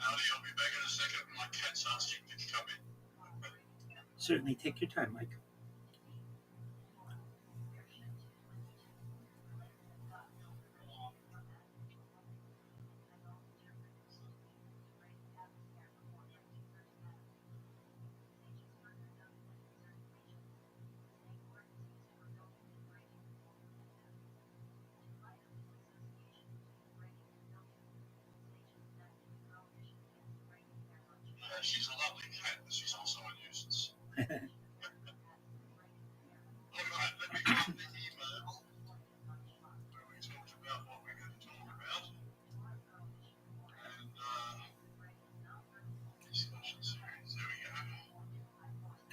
Howdy, I'll be back in a second. My cat's asking to come in. Certainly, take your time, Mike. She's a lovely cat, but she's also a nuisance. All right, let me find the email where we talked about what we're going to talk about. And discussion series. There we go.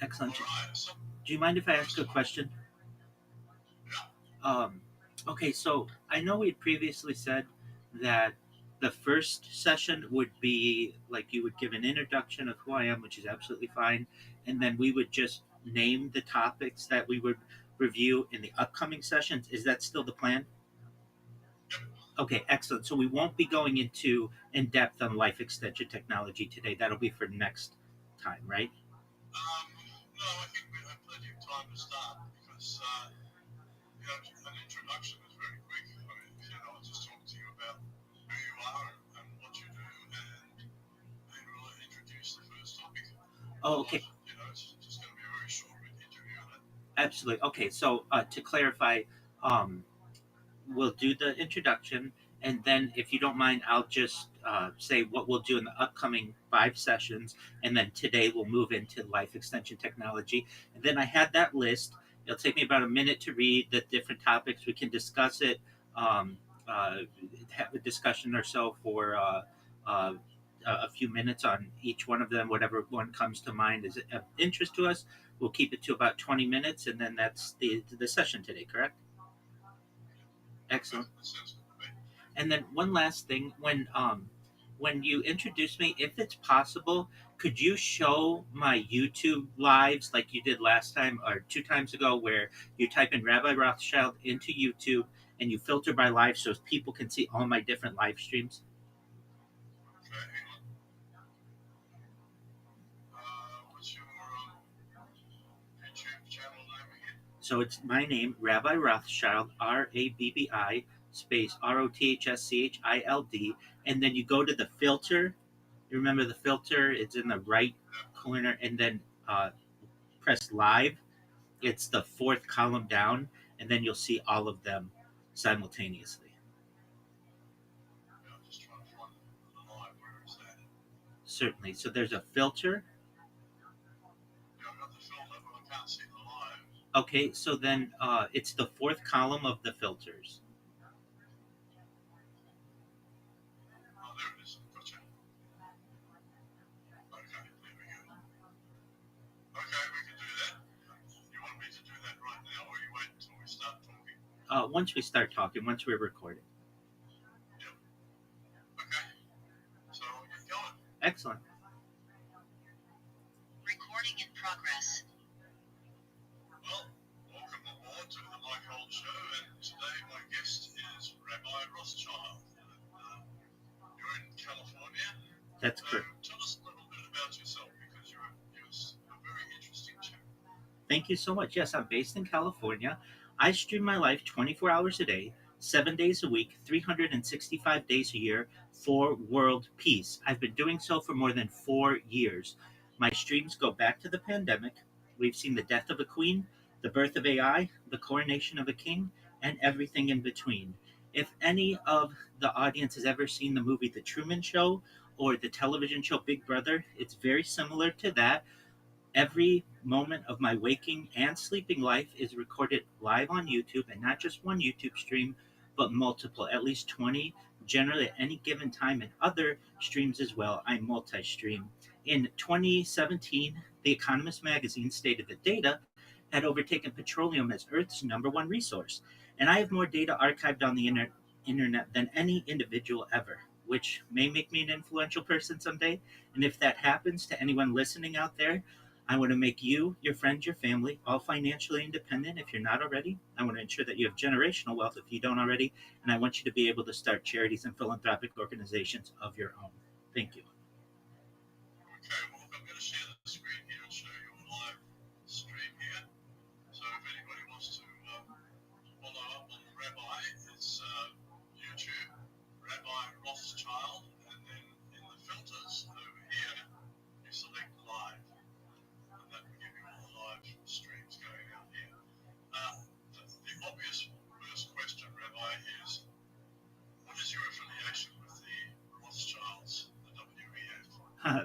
Excellent. All right. So, Do you mind if I ask a question? yeah. Okay, so I know we previously said that the first session would be like you would give an introduction of who I am, which is absolutely fine, and then we would just name the topics that we would review in the upcoming sessions. Is that still the plan? Okay, excellent. So we won't be going into in depth on life extension technology today. That'll be for next time, right? No, I think we have plenty of time to start because, an introduction is very quick. I mean, I'll just talk to you about who you are and what you do, and then we'll introduce the first topic. Oh, okay. It's just going to be a very short interview. Absolutely. Okay, so to clarify, um, we'll do the introduction, and then if you don't mind, I'll just say what we'll do in the upcoming 5 sessions, and then today we'll move into life extension technology. And then I had that list. It'll take me about a minute to read the different topics. We can discuss it, um, uh, have a discussion or so for uh, a few minutes on each one of them. Whatever one comes to mind is of interest to us. We'll keep it to about 20 minutes, and then that's the session today. Correct? Excellent. That sounds good to me. And then one last thing, when you introduce me, if it's possible, could you show my YouTube lives like you did last time or 2 times ago, where you type in Rabbi Rothschild into YouTube and you filter by live so people can see all my different live streams? Okay, hang on. What's your YouTube channel name again? So it's my name, Rabbi Rothschild, Rabbi space Rothschild, and then you go to the filter. You remember the filter? It's in the right corner, and then press live. It's the fourth column down, and then you'll see all of them simultaneously. Yeah, I'm just trying to find the live. Where is that? Certainly. So there's a filter. Yeah, I've got the filter, but I can't see the live. Okay, so then it's the fourth column of the filters. Oh, there it is. Gotcha. Okay, there we go. Okay, we can do that. You want me to do that right now, or you wait until we start talking? Once we start talking, once we're recording. Yep. Okay. So I'll get going. Excellent. Recording in progress. Well, welcome aboard to the Mike Holt Show, and today my guest is Rabbi Rothschild. You're in California. That's correct. Tell us a little bit about yourself because you're a very interesting chap. Thank you so much. Yes, I'm based in California. I stream my life 24 hours a day, 7 days a week, 365 days a year for world peace. I've been doing so for more than 4 years. My streams go back to the pandemic. We've seen the death of a queen, the birth of AI, the coronation of a king, and everything in between. If any of the audience has ever seen the movie The Truman Show or the television show Big Brother, it's very similar to that. Every moment of my waking and sleeping life is recorded live on YouTube, and not just one YouTube stream, but multiple, at least 20, generally at any given time, and other streams as well. I multi stream. In 2017, The Economist magazine stated that data had overtaken petroleum as Earth's number one resource, and I have more data archived on the internet than any individual ever, which may make me an influential person someday. And if that happens to anyone listening out there, I want to make you, your friends, your family all financially independent if you're not already. I want to ensure that you have generational wealth if you don't already. And I want you to be able to start charities and philanthropic organizations of your own. Thank you.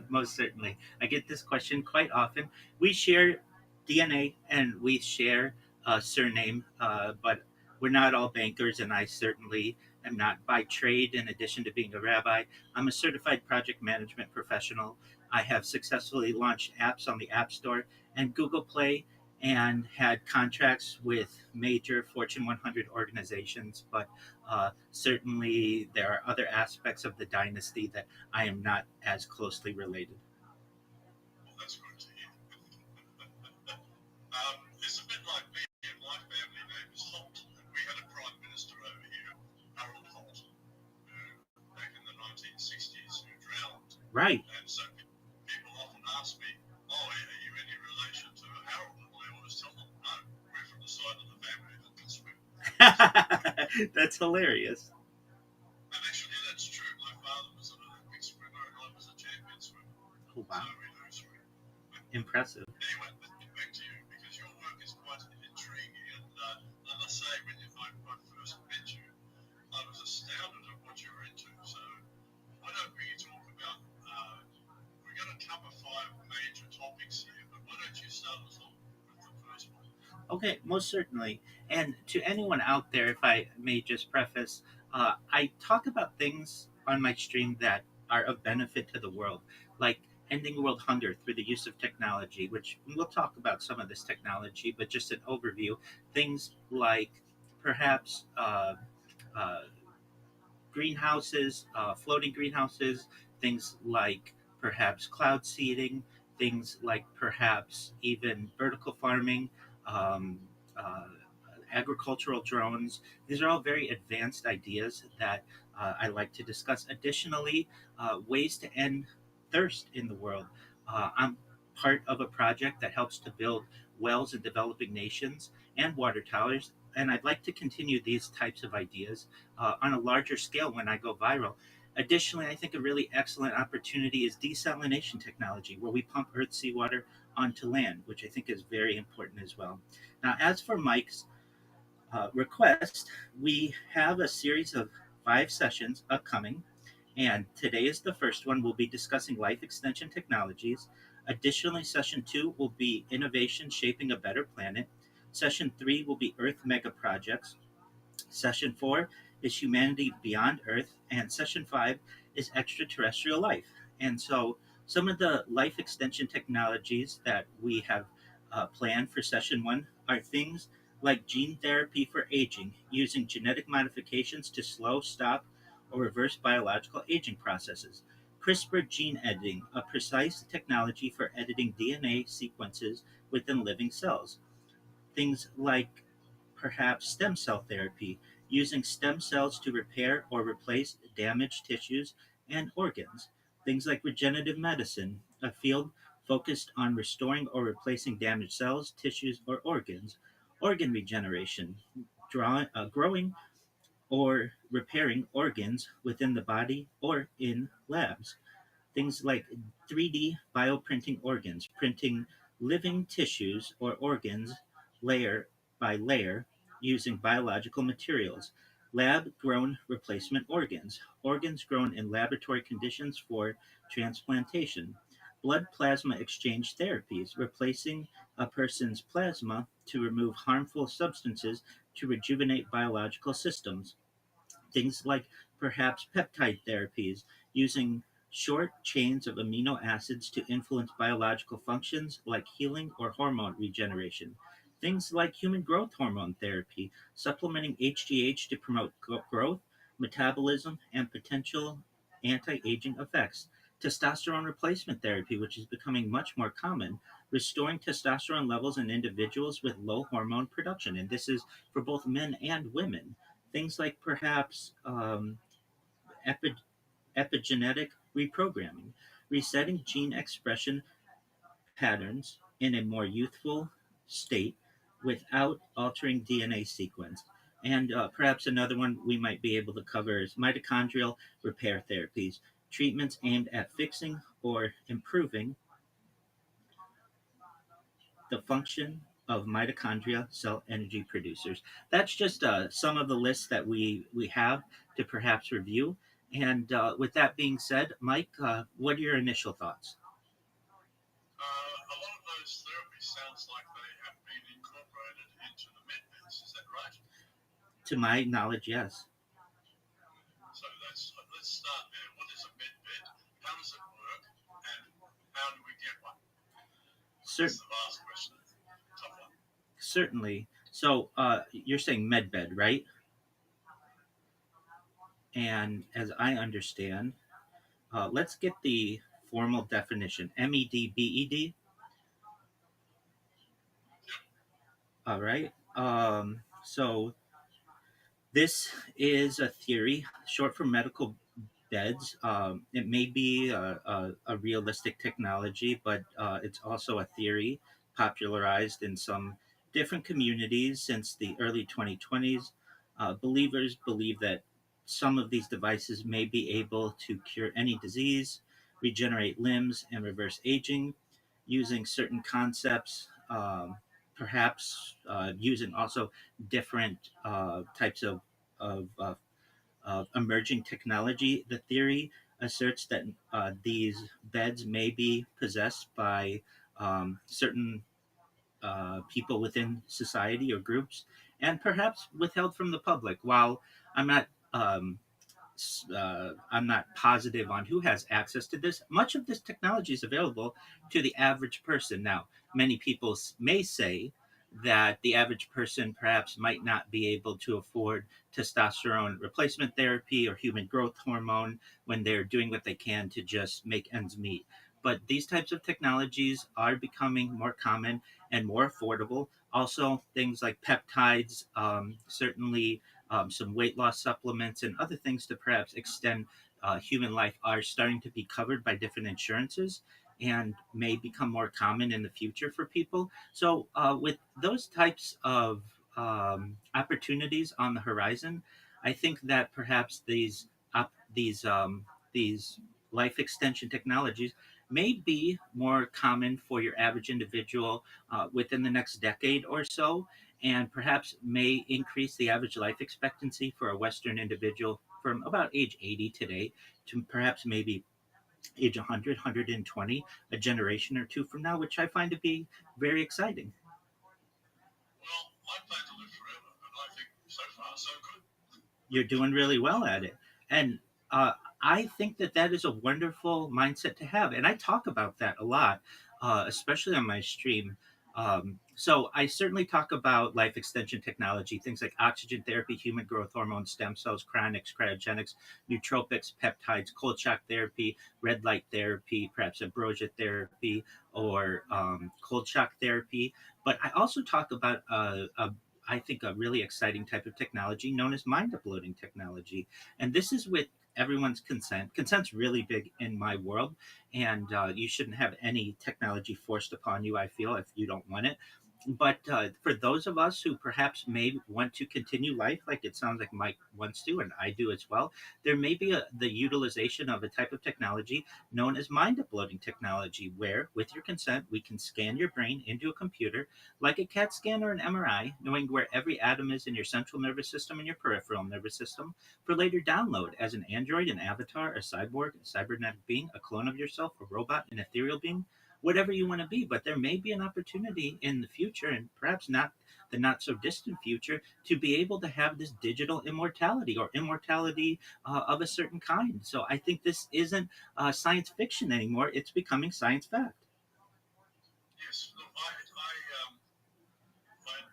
Most certainly. I get this question quite often. We share DNA and we share a surname, but we're not all bankers, and I certainly am not by trade. In addition to being a rabbi, I'm a certified project management professional. I have successfully launched apps on the App Store and Google Play and had contracts with major Fortune 100 organizations, but certainly there are other aspects of the dynasty that I am not as closely related. Well, that's good to hear. It's a bit like me and my family name is Holt, and we had a prime minister over here, Harold Holt, who back in the 1960s who drowned. Right. And so people often ask me, "Oh, are you any relation to Harold?" And I always tell them, "No, we're from the side of the family that can swim." So, That's hilarious. and actually, that's true. My father was an Olympic swimmer, and I was a champion swimmer. Oh, So wow. we do swim. Impressive. Anyway, let's get back to you because your work is quite intriguing. And I must say, I first met you, I was astounded at what you were into. So why don't we talk about? We're going to cover five major topics here, but why don't you start us off with the first one? Okay, most certainly. And to anyone out there, if I may just preface, I talk about things on my stream that are of benefit to the world, like ending world hunger through the use of technology, which we'll talk about some of this technology, but just an overview. Things like perhaps uh, greenhouses, floating greenhouses, things like perhaps cloud seeding, things like perhaps even vertical farming, um, uh, agricultural drones. These are all very advanced ideas that I like to discuss. Additionally, ways to end thirst in the world. I'm part of a project that helps to build wells in developing nations and water towers, and I'd like to continue these types of ideas on a larger scale when I go viral. Additionally, I think a really excellent opportunity is desalination technology, where we pump Earth's seawater onto land, which I think is very important as well. Now, as for Mike's request, we have a series of 5 sessions upcoming, and today is the first one. We'll be discussing life extension technologies. Additionally, session 2 will be innovation shaping a better planet. Session 3 will be Earth mega projects. Session 4 is Humanity Beyond Earth, and Session 5 is Extraterrestrial Life. And so, some of the life extension technologies that we have planned for Session 1 are things like gene therapy for aging, using genetic modifications to slow, stop, or reverse biological aging processes. CRISPR gene editing, a precise technology for editing DNA sequences within living cells. Things like perhaps stem cell therapy, using stem cells to repair or replace damaged tissues and organs. Things like regenerative medicine, a field focused on restoring or replacing damaged cells, tissues, or organs. Organ regeneration, growing or repairing organs within the body or in labs. Things like 3D bioprinting organs, printing living tissues or organs layer by layer using biological materials. Lab grown replacement organs, organs grown in laboratory conditions for transplantation. Blood plasma exchange therapies, replacing a person's plasma to remove harmful substances to rejuvenate biological systems. Things like perhaps peptide therapies, using short chains of amino acids to influence biological functions like healing or hormone regeneration. Things like human growth hormone therapy, supplementing HGH to promote growth, metabolism, and potential anti aging effects. Testosterone replacement therapy, which is becoming much more common, restoring testosterone levels in individuals with low hormone production. And this is for both men and women. Things like perhaps epi- epigenetic reprogramming, resetting gene expression patterns in a more youthful state without altering DNA sequence. And perhaps another one we might be able to cover is mitochondrial repair therapies, treatments aimed at fixing or improving the function of mitochondria, cell energy producers. That's just some of the lists that we have to perhaps review. And with that being said, Mike, what are your initial thoughts? A lot of those therapies sounds like they have been incorporated into the medbeds. Is that right? To my knowledge, yes. So let's start there. What is a medbed? How does it work? And how do we get one? Cer- That's the last question. Tough one. Certainly. So you're saying medbed, right? And as I understand, let's get the formal definition. MEDBED. Yep. All right. So this is a theory, short for medical beds. It may be a realistic technology, but it's also a theory popularized in some different communities since the early 2020s. Believers believe that some of these devices may be able to cure any disease, regenerate limbs, and reverse aging using certain concepts. Perhaps using also different types of emerging technology. The theory asserts that these beds may be possessed by certain people within society or groups, and perhaps withheld from the public. While I'm not um, I'm not positive on who has access to this. Much of this technology is available to the average person. Now, many people may say that the average person perhaps might not be able to afford testosterone replacement therapy or human growth hormone when they're doing what they can to just make ends meet. But these types of technologies are becoming more common and more affordable. Also, things like peptides, certainly some weight loss supplements, and other things to perhaps extend human life are starting to be covered by different insurances and may become more common in the future for people. So, with those types of opportunities on the horizon, I think that perhaps these life extension technologies may be more common for your average individual within the next decade or so, and perhaps may increase the average life expectancy for a Western individual from about age 80 today to perhaps maybe age 100, a generation or two from now, which I find to be very exciting. Well, I plan to live forever, and I think so far so good. You're doing really well at it. And uh, I think that that is a wonderful mindset to have. And I talk about that a lot, especially on my stream. So I certainly talk about life extension technology, things like oxygen therapy, human growth hormone, stem cells, cryogenics, nootropics, peptides, cold shock therapy, red light therapy, perhaps ambrosia therapy, or cold shock therapy. But I also talk about I think a really exciting type of technology known as mind uploading technology. And this is with everyone's consent. Consent's really big in my world, and you shouldn't have any technology forced upon you, I feel, if you don't want it. But for those of us who perhaps may want to continue life like it sounds like Mike wants to, and I do as well, there may be the utilization of a type of technology known as mind uploading technology, where, with your consent, we can scan your brain into a computer like a CAT scan or an MRI, knowing where every atom is in your central nervous system and your peripheral nervous system, for later download as an android, an avatar, a cyborg, a cybernetic being, a clone of yourself, a robot, an ethereal being, whatever you want to be. But there may be an opportunity in the future, and perhaps not the not so distant future, to be able to have this digital immortality or immortality of a certain kind. So I think this isn't science fiction anymore, it's becoming science fact. Yes, look, I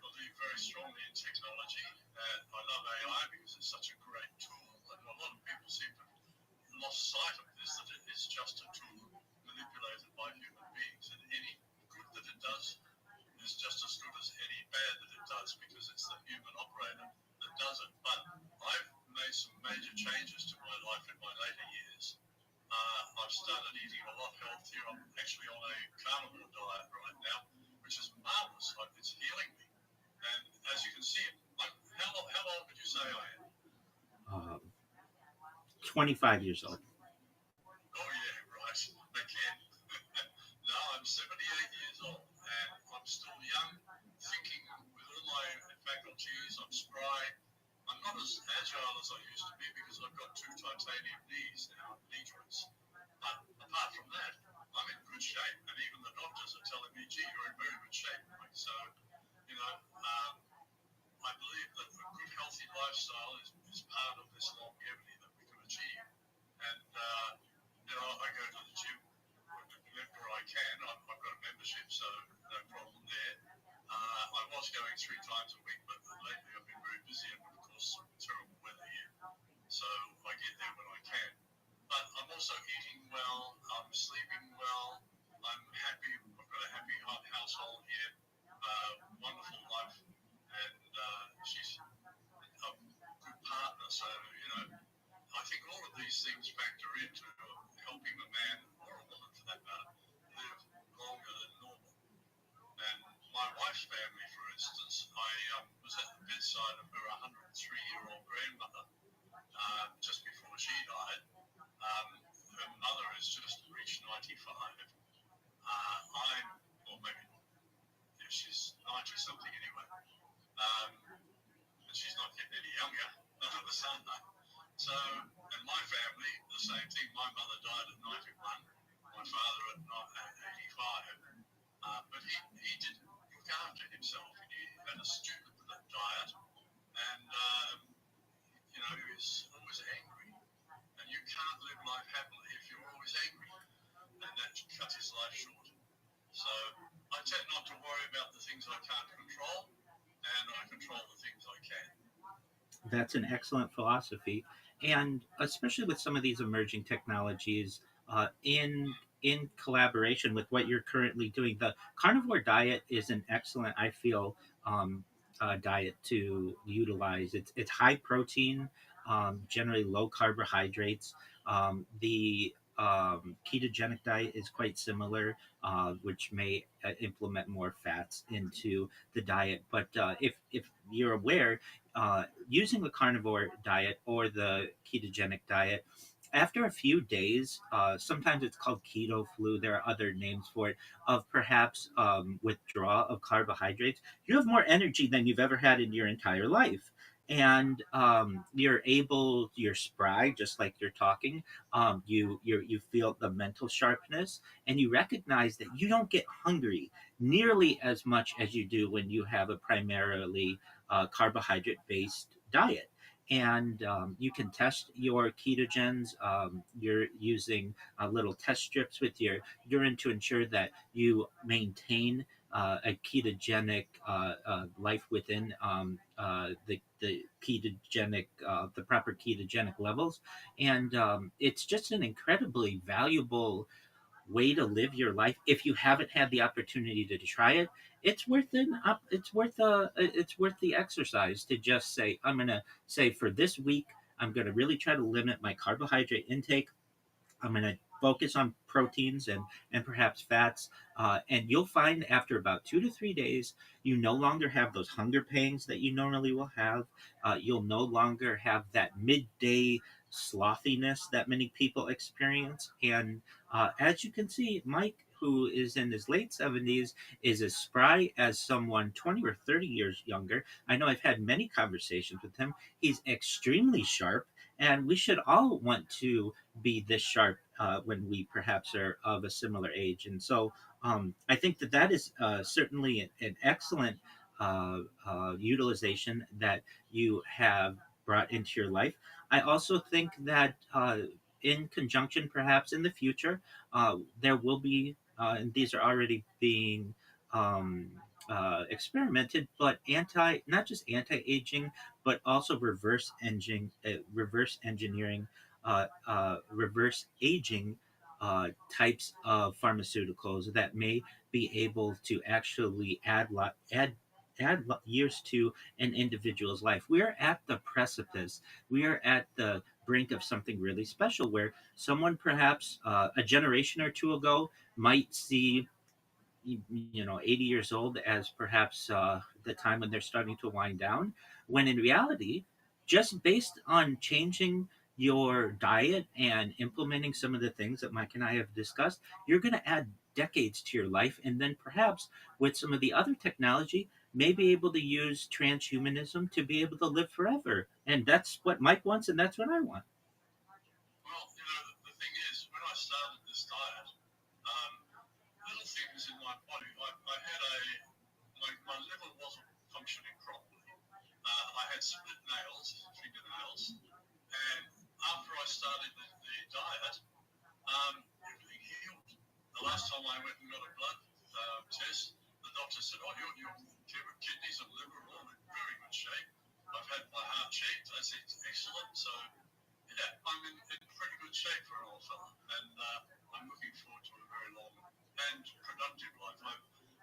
believe very strongly in technology, and I love AI because it's such a great tool. And a lot of people seem to have lost sight of this, that it is just a tool manipulated by human beings, and any good that it does is just as good as any bad that it does because it's the human operator that does it. But I've made some major changes to my life in my later years. I've started eating a lot healthier. I'm actually on a carnivore diet right now, which is marvelous. It's healing me. And as you can see, how old would you say I am? Um, 25 years old. Oh, yeah, right. Again. No, I'm 78 years old and I'm still young, thinking with all my faculties. I'm spry. I'm not as agile as I used to be because I've got two titanium knees. lifestyle is part of this longevity that we can achieve. And, I go to the gym whenever I can. I've got a membership, so no problem there. I was going 3 times a week, but lately I've been very busy, and of course, terrible weather here. So I get there when I can. But I'm also eating well, I'm sleeping well, I'm happy. I've got a happy household here, wonderful wife, and she's a good partner. So, I think all of these things factor into helping a man or a woman for that matter live longer than normal. And my wife's family, for instance, I was at the bedside of her 103-year-old grandmother just before she died. Her mother has just reached 95. Or maybe, yeah, she's 90 something anyway. And she's not getting any younger. None of us are. So, and my family, the same thing. My mother died at 91, my father at 85. But he didn't look after himself. He had a stupid diet, and he was always angry. And you can't live life happily if you're always angry, and that cut his life short. So I tend not to worry about the things I can't control, and I control the things I can. That's an excellent philosophy, and especially with some of these emerging technologies, in collaboration with what you're currently doing, the carnivore diet is an excellent, I feel, diet to utilize. It's high protein, generally low carbohydrates. The ketogenic diet is quite similar, which may implement more fats into the diet. But if you're aware, using the carnivore diet or the ketogenic diet, after a few days, sometimes it's called keto flu. There are other names for it. Of perhaps withdrawal of carbohydrates, you have more energy than you've ever had in your entire life, and you're spry, just like you're talking. You feel the mental sharpness, and you recognize that you don't get hungry nearly as much as you do when you have a primarily carbohydrate based diet. And you can test your ketogens. You're using little test strips with your urine to ensure that you maintain a ketogenic life within the ketogenic, the proper ketogenic levels. And it's just an incredibly valuable way to live your life. If you haven't had the opportunity to try it, it's worth the exercise to just say, I'm gonna say, for this week, I'm gonna really try to limit my carbohydrate intake. I'm going to focus on proteins and perhaps fats. And you'll find after about 2 to 3 days, you no longer have those hunger pangs that you normally will have. You'll no longer have that midday slothiness that many people experience. And as you can see, Mike, who is in his late 70s, is as spry as someone 20 or 30 years younger. I know I've had many conversations with him. He's extremely sharp, and we should all want to be this sharp when we perhaps are of a similar age. And so I think that is certainly an excellent utilization that you have brought into your life. I also think that in conjunction, perhaps in the future, there will be, and these are already being um, experimented, but not just anti-aging, but also reverse engineering, reverse aging types of pharmaceuticals that may be able to actually add years to an individual's life. We are at the precipice. We are at the brink of something really special, where someone perhaps a generation or two ago might see 80 years old as perhaps the time when they're starting to wind down, when in reality, just based on changing your diet and implementing some of the things that Mike and I have discussed, you're going to add decades to your life. And then perhaps with some of the other technology, may be able to use transhumanism to be able to live forever. And that's what Mike wants, and that's what I want. Well, the thing is, when I started this diet, um, little things in my body, I had my liver wasn't functioning properly. I had split nails, fingernails, and after I started the diet, everything healed. The last time I went and got a blood test, the doctor said, "Oh, your kidneys and liver are all in very good shape." I've had my heart checked. I said, "It's excellent." So, yeah, I'm in pretty good shape for an old fella. And I'm looking forward to a very long and productive life.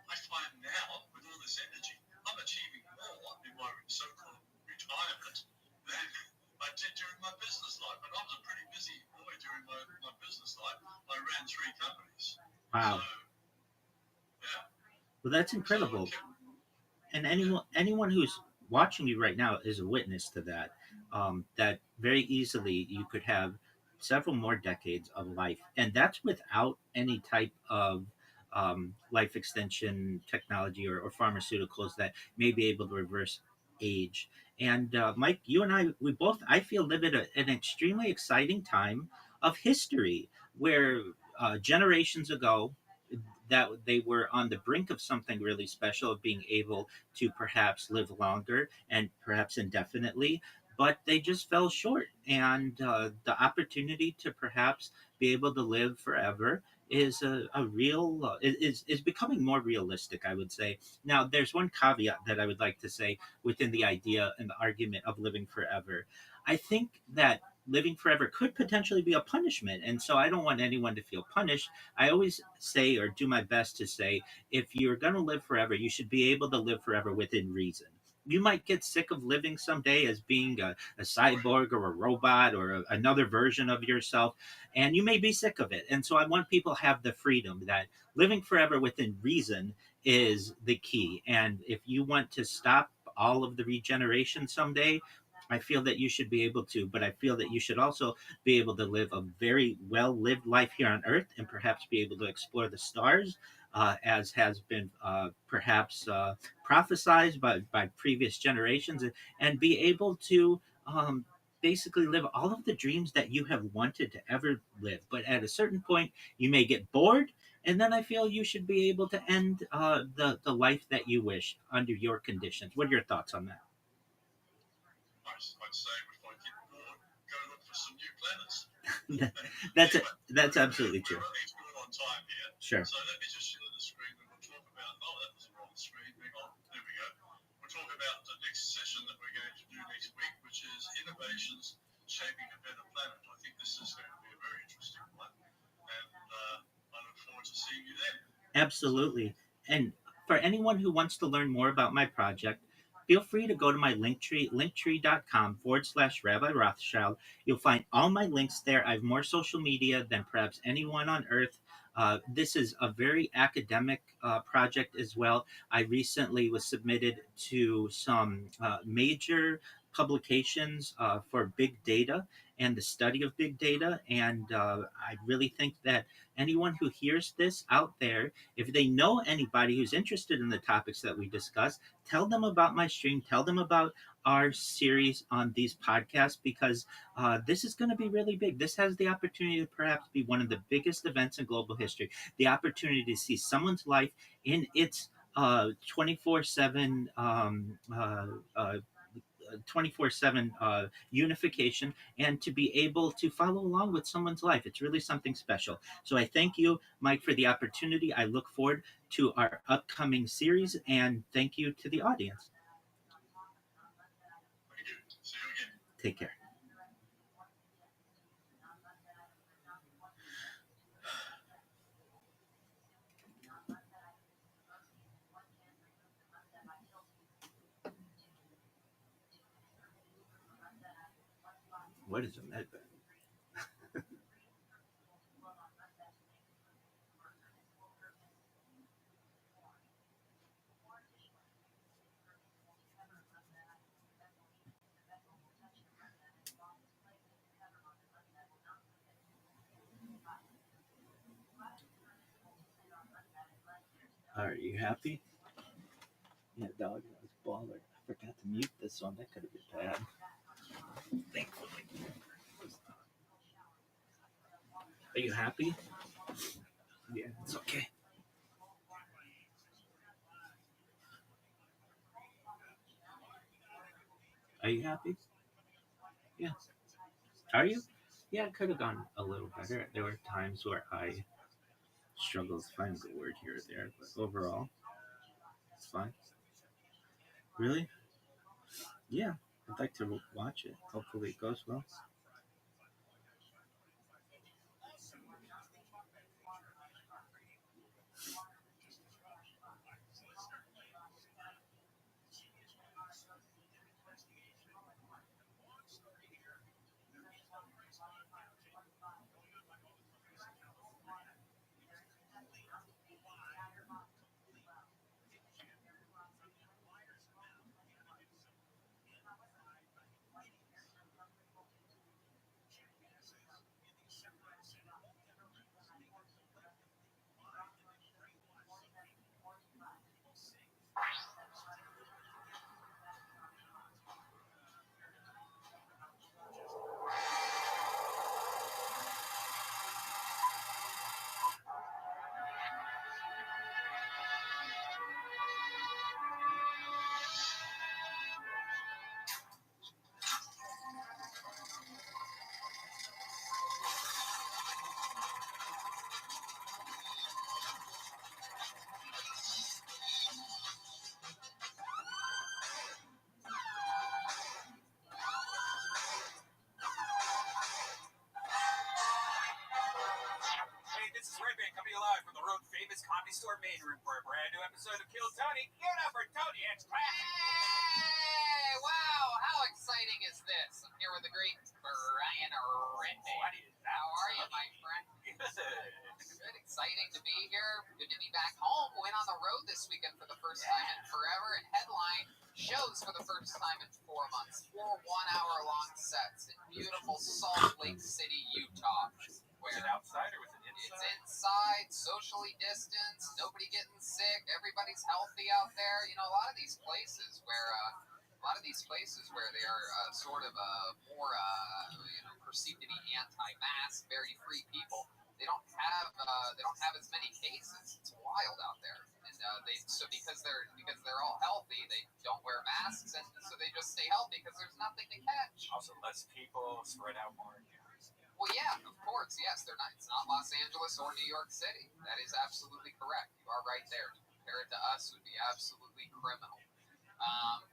I find now, with all this energy, I'm achieving more in my so-called retirement than I did during my business life. And I was a pretty busy boy during my business life. I ran three companies. So, Wow. yeah. Well, that's So it incredible. kept, And yeah, anyone who's watching you right now is a witness to that. That very easily you could have several more decades of life, and that's without any type of life extension technology or pharmaceuticals that may be able to reverse age. And Mike, you and we both, I feel, live at an extremely exciting time of history where generations ago that they were on the brink of something really special, of being able to perhaps live longer and perhaps indefinitely, but they just fell short. And the opportunity to perhaps be able to live forever is a real is becoming more realistic, I would say. Now there's one caveat that I would like to say within the idea and the argument of living forever. I think that living forever could potentially be a punishment, and so I don't want anyone to feel punished. I always say, or do my best to say, if you're going to live forever, you should be able to live forever within reason. You might get sick of living someday as being a right. cyborg or a robot or another version of yourself, and you may be sick of it. And so I want people to have the freedom that living forever within reason is the key. And if you want to stop all of the regeneration someday, I feel that you should be able to, but I feel that you should also be able to live a very well lived life here on Earth and perhaps be able to explore the stars, as has been perhaps prophesized by previous generations, and be able to basically live all of the dreams that you have wanted to ever live. But at a certain point, you may get bored. And then I feel you should be able to end the life that you wish under your conditions. What are your thoughts on that? I'd say if I get bored, go look for some new planets. That's it. Anyway, That's absolutely we're true. running short on time here. Sure. So let me just share the screen and we'll talk about. Oh, that was the wrong screen. Hang on. There we go. We'll talk about the next session that we're going to do next week, which is innovations shaping a better planet. I think this is going to be a very interesting one. And I look forward to seeing you then. So, Absolutely. And for anyone who wants to learn more about my project, feel free to go to my linktree, linktree.com/Rabbi Rothschild. You'll find all my links there. I have more social media than perhaps anyone on earth. This is a very academic project as well. I recently was submitted to some major publications for big data and the study of big data. And I really think that anyone who hears this out there, if they know anybody who's interested in the topics that we discuss, tell them about my stream, tell them about our series on these podcasts, because this is going to be really big. This has the opportunity to perhaps be one of the biggest events in global history. The opportunity to see someone's life in its 24/7 24/7 unification, and to be able to follow along with someone's life. It's really something special. So I thank you, Mike, for the opportunity. I look forward to our upcoming series, and thank you to the audience. thank you. See you again. Take care. What is a med bed? Are you happy? Yeah, dog, that was baller. I forgot to mute this one. That could have been bad. Thankfully. Are you happy? Yeah, it's okay. Are you happy? Yeah. Are you? Yeah, it could have gone a little better. There were times where I struggled to find a good word here or there, but overall, it's fine. Really? Yeah. I'd like to watch it. Hopefully, it goes well. Hey, this is Rabbi coming live from the Road Famous Comedy Store main room for a brand new episode of Kill Tony. Give it up for Tony X Hey! Wow, how exciting is this? I'm here with the great Brian Rendy. What is that? How are you, my friend? Good, exciting to be here. Good to be back home. Went on the road this weekend for the first time in forever and headline shows for the first time in 4 months. 4 one-hour-long sets in beautiful Salt Lake City, Utah. Was it outside or was it inside? It's inside, socially distanced, nobody getting sick, everybody's healthy out there. You know, a lot of these places where they are sort of more, perceived to be anti-mask, very free people. They don't have as many cases. It's wild out there, and because they're all healthy, they don't wear masks, and so they just stay healthy because there's nothing to catch. Also, less people spread out more. Well, yeah, of course, yes. They're not. It's not Los Angeles or New York City. That is absolutely correct. You are right there. To compare it to us would be absolutely criminal.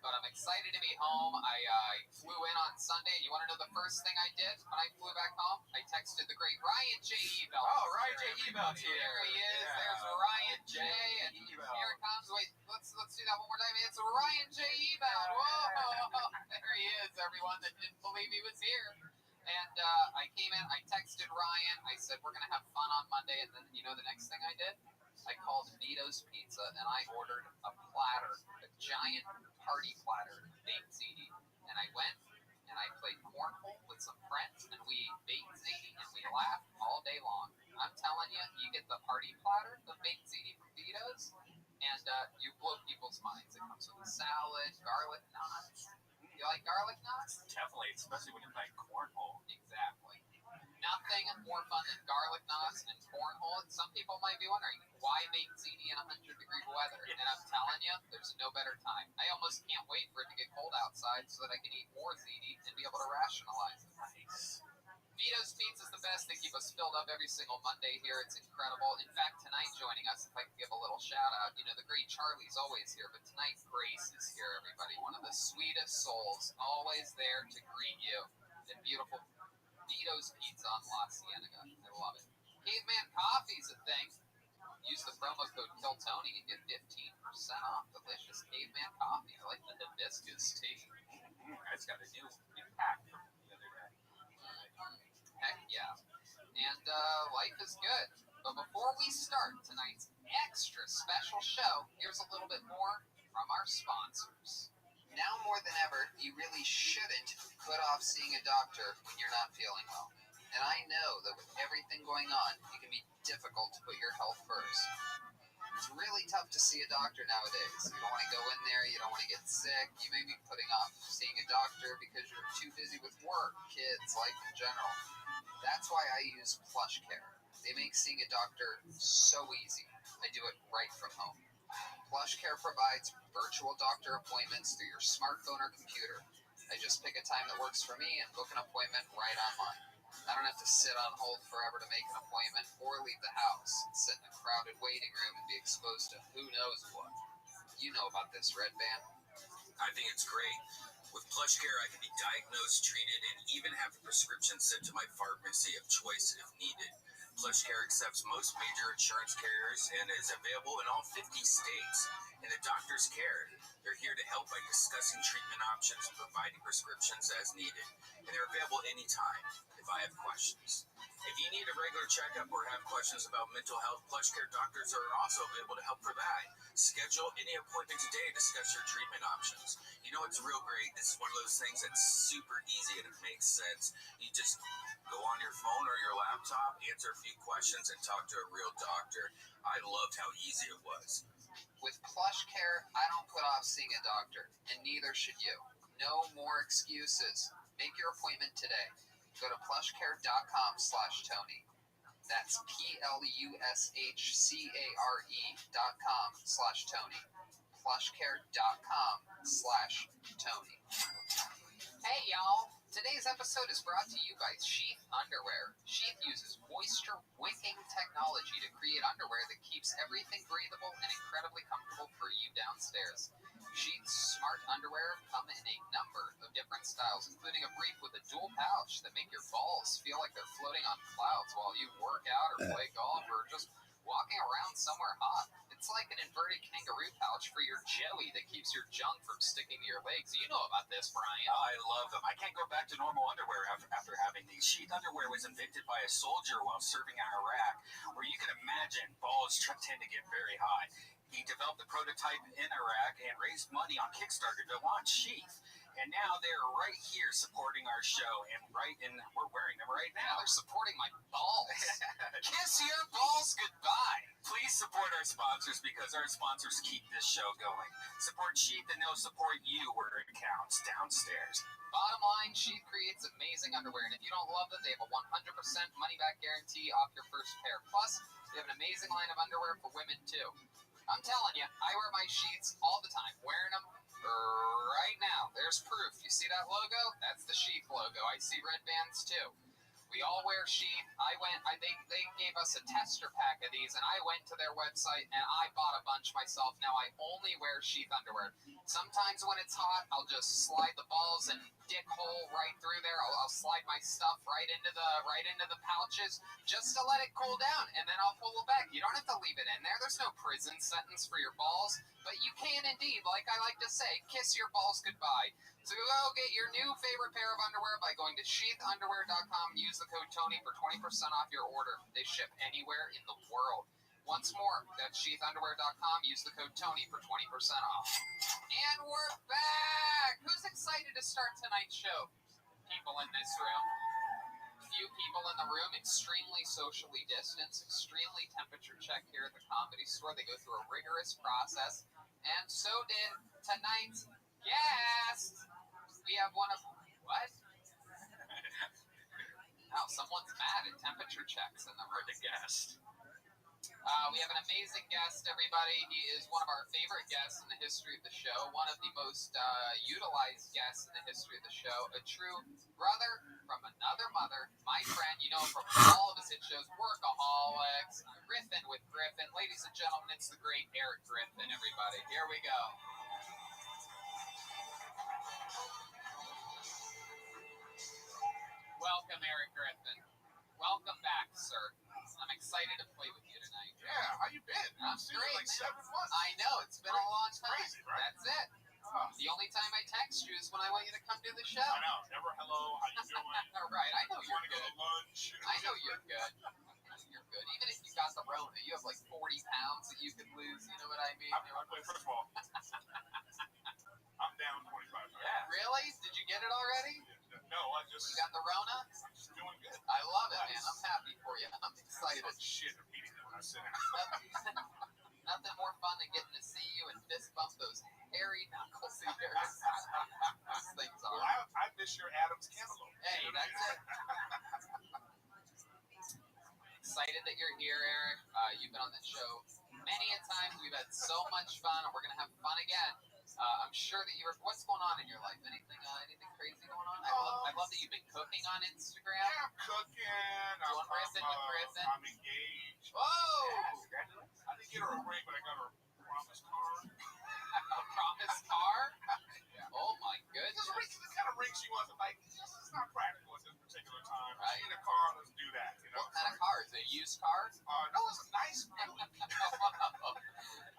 But I'm excited to be home. I flew in on Sunday. You want to know the first thing I did when I flew back home? I texted the great Ryan J. Ebel. Oh, Ryan J. Ebel's here. There he is. Yeah. There's Ryan J. And Ebel. here it comes. Wait, let's do that one more time. It's Ryan J. Ebel. Whoa, there he is. Everyone that didn't believe he was here. And I came in, I texted Ryan, I said, we're going to have fun on Monday, and then you know the next thing I did? I called Vito's Pizza, and I ordered a platter, a giant party platter, baked ziti. And I went, and I played cornhole with some friends, and we ate baked ziti, and we laughed all day long. I'm telling you, you get the party platter, the baked ziti from Vito's, and you blow people's minds. It comes with a salad, garlic knots. You like garlic knots? Definitely, especially when you're playing cornhole. Exactly. Nothing more fun than garlic knots and cornhole. And some people might be wondering, why bake ziti in 100-degree weather? And I'm telling you, there's no better time. I almost can't wait for it to get cold outside so that I can eat more ziti and be able to rationalize it. Nice. Vito's Pizza is the best. They keep us filled up every single Monday here. It's incredible. In fact, tonight joining us, if I can give a little shout out, you know, the great Charlie's always here, but tonight Grace is here, everybody. One of the sweetest souls, always there to greet you. And beautiful Vito's Pizza on La Cienega. I love it. Caveman Coffee's a thing. Use the promo code KILLTONY and get 15% off. Delicious Caveman Coffee. I like the hibiscus tea. I just got a new pack from the other day. Heck yeah. And life is good. But before we start tonight's extra special show, here's a little bit more from our sponsors. Now more than ever, you really shouldn't put off seeing a doctor when you're not feeling well. And I know that with everything going on, it can be difficult to put your health first. It's really tough to see a doctor nowadays. You don't want to go in there, you don't want to get sick, you may be putting off seeing a doctor because you're too busy with work, kids, life in general. That's why I use PlushCare. They make seeing a doctor so easy. I do it right from home. PlushCare provides virtual doctor appointments through your smartphone or computer. I just pick a time that works for me and book an appointment right online. I don't have to sit on hold forever to make an appointment or leave the house and sit in a crowded waiting room and be exposed to who knows what. You know about this, Red Band. I think it's great. With PlushCare, I can be diagnosed, treated, and even have a prescription sent to my pharmacy of choice if needed. PlushCare accepts most major insurance carriers and is available in all 50 states. And the doctors care. They're here to help by discussing treatment options and providing prescriptions as needed. And they're available anytime if I have questions. If you need a regular checkup or have questions about mental health, PlushCare doctors are also available to help for that. Schedule any appointment today to discuss your treatment options. You know what's real great? This is one of those things that's super easy and it makes sense. You just go on your phone or your laptop, answer a few questions, and talk to a real doctor. I loved how easy it was. With PlushCare, I don't put off seeing a doctor, and neither should you. No more excuses. Make your appointment today. Go to plushcare.com/Tony. That's plushcare.com/Tony. plushcare.com/Tony. Hey, y'all. Today's episode is brought to you by Sheath Underwear. Sheath uses moisture-wicking technology to create underwear that keeps everything breathable and incredibly comfortable for you downstairs. Sheath's smart underwear come in a number of different styles, including a brief with a dual pouch that make your balls feel like they're floating on clouds while you work out or play golf or just walking around somewhere hot. It's like an inverted kangaroo pouch for your Joey that keeps your junk from sticking to your legs. You know about this, Brian. I love them. I can't go back to normal underwear after having these. Sheath underwear was invented by a soldier while serving in Iraq, where you can imagine balls tend to get very hot. He developed the prototype in Iraq and raised money on Kickstarter to launch Sheath. And now they're right here supporting our show, and we're wearing them right now. They're supporting my balls. Kiss your balls goodbye. Please support our sponsors because our sponsors keep this show going. Support Sheath and they'll support you where it counts downstairs. Bottom line, Sheath creates amazing underwear, and if you don't love them, they have a 100% money-back guarantee off your first pair. Plus, they have an amazing line of underwear for women, too. I'm telling you, I wear my sheets all the time, wearing them right now. There's proof. You see that logo? That's the Sheath logo. I see red bands, too. We all wear Sheath. They gave us a tester pack of these, and I went to their website, and I bought a bunch myself. Now I only wear Sheath underwear. Sometimes when it's hot, I'll just slide the balls and dick hole right through there. I'll slide my stuff right into the pouches just to let it cool down, and then I'll pull it back. You don't have to leave it in there. There's no prison sentence for your balls, but you can indeed, like I like to say, kiss your balls goodbye. So go get your new favorite pair of underwear by going to sheathunderwear.com. Use the code Tony for 20% off your order. They ship anywhere in the world. Once more, that's sheathunderwear.com. Use the code Tony for 20% off. And we're back! Who's excited to start tonight's show? People in this room. Few people in the room, extremely socially distanced, extremely temperature checked here at the Comedy Store. They go through a rigorous process. And so did tonight's guest. We have one of... What? Oh, someone's mad at temperature checks in the room. The guest. We have an amazing guest, everybody. He is one of our favorite guests in the history of the show, one of the most utilized guests in the history of the show, a true brother from another mother, my friend, you know him from all of his hit shows, Workaholics, Griffin with Griffin. Ladies and gentlemen, it's the great Eric Griffin, everybody. Here we go. Welcome, Eric Griffin. Welcome back, sir. I'm excited to play with you tonight. Yeah, how you been? I'm It's been great, like man. 7 months. I know, it's been a long time. Crazy, right? That's it. The only time I text you is when I want you to come do the show. I know. Never hello, how you doing? All right, I know Want you're to go good. to lunch? I know you're good. You're good. Even if you got the Rona, you have like 40 pounds that you could lose. You know what I mean? First of all, I'm down 25 pounds. Yeah. Really? Did you get it already? No, I just... You got the Rona? I'm just doing good. I love it, man. I'm happy for you. I'm excited. I shit immediately when I sit down. Nothing more fun than getting to see you and fist bump those hairy knuckles of yours. Those things Well, are. I miss your Adam's cantaloupe. Hey, that's it. Excited that you're here, Eric. You've been on the show many a time. We've had so much fun, and we're going to have fun again. I'm sure that you're. What's going on in your life? Anything crazy going on? I love that you've been cooking on Instagram. Yeah, I'm cooking. Doing riffing with Griffin. I'm engaged. Whoa! Congratulations. I didn't get her a ring, but I got her a promise card. A promise car? Yeah. Oh my goodness! This is the kind of ring she wants. I'm like, this is not practical at this particular time. Right. She need a car. Let's do that. You know. What kind of car? Is it a used car? No, it's a nice one.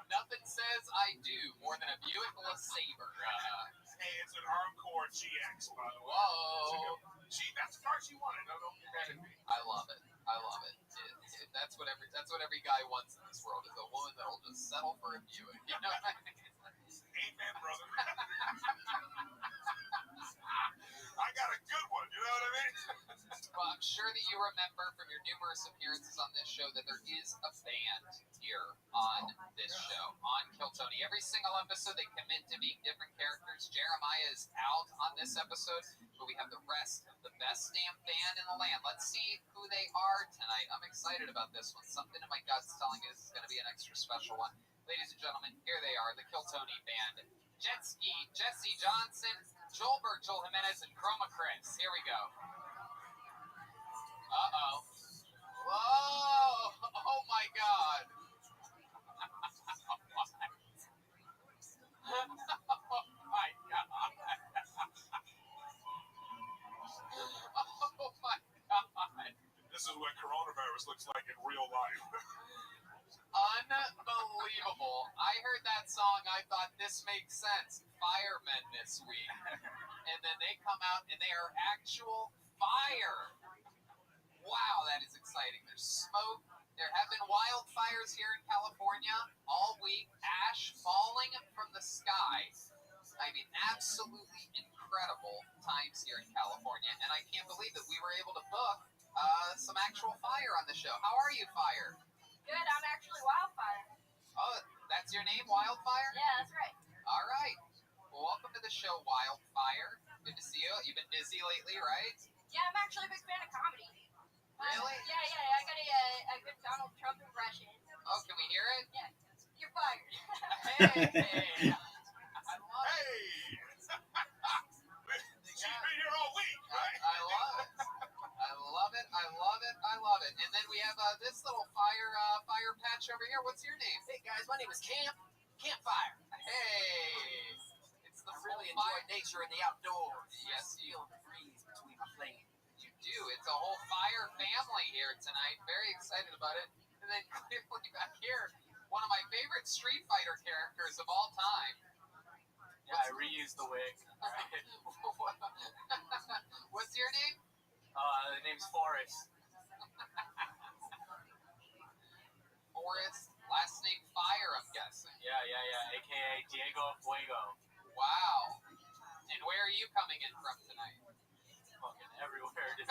Nothing says I do more than a Buick LeSabre. Hey, it's an Encore GX, by the way. Whoa! That's the car she wanted. No, don't get mad at me. I love it. That's what every guy wants in this world is a woman that'll just settle for a Buick. You know what I mean? Amen, brother. I got a good one. You know what I mean? Well, I'm sure that you remember from your numerous appearances on this show that there is a band here on this show, on Kill Tony. Every single episode, they commit to being different characters. Jeremiah is out on this episode, but we have the rest of the best damn band in the land. Let's see who they are tonight. I'm excited about this one. Something in my gut's telling me this is going to be an extra special one. Ladies and gentlemen, here they are, the Kill Tony band. Jet Ski, Jesse Johnson, Joel Berg, Joel Jimenez, and Chroma Chris. Here we go. Uh-oh. Whoa! Oh my God! Oh my God! Oh my God! This is what coronavirus looks like in real life. Unbelievable. I heard that song, I thought this makes sense. Firemen this week. And then they come out and they are actual fire. Wow, that is exciting. There's smoke. There have been wildfires here in California all week. Ash falling from the sky. I mean, absolutely incredible times here in California. And I can't believe that we were able to book some actual fire on the show. How are you, Fire? Good, I'm actually Wildfire. Oh, that's your name, Wildfire? Yeah, that's right. All right. Well, welcome to the show, Wildfire. Good to see you. You've been busy lately, right? Yeah, I'm actually a big fan of comedy. Really? Yeah, I got a good Donald Trump impression. Oh, can we hear it? Yeah, you're fired. Hey! I love it. Hey! She's been here all week, right? I love it. I love it. I love it. I love it. And then we have this little fire patch over here. What's your name? Hey guys, my name is Campfire. Hey! It's the I really full enjoy nature and the outdoors. Yes, you Feel the breeze between my flames. do. It's a whole fire family here tonight. Very excited about it. And then clearly back here, one of my favorite Street Fighter characters of all time. Yeah, I reused the wig. What's your name? The name's Forrest. Forrest. Last name Fire, I'm guessing. Yeah, AKA Diego Fuego. Wow. And where are you coming in from tonight? Fucking everywhere, dude.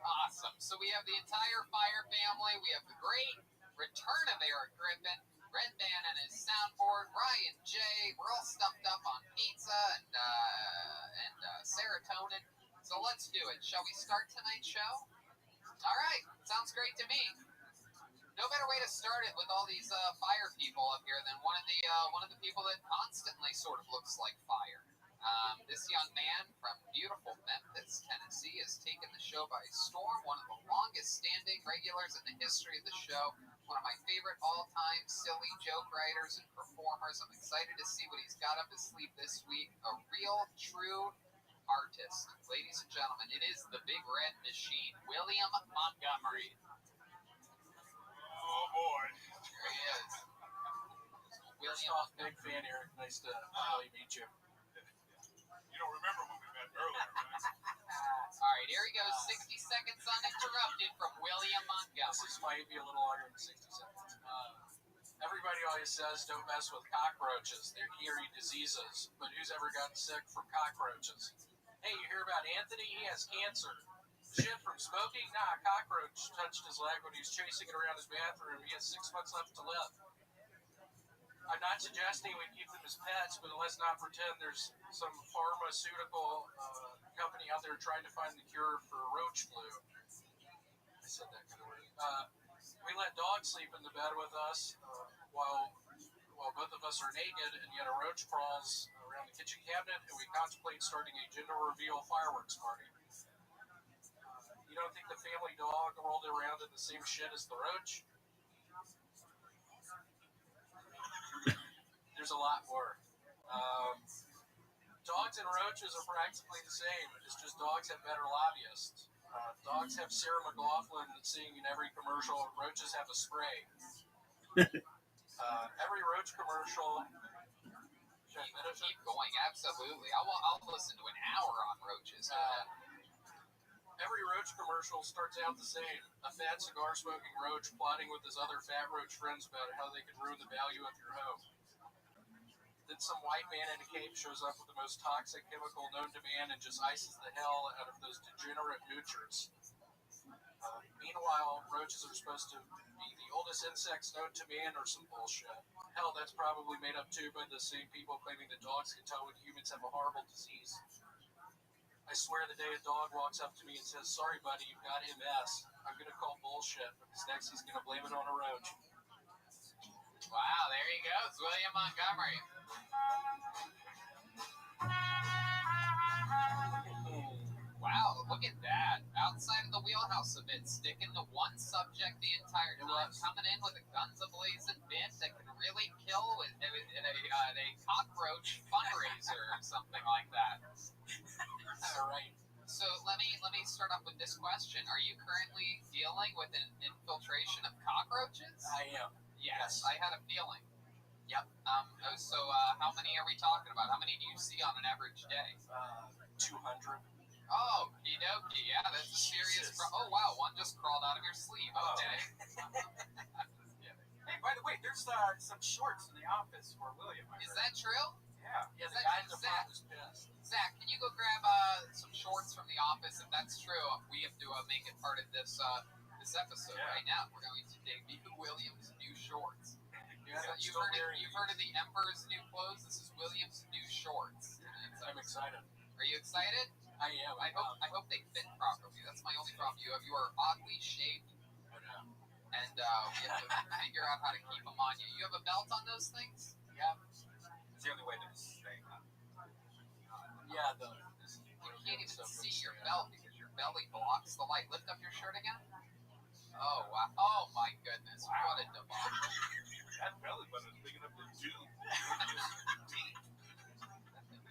Awesome. So we have the entire Fire family. We have the great return of Eric Griffin, Red Band and his soundboard, Ryan J. We're all stuffed up on pizza and serotonin. So let's do it. Shall we start tonight's show? All right. Sounds great to me. No better way to start it with all these fire people up here than one of the people that constantly sort of looks like fire. This young man from beautiful Memphis, Tennessee, has taken the show by storm. One of the longest-standing regulars in the history of the show. One of my favorite all-time silly joke writers and performers. I'm excited to see what he's got up his sleeve this week. A real, true artist. Ladies and gentlemen, it is the Big Red Machine, William Montgomery. Oh, boy. Here he is. First William off, big fan, Eric. Nice to finally meet you. You don't remember when we met earlier, right? All right, here he goes. 60 seconds uninterrupted from William Montgomery. This might be a little longer than 60 seconds. Everybody always says don't mess with cockroaches. They're carry diseases. But who's ever gotten sick from cockroaches? Hey, you hear about Anthony? He has cancer. Shit from smoking? Nah, a cockroach touched his leg when he was chasing it around his bathroom. He has 6 months left to live. I'm not suggesting we keep them as pets, but let's not pretend there's some pharmaceutical company out there trying to find the cure for roach flu. I said that kind of weird. We let dogs sleep in the bed with us while Well, both of us are naked, and yet a roach crawls around the kitchen cabinet, and we contemplate starting a gender reveal fireworks party. You don't think the family dog rolled around in the same shit as the roach? There's a lot more. Dogs and roaches are practically the same. It's just dogs have better lobbyists. Dogs have Sarah McLachlan singing in every commercial. Roaches have a spray. Every roach commercial. Keep going, absolutely. I'll listen to an hour on roaches. Every roach commercial starts out the same. A fat cigar-smoking roach plotting with his other fat roach friends about how they could ruin the value of your home. Then some white man in a cape shows up with the most toxic chemical known to man and just ices the hell out of those degenerate moochers. Meanwhile, roaches are supposed to be the oldest insects known to man or some bullshit. Hell, that's probably made up too by the same people claiming that dogs can tell when humans have a horrible disease. I swear the day a dog walks up to me and says, "Sorry, buddy, you've got MS," I'm going to call bullshit, because next he's going to blame it on a roach. Wow, there he goes, William Montgomery. Wow, look at that. Outside of the wheelhouse a bit, sticking to one subject the entire time, coming in with a guns a-blazing bit that can really kill with a cockroach fundraiser or something like that. All right. So let me start off with this question. Are you currently dealing with an infiltration of cockroaches? I am. Yes, I had a feeling. Yep. So how many are we talking about? How many do you see on an average day? 200. Oh, okie-dokie. Yeah, that's a serious... oh, wow, one just crawled out of your sleeve. Okay. Hey, by the way, there's some shorts in the office for William. Is that true? Yeah. Yeah, the Zach, guy in the front was pissed. Zach, can you go grab some shorts from the office? If that's true, we have to make it part of this episode right now. We're going to debut William's new shorts. You've heard of the Emperor's new clothes? This is William's new shorts. I'm excited. Are you excited? I am. I hope they fit properly. That's my only problem. You are oddly shaped, and we have to figure out how to keep them on you. You have a belt on those things? Yeah. It's the only way to stay. Yeah, you can't even see your belt because your belly blocks the light. Lift up your shirt again. Oh wow! Oh my goodness! Wow. What a debacle! That belly button is big enough to do.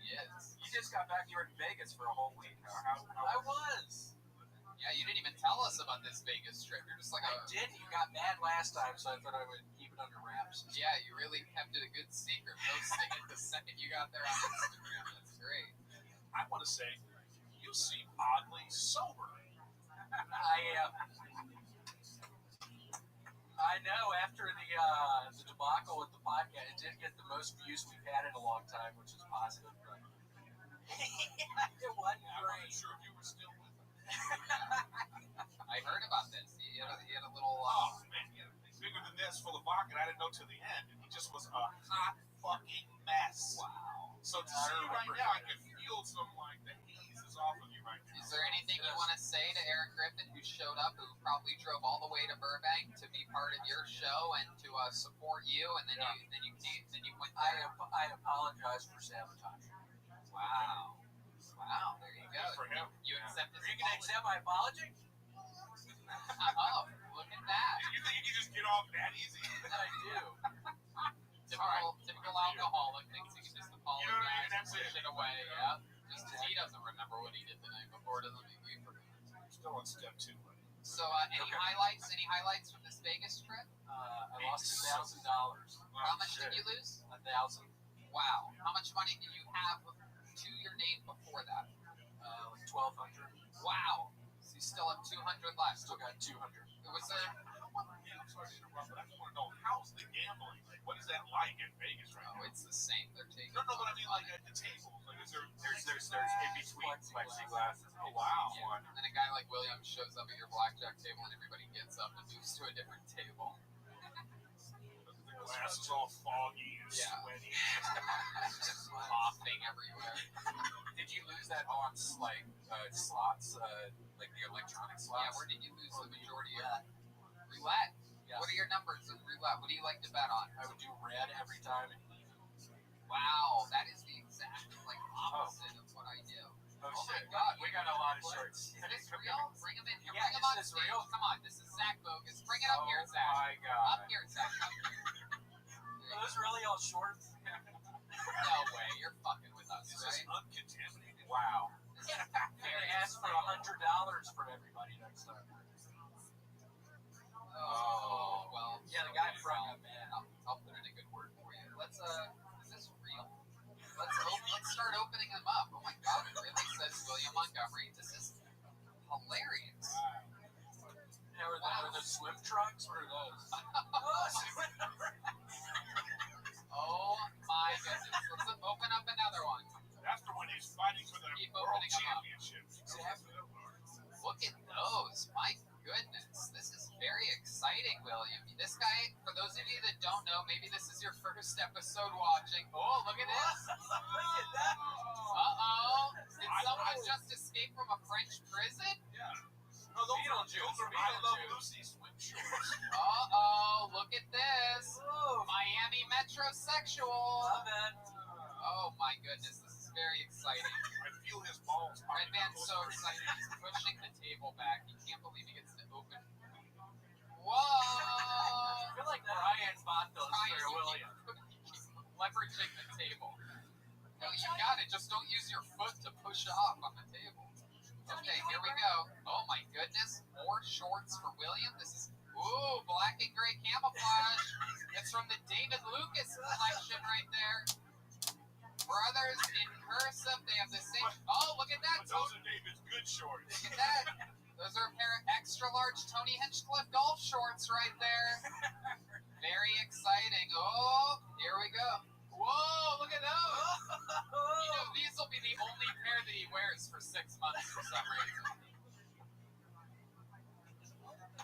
Yes. You just got back. You were in Vegas for a whole week. How I was. Yeah, you didn't even tell us about this Vegas trip. You're just like, I did. You got mad last time, so I thought I would keep it under wraps. Yeah, you really kept it a good secret. Posting it the second you got there on Instagram. That's great. I want to say, you seem oddly sober. I am. I know. After the debacle with the podcast, it did get the most views we've had in a long time, which is positive. But it wasn't I'm great. not sure if you were still with them. I heard about this. He had a little. Oh man, he had a thing bigger than this, full of vodka. I didn't know till the end. He just was a hot fucking mess. Wow. So to see you right now, I can feel some like the haze is off of you right now. Is there anything you want to say to Aaron Griffin, who showed up, who probably drove all the way to Burbank to be part of your show and to support you, and then you went there? I apologize for sabotage. Wow. Wow. There you go. Good for him. You accept his Are you gonna accept my apology? Oh, look at that. You think you can just get off that easy? I do. Typical alcoholic thinks he can just apologize You know what I mean? That's and push it. it away. Yeah. Just as he doesn't remember what he did the night before, doesn't mean we forgot. Still on step 2. So, any highlights? Any highlights from this Vegas trip? I lost $1,000. How much did you lose? 1,000. Wow. How much money did you have to your name before that? Like 1,200. Wow. So you still have 200 left. Still got 200. Was there? I'm sorry to interrupt, but I just want to know, how's the gambling? Like, what is that like in Vegas right Oh, now? it's the same. They're taking. No, but I mean, like, at the tables. Like, is there... There's in between plexiglass. Oh, wow. Yeah. And then a guy like Williams shows up at your blackjack table and everybody gets up and moves to a different table. The glass is all foggy and Yeah. sweaty. Just coughing everywhere. Did you lose that on like slots, like the electronic Yeah, slots? where did you lose the majority of roulette? Yeah. What are your numbers in roulette? What do do you like to bet on? I would do red every time. Wow, that is the exact opposite of what I do. Oh, Oh my shit. God, We got a lot of shirts. Is this real? Bring him in here. Yeah, Bring him is on this stage. real? Come on, this is Zach Bogus. Bring it up here, Zach. Oh my god. Up here, Zach. Up here. Are those really all shorts? No way, you're fucking with us, Is this right? uncontaminated? Wow. This is They ask for $100 from everybody next time. Oh, well. Yeah, the guy brought up, man. I'll put in a good word for you. Let's, is this real? Let's start opening them up. Oh my God, it really says William Montgomery. This is hilarious. Yeah, are those swim trunks? What are those? Oh my goodness. Let's open up another one. That's the one he's fighting for the Keep world opening them up. championship. Look at those. My goodness. This is very exciting, William. This guy, for those of you that don't know, maybe this is your first episode watching. Oh, look at this. Look at that. Uh-oh. Did someone just escape from a French prison? Yeah. No, those are I Love Lucy swim shorts. Uh-oh. Look at this. Oh, Miami metrosexual. love it. Oh, my goodness. This is very exciting. I feel his balls. Red Man's so excited. He's pushing the table back. He can't believe he gets to open. Whoa! I feel like Brian bought those Ryan, for William. you keep leveraging the table. No, you got it. Just don't use your foot to push off on the table. Okay, here we go. Oh my goodness. More shorts for William. This is, ooh, black and gray camouflage. It's from the David Lucas collection right there. Brothers in cursive. They have the same. Oh, look at that. But those are David's good shorts. Look at that. Those are a pair of extra large Tony Hinchcliffe golf shorts right there. Very exciting. Oh, here we go. Whoa, look at those. You know, these will be the only pair that he wears for 6 months for some reason.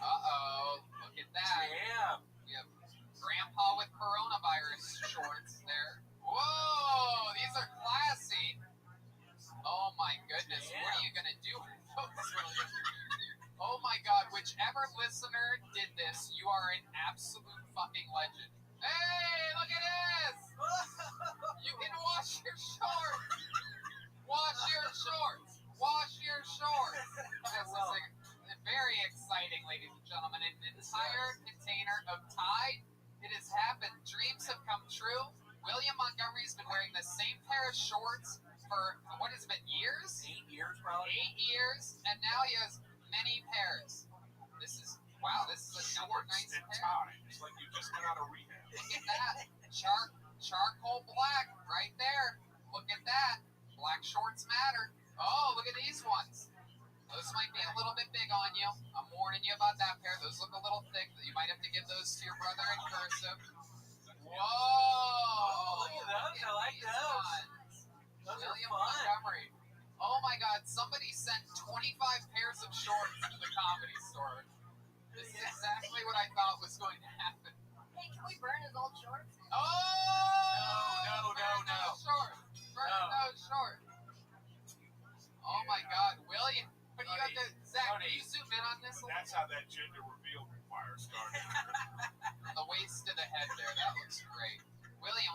Uh-oh, look at that. Damn. We have Grandpa with coronavirus shorts there. Whoa, these are classy. Oh my goodness, what are you gonna do with those, William? Oh my God, whichever listener did this, you are an absolute fucking legend. Hey, look at this! You can wash your shorts! Wash your shorts! Wash your shorts! This is very exciting, ladies and gentlemen. An entire container of Tide. It has happened. Dreams have come true. William Montgomery's been wearing the same pair of shorts for, what has it been, years? 8 years, probably. 8 years, and now he has many pairs. This is, wow, this is another Shorts nice and pair. tie. It's like you just got out of rehab. Look at that. Charcoal black right there. Look at that. Black shorts matter. Oh, look at these ones. Those might be a little bit big on you. I'm warning you about that pair. Those look a little thick. You might have to give those to your brother in cursive. Whoa! Oh, look at those. I like these those. ones. Those are William fun. Montgomery. Oh my God, somebody sent 25 pairs of shorts to the Comedy Store. This is exactly what I thought was going to happen. Hey, can we burn his old shorts? Oh! No. Burn those shorts. Burn those shorts. Oh my God, William. But you have to, Zach, can you zoom in on this a little? That's how that gender reveal choir started. The waist to the head there, that looks great. William,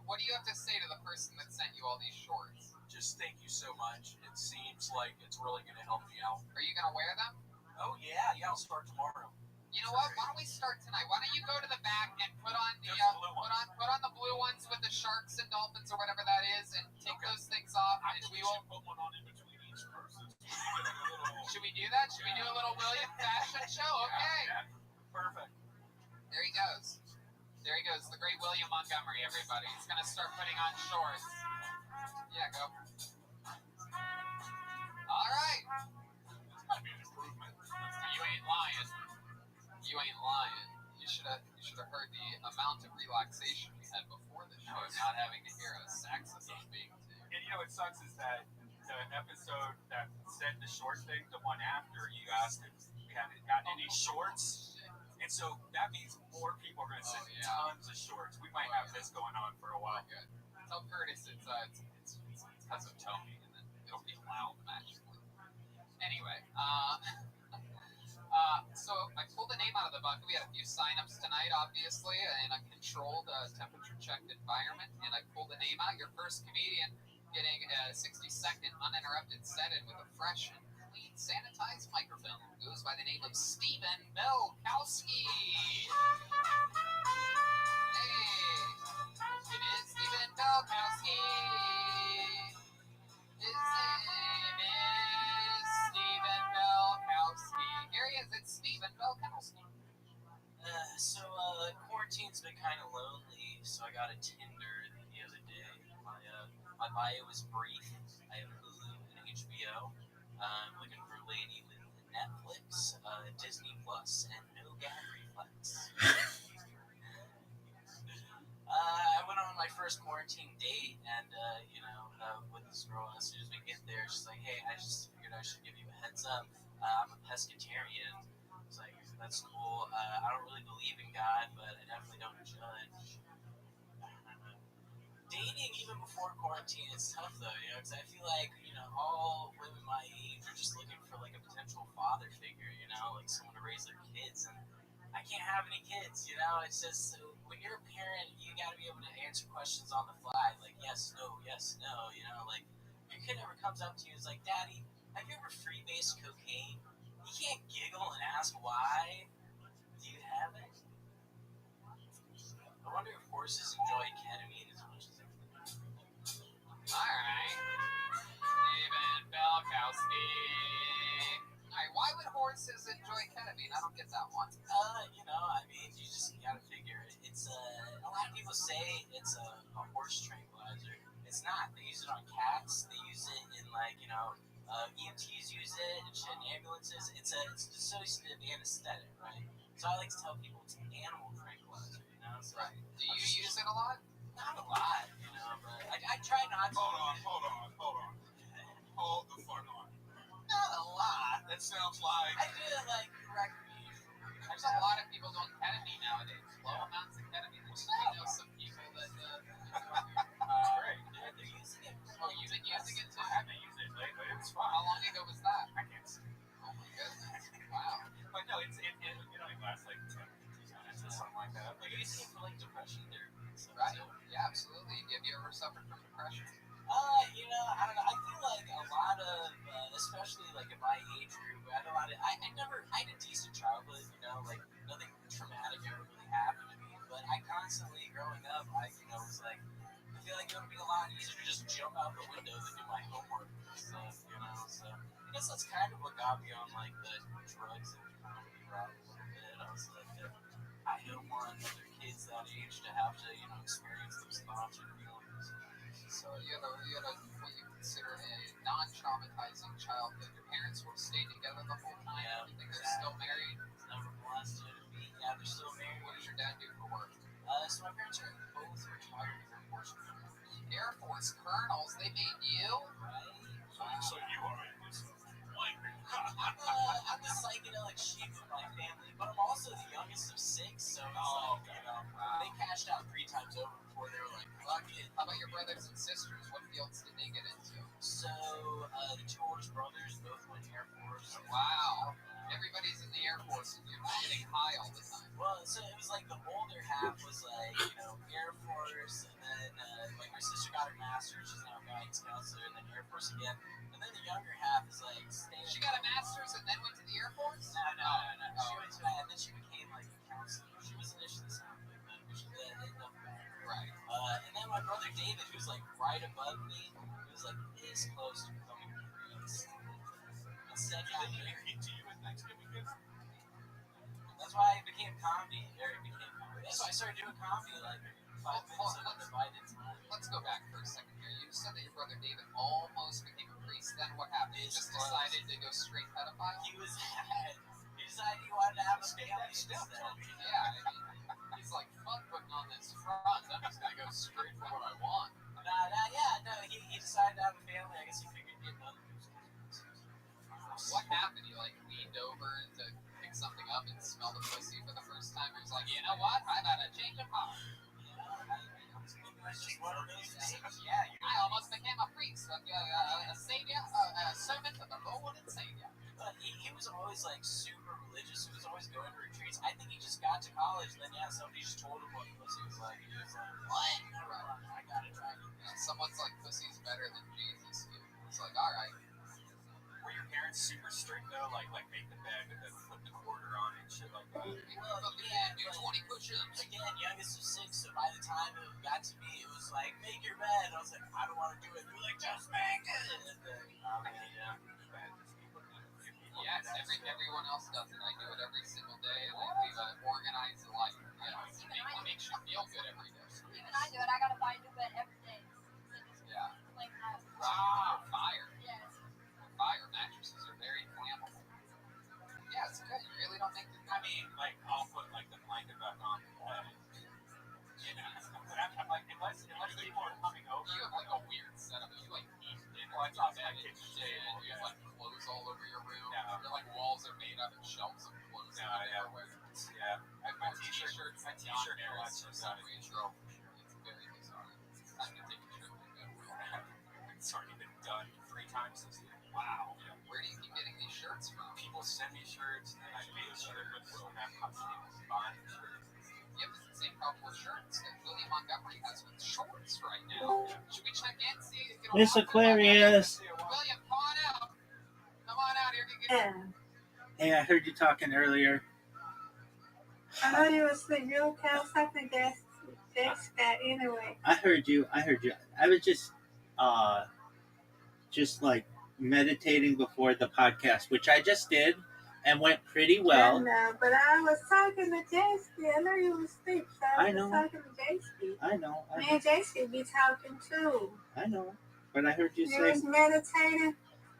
what do you have to say to the person that sent you all these shorts? Just thank you so much. It seems like it's really going to help me out. Are you going to wear them? Oh, yeah. Yeah, I'll start tomorrow. You know what? Why don't we start tonight? Why don't you go to the back and put on the There's the blue one. put on the blue ones with the sharks and dolphins or whatever that is, and take those things off, I and think we we will. should put one on in between each person. So Should we do that? Should we do a little William fashion show? Okay. Yeah. Perfect. There he goes. There he goes. The great William Montgomery. Everybody, he's gonna start putting on shorts. Yeah, go. All right. that'd be an improvement. You ain't lying. You ain't lying. You should have heard the amount of relaxation we had before the show, not having to hear a saxophone being tuned. And you know what sucks is that the episode that said the short thing, the one after, you asked if we haven't gotten any shorts. And so that means more people are going to send tons of shorts. We might have this going on for a while. Good. Tell Curtis it's because of Tony, and then it'll be loud magically. Anyway, So I pulled a name out of the bucket. We had a few signups tonight, obviously, in a controlled, temperature-checked environment. And I pulled a name out. Your first comedian getting a 60-second uninterrupted set-in with a fresh and clean, sanitized microphone. Goes by the name of Stephen Belkowski. Hey, it is Stephen Belkowski. His name is Stephen Belkowski. Here he is. It's Stephen Belkowski. Quarantine's been kind of lonely, so I got a Tinder the other day. My bio was brief. I have Hulu and HBO. I'm looking for a lady with Netflix, Disney Plus, and no gag reflex. I went on my first quarantine date, and with this girl, as soon as we get there, she's like, "Hey, I just figured I should give you a heads up. I'm a pescatarian." It's like, "That's cool. I don't really believe in God, but I definitely don't judge." Dating even before quarantine is tough though, because I feel like all women my age are just looking for like a potential father figure, like someone to raise their kids, and I can't have any kids. It's just when you're a parent, you got to be able to answer questions on the fly, like yes, no, like your kid never comes up to you and is like, "Daddy, have you ever freebased cocaine?" You can't giggle and ask why. Do you have it? I wonder if horses enjoy ketamine as much as everything. Alright. Stephen Belkowski. Alright, why would horses enjoy ketamine? I don't get that one. You just gotta figure it. It's a lot of people say it's a horse tranquilizer. It's not. They use it on cats. They use it in EMTs use it in ambulances. It's a dissociative anesthetic, right? So I like to tell people it's an animal tranquilizer, So right. Do you use it a lot? Not a lot, but I try not to. Hold on. Hold the fuck on. Not a lot. That sounds like... I do it like recreation. There's a lot of people doing ketamine nowadays. Low amounts of ketamine. I know some people that Great. they're using it. Oh, you've been using it too? I haven't used it lately. It's fun. How long ago was that? I can't see. Oh my goodness. Wow. But no, it lasts like 10, 15 minutes or something like that. Like, you use it for like depression therapy and stuff. Right. Too. Yeah, absolutely. Have you ever suffered from depression? I don't know. I feel like a lot of, especially like in my age group, I had a decent childhood, like nothing traumatic ever really happened to me. But I constantly, growing up, was like, I feel like it would be a lot easier to just jump out the window than do my homework and stuff, So I guess that's kind of what got me on like the drugs and comedy route a little bit. I was like, I don't want other kids that age to have to, experience those thoughts or feelings. So you had what you consider a non-traumatizing childhood. Your parents were staying together the whole time. Yeah, Everything. They're still married. Never molested me. Yeah, they're still married. What does your dad do for work? So my parents are both retired Air Force colonels. Air Force colonels. They made you. Right. So you are in this blank. I'm the psychedelic sheep of my family, but I'm also the youngest of 6, so it's they cashed out 3 times over before they were like, fuck it. How about your brothers and sisters? What fields did they get into? So, the 2 oldest brothers both went Air Force. Wow. Everybody's in the Air Force and you're getting high all the time. Well, so it was like the older half was like, Air Force, and then like my sister got her master's, she's now a guidance counselor, and then Air Force again. And then the younger half is like, She got a master's and then went to the Air Force? No. She went to and then she became like a counselor. She was initially sound like that, but she ended up back. Right. And then my brother David, who's like right above me, he was like this close to becoming a priest. Instead, He to you at Thanksgiving dinner? that's why I became comedy. That's why I started doing comedy like 5 minutes of undivided time. Let's go back for a second here. You said that your brother David almost became a priest. Then what happened? He just decided to go straight pedophile? He decided he wanted to have a family instead. Yeah, he's like, fuck putting on this front. I'm just going to go straight for what I want. He decided to have a family. I guess he figured he'd get another What happened? He like leaned over to pick something up and smell the pussy for the first time. He was like, you know what? I've had a change of heart. It's just one of those things. I almost became a priest, a savior, a servant of the Lord and Savior. But he was always like super religious. He was always going to retreats. I think he just got to college, and then somebody just told him what pussy was like. He was like, "What? I gotta try it." Someone's like, pussy's better than Jesus. It's like, all right. Were your parents super strict though? Like make the bed and then put the quarter on it and shit like that? Well, yeah, do 20 push-ups. Again, youngest of 6, so by the time it got to me, it was like, make your bed. I was like, I don't want to do it. They were like, just make it. And then, Yes, everyone else does it. I do it every single day, and I live an organized life. It makes you feel good every day. Even I do it. I gotta buy a new bed every day. Yeah. Like that. Fire. Yes. Fire mattresses are very flammable. Yeah, it's good. You really don't make the. I mean, like I'll put like the blanket back on the bed. You know, but I'm like unless people are coming over. You have like a weird setup. You like eat dinner. Well, it's not bad. You have like clothes all over your room. No. Your like walls are made out of shelves of clothes. Yeah. My t-shirt collection's out of control. It's very bizarre. It's time to take a trip to Goodwill. It's already been done 3 times this year. Wow. Yeah. Where do you keep getting these shirts from? People send me shirts, and I made sure Goodwill have customers buying shirts. Yep, it's the same problem with shirts that William Montgomery has with shorts right now. Should we check in, see if you Miss Aquarius. William, come on out. Come on out here to get Hey, I heard you talking earlier. I know you were asleep. You okay? I was talking to Jessica anyway. I heard you. I was just like meditating before the podcast, which I just did and went pretty well. I know, but I was talking to Jessica. I know you were asleep, so I was talking to Jessica. I know. Me and Jessica be talking too. I know. But I heard you say... You was meditating?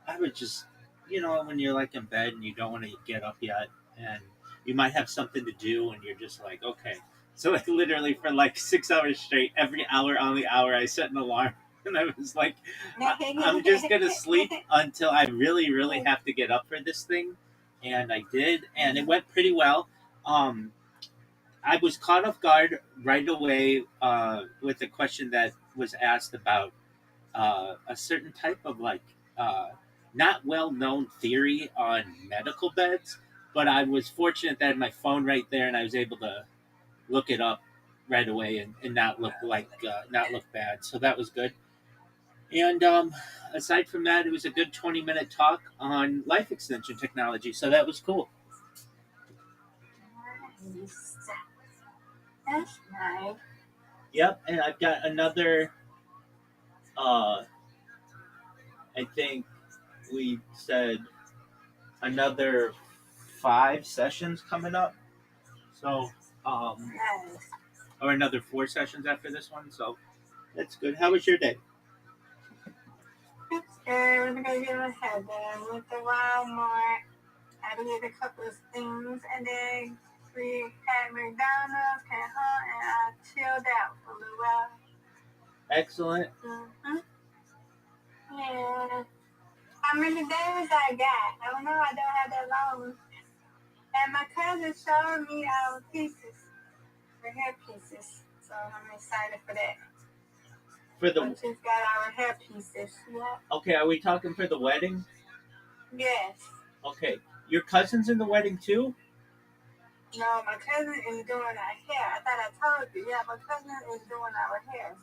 I was just, when you're like in bed and you don't want to get up yet, and you might have something to do, and you're just like, okay. So like literally for like 6 hours straight, every hour on the hour, I set an alarm. And I was like, I'm just going to sleep until I really, really have to get up for this thing. And I did, and it went pretty well. I was caught off guard right away with a question that was asked about a certain type of not well-known theory on medical beds. But I was fortunate that I had my phone right there, and I was able to look it up right away and not look not look bad. So that was good. And aside from that, it was a good 20-minute talk on life extension technology. So that was cool. Nice. That's nice. Yep, and I've got another. I think we said another 5 sessions coming up. So, Nice. or another 4 sessions after this one. So that's good. How was your day? It's good. We're gonna get my head done. Went to Walmart. I did a couple of things, and then we had McDonald's, came home, and I chilled out for a little while. Excellent. Mm-hmm. Yeah. How many days I got? I don't know. I don't have that long. And my cousin showed me our pieces, the hair pieces. So I'm excited for that. For the She's got our hair pieces. Yeah. Okay, are we talking for the wedding? Yes. Okay, your cousin's in the wedding too? No, my cousin is doing our hair. I thought I told you. Yeah, my cousin is doing our hair.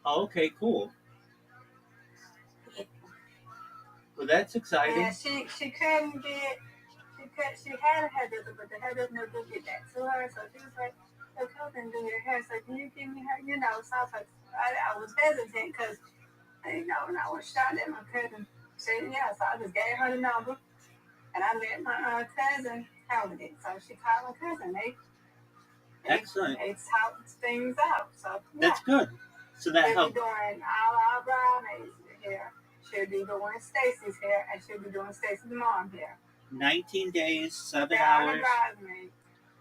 Oh, okay, cool. Well, that's exciting. Yeah, she couldn't get. She had a hairdresser, but the hairdresser never get that to her. So she was like, "Your cousin do your hair, so can you give me her?" So I was hesitant because when I was shocked that my cousin said yeah. So I just gave her the number, and I let my cousin handle it. So she called my cousin. Excellent. They talked things out. So yeah. That's good. So that She'll helped. be doing all our bridesmaids' hair. She'll be doing Stacy's hair, and she'll be doing Stacy's mom's hair. 19 days, 7 They're all the hours. bridesmaids.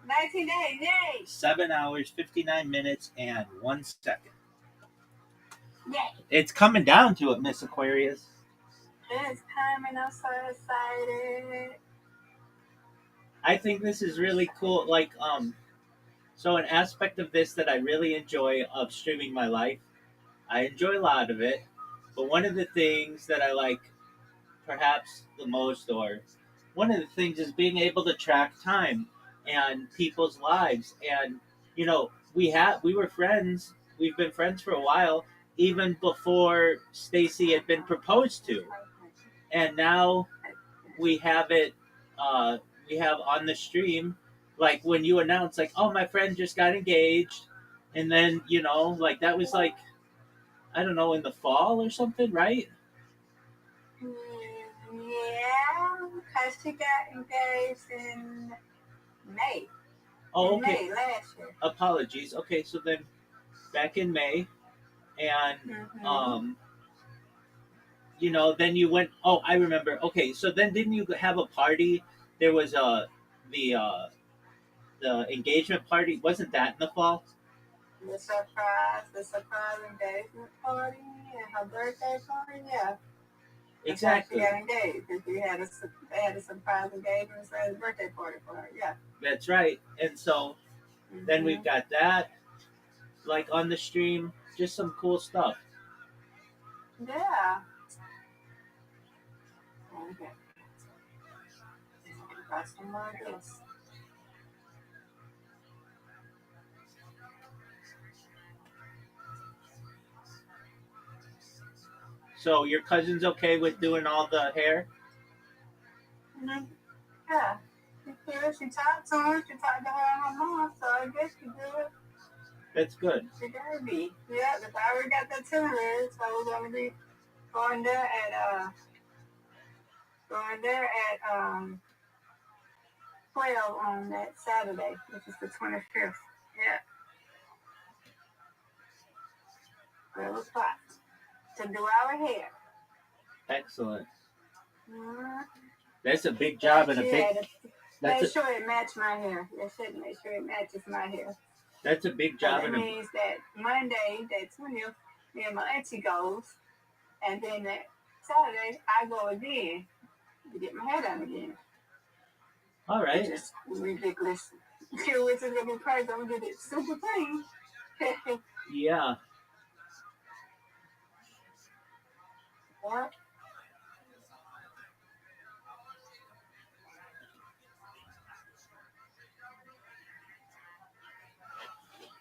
19 days, yay! 7 hours, 59 minutes, and 1 second. Yay! It's coming down to it, Miss Aquarius. It's coming. I'm so excited. I think this is really cool. So an aspect of this that I really enjoy of streaming my life, I enjoy a lot of it, but one of the things that I like perhaps the most, or one of the things is being able to track time and people's lives. And we were friends. We've been friends for a while, even before Stacy had been proposed to, and now we have it. We have on the stream, like when you announce, like, "Oh, my friend just got engaged," and then like that was like, I don't know, in the fall or something, right? Yeah, because she got engaged in May. Oh, In okay. May last year. Apologies. Okay, so then back in May, and then you went. Oh, I remember. Okay, so then didn't you have a party? There was the uh, the engagement party. Wasn't that in the fall? The surprise engagement party and her birthday party, yeah. Exactly. She got engaged. They had a surprise engagement and a birthday party for her, yeah. That's right. And so then we've got that, like on the stream, just some cool stuff. Yeah. Okay. Got some more of this. So your cousin's okay with doing all the hair? Mm-hmm. Yeah. She talked to her. She talked to her and her mom, so I guess she do it. That's good. She gotta be. Yeah, because I already got that itinerary, so we're gonna be going there at 12 on that Saturday, which is the 25th. Yeah. 12 o'clock to do our hair. Excellent. Mm-hmm. That's a big job and a big. Make sure it matches my hair. They should make sure it matches my hair. That's a big job. That means that Monday, that 20th, me and my auntie goes, and then that Saturday I go again to get my hair done again. All right. Which is ridiculous. Which is gonna be crazy. I'm gonna get it super clean. Yeah. What?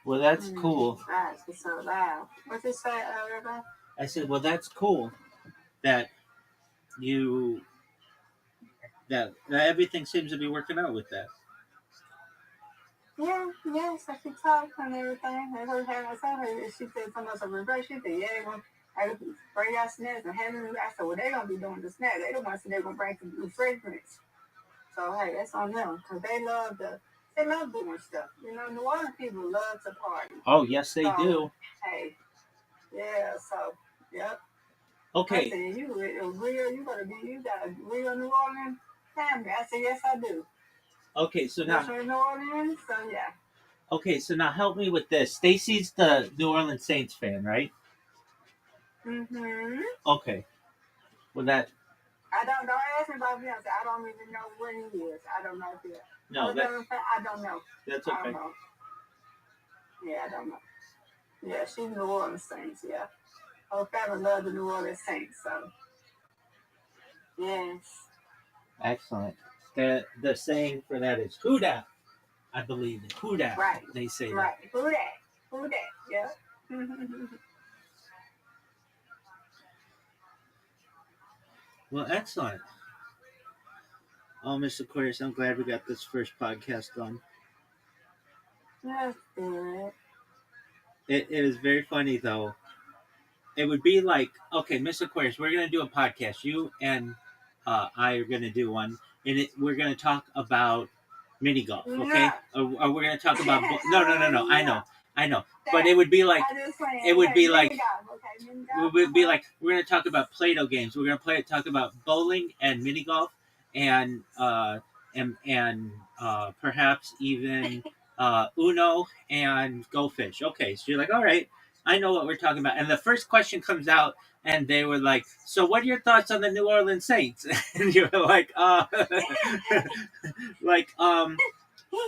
Well, that's cool. It's so loud. What's it say, Rabbi? I said, well, that's cool that that everything seems to be working out with that. Yeah, so she talked and everything. And her hair, I saw her, she said something else over break. She said, yeah, I bring out snacks and having. I said, well, they're going to be doing the snacks. They don't want to say they're going to bring some new fragrance. So, hey, that's on them because they love doing stuff. New Orleans people love to party. Oh, yes, they do. Hey, yeah, so, yep. Okay. I said, you got a real New Orleans family. I said, yes, I do. Okay, so now. New Orleans, so yeah. Okay, so now help me with this. Stacy's the New Orleans Saints fan, right? Mm-hmm. Okay. Well, that. Don't ask me about Beyonce. I don't even know where he is. I don't know if he is. No, I don't know. That's okay. I don't know. Yeah, I don't know. Yeah, she's New Orleans Saints, yeah. Her family loves the New Orleans Saints, so. Yes. Excellent. The saying for that is "Who dat?" I believe "Who dat?" Right. They say that. Right. Who dat? Yeah. Well, excellent. Oh, Mr. Aquarius, I'm glad we got this first podcast done. That's good. It is very funny, though. It would be like, okay, Mr. Aquarius, we're going to do a podcast. You and I are going to do one. And we're going to talk about mini golf, okay? Yeah. Or we're going to talk about... No. I know. But it would be like... It would be like... It would be like, we're going to talk about Play-Doh games. We're going to talk about bowling and mini golf and perhaps even Uno and Go Fish. Okay, so you're like, all right, I know what we're talking about. And the first question comes out, and they were like, so what are your thoughts on the New Orleans Saints? And you're like,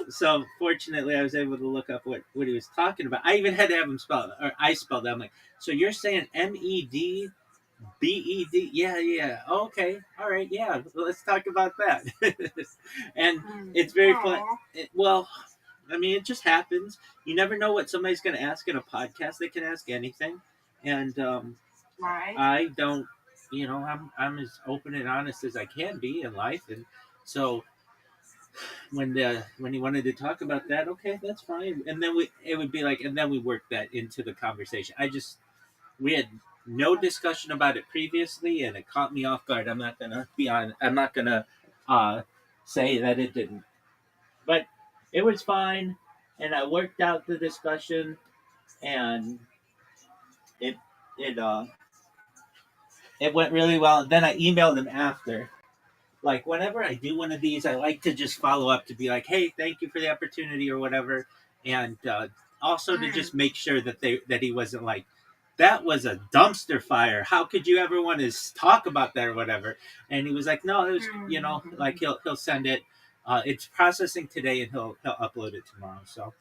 so fortunately I was able to look up what he was talking about. I even had to have him spell it, or I spelled it. I'm like, so you're saying MEDGOLF? BED. Yeah, yeah. Okay. All right. Yeah. Let's talk about that. And it's very fun. Oh, Well, I mean, it just happens. You never know what somebody's going to ask in a podcast. They can ask anything, and right. I don't. I'm as open and honest as I can be in life, and so when he wanted to talk about that, okay, that's fine. And then it would be like, and then we worked that into the conversation. We had no discussion about it previously, and it caught me off guard. I'm not gonna uh, say that it didn't, but it was fine, and I worked out the discussion, and it it uh it went really well. And then I emailed him after. Like whenever I do one of these, I like to just follow up to be like, "Hey, thank you for the opportunity" or whatever, and also to just make sure that he wasn't like, "That was a dumpster fire. How could you ever want to talk about that or whatever?" And he was like, "No, it was like he'll send it. It's processing today, and he'll upload it tomorrow. So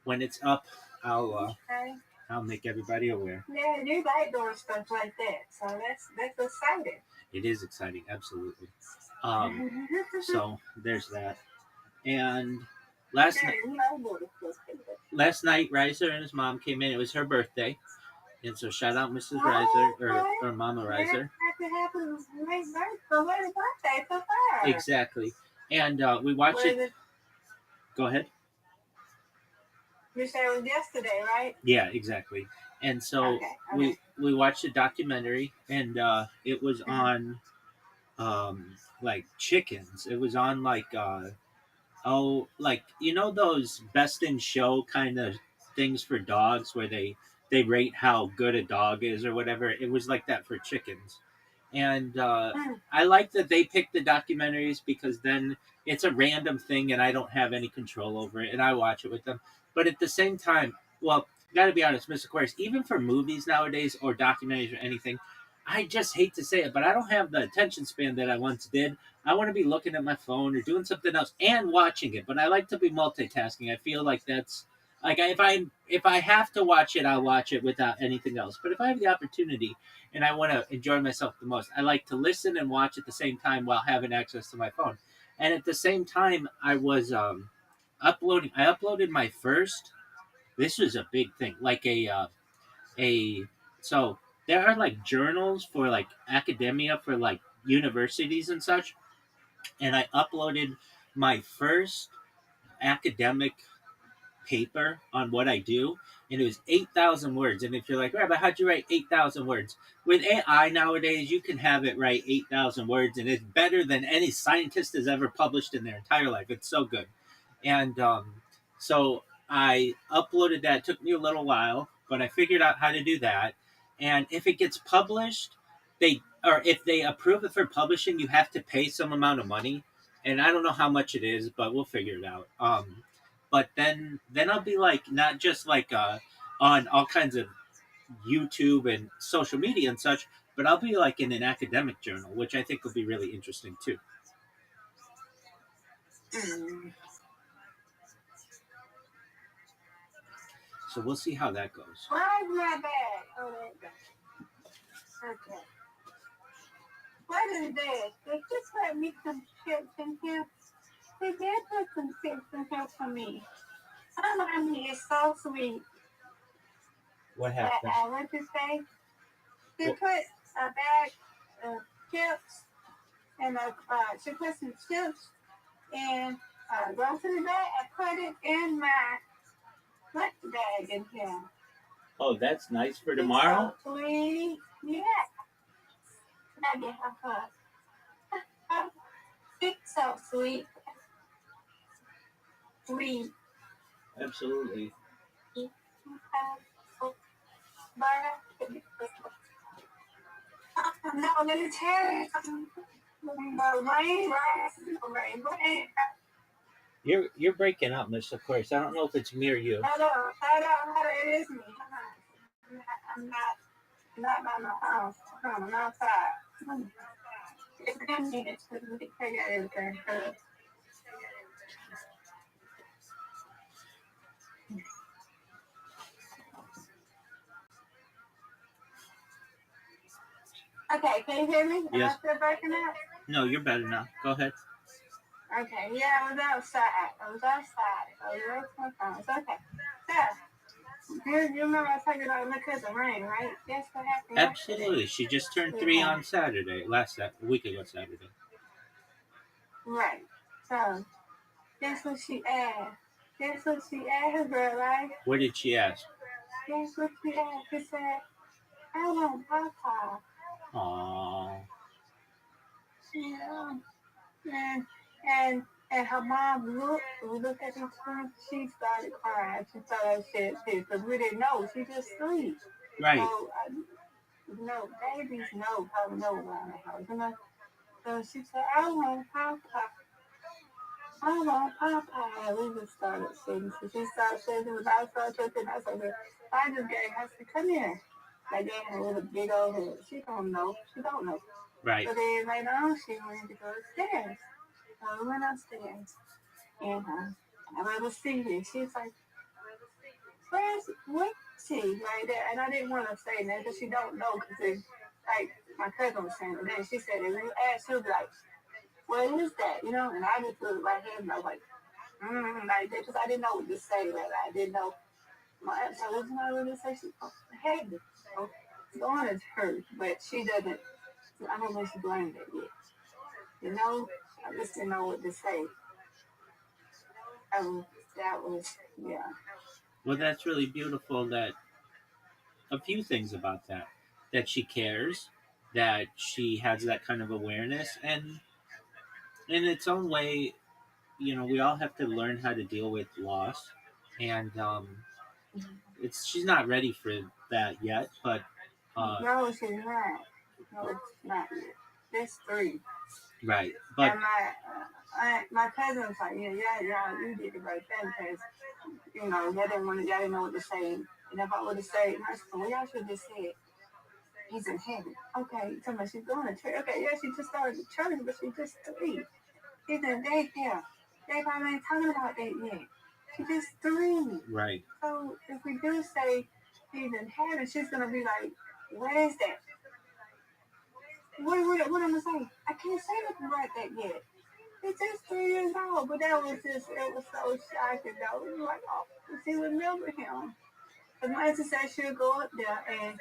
when it's up, Okay. I'll make everybody aware." Yeah, you like doing stuff like that, so that's exciting. It is exciting, absolutely. So there's that. And last Yeah, night, you like doing stuff like that. last night, Riser and his mom came in. It was her birthday, and so shout out Mrs. Riser Oh, okay. or Mama Yeah, Riser. happy birthday for her. Exactly. And we watched Was it. it? Go ahead. You said it was yesterday, right? Yeah, exactly. And so Okay. we watched a documentary, and it was Mhm. on like chickens. It was on like like those best in show kind of things for dogs where they rate how good a dog is or whatever. It was like that for chickens. And Mm. I like that they pick the documentaries because then it's a random thing and I don't have any control over it and I watch it with them. But at the same time, well, gotta be honest, Mr. Aquarius, even for movies nowadays or documentaries or anything, I just hate to say it, but I don't have the attention span that I once did. I want to be looking at my phone or doing something else and watching it, but I like to be multitasking. I feel like that's like if I have to watch it, I'll watch it without anything else. But if I have the opportunity and I want to enjoy myself the most, I like to listen and watch at the same time while having access to my phone. And at the same time, I was uploading. I uploaded my first. This was a big thing, like a so there are like journals for like academia for like universities and such, and I uploaded my first academic paper on what I do, and it was 8,000 words. And if you're like, Rabbi, how'd you write 8,000 words? With AI nowadays, you can have it write 8,000 words, and it's better than any scientist has ever published in their entire life. It's so good. And so I uploaded that. It took me a little while, but I figured out how to do that. And if it gets published, if they approve it for publishing, you have to pay some amount of money. And I don't know how much it is, but we'll figure it out. But then I'll be like not just like on all kinds of YouTube and social media and such, but I'll be like in an academic journal, which I think will be really interesting too. Mm. So we'll see how that goes. Why is my bag? Oh, there you go. Okay. What is this? They just let me some chips in here. They did put some chips in here for me. Oh, I mean, it's so sweet. What happened? What you say? She What? put a bag of chips and she put some chips in a grocery bag and put it in my lunch bag in here. Oh, that's nice for It's tomorrow. so sweet. Yeah. Let me have her. Oh, it's so sweet. Sweet. Absolutely. No, let me tell you. Rain. You're breaking up, Miss. Of course, I don't know if it's me or you. Hold on. It is me. I'm not by my house. I'm outside. It's 10 minutes to figure everything. Okay, can you hear me? Am Yes. I still breaking up? No, you're better now. Go ahead. Okay, yeah, I was outside. I was outside. I was away from my phone. It's okay. So, you remember I was talking about my cousin Rain, right? Guess what happened yesterday? Absolutely. She just turned We 3 had, on Saturday. A week ago Saturday. right. So, guess what she asked? Guess what she asked, girl, right? What did she ask? Guess what she asked? She said, I want Papa. Aww. Yeah. And her mom looked at each other. She started crying. She thought I said shit because we didn't know. She just sleep. Right. So babies probably know around the house, you know. So she said, I want Papa. I want Papa. And we just started singing. So she started singing. I started singing. I said, I just gave her. I said, come here. I gave her a little big old head. She don't know. She don't know. Right. So then later on, she wanted to go upstairs. So we went upstairs. And I went to see her. She's like, where's she? Right there. And I didn't want to say that because she don't know. Because like my cousin was saying today, she said, if you ask, she'll be like, what is that? You know? And I just looked right here and I was like, like that. Because I didn't know what to say. Really. I didn't know. My aunt told us not really say she had to. So, going is hurt, but she doesn't. I don't know if she blamed it yet. You know? I just didn't know what to say. That was, yeah. Well, that's really beautiful that a few things about that. That she cares, that she has that kind of awareness, and in its own way, we all have to learn how to deal with loss. And it's she's not ready for that yet, but No, she's not. No, it's not yet. There's three. right. But And my cousin was like, yeah, you did the right thing because, y'all didn't know what to say. And if I would have said, my sister, well, y'all should have just said, he's in heaven. Okay, so she's going to church. Okay, yeah, she just started the church, but she's just three. He's in daycare. They probably ain't talking about that yet. She's just three. right. So if we do say he's in heaven, she's going to be like, what is that? What am I saying? I can't say nothing like that yet. He's just 3 years old, but it was so shocking though. It was like, oh, she remember him. Because my auntie said she'll go up there and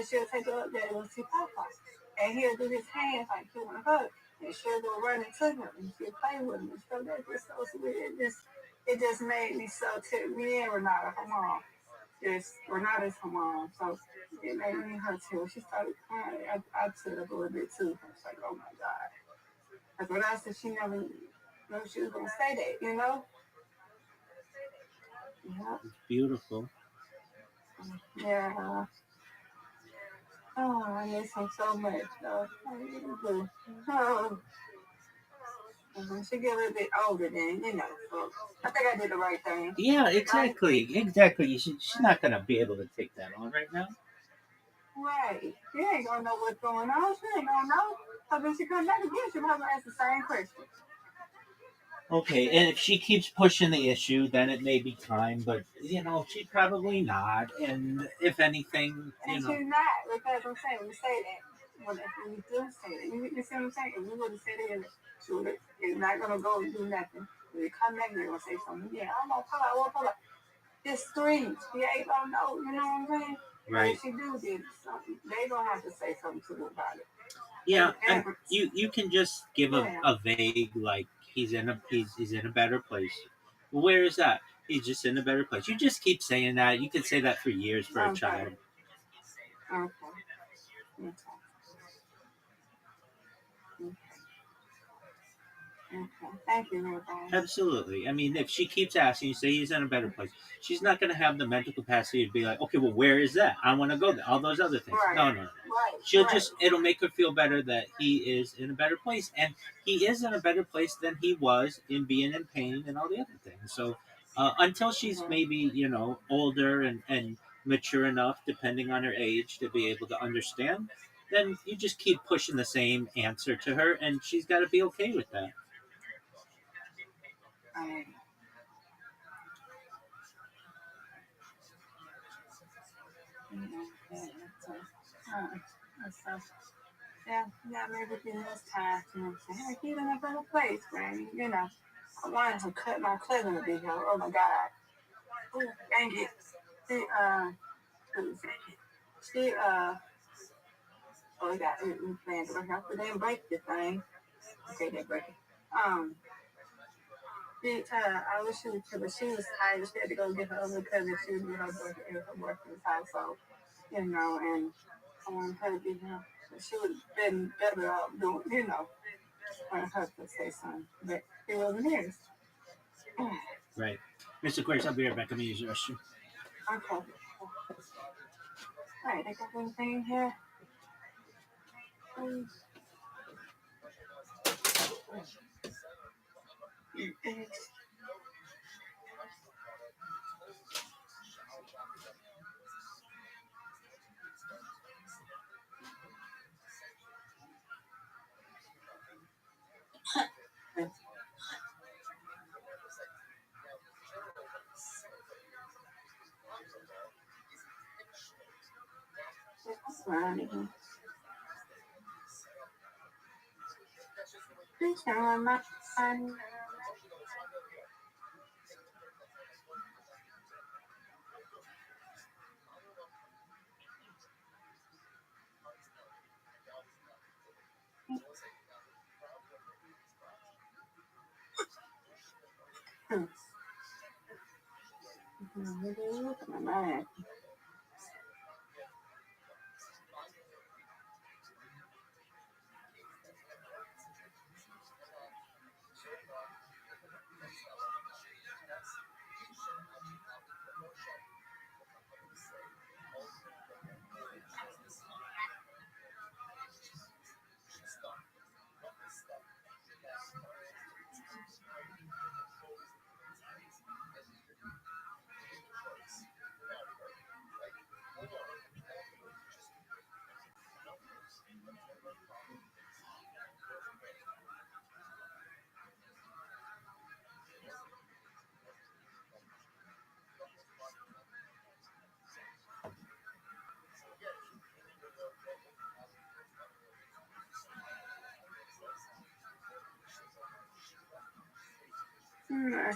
she'll take her up there to go see Papa. And he'll do his hands like he want to hug. And she'll go running to him and she'll play with him. So that's just so sweet. It just made me so ticked. Me and Renata, her mom. Renata's her mom. So it made me hurt too. She started crying. I took up a little bit too. I was like, oh my God. Like when I said she never knew she was going to say that, you know? Yeah. It's beautiful. Yeah. Oh, I miss him so much, though. I really do. Oh. When she get a little bit older, then, so I think I did the right thing. Yeah, exactly. Exactly. She's not going to be able to take that on right now. Right. She ain't going to know what's going on. She ain't going to know. So when she comes back again, she'll probably ask the same question. Okay, and if she keeps pushing the issue, then it may be time, but, she's probably not. And if anything, And she's not, because I'm saying, we say that. When we do say that, you see what I'm saying? If we would have said it, it's not going to go and do nothing. When we come back, they're going to say something. Yeah, I want Paula. It's three. She ain't going to know, you know what I'm saying? right. If she do something, they going to have to say something to her about it. Yeah, and you can just give a vague, like, he's in a better place. Well, where is that? He's just in a better place. You just keep saying that. You can say that for years for a child. Okay. Thank you, Rabbi. Absolutely. I mean, if she keeps asking, you say he's in a better place. She's not going to have the mental capacity to be like, okay, well, where is that? I want to go there. All those other things. Right. No. Right. She'll just, it'll make her feel better that he is in a better place. And he is in a better place than he was in being in pain and all the other things. So until she's maybe, older and mature enough, depending on her age, to be able to understand, then you just keep pushing the same answer to her, and she's got to be okay with that. Yeah, yeah, maybe in this time, say, hey, he's in a better place, man. I wanted to cut my cousin to be here. Oh my God. Ooh, dang it. She, ooh, she, oh, we planned to work out, but they didn't break the thing. Okay, they break it. I wish she would, but she was tired. She had to go get her other cousin. She was with her boyfriend's house, so, and I wanted her to be here. She would have been better off doing, wanted her to say something, but it wasn't his. Right. Mr. Aquarius, I'll be right back. I'm going to use the restroom. Okay. All right, I got anything here. Please don't mind. Look at my mind.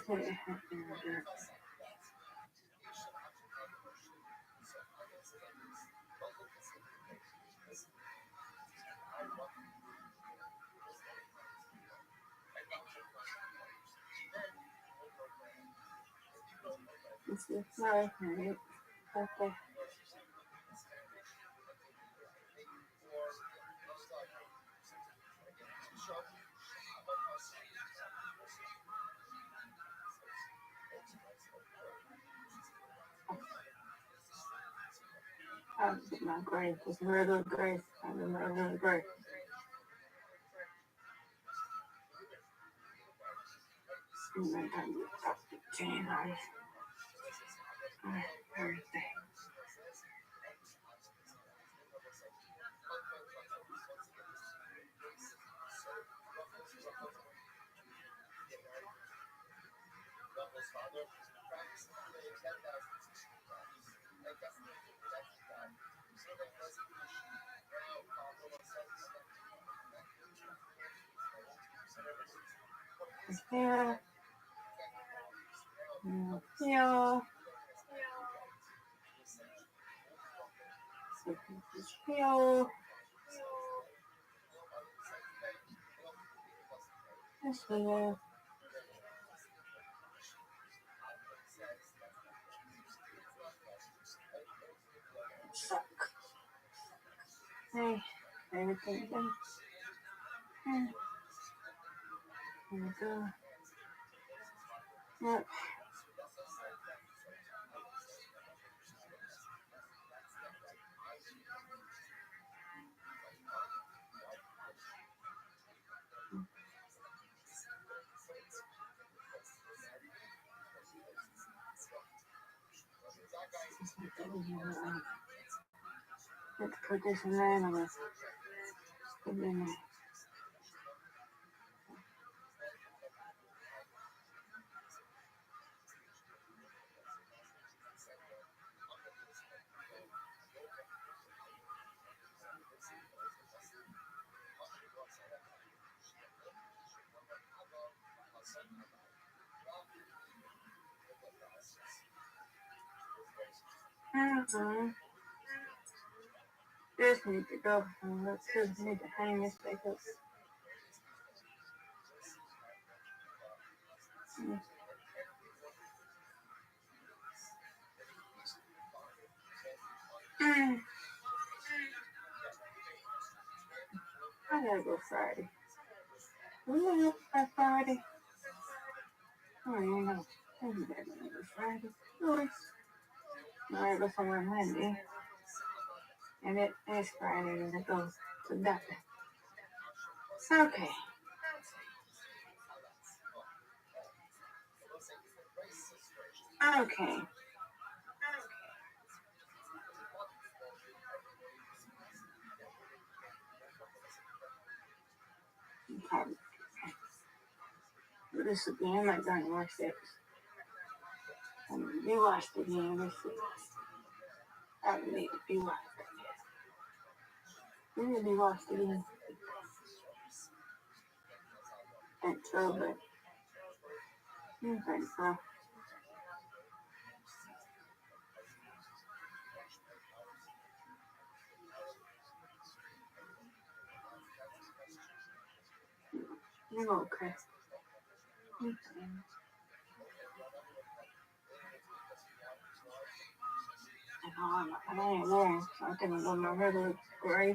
Okay. This is my right. Okay. I'll get my grace. Just regular grace. I'm in regular grace. And then I get up to 10 on Thursday. Yeah. Yeah. Yeah. Yes, yeah. Suck. Hey, everything done. Here we go. Yep. Let's put this in there and let's put it in there. Just need to go. Just need to hang this back up. I gotta go Friday. We gonna go by Friday. Oh, you know. Maybe that gonna go Friday. Sure. I gotta go somewhere Monday. And it is Friday and it goes to nothing. Okay. Okay. Do this again. I'm not gonna watch that. You watched it again. Let's see. I need to be watched again. You need to be watched again. And trouble. You think so? You okay? Okay. And I ain't warm, so I can go my regular gray.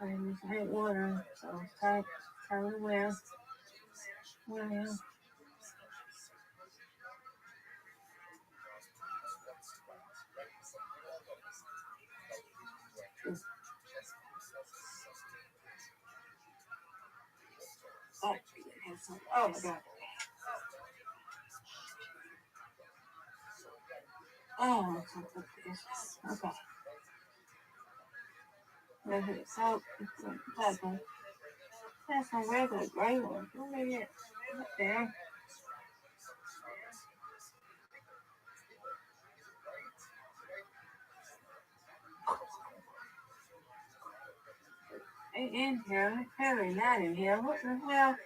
And I ain't warm, so it's time to wear. Well, oh my god. Oh, okay. There's a soap. That's some regular gray one. What is it? What the hell? Ain't in here. It's probably not in here. What the hell?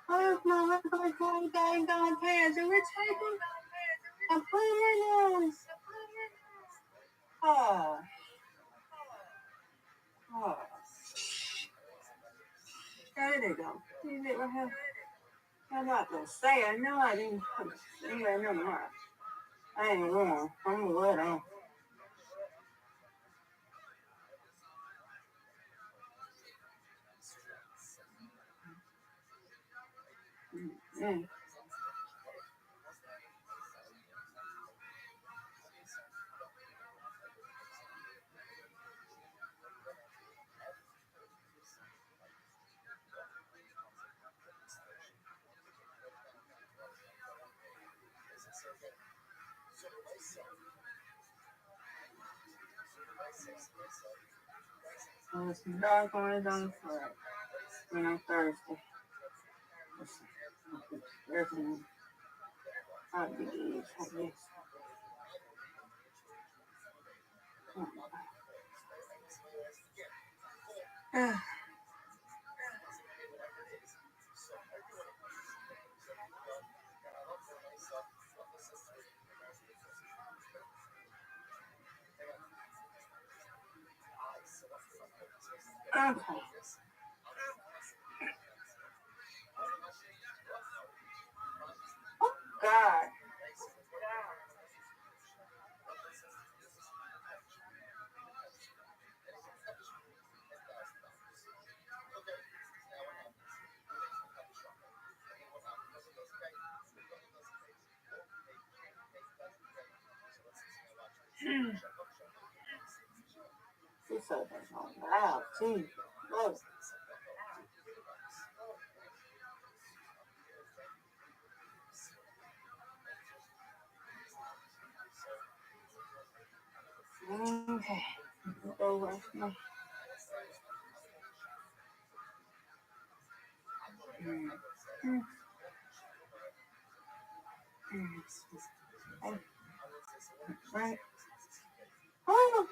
Where's my regular dang gone pants? Are we taking? I'm putting it on. Oh. Oh. There they go. See it right here? I'm not gonna say. I know I didn't put it. I know more. I ain't warm. I'm wet on. Mm. So it's dark on his own for on Thursday. Everything. I'll be easy, I guess. Okay. Oh God. She's so damn loud too. Look. Okay. Go with me. Right. Oh.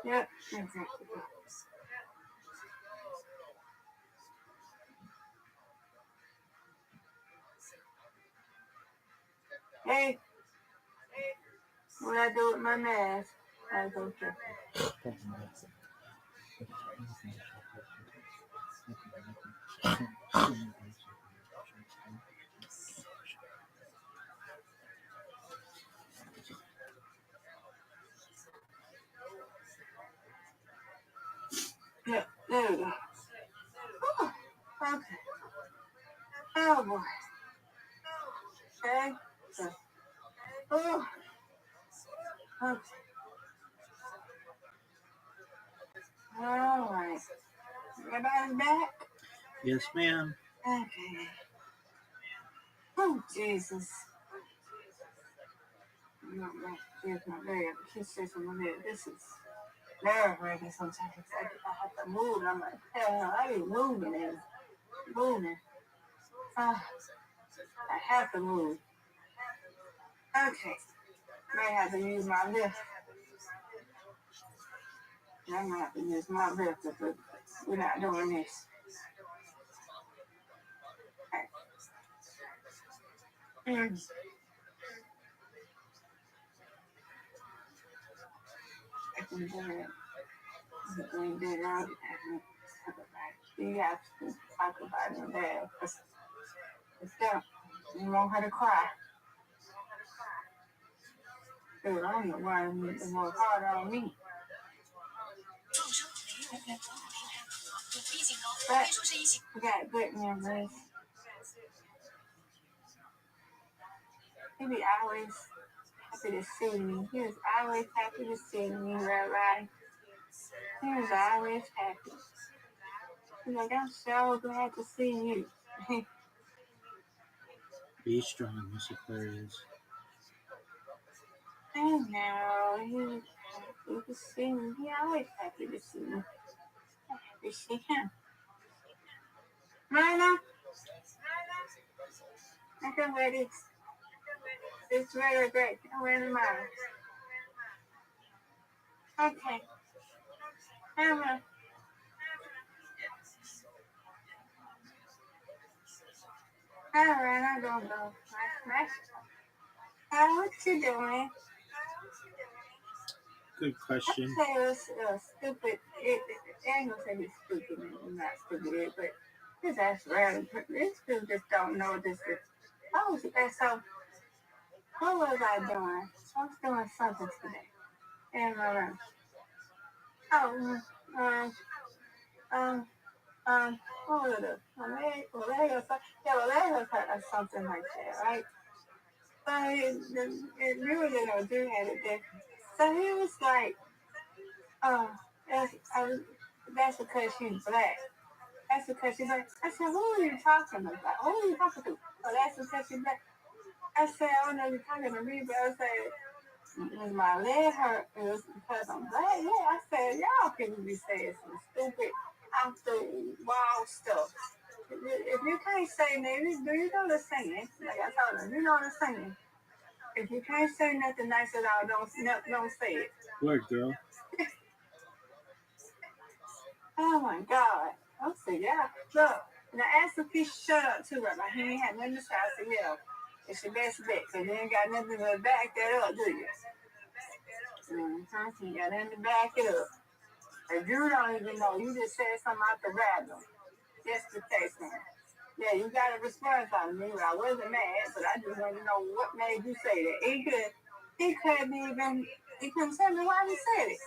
Yep. Exactly. Hey, what I do with my mask? I go check. Yeah, there we go. Whew, okay. Oh boy. Okay. So, oh, okay. All right. Everybody's back? Yes, ma'am. Okay. Oh, Jesus. No, here's my leg. She says on my leg. This is nerve-wracking sometimes. I have to move. I'm like, hell no, I be moving and moving. I have to move. Okay. Might have to use my lift. I might have to use my lift if we're not doing this. Mm. I can do it. We did out and you have to talk about it in there. It's down. You want her to cry. Dude, I don't know why it's more harder on me. But we got good memories. He be always happy to see me. He was always happy to see me, Rabbi. He was always happy. He's like, I'm so glad to see you. Be strong, Miss Aquarius. I know. He was happy to see me. He always happy to see me. I'm happy to see him. Mama, I can wear this. It's really great. I'm wearing mine. Okay. Mama. All right, I don't know. What you doing? Good question. I say it was stupid. I ain't gonna say it's stupid. It's not stupid, but it's actually rarely. These people just don't know this. Oh, so what was I doing? I was doing something today. And oh, um, um, what was it? My leg or something. Yeah, my leg was hurt or something like that, right? But it really didn't do had it different. So he was like, oh, that's because she's black. That's because she's black. I said, who are you talking about? Who are you talking to? Oh, that's because she's black. I said, I don't know you're talking to me, but I said, was my leg hurt? It was because I'm black. Yeah, I said, y'all people be saying some stupid, out the wall stuff. If you can't say nothing, do you know the saying? Like I told him, you know the saying. If you can't say nothing nice at all, don't say it. Word, girl. Oh my God. I said, yeah. Look, and I asked if he shut up too, Rabbi. He ain't had nothing to say. I said, yeah, it's your best bet, because you ain't got nothing to back that up, do you? Mm-hmm. You got nothing to back it up. If you don't even know, you just said something out the random. Just the case, man. Yeah, you got a response on me. I wasn't mad, but I just wanted to know what made you say that. He couldn't tell me why he said it.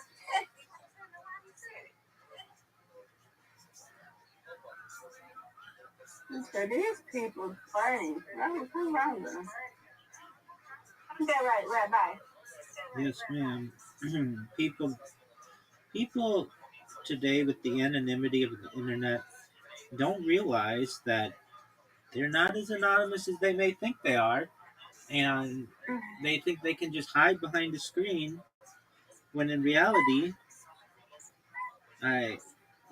So these people funny. What's wrong with them? Is that right, Rabbi? Yes, ma'am. People today, with the anonymity of the internet, don't realize that they're not as anonymous as they may think they are, and they think they can just hide behind a screen when in reality, I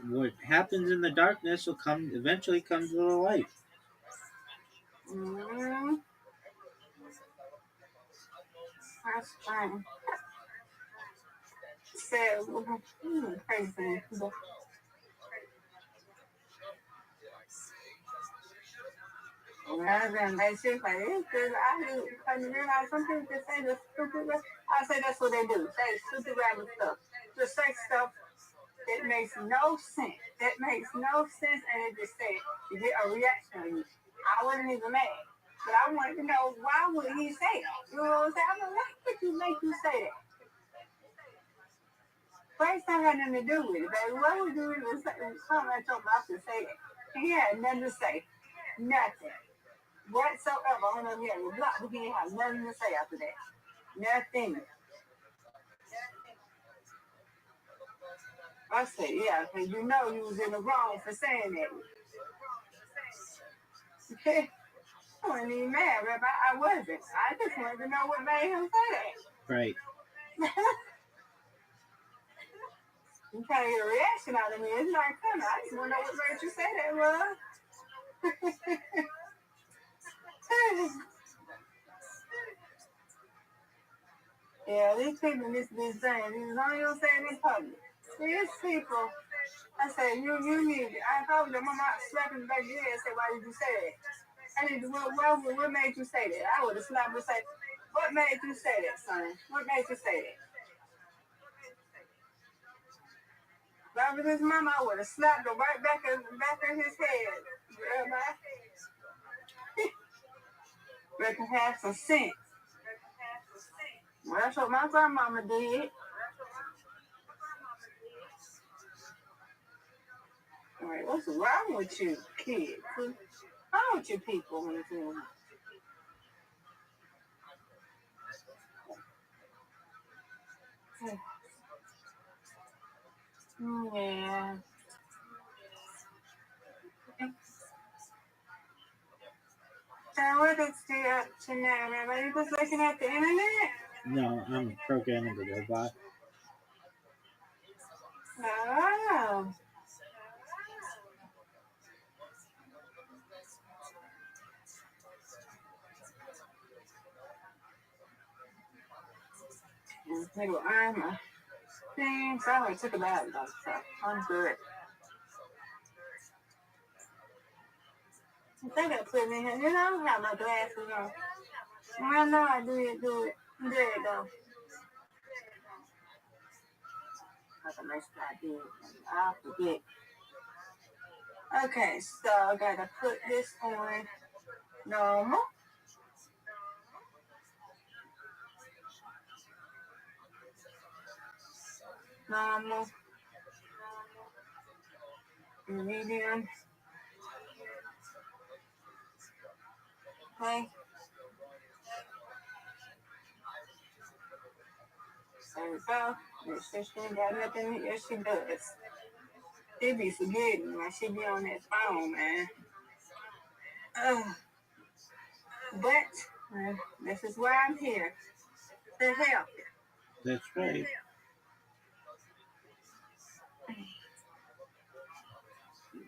what happens in the darkness will eventually come to the light. Mm, that's fine. So, crazy. Rather than they shit like this, because I do come to realize some people just say the stupid. I say that's what they do. Say stupid random stuff. Just say stuff that makes no sense. That makes no sense, and it just said you get a reaction on you. I wasn't even mad, but I wanted to know why would he say that? You know what I'm saying? I'm like, why would you make you say that? Race don't have nothing to do with it, baby. What would you even say? Something at your mouth to say that? He had nothing to say. Nothing. Whatsoever. I don't know if he had a block, but he didn't have nothing to say after that. Nothing. I said, yeah, because you know you was in the wrong for saying that. Okay? I wasn't even mad, Rabbi. I wasn't. I just wanted to know what made him say that. Right. You trying to get a reaction out of me. It's not coming. I just want to know what made you say that, love. Yeah, these people need to be saying, as long as you don't say it in public. These people, I said, you need it. I told them, I'm not slapping the back of your head and say, why did you say that? I need to, what made you say that? I would have slapped and say, what made you say that, son? What made you say that? If I was his mama, I would have slapped her right back in his head. Better have some sense. Well, that's what my grandmama did. All right, what's wrong with you, kids? What's wrong with you people when it's in yeah. So what is the up to now, Rabbi? Are you just looking at the internet? No, I'm programming the robot. Oh. Little armor. Things. I already took a bath though, so I'm good. I think I put it in here. You know, I don't have my glasses on. I know I do it. There you go. That's a nice idea. I'll forget. Okay, so I gotta put this on normal. Normal. Medium. Okay. There we go. Your sister got nothing. Yes, she does. She be forgetting when she be on that phone, man. But this is why I'm here to help. That's right.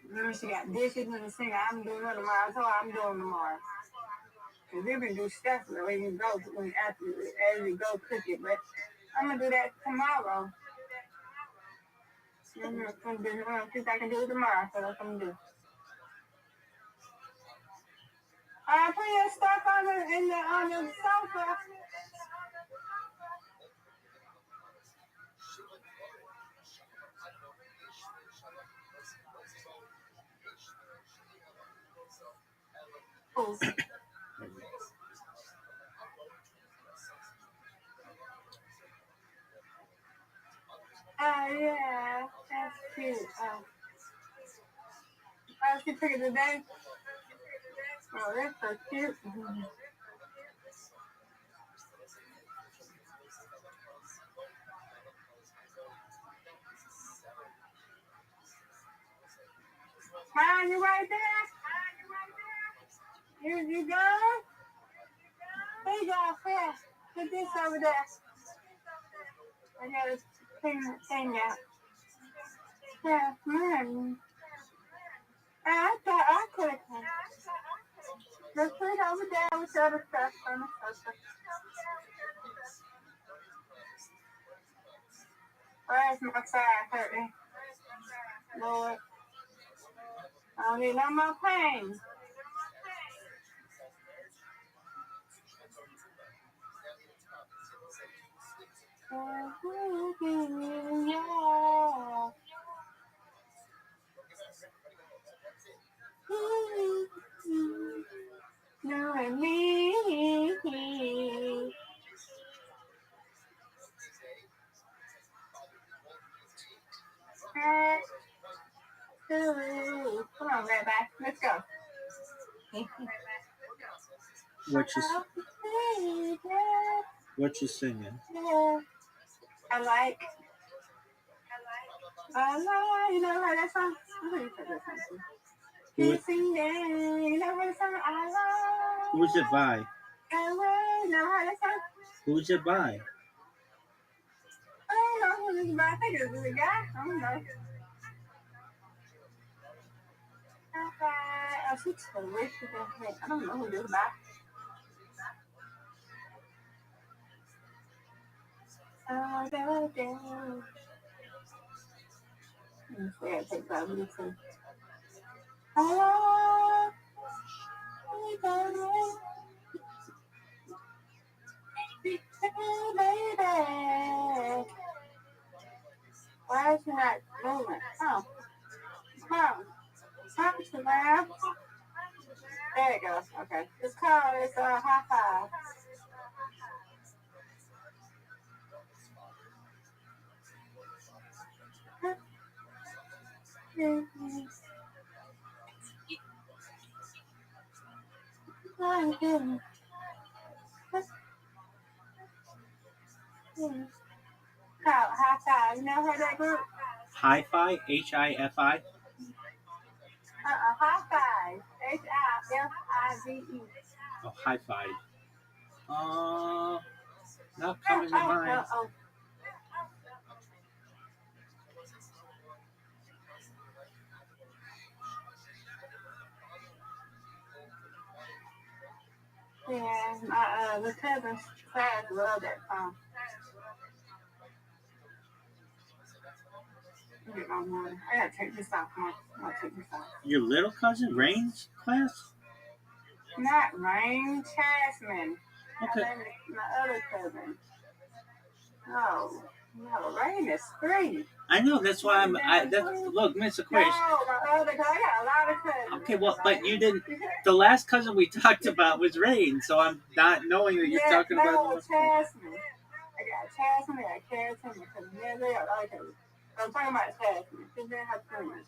Remember, she got dishes in the sink. I'm doing her tomorrow. I told her I'm doing tomorrow. Cause we been do stuff where you go as you go cook it, but I'm gonna do that tomorrow. I'm gonna do it. See if I can do it tomorrow. So that's what I'm gonna do. Put your stuff on the sofa. Oh. Yeah, that's cute. She took it today. Oh, that's so cute. Mom, you right there? You go? There you go, here. Put this over there. I gotta clean the thing out. Yeah, I thought I could have cleaned. Just put it over there with the other stuff on the sofa. Where's my side hurting? Lord. I don't need no more pain. You and me. Come on, Rabbi. Let's go. What you singing? I like. You know how that song? I think you that song too. Kissing day, you know what song I like? Who's it by? You know how that song? Who's it by? I don't know who this is by. I think it's a guy. I don't know. Oh, she's terrific. I don't know who this is by. Oh, damn. Let me see. I take that with you. Hello. Baby. Why is she not moving? Oh, come on. Talk to them. There it goes. Okay. It's called, it's a high five. Called High Five. You never heard that group? Hi-Fi? H-I-F-I? High Five. H-I-F-I-V-E. Oh, Hi-Fi. Not coming to mind. Yeah, the cousin's class love that song. I gotta take this off. I gotta take this off. Your little cousin, Rain's class? Not Rain, Chasman. Okay. My other cousin. No, Rain is 3. I know, that's why look, Miss Aquarius. No, my other cousin. I got a lot of cousins. Okay, well, but you didn't, the last cousin we talked about was Rain, so I'm not knowing that you're talking about. No, Chasman. I got Chasman, I got Carrington, because they got a lot of cousins. I'm talking about Chasman. She's in her 20s.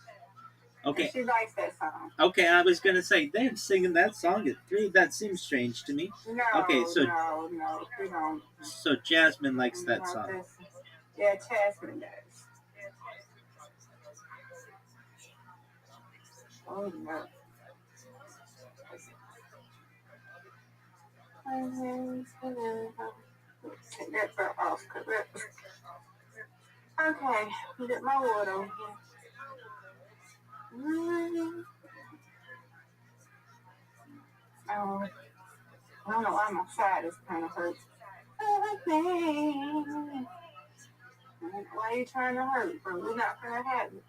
Okay. And she likes that song. Okay, I was gonna say they're singing that song at 3. That seems strange to me. No, okay, so no, we don't. So Jasmine likes that song. Yeah, Jasmine does. Oh no. Take that part off. Okay, get my water over here. I don't know why my side is kind of hurt. Why are you trying to hurt, bro? We're not gonna have it.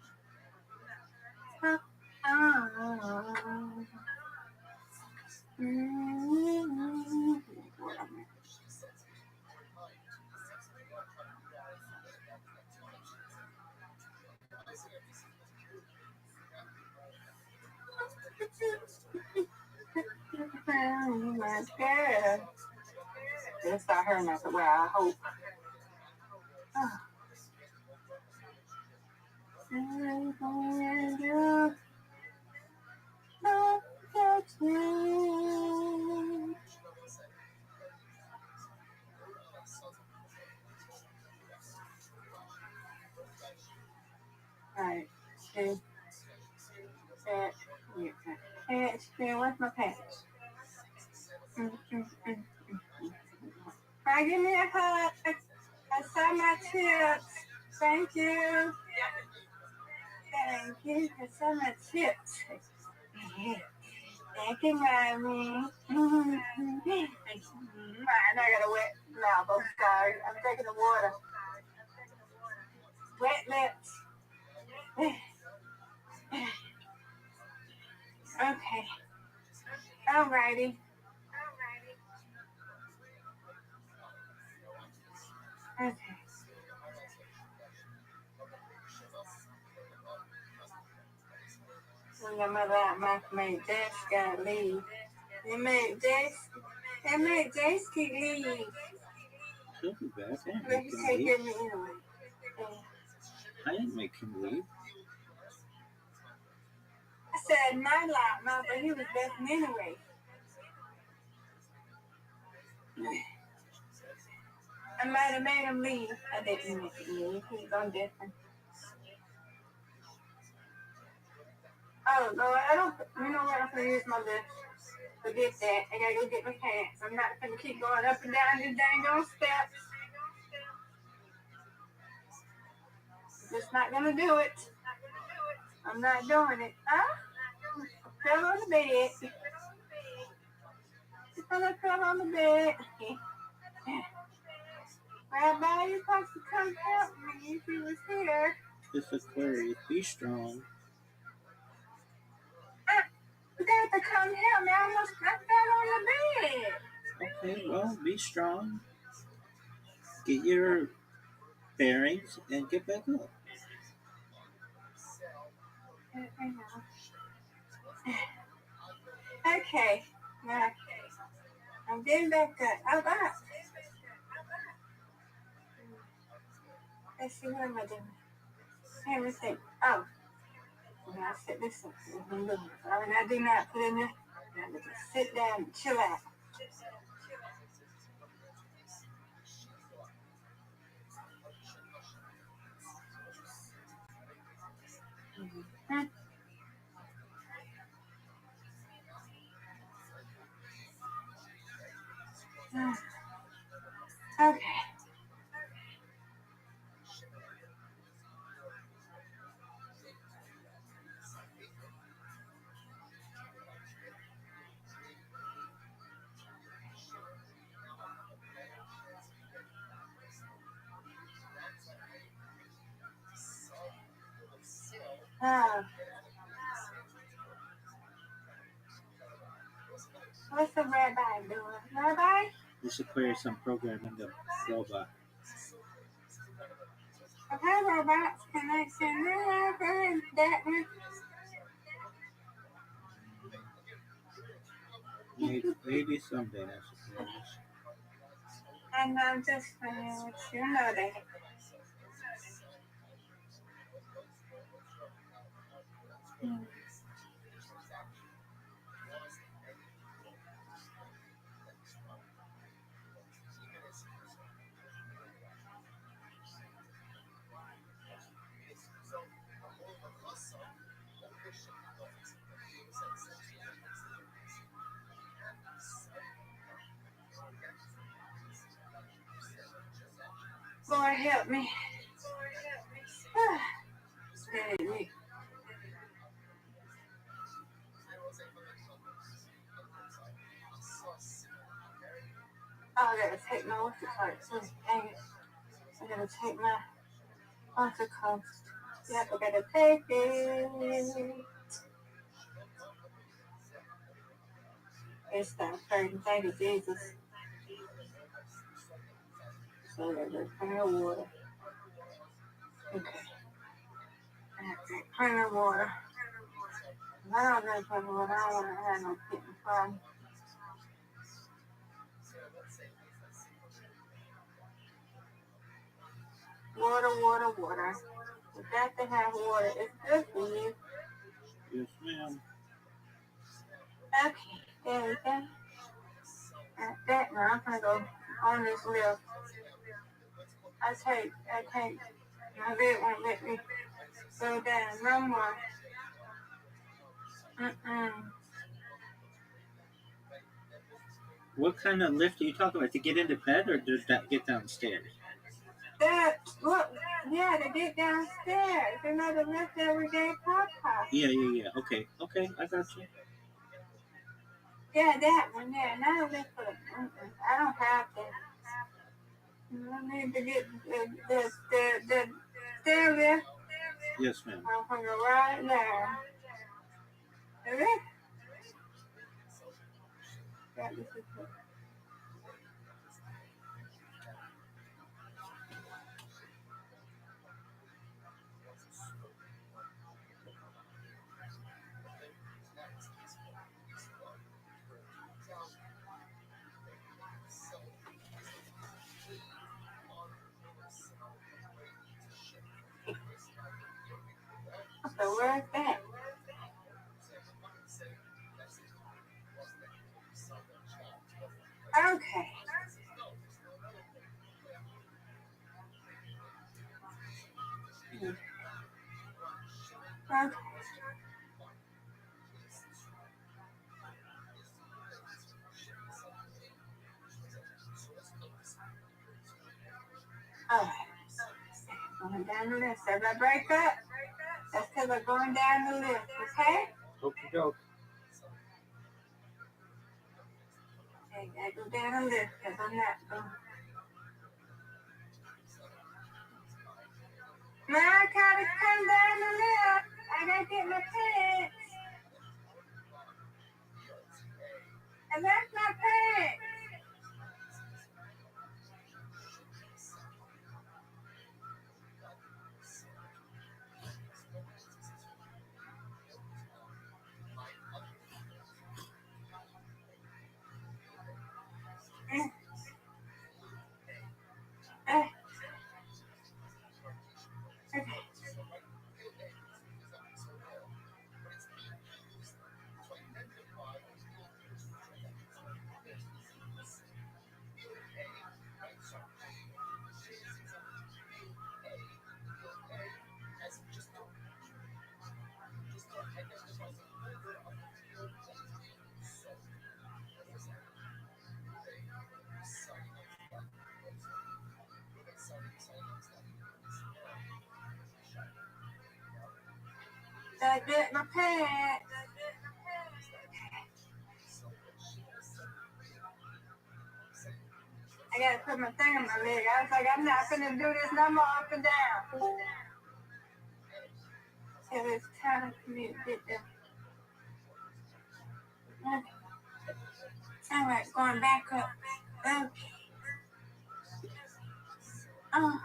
It'll start hurting after a while, I hope. Alright, okay. Patch, where's my patch? Right, give me a hug. I saw my chips. Thank you. Thank you. I saw my chips. Thank you, Mommy. I got a wet mouth. I'm sorry. I'm taking the water. Wet lips. Okay. Alrighty. Okay. got my mate Jace got leave. They made Jace keep leave. He'll be back. I didn't But make he him take leave. care of me anyway. I didn't make him leave. I said my lot, no, but he was left anyway. I might have made him leave. I didn't make him leave. He was on different. Oh Lord, I don't. You know what? I'm gonna use my lift. Forget that. I gotta go get my pants. I'm not gonna keep going up and down these dang on steps. Just not gonna do it. I'm not doing it. Huh? Fell on the bed. Fell on the bed. Rabbi, you're supposed to come help me if he was here. It's Aquarius. Be strong. You got to come help me. I fell on the bed. Okay, well, be strong. Get your bearings and get back up. Okay. Now, I'm getting back up. I'm up. Let's see, what am I doing? Hey, let's see. Oh. Now I set this up. I do not put in there. Now just sit down and chill out. Mm-hmm. Okay. What's the rabbi doing? Rabbi? This Aquarius, I'm programming the robot. Okay, robots, can I send that one? Maybe someday, I suppose. And I'm just playing with you. You know that. Lord help me. Steady me. Oh, I gotta take my what's it called? Dang it. I gotta take my what's it called? Yep, I gotta take it. It's that certain thing of Jesus. So I gotta plenty of water. Okay. I have to drink plenty of water. I don't drink plenty of water. I don't want to have no kitten problem. Water. You got to have water. It's good for you. Yes, ma'am. Okay, there we go. At that now, I'm gonna go on this lift. I take, my leg won't let me go down no more. What kind of lift are you talking about? To get into bed or to get downstairs? Yeah, to get downstairs. You know the lift that we gave Papa. Yeah. Okay, I got you. Yeah, that one, yeah. Not a lift for the, I don't have that. I need to get the stair lift. Yes, ma'am. I'm gonna go right there. Okay? Yeah, this is it. Okay. Alright. Going down the list. As I break up, that's because I'm going down the list, okay? Okie doke. Okay, I go down the list because I'm not going. Now I gotta come down the list. I gotta get my pants. And that's my pants. Okay. I get my pants. I gotta put my thing on my leg. I was like, I'm not gonna do this no more up and down. So it's time for me to get them. Okay. Alright, going back up. Okay. Oh,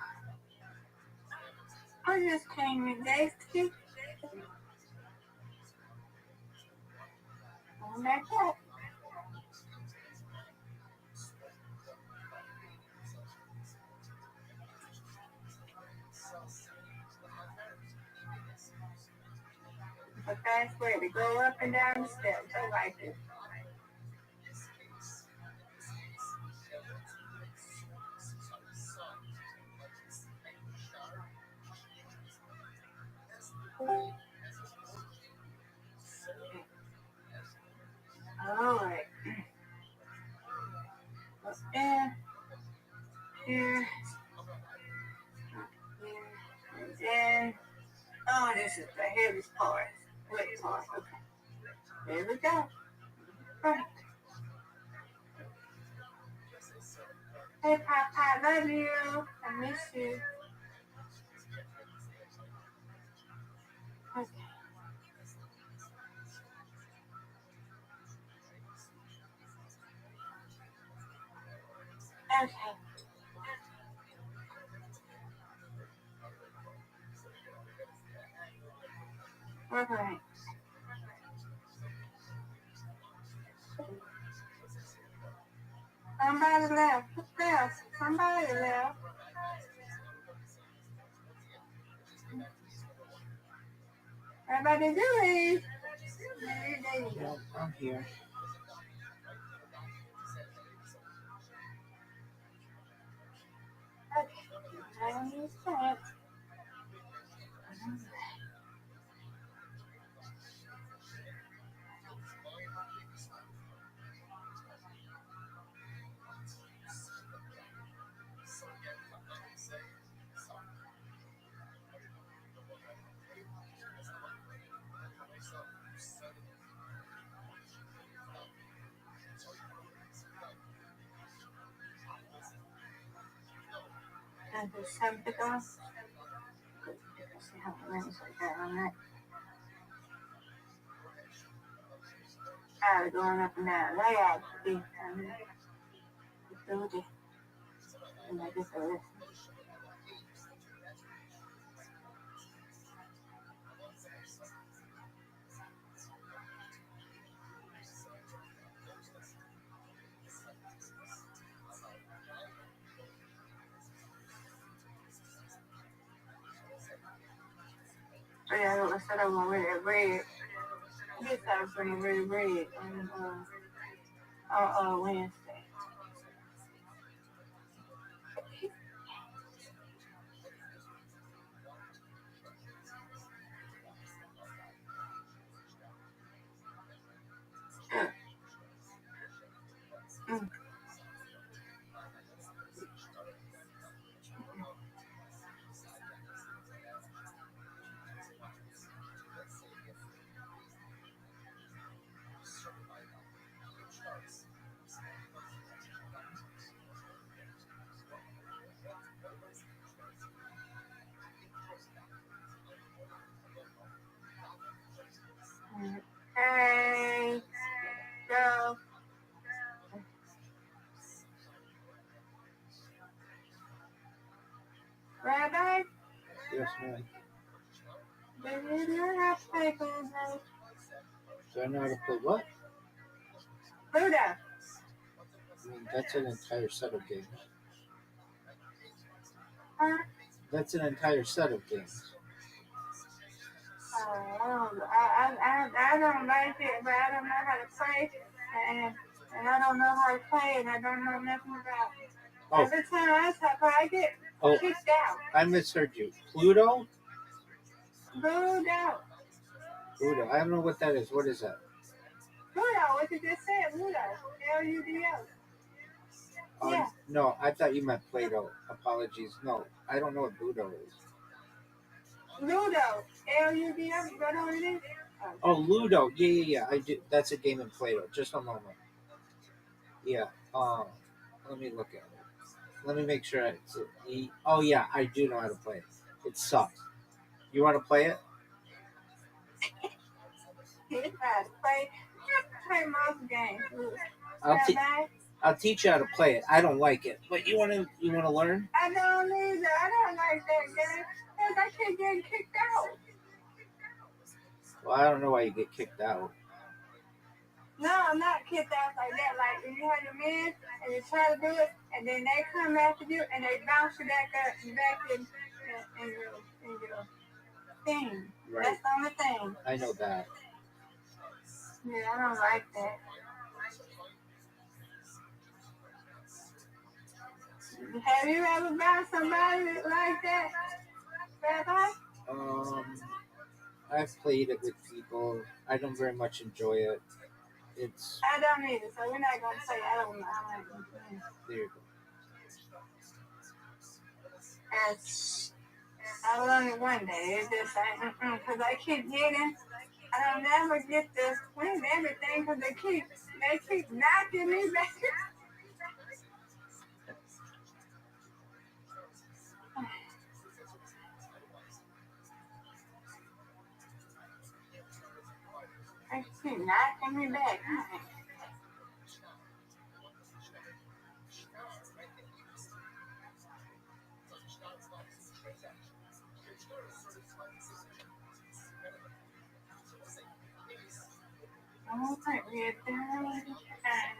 I just came in Daisy. Going back up. It's a fast way to go up and down the steps. I like it. Alright. Up there. Here. And then. Oh, this is the heaviest part. Wait, part. Okay. There we go. Right. Hey, Papa, love you. I miss you. Okay. Okay. All right. Somebody left. Who's left? Somebody left. Everybody do leave. Yeah, I'm here. Okay. I don't use that. And there's something else. Let's see how many minutes I got on that. Going up and down. They got to be. And I guess I listen. Oh, yeah, I said I'm going to wear that red. This I was going to wear red on Wednesday. Rabbi, Yes, ma'am. do you know how to play Ludo? Do I know how to play what? Ludo. I mean, that's an entire set of games. Huh? That's an entire set of games. I don't like it, but I don't know how to play, and I don't know how to play, and I don't know nothing about it. Oh, Every time I talk, I get kicked out. I misheard you. Pluto? Booed out. Pluto. I don't know what that is. What is that? Ludo, what you just said, Ludo. Ludo. Yeah. No, I thought you meant Play-Doh. Apologies. No, I don't know what Pluto is. Ludo. Ludo. You know what it is? Oh, Ludo. Yeah. I do. That's a game in Play-Doh. Just a moment. Yeah. Let me look at it. Let me make sure it's E. Oh yeah, I do know how to play it. It sucks. You want to play it? He's how to play. You have to play most games. I'll teach you how to play it. I don't like it, but you want to learn? I don't either. I don't like that game because I keep getting kicked out. Well, I don't know why you get kicked out. No, I'm not kicked out like that. Like when you have your men and you try to do it, and then they come after you and they bounce you back in your thing. Right. That's the only thing. I know that. Yeah, I don't like that. Have you ever bounced somebody like that, Rabbi? I've played it with people. I don't very much enjoy it. I don't either, so we're not gonna say I don't know. There you go. I learned it one day. It's just like, because I keep getting, I don't never get to win everything because they keep knocking me back. They keep knocking me back. All right, we're done. Look at that.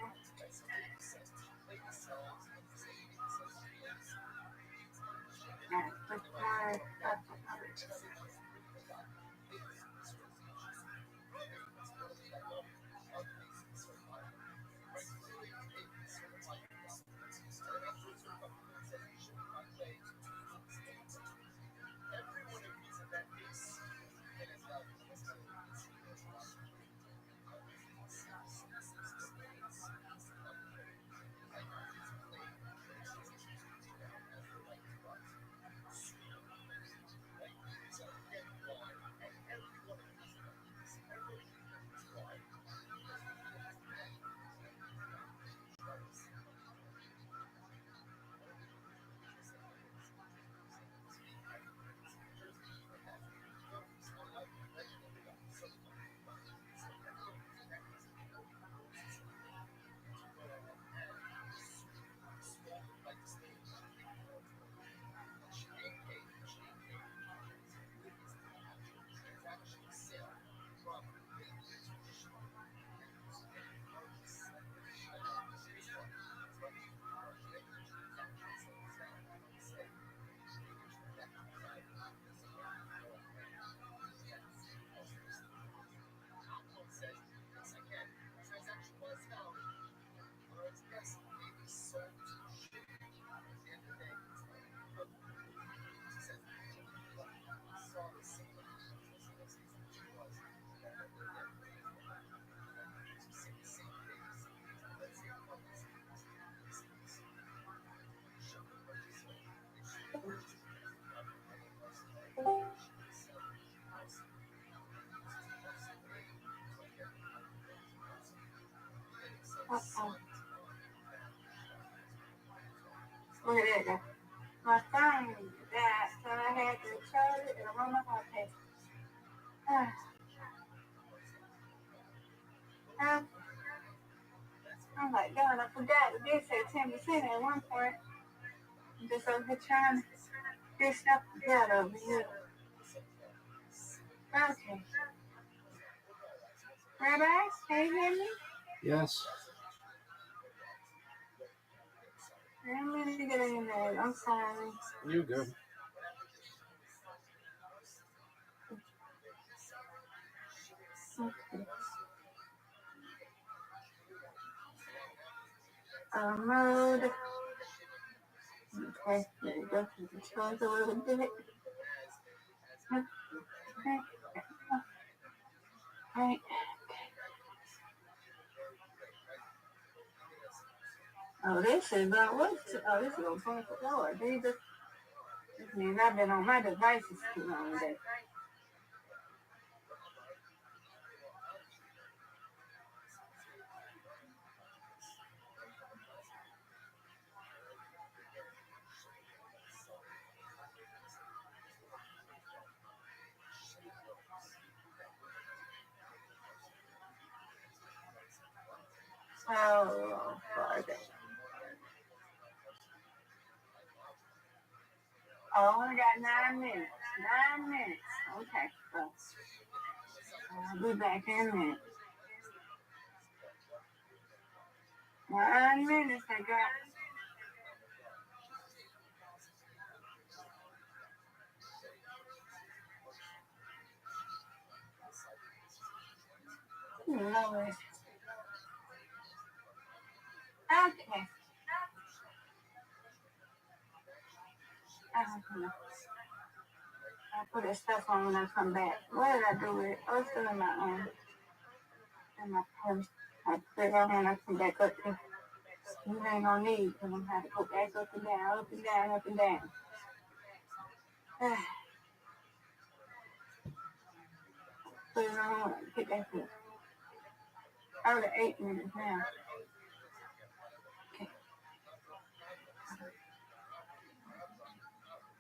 My phone died, so I had to charge it and I run my pocket. I'm like, God, I forgot it did say 10% at one point. I'm just over here trying to Get stuff together over here. Okay. Rabbi, can you hear me? Yes. I'm going to get in there. I'm sorry. You're good. Okay. Mode. Okay, there you go. Controls a little bit. Okay. Right. Oh, this is not what? Oh, this is on 24 hours. This means I've been on my devices too long today. Oh, Friday. Oh, I only got 9 minutes. 9 minutes. Okay. So I'll be back in a minute. 9 minutes I got. Lord. Okay. I'll put this stuff on when I come back. What did I do with it? Oh, it's still in my purse. I put it on when I come back up there. You ain't gonna need because I'm gonna have to go back up and down, up and down, up and down. Put it on, get that foot. Oh, the 8 minutes now. Okay.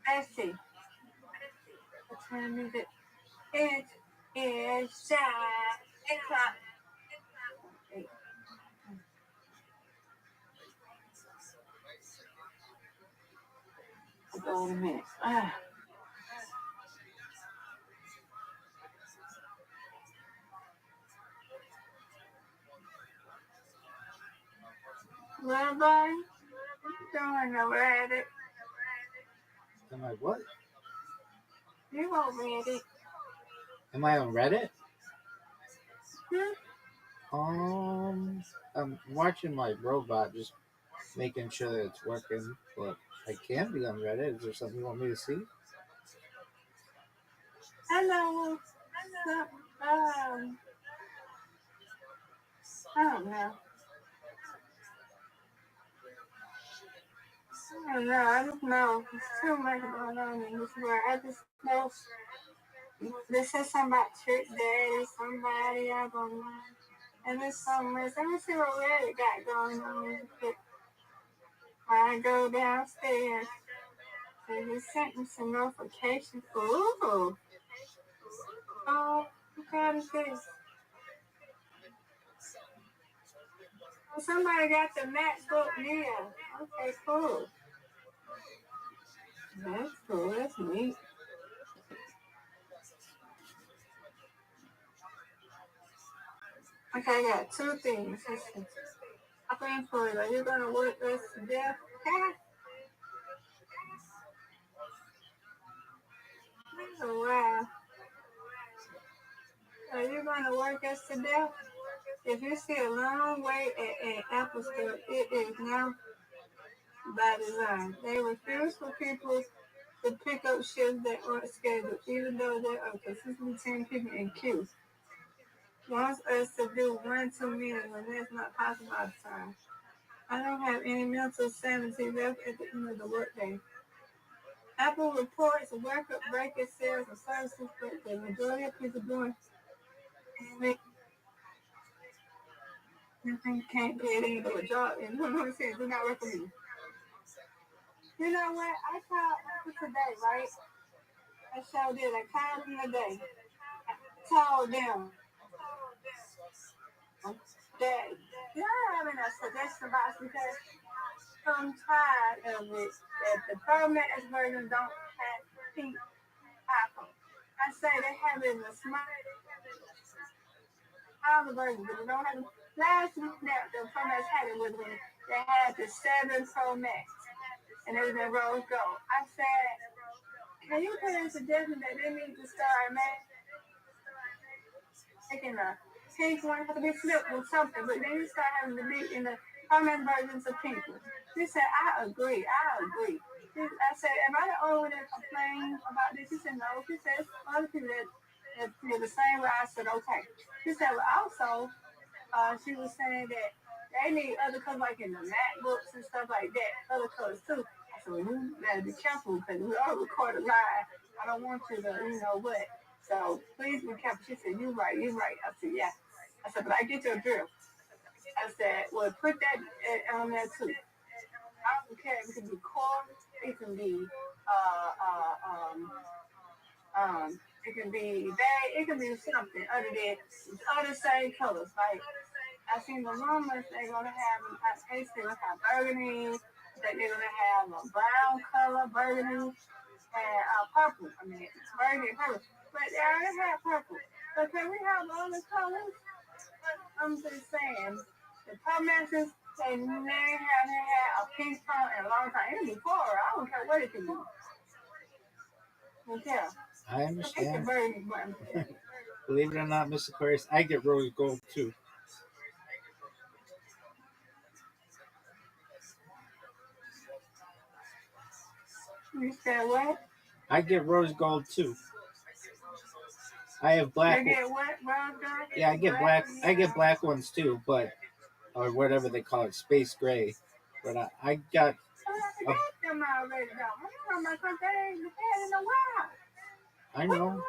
Let's see. What time is it? It is 8 o'clock. 8. I'll go in a minute. Rabbi, doing over at it. Am I what? You over at it. Am I on Reddit? Hmm? I'm watching my robot, just making sure that it's working. But I can be on Reddit. Is there something you want me to see? Hello. I don't know. I don't know. There's too much going on in this world. I just know they said something about Trick Daddy, somebody, I don't know. And there's something else. Let me see what Reddit got going on. I go downstairs. So you sent me some notifications. Ooh. Oh, what kind is this? Oh, somebody got the MacBook Neo. Okay, cool. That's cool. That's neat. Okay, I got 2 things. I'm for it. Are you going to work us to death? Oh, wow. Are you going to work us to death? If you see a long wait at Apple Store, it is now by design. They refuse for people to pick up shifts that aren't scheduled, even though there are consistently 10 people in queue. Wants us to do 1 2 minutes when that's not possible all the time. I don't have any mental sanity left at the end of the workday. Apple reports record breaking sales and services, but the majority of people doing anything can't get into a job. And you know what I'm saying? Do not work for me. You know what? I called today, right? I sure did. I called them today. I told them that you're having a suggestion box because I'm tired of it. That the Pro Max version don't have pink apple. I say they have it in the small version, but they don't have the last one that the Pro Max had it was when they had the 7 Pro Max, and it was in rose gold. I said, can you put in suggestion that they need to start making a pink one have to be flipped with something, but then you start having to be in the Pro Max versions of pink ones. She said, I agree. I said, am I the only one that complained about this? She said, no. She said, other people that feel the same way. I said, okay. She said, well, also, she was saying that they need other colors, like in the MacBooks and stuff like that, other colors too. I said, well, you gotta be careful because we all record a live. I don't want you to, what. So please be careful. She said, you're right. I said, yeah. I said, but I get your drift. I said, well, put that on there too. I don't care. It can be cord. It can be it can be bag. It can be something other than other same colors. Like I seen the rumors they're gonna have. They're gonna have burgundy. That they're gonna have a brown color, burgundy, and purple. I mean, burgundy and purple. But they already have purple. So can we have all the colors? I'm just saying. The Toastmasters, they never had a pink phone in a long time. Even before, I don't care what it can be. Okay. I understand. Believe it or not, Mr. Aquarius, I get rose gold too. You said what? I get rose gold too. I have black. You get what? Rose gold? Yeah, I get black. I get black ones too, but or whatever they call it, space gray. But I got. I got them already though. I'm talking about something they ain't had in a while. I know.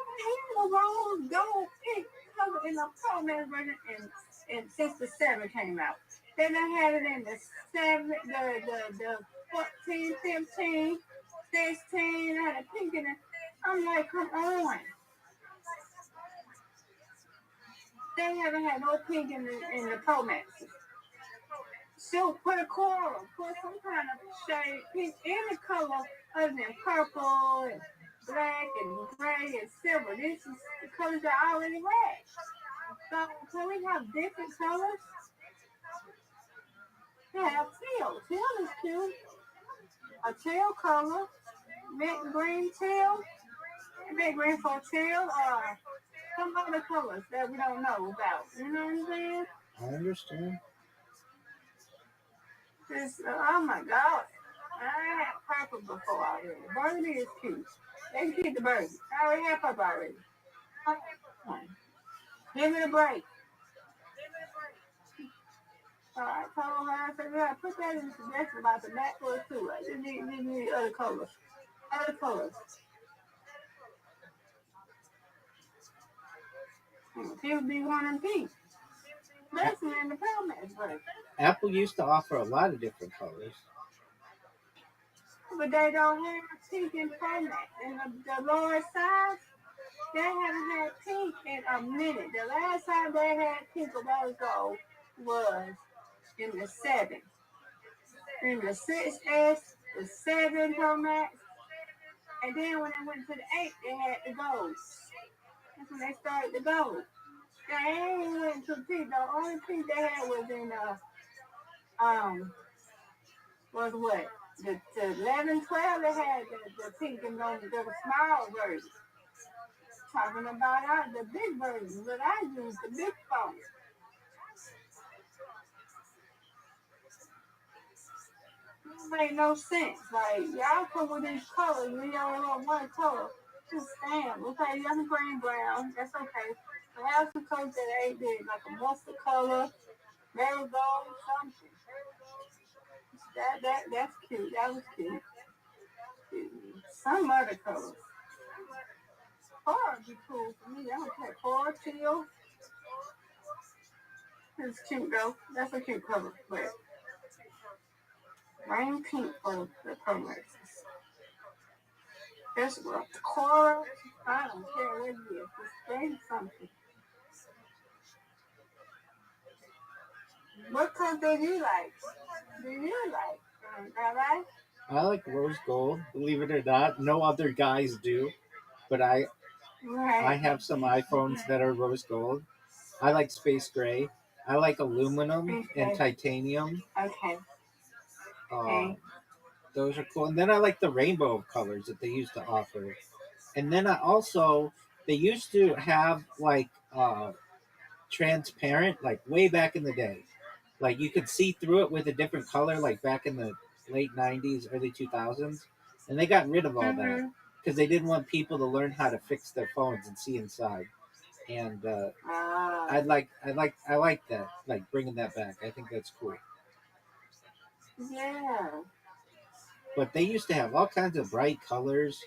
The rose gold pink color in the Pro Max version, and since the 7 came out, then they had it in the 7, the 14, 15, 16. I had a pink in it. I'm like, come on. They haven't had no pink in the Pro Max. So put a coral, put some kind of shade, pink, any color other than purple and black and gray and silver. This is the colors that I already had. So can we have different colors? Yeah, teal. Teal is cute. A teal color, mint green teal, mint green for teal, or some other colors that we don't know about. You know what I'm saying? I understand. Oh my God. I had purple before already. Burgundy is cute. They can keep the burgundy. I already have purple already. Give me a break. So I told her, I said, yeah, put that in the suggestion about the back colors too. I just need other colors. Other colors. People be wanting pink. Especially in the Pro Max version. Apple used to offer a lot of different colors. But they don't have pink in Pro Max. And the lower size, they haven't had pink in a minute. The last time they had pink of rose gold was in the 7. In the 6S, the 7 Pro Max. And then when they went to the 8, they had the gold. That's when they started the gold. They ain't went to pink. The only pink they had was in was what? The 11, 12, they had the pink and the small version. Talking about the big version, but I use the big phone. It make no sense. Like, y'all come with these colors, we only want one color. Just damn. Okay, you have green, brown. That's okay. But have some colors that ain't big, like a mustard color, marigold, something. That's cute. That was cute. Some other colors. Coral would be cool for me. I don't care. Coral, teal. It's cute though. That's a cute color. But rain pink for the colors. That's what coral. I don't care what it is. Just bring something. What color do you like? Do you like? Rabbi? I like rose gold. Believe it or not, no other guys do, but I Right. have some iPhones that are rose gold. I like space gray. I like aluminum and titanium. Okay. Um, those are cool. And then I like the rainbow of colors that they used to offer. And then I also they used to have like transparent, like way back in the day. Like you could see through it with a different color, like back in the late '90s, early 2000s, and they got rid of all that because they didn't want people to learn how to fix their phones and see inside. And I like that, like bringing that back. I think that's cool. Yeah. But they used to have all kinds of bright colors,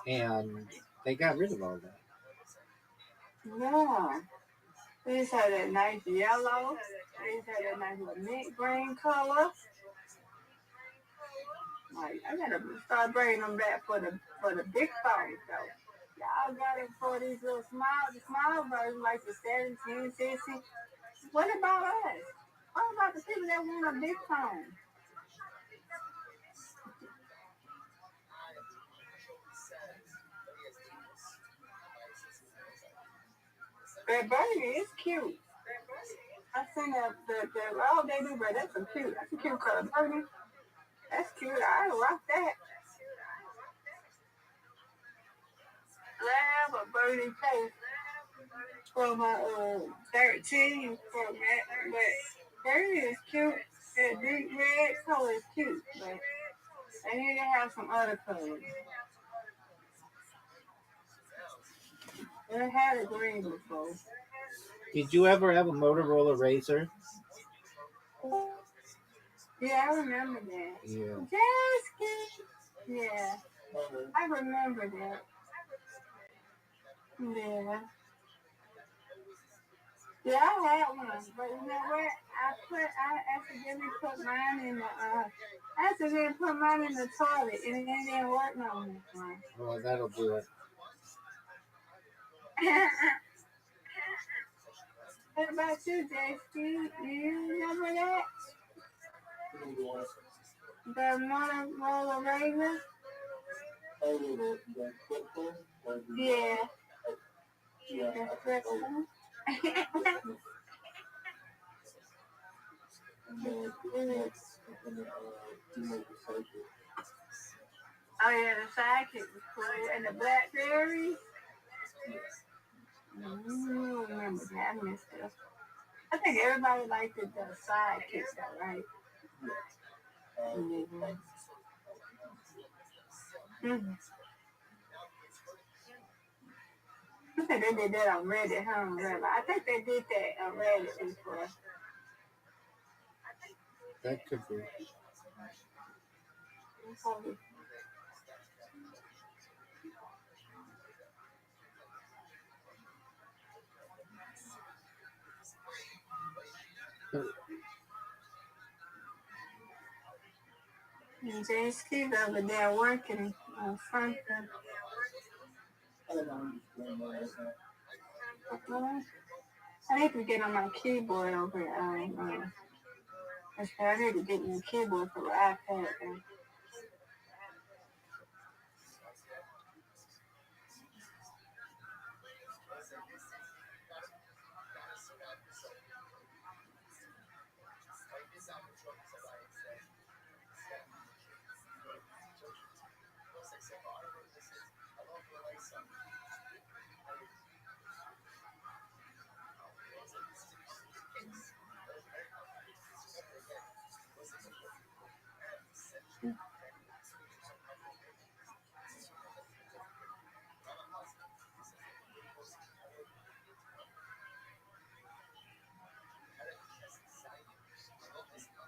and they got rid of all that. Yeah. They used to have that nice yellow. They used to have that nice little mint green color. Like I gotta start bringing them back for the big phones though. Y'all got it for these little small versions like the 17, 16. What about us? What about the people that want a big phone? That burger is cute. I seen the oh they do, but that's a cute color burger. That's cute. I rock that. I have a burning face from my 13 from that, but burger is cute. That deep red color is cute, but I need to have some other colors. I had a green before. Did you ever have a Motorola Razr? Yeah, I remember that. Yeah. Jasky. Yeah, I remember that. Yeah. Yeah, I had one, but you know what? I accidentally put mine in the toilet, and it didn't work no more. Well, that'll do it. What about you, JC? Do you remember that? The Motorola Razr? Yeah. Yeah. Oh yeah, the sidekick was cool, and the blackberries. Remember that? I missed it. I think everybody liked the sidekick though, right? Mm-hmm. Mm-hmm. I think they did that on Reddit, huh? Reddit. I think they did that on Reddit before. That could be. And JSK's over there working on something. I need to get on my keyboard over I need to get me a keyboard for the iPad.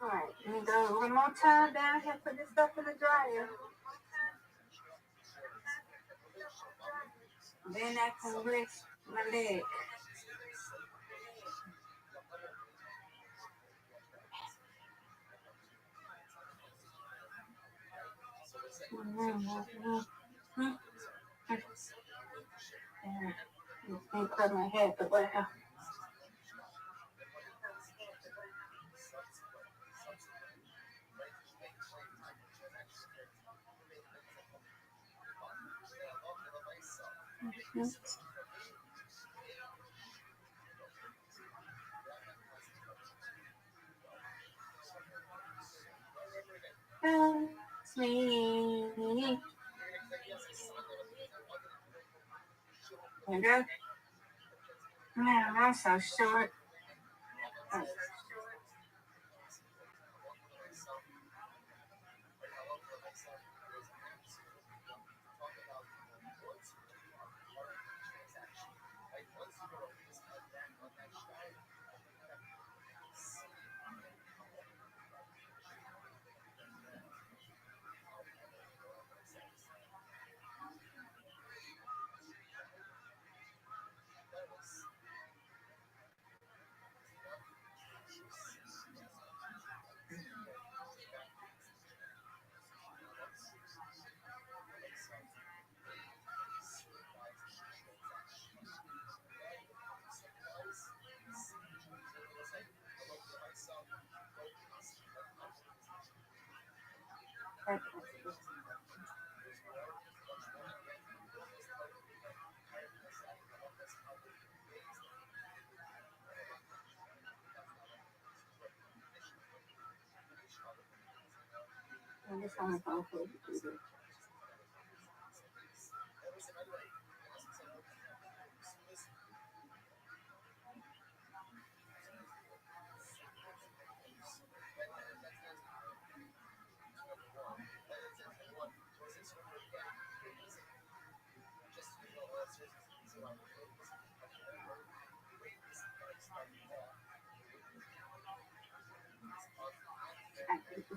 Alright, let me go one more time down here, put this stuff in the dryer. Then I can rest my leg. Let me put my head to work. Me. And man, that's so short. I just want to go for it.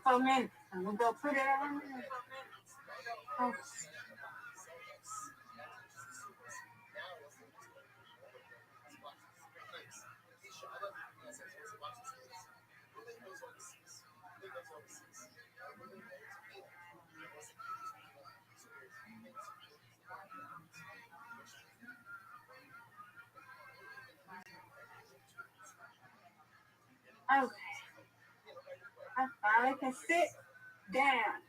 For minutes. I'm going to go put it on there. Oh. Okay. I finally can sit down.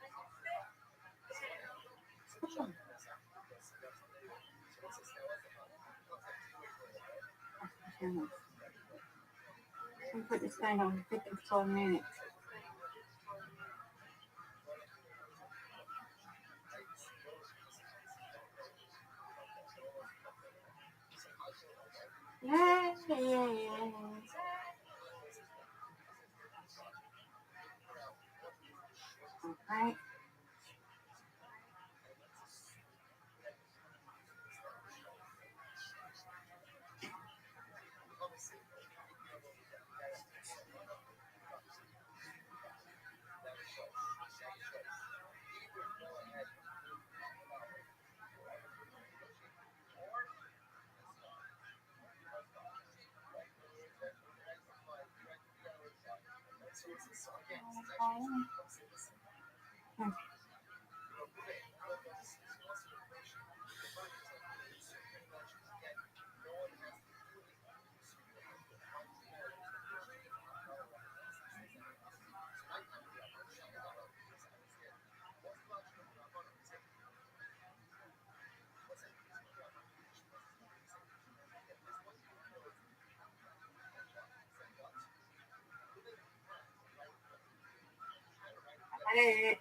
I'm put this thing on 54 minutes. Yeah. All right. Hey.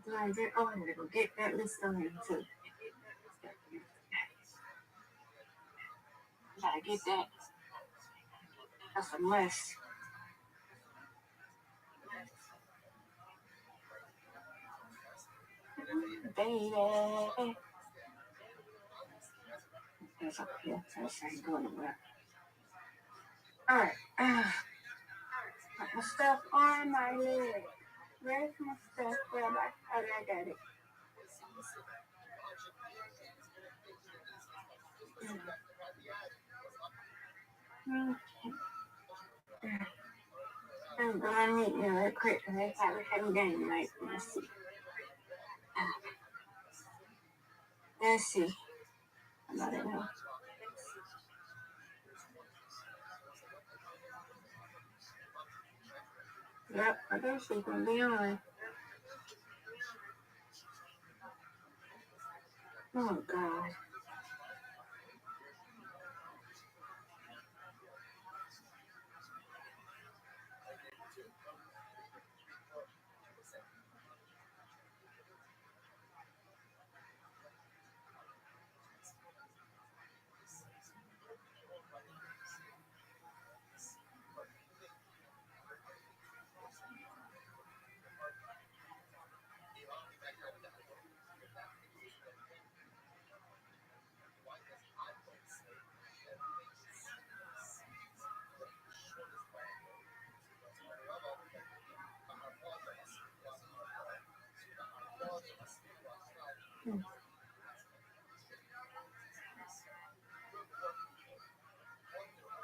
Oh, I gotta go get that list on here too. Gotta get that. That's a mess. Baby. That's up here. That's ain't going nowhere. Alright. Put my stuff on my leg. Where's my stuff, Rabbi? Oh, I got it. I'm going to meet you real quick because I probably have a game tonight. Let's see. Let's see. I don't know. Yep, I guess she's going to be on. Oh, God.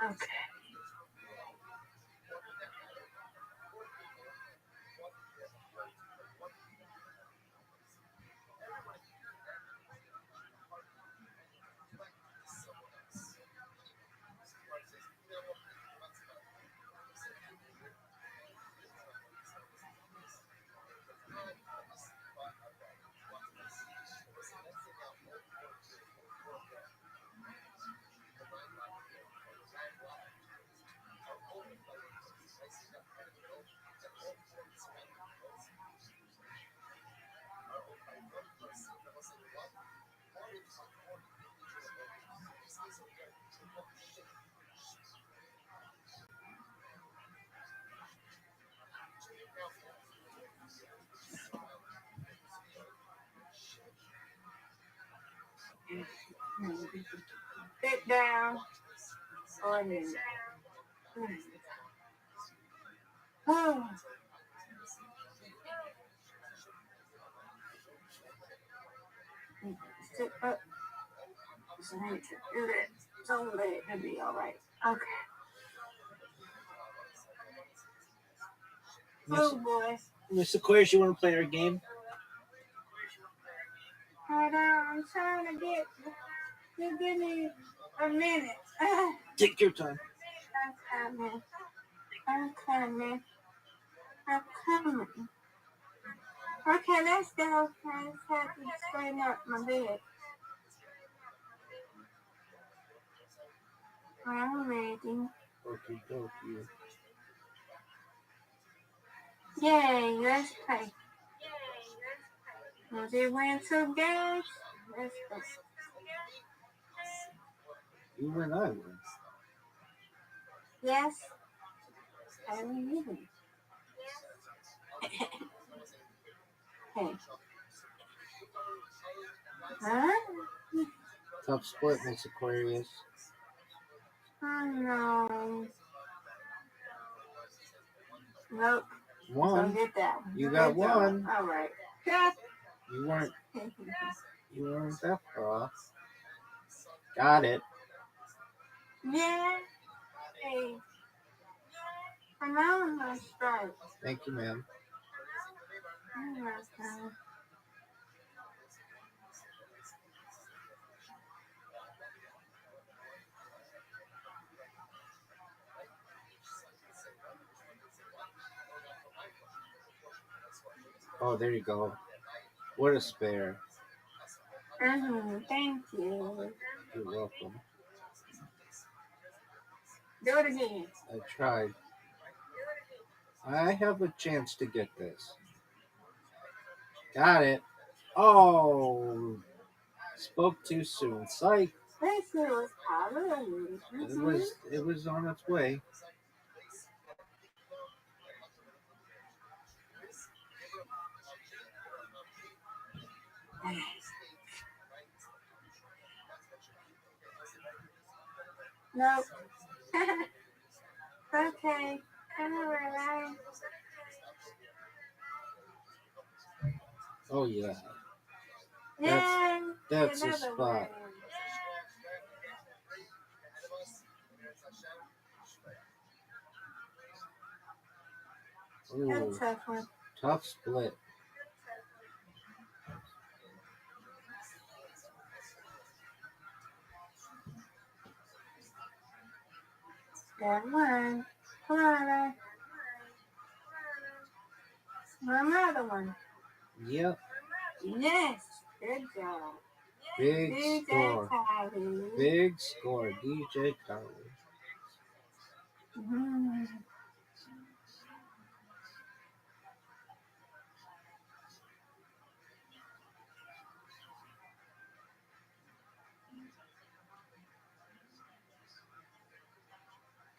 Okay. Sit down. Or kneel. Oh. Sit up. So I need to do that. Someday it'll be all right. Okay. Oh, boy. Miss Aquarius, you want to play our game? Hold on. I'm trying to get... You give me a minute. Take your time. I'm coming. I'm coming. I'm coming. Okay, let's go. I just have to straighten up my bed. I'm ready. Okay, dokie. Yay, let's play. Was it win 2 games? Let's go. You win, I win. Yes. I win. Hey. Huh? Tough split, Miss Aquarius. Oh no. Nope. One. So get that one. You got Good job. one. All right. You weren't that far off. Got it. Yeah. Hey. I'm on my strike. Thank you, ma'am. You're welcome. Oh, there you go. What a spare. Thank you. You're welcome. Do it again. I tried. I have a chance to get this. Got it. Oh, spoke too soon. Psych. This was Halloween. It was on its way. Nope. Okay. Alright. Oh yeah. Yay! That's a Another spot. win. That's Ooh, a tough one. tough split. Got one. Come on, Ray. Another one. Yep. Yes. Good job. Big DJ score. Khaled. Big score. DJ Khaled. Mhm.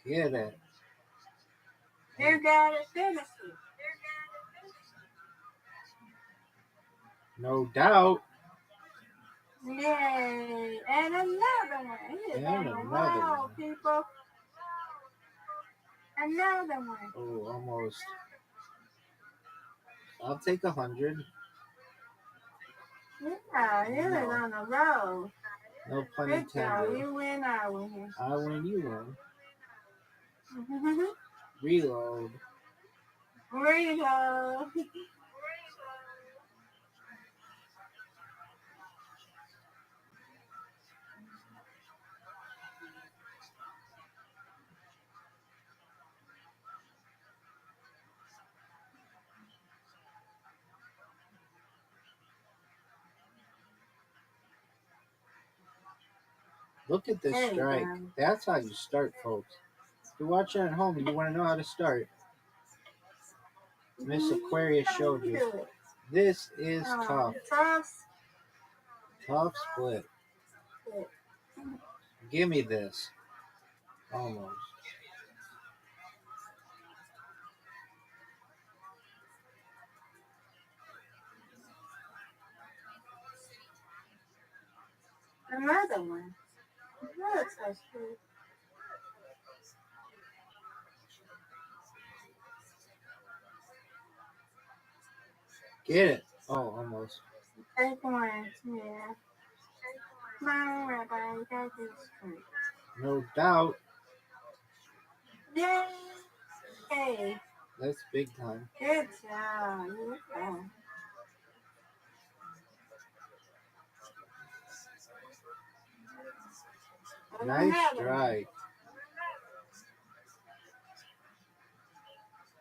Get it. You got it. Finish it. No doubt. Yay. And another one. He is And on a another roll, one. people. Another one. Oh, almost. I'll take 100. Yeah, you is No. on a roll. No pun Good job. intended. You win, I win. I win, you win. Reload. Reload. Look at this There you strike. go. That's how you start, folks. If you're watching at home and you want to know how to start, Miss Aquarius showed you. Do it. This is tough. Tough. Tough split. Give me this. Almost. Another one. Another touchdown. Get it. Oh, almost. Take one. Yeah. My Rabbi, you got this straight. No doubt. Yay. Hey. That's big time. Good job. You go. Nice strike.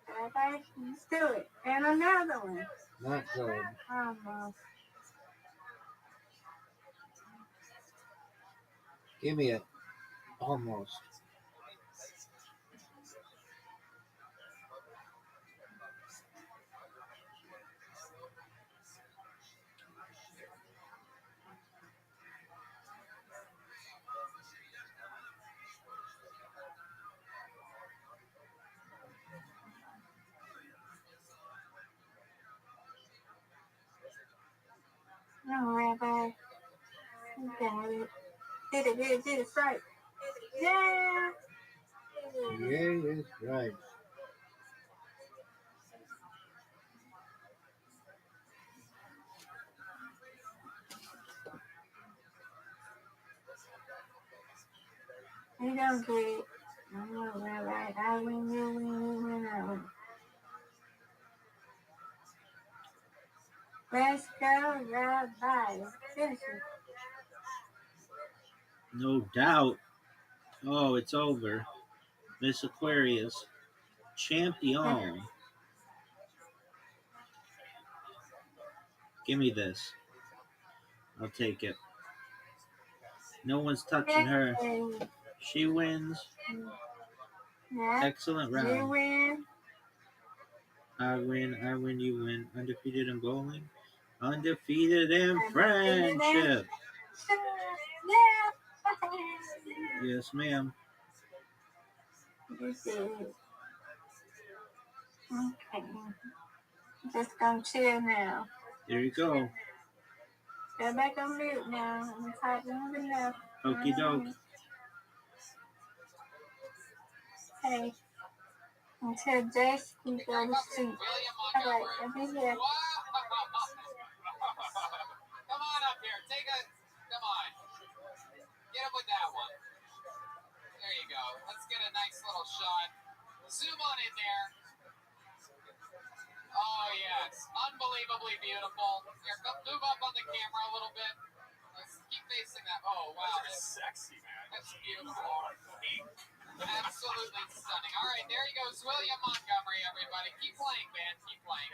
Rabbi, let's do it. And another one. Not good. Almost. Give me it. Almost. No, Rabbi. You got it. Did it straight. Yeah. Yeah, it's right. You don't get it. No, Rabbi. I win, you win, I win. Let's go, Rabbi. Finish it. No doubt. Oh, it's over. Miss Aquarius. Champion. Give me this. I'll take it. No one's touching her. She wins. Yeah. Excellent You round. win. I win, you win. Undefeated in bowling. Undefeated in friendship. Yeah. Yes, ma'am. You did. Okay. Just gonna chill now. There you go. Go back on mute now. I'm type long enough. Okie doke. Okay. Until Jason go to sleep. Alright, I'll be here. Come on up here. Come on. Get up with that one. There you go. Let's get a nice little shot. Zoom on in there. Oh, yes. Unbelievably beautiful. Here, move up on the camera a little bit. Let's keep facing that. Oh, wow. That's sexy, man. That's beautiful. Absolutely stunning. All right, there he goes. William Montgomery, everybody. Keep playing, man. Keep playing.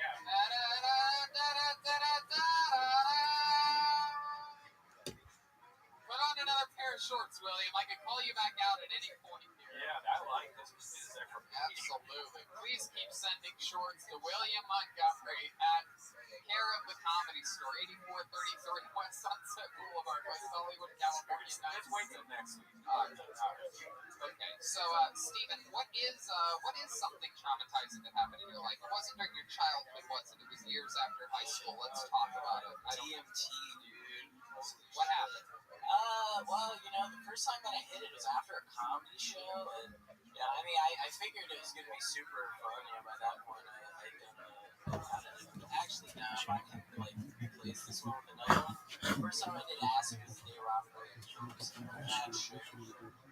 shorts, William. I can call you back out at any point here. Yeah, I like this music from Absolutely. Please keep sending shorts to William Montgomery at care of the Comedy Store, 8433 West Sunset Boulevard, West Hollywood, California. Let's wait till next week. Okay, so Stephen, what is something traumatizing that happened in your life? It wasn't during your childhood, was it? It was years after high school. Let's talk about it. DMT, dude. What happened? Well, the first time that I hit it was after a comedy show, and I mean, I figured it was gonna be super fun. By that point, actually, no, I can replace this one with another one. The first time I did acid was the day Robin Williams killed himself. That show.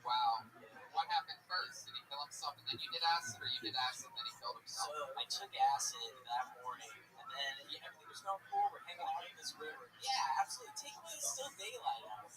Wow. What happened first? Did he kill himself and then you did acid, or you did acid and then he killed himself? So I took acid that morning, and then everything was going cool. We're hanging out in this river. Yeah, absolutely. It's still daylight out,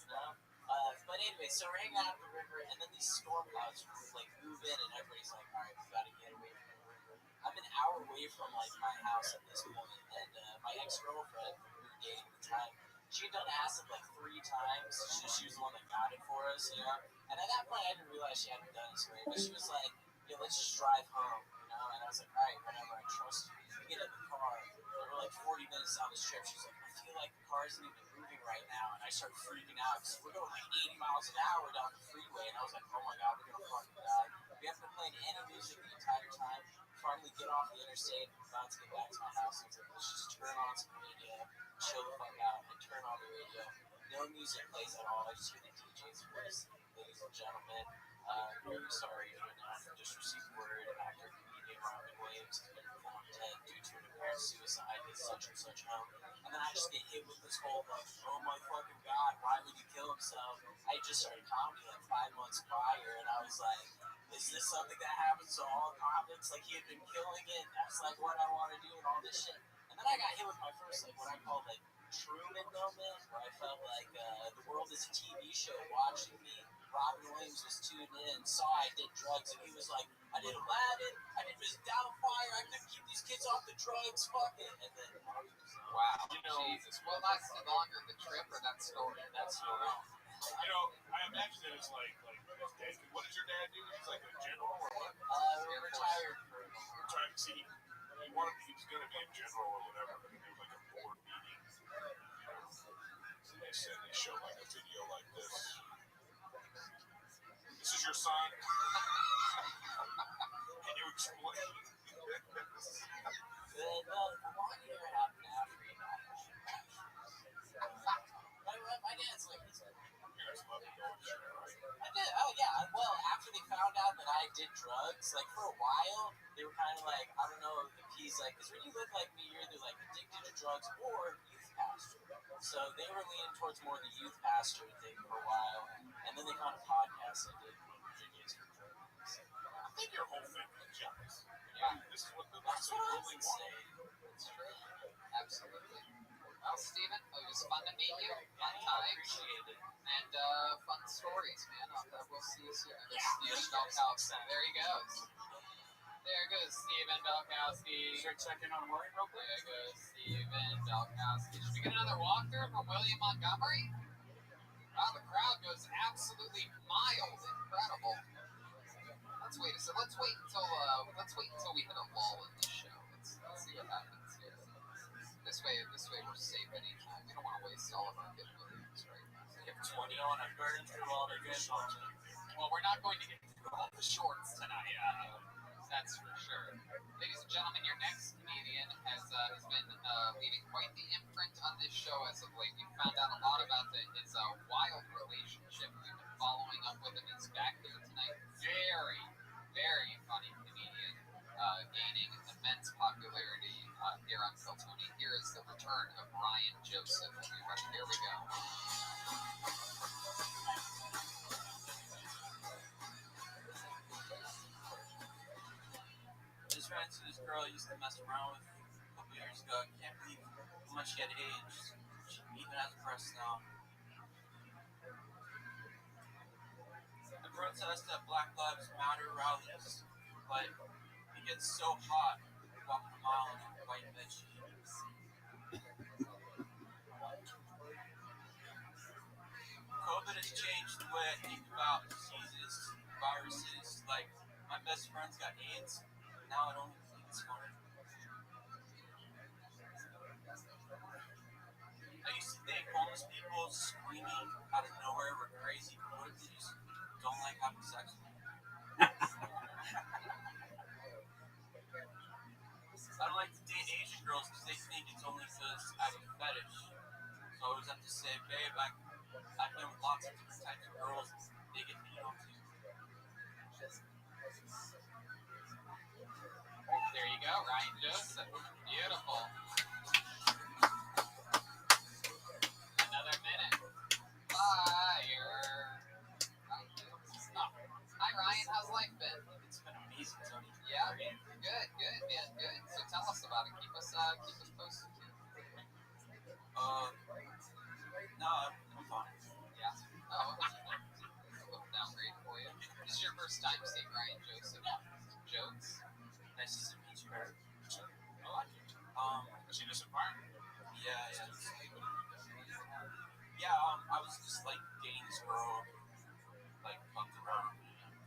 But anyway, so we're hanging out in the river, and then these storm clouds move in, and everybody's like, "All right, we gotta get away from the river." I'm an hour away from my house at this point, and my ex-girlfriend, who we were dating at the time, she'd done acid 3 times. She was the one that got it for us, And at that point, I didn't realize she hadn't done it so but she was like, let's just drive home, And I was like, all right, whatever, I trust you. We get in the car, and we're 40 minutes down this trip. She's like, I feel like the car isn't even moving right now. And I start freaking out because we're going 80 miles an hour down the freeway. And I was like, oh my God, we're going to fucking die. We haven't been playing any music the entire time. Finally get off the interstate. I'm about to get back to my house. I was like, let's just turn on some radio, chill the fuck out, and turn on the radio. No music plays at all. I just hear the DJ's voice. Ladies and gentlemen, really sorry to announce and just received word actor comedian Robin Williams has been found dead due to an apparent suicide at such and such home. And then I just get hit with this whole oh my fucking God, why would he kill himself? I just started comedy 5 months prior, and I was like, is this something that happens to all comics? He had been killing it. That's what I want to do and all this shit. And then I got hit with my first what I call Truman moment, where I felt like the world is a TV show watching me. Robin Williams was tuned in, saw I did drugs, and he was like, I did Aladdin, I did Miss Doubtfire, I couldn't keep these kids off the drugs, fuck it. And then, wow, Jesus. What lasted longer, the trip or that story? That story. I imagine that it's like what does your dad do? He's like a general or what? Retired. Trying to see, he was going to be a general or whatever, but there was a board meeting. And they said they showed a video like this. This is your son. Can you explain? Why never happened after he died? My dad's like this. I did. Oh yeah. Well, after they found out that I did drugs, for a while, they were kind of I don't know if he's because when you live like me, you're either addicted to drugs or youth pastor. So they were leaning towards more the youth pastor thing for a while, and then they found a podcast that did Virginia's for drugs. I think your whole family is jealous. Yeah. This is what the That's what I would say. It's true. Absolutely. Well, Stephen, it was fun to meet you. Fun I times. appreciate it. And fun stories, man. We'll see you soon. Stephen Belkowski. There he goes. There goes Stephen Belkowski. Start checking on William real quick. There goes Stephen Belkowski. Should we get another walkthrough from William Montgomery? Wow, the crowd goes absolutely mild. Incredible. Let's wait until we hit a lull in the show. Let's see what happens here. This way we're safe anytime. We don't want to waste all of our good Williams right now. If 20 on a burn through all the good shorts. Well, we're not going to get through all the shorts tonight. That's for sure. Ladies and gentlemen, your next comedian has been leaving quite the imprint on this show as of late. We found out a lot about his wild relationship. We've been following up with him. He's back here tonight. Very, very funny comedian, gaining immense popularity here on Phil Tony. Here is the return of Ryan Joseph. Here we go. Just ran into this girl I used to mess around with a couple years ago. I can't believe how much she had aged. She even has breasts now. I protest at Black Lives Matter rallies, but it gets so hot walking a mile in a white bed sheet. COVID has changed the way I think about diseases, viruses. Like, my best friend's got AIDS. Now I don't even think it's funny. I used to think homeless people screaming out of nowhere were crazy, but what if they just don't like having sex with me? I don't like to date Asian girls because they think it's only because I have a fetish. So I always have to say, babe, I've been with lots of different types of girls. They get beat on too. There you go, Ryan Joseph. Beautiful. Another minute. Fire. Oh. Hi, Ryan. How's life been? It's been amazing, Tony. Yeah, good, man, good. So tell us about it. Keep us posted. No, I'm fine. Yeah. Oh, okay. A little downgrade for you. This is your first time seeing Ryan Joseph. Jokes. Nice to meet you. I like it. Is he this environment? Yeah. I was just like dating this girl, like fucked around.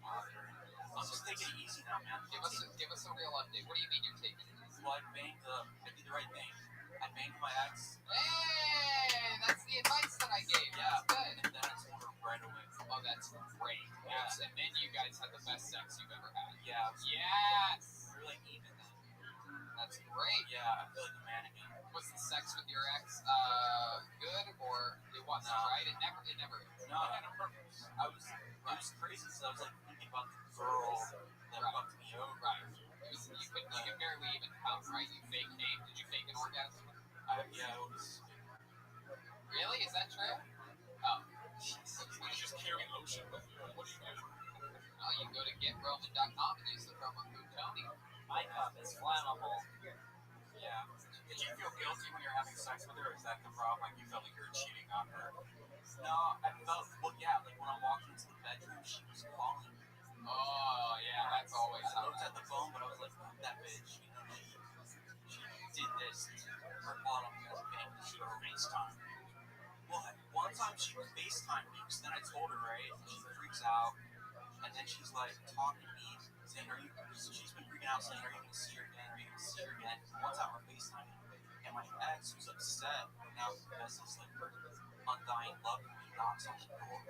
I'm just taking it easy now, man. Give us a real update. What do you mean you're taking it? Well, I did the right thing. I banged my ex. Hey, that's the advice that I gave. Yeah, That's good. and then I told her right away. Oh, that's great. Yeah. And then you guys had the best sex you've ever had. Yeah. Yes. We were like even then. That's great. Yeah, I feel like a man again. Was the sex with your ex good or it wasn't? No. Right? It never. No, it was crazy because I was like thinking about the girl that fucked me over. Right. You could barely even count, right? You fake name. Did you fake an orgasm? Yeah, it was. Really? Is that true? Oh. You just carry lotion with you. What do you do? Well, you go to GetRoman.com and use the promo code Tony. My cup is flammable. Yeah. Did you feel guilty when you're having sex with her? Is that the problem? Like you felt like you were cheating on her? No, I felt, well, yeah, like when I walked into the bedroom, she was calling. Oh, yeah, that's always I how looked at the phone, but I was like, fuck that bitch. You know, she did this to her bottom because bank. She got FaceTime. Well, one time she was FaceTime me, because then I told her, right? And she freaks out. And then she's like talking to me, saying, she's been freaking out, saying, are you going to see her again? Are you going to see her again? One time we're FaceTiming, and my ex was upset. Now, because it's like her undying love for me knocks on the door.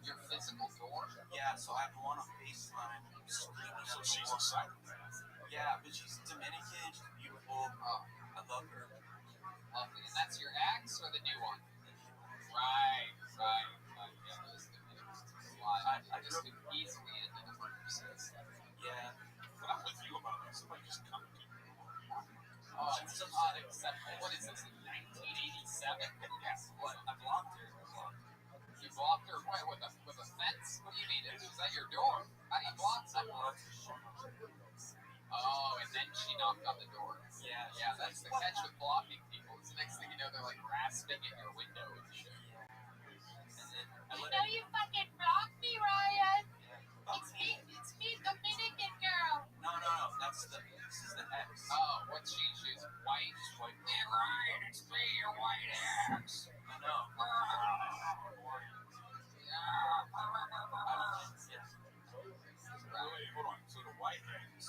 Your physical door? Yeah, so I have one on FaceTime, screaming. So she's a psychopath. Yeah, but she's Dominican, she's beautiful. I love her. Lovely. And that's your ex or the new one? Right. Yeah, those I just could easily end in a murder case. Yeah. But I'm with you about that. Somebody just come to you. Oh, it's unacceptable. What is this, 1987? Yeah, what? I blocked her. You blocked her with a fence? What do you mean? Was that your door? How do you block someone? Oh, and then she knocked on the door. Yeah, that's the catch with blocking people. It's the next thing you know, they're like rasping in your window and shit. You know you fucking blocked me, Ryan. It's me, Dominican girl. No. This is the ex. Oh, what's she? She's white. She's white. Yeah, Ryan, it's me, your white ex. I know. Wait, hold on. So the white ex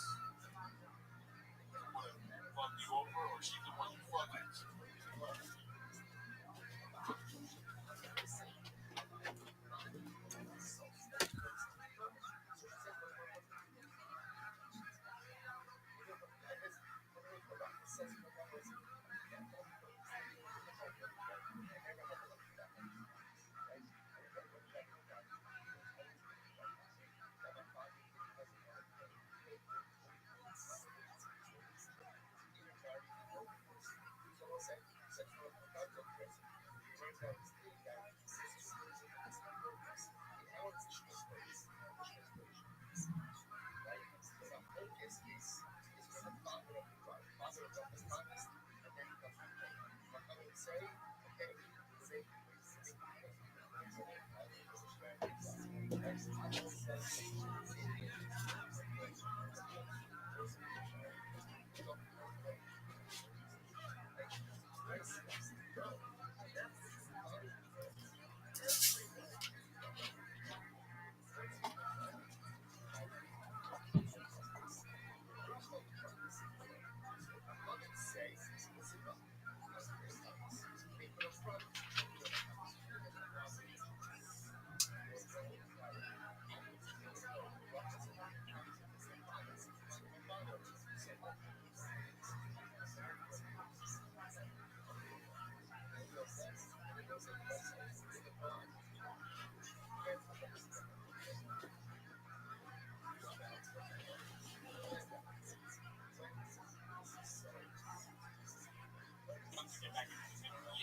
would have fucked you over, or she's the one you fucked?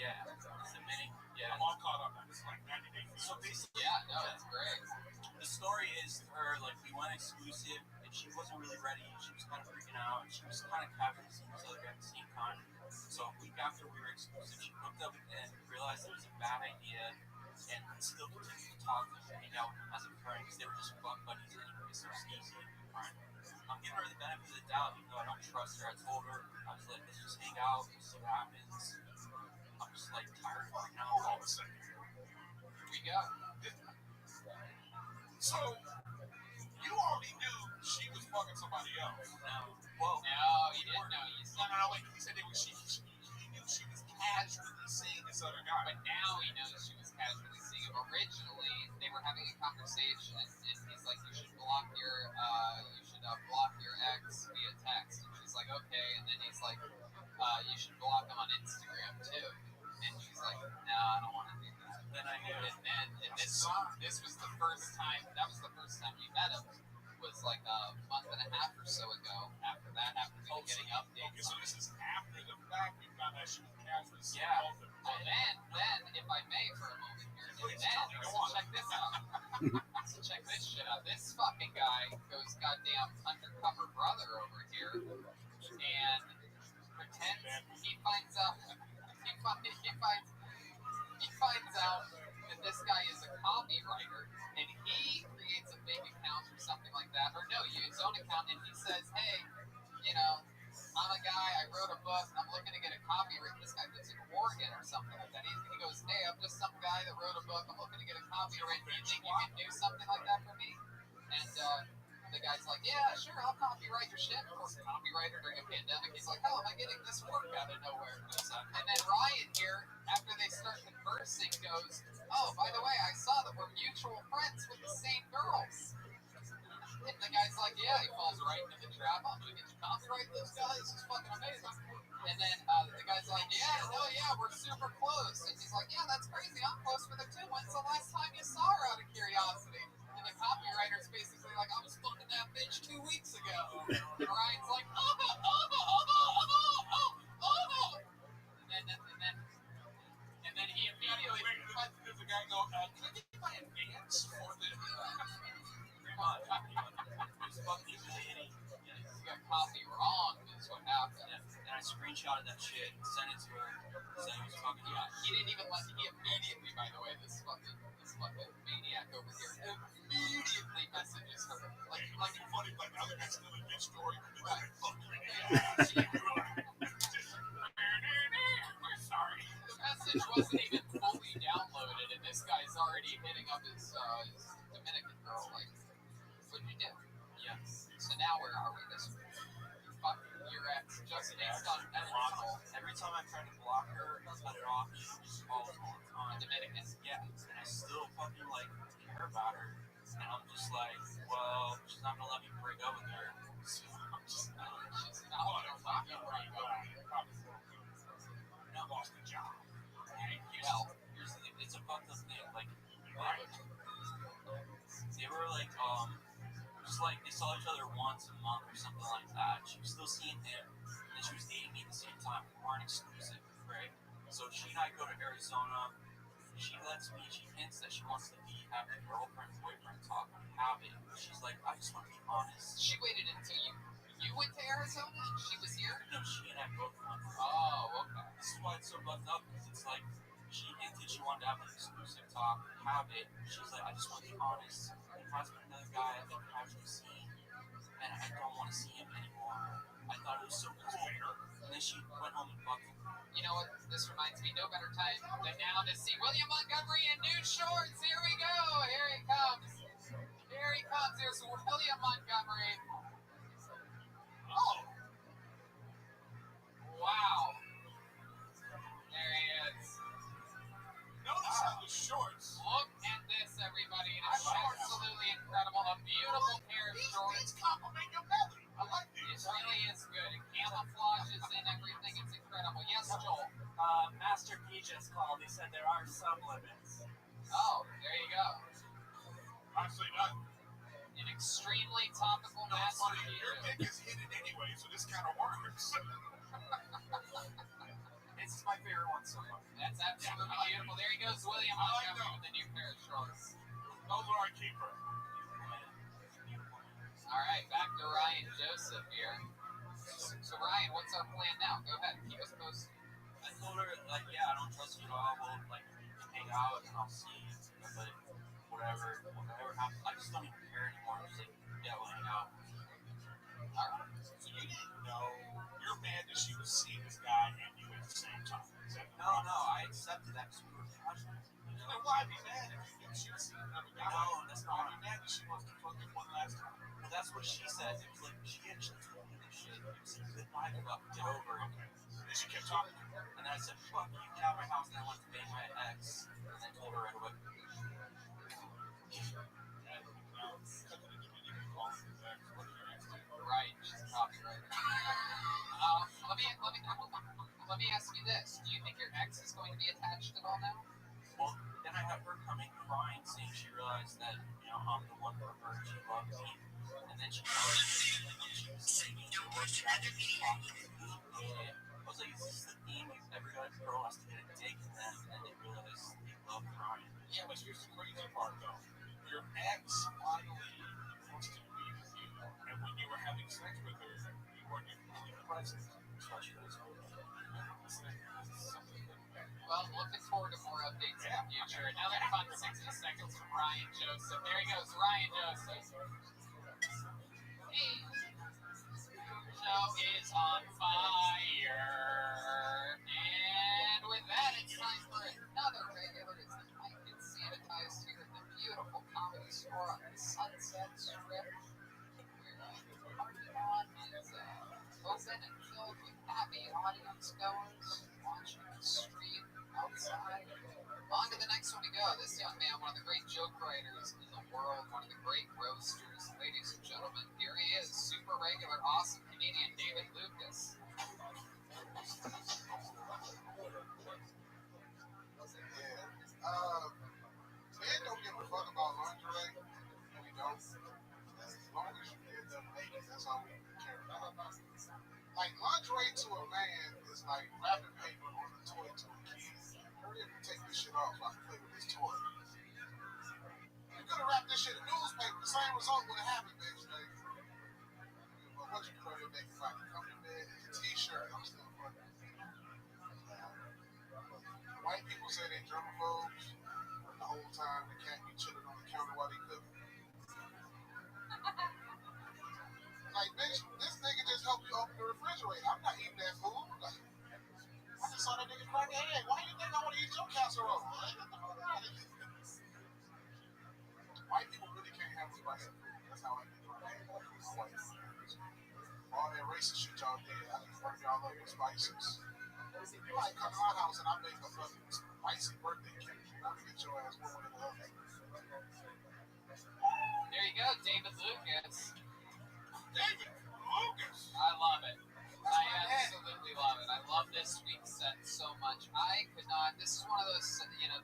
Yeah. Submitting. Yeah. I'm all caught up. It's like 90 days. So basically, Yeah, no, it's great. the story is her, like, we went exclusive, and she wasn't really ready. She was kind of freaking out, and she was kind of casually seeing this other guy at the same time. So a week after we were exclusive, she hooked up and realized it was a bad idea, and still continued to talk to him, hang out with him as a friend, because they were just fuck buddies anyway, so it's easy. I'm giving her the benefit of the doubt, even though I don't trust her. I told her, I was like, let's just hang out, we'll see what happens. I'm just like tired of freaking out. Hold on a second. Here we go. So, you already knew she was fucking somebody else. No. Well, No, he didn't know. You No, said, no, no, wait. He said he knew she was casually seeing this other guy. but now he knows she was casually seeing him. Originally, they were having a conversation, and he's like, "You should block your ex via text." And she's like, "Okay." And then he's like, "You should block him on Instagram too." And she's like, "No, I don't want to do that." then I knew. And this was the first time. That was the first time you met him. Was like a month and a half or so ago. After that, after we were getting Okay, updates. so this is after the fact we found out she was casually seeing Yeah. both of them. Well, then, if I may, for a moment here, Please, then, tell me, go so on. check this out. So check this shit out. This fucking guy goes goddamn undercover brother over here and pretends he finds out that this guy is a copywriter, and he creates a fake account or something like that, or no, his own account, and he says, "Hey, you know, I'm a guy, I wrote a book, I'm looking to get a copyright." This guy lives in Oregon or something like that. He goes, "Hey, I'm just some guy that wrote a book, I'm looking to get a copyright. Do you think you can do something like that for me?" And the guy's like, "Yeah, sure, I'll copyright your shit." Of course, copywriter during a pandemic. He's like, "How am I getting this work out of nowhere?" And then Ryan here, after they start conversing, goes, "Oh, by the way, I saw that we're mutual friends with the same girls." And the guy's like, "Yeah," he falls right into the trap. "I'm gonna get to copyright those guys. It's fucking amazing." And then the guy's like, "Yeah, no, yeah, we're super close." And he's like, "Yeah, that's crazy. I'm close with her too. When's the last time you saw her, out of curiosity?" And the copywriter's basically like, "I was fucking that bitch 2 weeks ago." And Ryan's like, "Oh. And then he immediately There's a guy go, "Can I get my advance for the..." It's fucking humiliating. you got copy wrong," is what happened. And I screenshotted that shit, sent it to her, said it was fucking Yeah, he didn't even let. He immediately, by the way, this fucking maniac over here immediately messages her. Like It's funny, like, the other guy's still in his story, and then Right. fuck you. You were like, "We're sorry." the message wasn't even fully downloaded, and this guy's already hitting up his Dominican girl. Like, what'd you do? yeah. So now where are we? This fucking your ex just based on Block. Every time I try to block her, I cut it off, she just calls all the time. Dominican. Yeah, and I still fucking like care about her, and I'm just like, well, she's not gonna let me break up with her. So I'm just not. She's not gonna fuck you right now. I lost the job. Here's the thing, it's a fucked up thing. Like, they were like, just like they saw each other once a month or something like that. She was still seeing him, and then she was dating me at the same time. We weren't exclusive, right? So she and I go to Arizona. She hints that she wants to have a girlfriend, boyfriend talk and have it. She's like, I just want to be honest. She waited until you went to Arizona and she was here? No, she and I both went. Oh, okay. This is why it's so bugged up, because it's like, she hinted she wanted to have an exclusive talk, have it. She's like, I just want to be honest. There has been another guy I've been casually seeing, and I don't want to see him anymore. I thought it was so cool. And then she went home and fucked him. You know what? This reminds me, no better time than now to see William Montgomery in nude shorts. Here we go. Here he comes. Here he comes. There's William Montgomery. Oh. Wow. There he is. Notice how the shorts. Look at this, everybody. It is absolutely incredible. A beautiful pair of shorts. These compliment your belly. I like It these. really is good. It camouflages in everything. It's incredible. Yes, Joel. Master P just called. He said there are some limits. Oh, there you go. Actually, not. An extremely topical No, it's Master funny. P. Your dick is hidden anyway, so this kind of works. It's my favorite one so far. That's absolutely beautiful. There he goes, William I like Montgomery those. with the new pair of shorts. Those are our keeper. All right, back to Ryan Joseph here. So Ryan, what's our plan now? Go ahead, keep us posted. I told her, like, yeah, I don't trust you at all. We'll, like, hang out and I'll see you. But whatever happens, I just don't even care anymore. I'm just like, yeah, we'll hang out. All right. So you didn't know, you're mad that she was seeing this guy and you at the same time. Is that No, I accepted that because we were casual. You know? Then why be mad if you knew she was seeing another guy? No, that's Why not. be mad that she wants to fuck him one last time? Well, that's what she said. It was like, she actually told me this shit. It was a good night about get over it. And she kept talking to her. And then I said, fuck you, get out of my house. And I went to meet my ex. And I told her right away. Right, she's copyrighted. Let me ask you this: do you think your ex is going to be attached at all now? Well, then I have her coming crying, saying she realized that, you know, I'm the one for her. She loves me. And then she tells me when she was singing, I was like, is this the theme? Every girl has to get a dick in them, and then they realize they love Ryan. Yeah, but here's the crazy part, though. Your ex finally wants to be with you, and when you were having sex with her, you weren't even really present. So she was Well, looking forward to more updates in the future. Another fun 60 seconds from Ryan Joseph. There he goes, Ryan Joseph. Hey, show is on fire. And with that, it's time for another regular. It's the Mike Get Sanitized here at the beautiful Comedy Store on the Sunset Strip. The parking lot is open and filled with happy audience goers watching the stream outside. On to the next one to go. This young man, one of the great joke writers in the world, one of the great roasters. Ladies and gentlemen, here he is, super regular, awesome comedian David Lucas. Men don't give a fuck about lingerie. We don't. As long as you get them naked, that's all we care about. Like, lingerie to a man is like wrapping paper on a toy to a kid. Hurry up and take this shit off so I can play with this toy. You could have wrapped this shit in newspaper. The same result would have happened, bitch. Like, but what you put on your naked body? Come to bed in a t-shirt. I'm still fucking. White people say they germaphobes. The whole time the cat be chilling on the counter while they cook. Like, bitch, this nigga just helped you open the refrigerator. I'm not eating that food. Like, I just saw that nigga crack an egg. Why do you think I want to eat your casserole? Like, get the fuck out of here. White people really can't have spicy food. That's how I get my white people. All that racist shit y'all did, I just burn y'all up with spices. You might come to my house and I make a fucking spicy birthday cake. I'm gonna get your ass one way or the other. There you go, David Lucas. David Lucas! I love it. I absolutely love it. I love this week's set so much. I could not. This is one of those,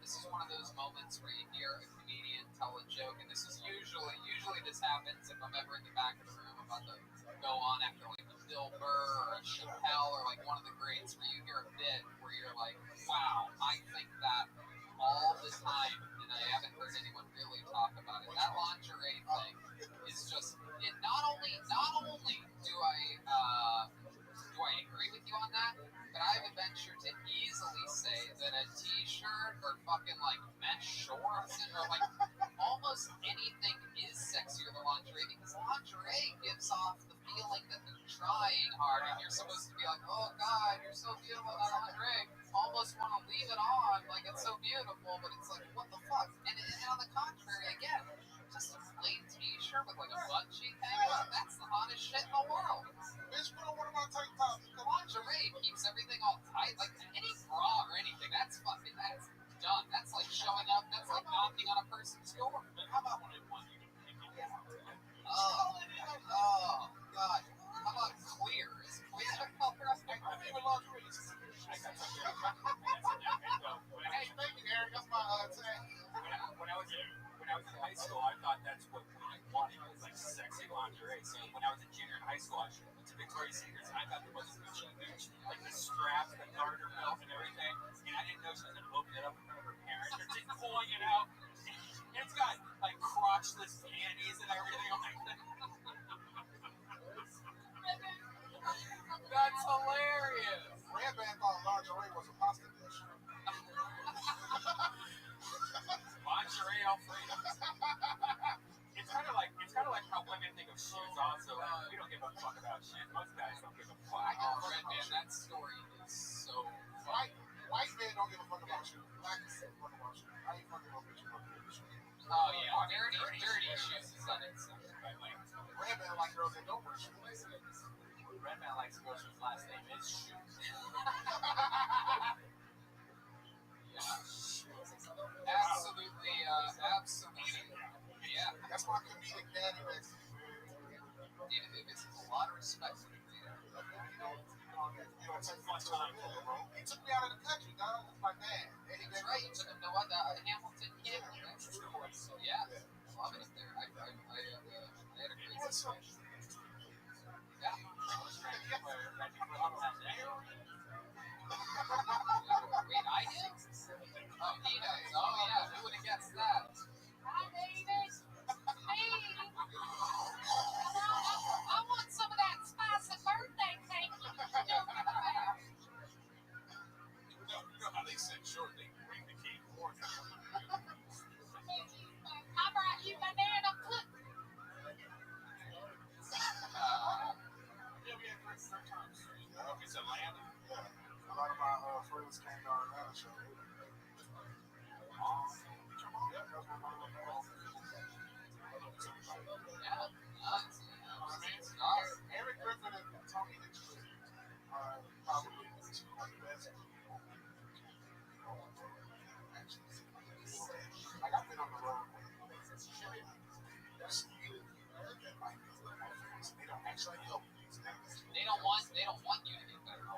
this is one of those moments where you hear a comedian tell a joke, and this is usually this happens if I'm ever in the back of the room about to go on after like a Bill Burr or a Chappelle or like one of the greats, where you hear a bit where you're like, wow, I think that all the time, and I haven't heard anyone really talk about it. That lingerie thing is just, it not only do I agree with you on that, but I would venture to easily say that a t-shirt or fucking like mesh shorts or like almost anything is sexier than lingerie, because lingerie gives off the feeling that they're trying hard and you're supposed to be like, oh god, you're so beautiful in that lingerie, almost want to leave it on like it's so beautiful, but it's like, what the fuck? And on the contrary, again, just a plain t-shirt with like a butt cheek hanging out, that's the hottest shit in the world. Bitch, put on one of my tank tops. Lingerie keeps everything all tight, like any bra or anything, that's done. That's like showing up, that's like knocking on a person's door. How about when it was you? Oh, God. How about clear? Is clear a color? I don't even lingerie. Hey, thank you, Eric. That's my tag. When I was in high school, I thought that's what women wanted, was like sexy lingerie. So when I was a junior in high school, I went to Victoria's Secret, I thought there was a Gucci Gucci. Like the straps, the garter belt, and everything. And I didn't know she was going to open it up in front of her parents. They're just pulling it out. And it's got like crotchless panties and everything. I'm like, That's hilarious. Red-band thought lingerie was a pasta dish. lingerie Alfredo. It's kind of like how women think of shoes. Also, we don't give a fuck about shoes. Most guys don't give a fuck. I got Red Man. That story is so White men don't give a fuck about shoes. Black men don't give a fuck about shoes. I ain't fucking with you. Oh yeah, dirty shoes is unacceptable. Red-band like girls that don't wear shoes. Red Man likes girls whose last name is Shoes. Absolutely. Yeah. That's my comedic daddy next to It's a lot of respect for you. You don't take much time, bro. He took me out of the country, dog. That's my dad. That's right. You took him to what? Hamilton, Canada. So, yeah. Love it up there. I had a great situation. Yeah. Wait, I did? Oh, he does. Oh, yeah. Who would have guessed that? Hi, David. Hey. I want some of that spicy birthday cake you doing there. You know how they said short, they bring the cake for you. I brought you banana pudding. Yeah, we had great times. It's Atlanta. Yeah. A lot of my friends came to our Atlanta show. Eric Griffin and Tony Hinchcliffe are probably the two of the best people. Like I've been on the road with they don't actually help these things. They don't want you to get better. A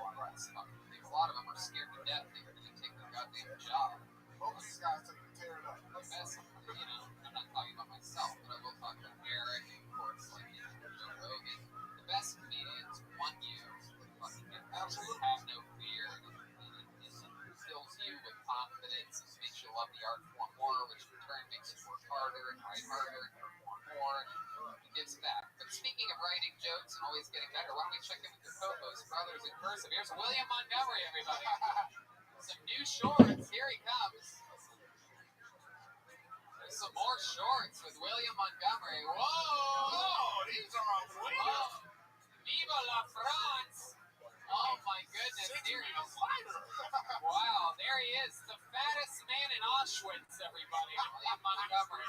lot of them are scared to death. They're going to take their goddamn job. Both of these guys take to tear it up. I'm not talking about myself, but I will talk about Eric and of course like Joe Rogan. The best comedians want you to fucking get better and have no fear. It fills you with confidence. It makes you love the art form more, which in turn makes you work harder and write harder and perform more. It gives back. But speaking of writing jokes and always getting better, why don't we check in with your co-host, Brothers in Cursive? Here's William Montgomery, everybody. Some new shorts. Here he comes. There's some more shorts with William Montgomery. Whoa! These are Whoa. Viva la France! Oh my goodness, there he is. Wow, there he is, the fattest man in Auschwitz, everybody. William Montgomery.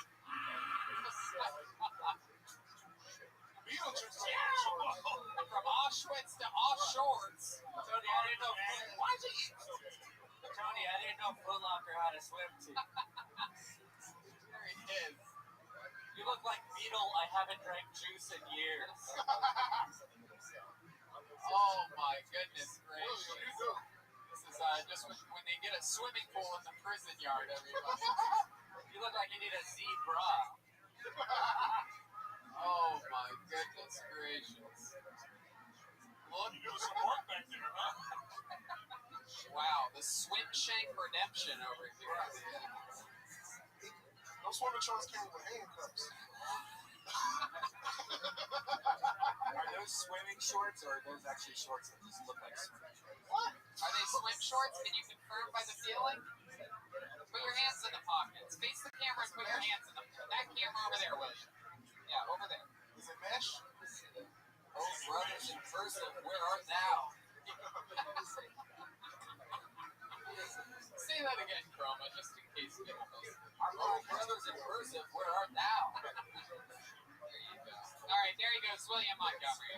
From Auschwitz to offshores. Tony, I didn't know. Why'd you eat? Tony, I didn't know Foot Locker had a swim team. There he is. You look like Beetle. I haven't drank juice in years. Oh my goodness gracious. This is just when they get a swimming pool in the prison yard, everybody. You look like you need a zebra. Oh my goodness gracious. Look, some work back there, huh? Wow, the swim shank redemption over here. Those swimming shorts came with handcuffs. Are those swimming shorts or are those actually shorts that just look like swimming shorts? What? Are they swim shorts? Can you confirm by the feeling? Put your hands in the pockets. Face the camera and put your hands in them. That camera over there, William. Yeah, over there. Is it mesh? Oh, brothers in cursive, where art thou? Say that again, Chroma, just in case you don't know. Oh, brothers in cursive, where art thou? There you go. All right, there he goes, William Montgomery.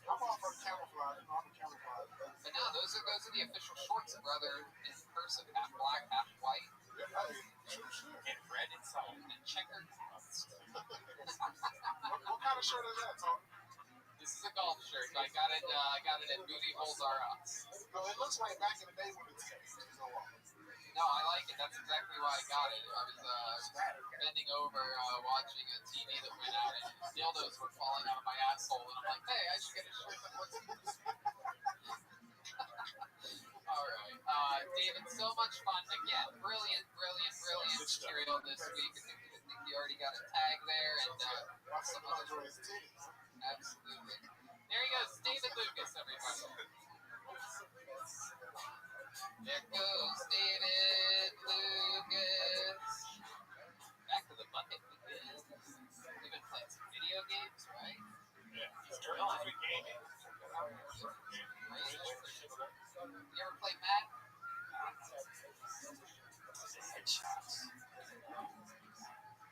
I'm all for camouflage. I'm a camouflage. But no, those are the official shorts, brother in cursive, half black, half white. And red inside. And checkered pants. What kind of shirt is that, Tom? This is a golf shirt. I got it at Booty Holes R Us. No, it looks like back in the day when the TVs was on. No, I like it. That's exactly exactly why I got it. I was bending over watching a TV that went out, and dildos were falling out of my asshole, and I'm like, hey, I should get a shirt that looks like this. All right. David, so much fun again. Brilliant material this week. I think you already got a tag there, and some other. Absolutely. There he goes, David Lucas, everybody. There goes David Lucas. Back to the bucket again. We've been playing some video games, right? Yeah, he's terrific gaming. You ever play Madden?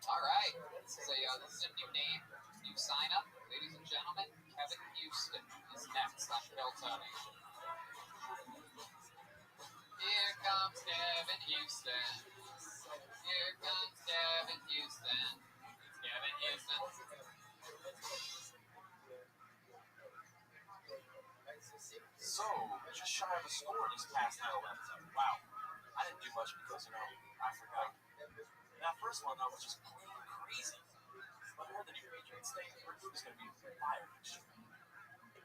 All right. This is a new name, new sign up. Ladies and gentlemen, Kevin Houston is next on Delta Nation. Here comes Kevin Houston. Here comes Kevin Houston. It's Kevin Houston. So, just shy of a score these past 9/11. Wow. I didn't do much because, I forgot. That first one, that was just plain crazy. But I heard the new Patriots thing, Purdue is going to be fired next year.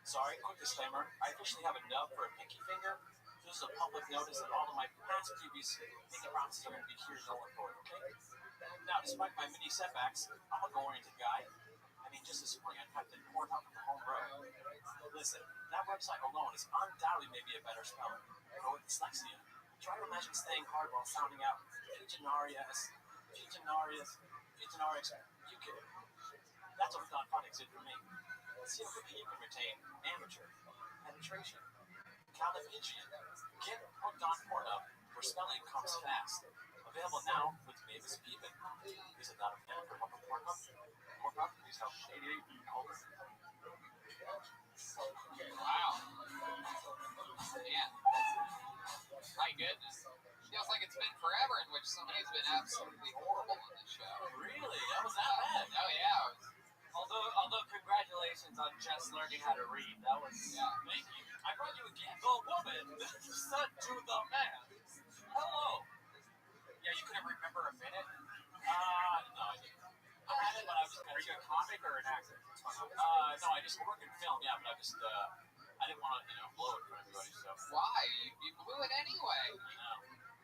Sorry, quick disclaimer. I officially have a nub for a pinky finger. This is a public notice that all of my past previous pinky promises are going to be here going forward, okay? Now, despite my many setbacks, I'm a goal-oriented guy. Just this spring, I typed in Pornhub from the home row. Listen, that website alone is undoubtedly maybe a better speller. But with dyslexia, try to imagine staying hard while sounding out Fuginarius, you get it. That's what Don Phonics did for me. See how quickly you can retain amateur, penetration, Calipigian. Get hooked on Pornhub, where spelling comes fast. Available now with Mavis Beeman. Visit that again for help with Pornhub. Pornhub, please help 88 over. Wow. Man. My goodness. Feels like it's been forever in which somebody's been absolutely horrible on this show. Really? That was that bad? Oh, yeah. Although congratulations on just learning how to read. That was, thank you. I brought you a gift. The woman said to the man, hello. yeah, you couldn't remember a minute? No, I didn't. I had it, but I was Are you a comic or an actor? No, I just work in film, yeah, but I didn't want to, blow it for everybody, so. Why? You blew it anyway. No.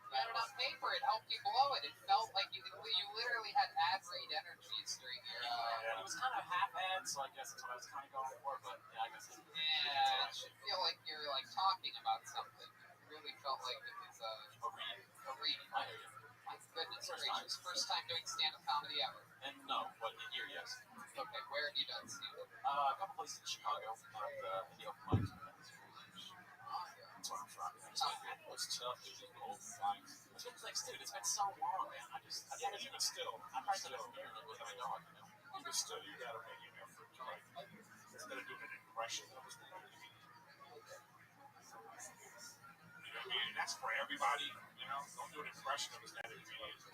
You had it on paper. It helped you blow it. It felt like you literally had ad-read energies during your... It was kind of half-ad, so I guess that's what I was kind of going for, but yeah, I guess Yeah, it should feel like you're, talking about something. It really felt like it was a read. a read. I hear you. My goodness gracious. First time doing stand-up comedy ever. And no, but here, yes. Okay, where have you done stand-up? A couple places in Chicago, at the open mic. That's where I'm from. It was tough to do the old mics. It's like, dude, it's been so long, man. I even still, I'm probably still here with my dog, Even still, you gotta make an effort to, instead of doing an impression of his movie. You know what I mean? That's for everybody, don't do an impression of his movie.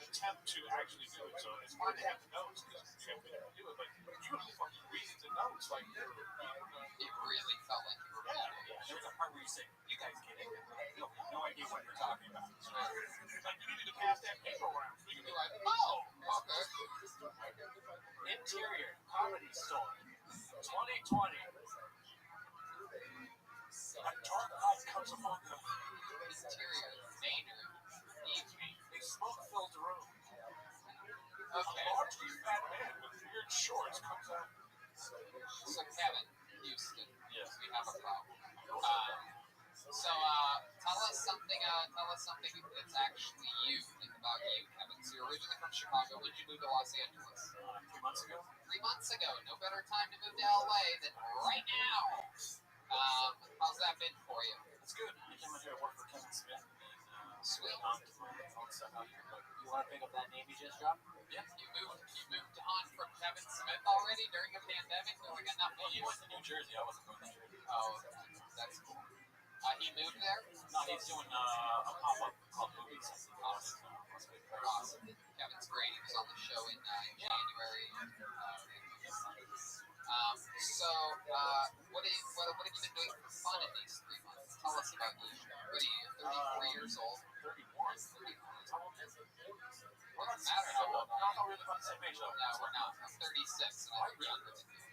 Attempt to actually do it. So it's hard to have the notes because you have to do it, but you were fucking reading the notes like It really felt like you were yeah. There was a part where you said, you guys get it. You have no idea what you're talking about. It's like you needed to pass that paper around. So you can be like, okay. Interior Comedy Store 2020. A dark light comes upon them. Interior, danger, evening. A smoke-filled room. Okay. A largely fat man with weird shorts comes out. So Kevin Houston, Yes. we have a problem. So tell us something that's actually you. Think about you, Kevin. So you're originally from Chicago. When did you move to Los Angeles? 3 months ago. 3 months ago. No better time to move to LA than right now. How's that been for you? It's good. I came out here to work for Kevin Smith. Sweet. Phone stuff out here, but You want to pick up that name you just dropped? Yeah, you moved on from Kevin Smith already during a pandemic. We got enough. well, you went to New Jersey. I wasn't going to New Jersey. Oh, that's cool. He moved there. No, he's doing a pop-up called Movies. Awesome. Kevin's great. He was on the show in January. What have you been doing for fun in these 3 months? Tell us about you. What are you, 34 years old? 31. 31. doesn't matter. I thought we were on the same page, though. No, we're not. I'm 36, and I'm younger than you.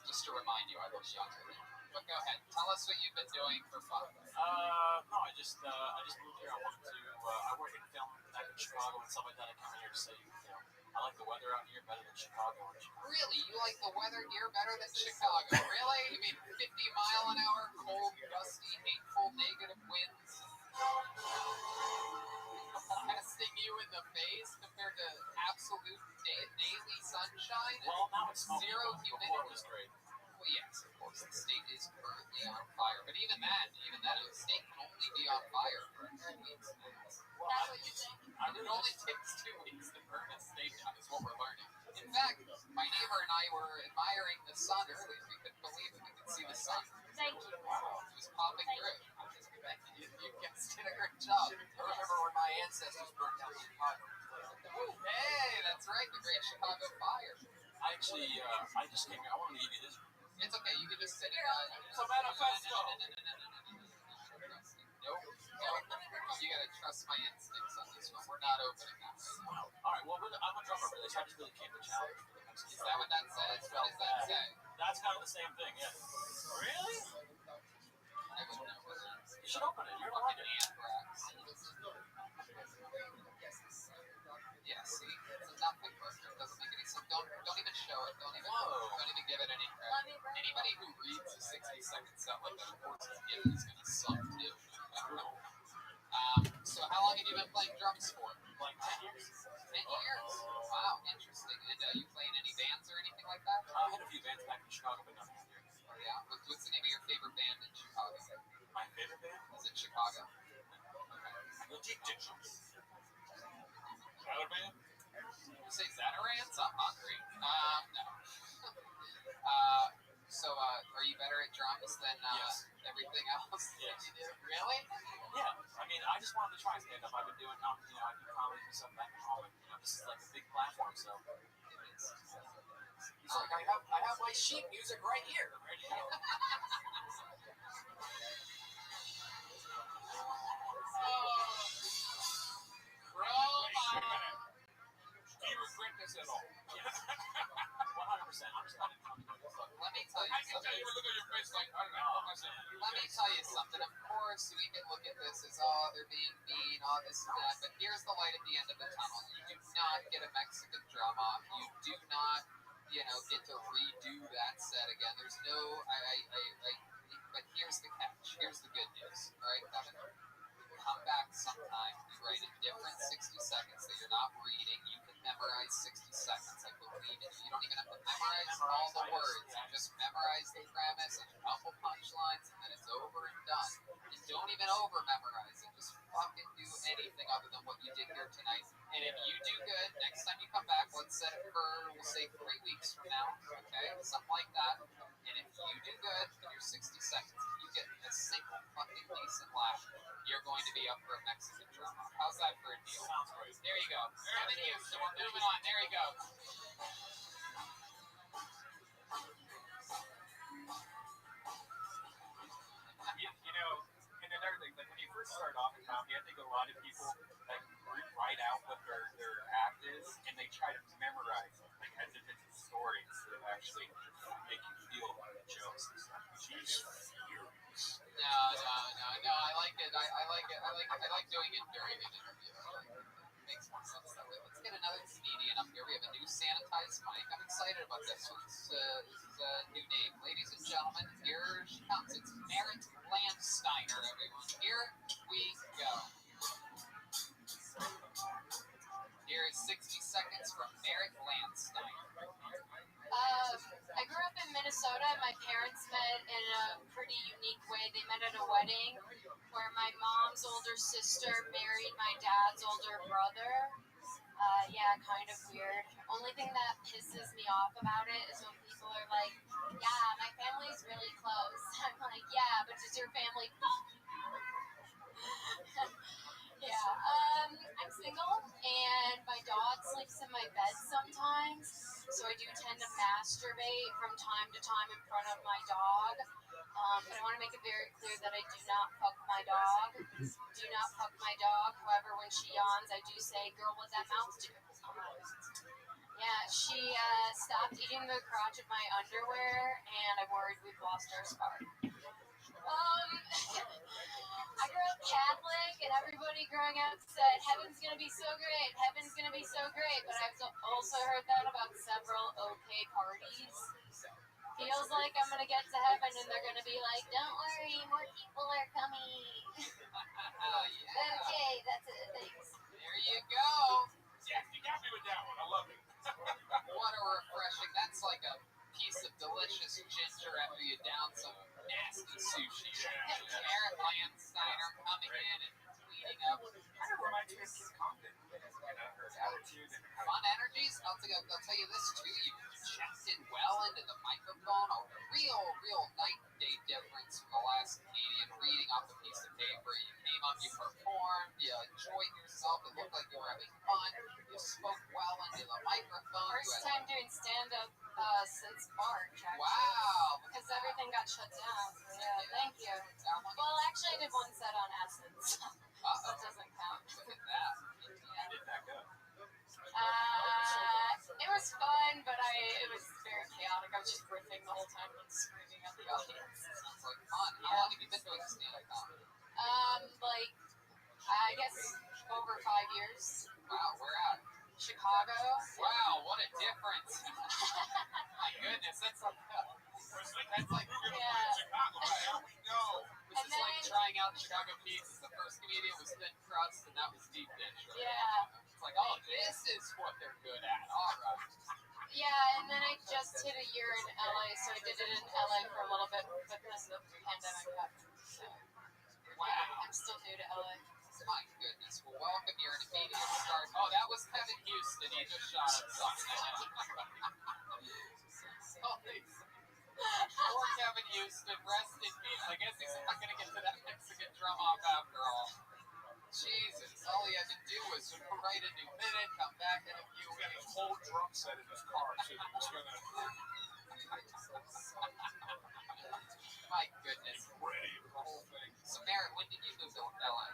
Just to remind you, I look younger than you. But go ahead. Tell us what you've been doing for fun. No, I just moved here. I wanted to. I work in film back in Chicago and stuff like that. I come here to say, I like the weather out here better than Chicago. Really? You like the weather here better than Chicago? Really? You mean 50-mile-an-hour, cold, gusty, hateful, negative winds? Blasting you in the face compared to absolute daily sunshine? Well, now it's zero humidity. Is great. Well, yes, of course, the state is currently on fire. But even then, the state can only be on fire for 2 weeks. That's what you think. It only takes 2 weeks to burn a state down, is what we're learning. In fact, my neighbor and I were admiring the sun earlier. We couldn't believe it. We could see the sun. Thank you. It was popping through. You guys did a great job. I remember when my ancestors burned down Chicago. Hey, that's right, the Great Chicago Fire. I just came here. I wanted to give you this. It's okay, you can just sit here. It's a manifesto. Nope. You gotta trust my instincts on this one. We're not opening that. All right, well, I'm a drummer for this. I just really came to challenge for the next. Is that what that says? What does that say? That's kind of the same thing, yeah. Really? I would know what that is. You should open it. You're Fucking fucking anthrax. Yeah, see? It's a nothing burger. It doesn't make any sense. Don't even show it. Don't even give it any credit. Anybody who reads a 60-second set like that, of course, is gonna suck too. So how long have you been playing drums for? like 10 years. 10 years? Wow, interesting. And you play in any bands or anything like that? I had a few bands back in Chicago, but nothing here. Oh, yeah? What's the name of your favorite band in Chicago? My favorite band? Is it Chicago? The Deep Dictions. Other band? You say Zatarans? I'm hungry. No. So, are you better at drums than Yes. everything else that Yes. you do? Really? Yeah, I mean, I just wanted to try stand up. I've been doing, I do comedy and stuff back home, and this is like a big platform. So He's like, I have my sheet music right here. ready to go. Do you regret this at all? 100%. I'm just not in comedy. Let me tell you something. Look at your face like, I don't know. Let me tell you something. Of course, we can look at this as, oh, they're being mean, all this and that, but here's the light at the end of the tunnel. You do not get a Mexican drum off. You do not, get to redo that set again. There's no, but here's the catch. Here's the good news. All right, Kevin? Come back sometime. You write a different 60 seconds that you're not reading. You can memorize 60 seconds. I believe in you. You don't even have to memorize all the words. You just memorize the premise and a couple punchlines, and then it's over and done. And don't even over-memorize it. Just fucking do anything other than what you did here tonight. And if you do good, next time you come back, let's set it for, we'll say 3 weeks from now. Okay? Something like that. And if you do good in your 60 seconds, if you get a single fucking decent laugh, you're going to be up for a Mexican drum off. How's that for a deal? Sounds great. There you go. Kevin Hughes, so we're moving on. There you go. And another thing, like when you first start off in comedy, I think a lot of people like write out what their act is, and they try to memorize it, like as if it's a story instead of actually make you feel about the jokes and stuff. She's furious. No. I like it. I like doing it during an interview. It makes more sense that way. Let's get another comedian up here. We have a new sanitized mic. I'm excited about this. This is a new name. Ladies and gentlemen, here she comes. It's Merritt Landsteiner, everyone. Here we go. Here is 60 seconds from Merritt Landsteiner. I grew up in Minnesota. My parents met in a pretty unique way. They met at a wedding where my mom's older sister married my dad's older brother. Yeah, kind of weird. Only thing that pisses me off about it is when people are like, yeah, my family's really close. I'm like, yeah, but does your family fuck? Yeah, I'm single, and my dog sleeps in my bed sometimes, so I do tend to masturbate from time to time in front of my dog. But I want to make it very clear that I do not fuck my dog. Do not fuck my dog. However, when when she yawns, I do say, "Girl, what that mouth do?" Yeah, she stopped eating the crotch of my underwear, and I'm worried we've lost our spark. I grew up Catholic, and everybody growing up said, "Heaven's gonna be so great, heaven's gonna be so great," but I've also heard that about several OK parties. Feels like I'm gonna get to heaven, and they're gonna be like, "Don't worry, more people are coming." Yeah. Okay, that's it, thanks. There you go. Yeah, you got me with that one. I love it. What a refreshing. That's like a piece of delicious ginger after you down some nasty sushi. Eric Landsteiner coming in and tweeting up. Kind of reminds me of Kim Compton. Her attitude and how Fun energies. I'll tell you this too. You checked in well into the microphone. A real night and day difference from the last Canadian reading off a piece of paper. You came up, you performed, you enjoyed yourself. It looked like you were having fun. You spoke well into the microphone. First time doing stand-up since March, actually. Wow. Because everything got shut down. Yeah, thank you. Well, actually, I did one set on Essence. That doesn't count. Look at that. How did that go? It was fun, but it was very chaotic. I was just riffing the whole time and screaming at the audience. Sounds like fun. How long have you been doing stand-up comedy? Like, I guess over 5 years. Wow, where at? Chicago. Wow, what a difference. My goodness, that's like Yeah. Chicago. Now we know. this is like trying out Chicago Pizza. The first comedian was thin crust, and that was deep dish. Right? Yeah. It's like, oh, this is what they're good at. All right. Yeah, and then I just hit a year in LA, so I did it in LA for a little bit, but then the pandemic happened. So, Wow. I'm still new to LA. My goodness. Well, welcome here in immediate start. Oh, that was Kevin Houston. He just shot himself in the head. Poor Kevin Houston. Rest in peace. I guess he's not going to get to that Mexican drum off after all. Jesus. All he had to do was write a new minute, come back in a few He's got a weeks. whole drum set in his car, so he was gonna My goodness. ready for the whole thing. So, Merritt, when did you move to LA?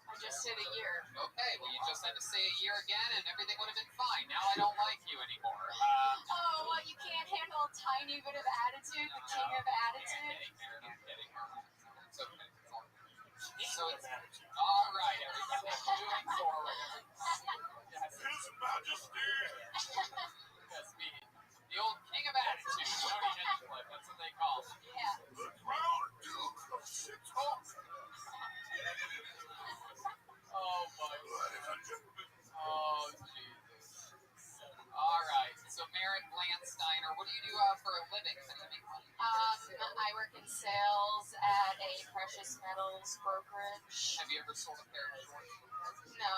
I just hit a year. Okay, well, you just had to say a year again, and everything would have been fine. Now I don't like you anymore. Oh, well, you can't handle a tiny bit of attitude, the king of attitude. I'm kidding. It's okay. It's all good. So it's all right, everybody. Moving forward. Yes, His Majesty. yes, me. The old king of attitude, Tony Hinchcliffe. That's what they call him. Yeah. The Crown Duke of Chicago. Oh my Ladies and gentlemen. Oh, Jesus. All right. So, Merritt Landsteiner, what do you do for a living? How do you make money? I work in sales at a precious metals brokerage. Have you ever sold a pair of shorts? No.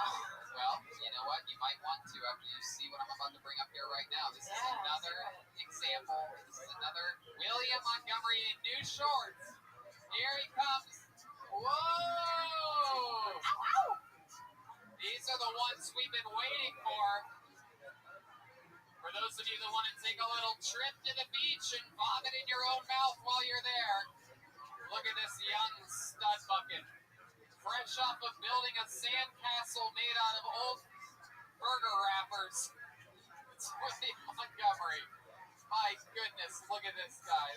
Well, you know what? You might want to after you see what I'm about to bring up here right now. This is Yeah, another let's example. This is another William Montgomery in new shorts. Here he comes. Whoa! These are the ones we've been waiting for. For those of you that want to take a little trip to the beach and vomit in your own mouth while you're there, look at this young stud bucket. Fresh off of building a sandcastle made out of old burger wrappers. It's William Montgomery. My goodness, look at this guy.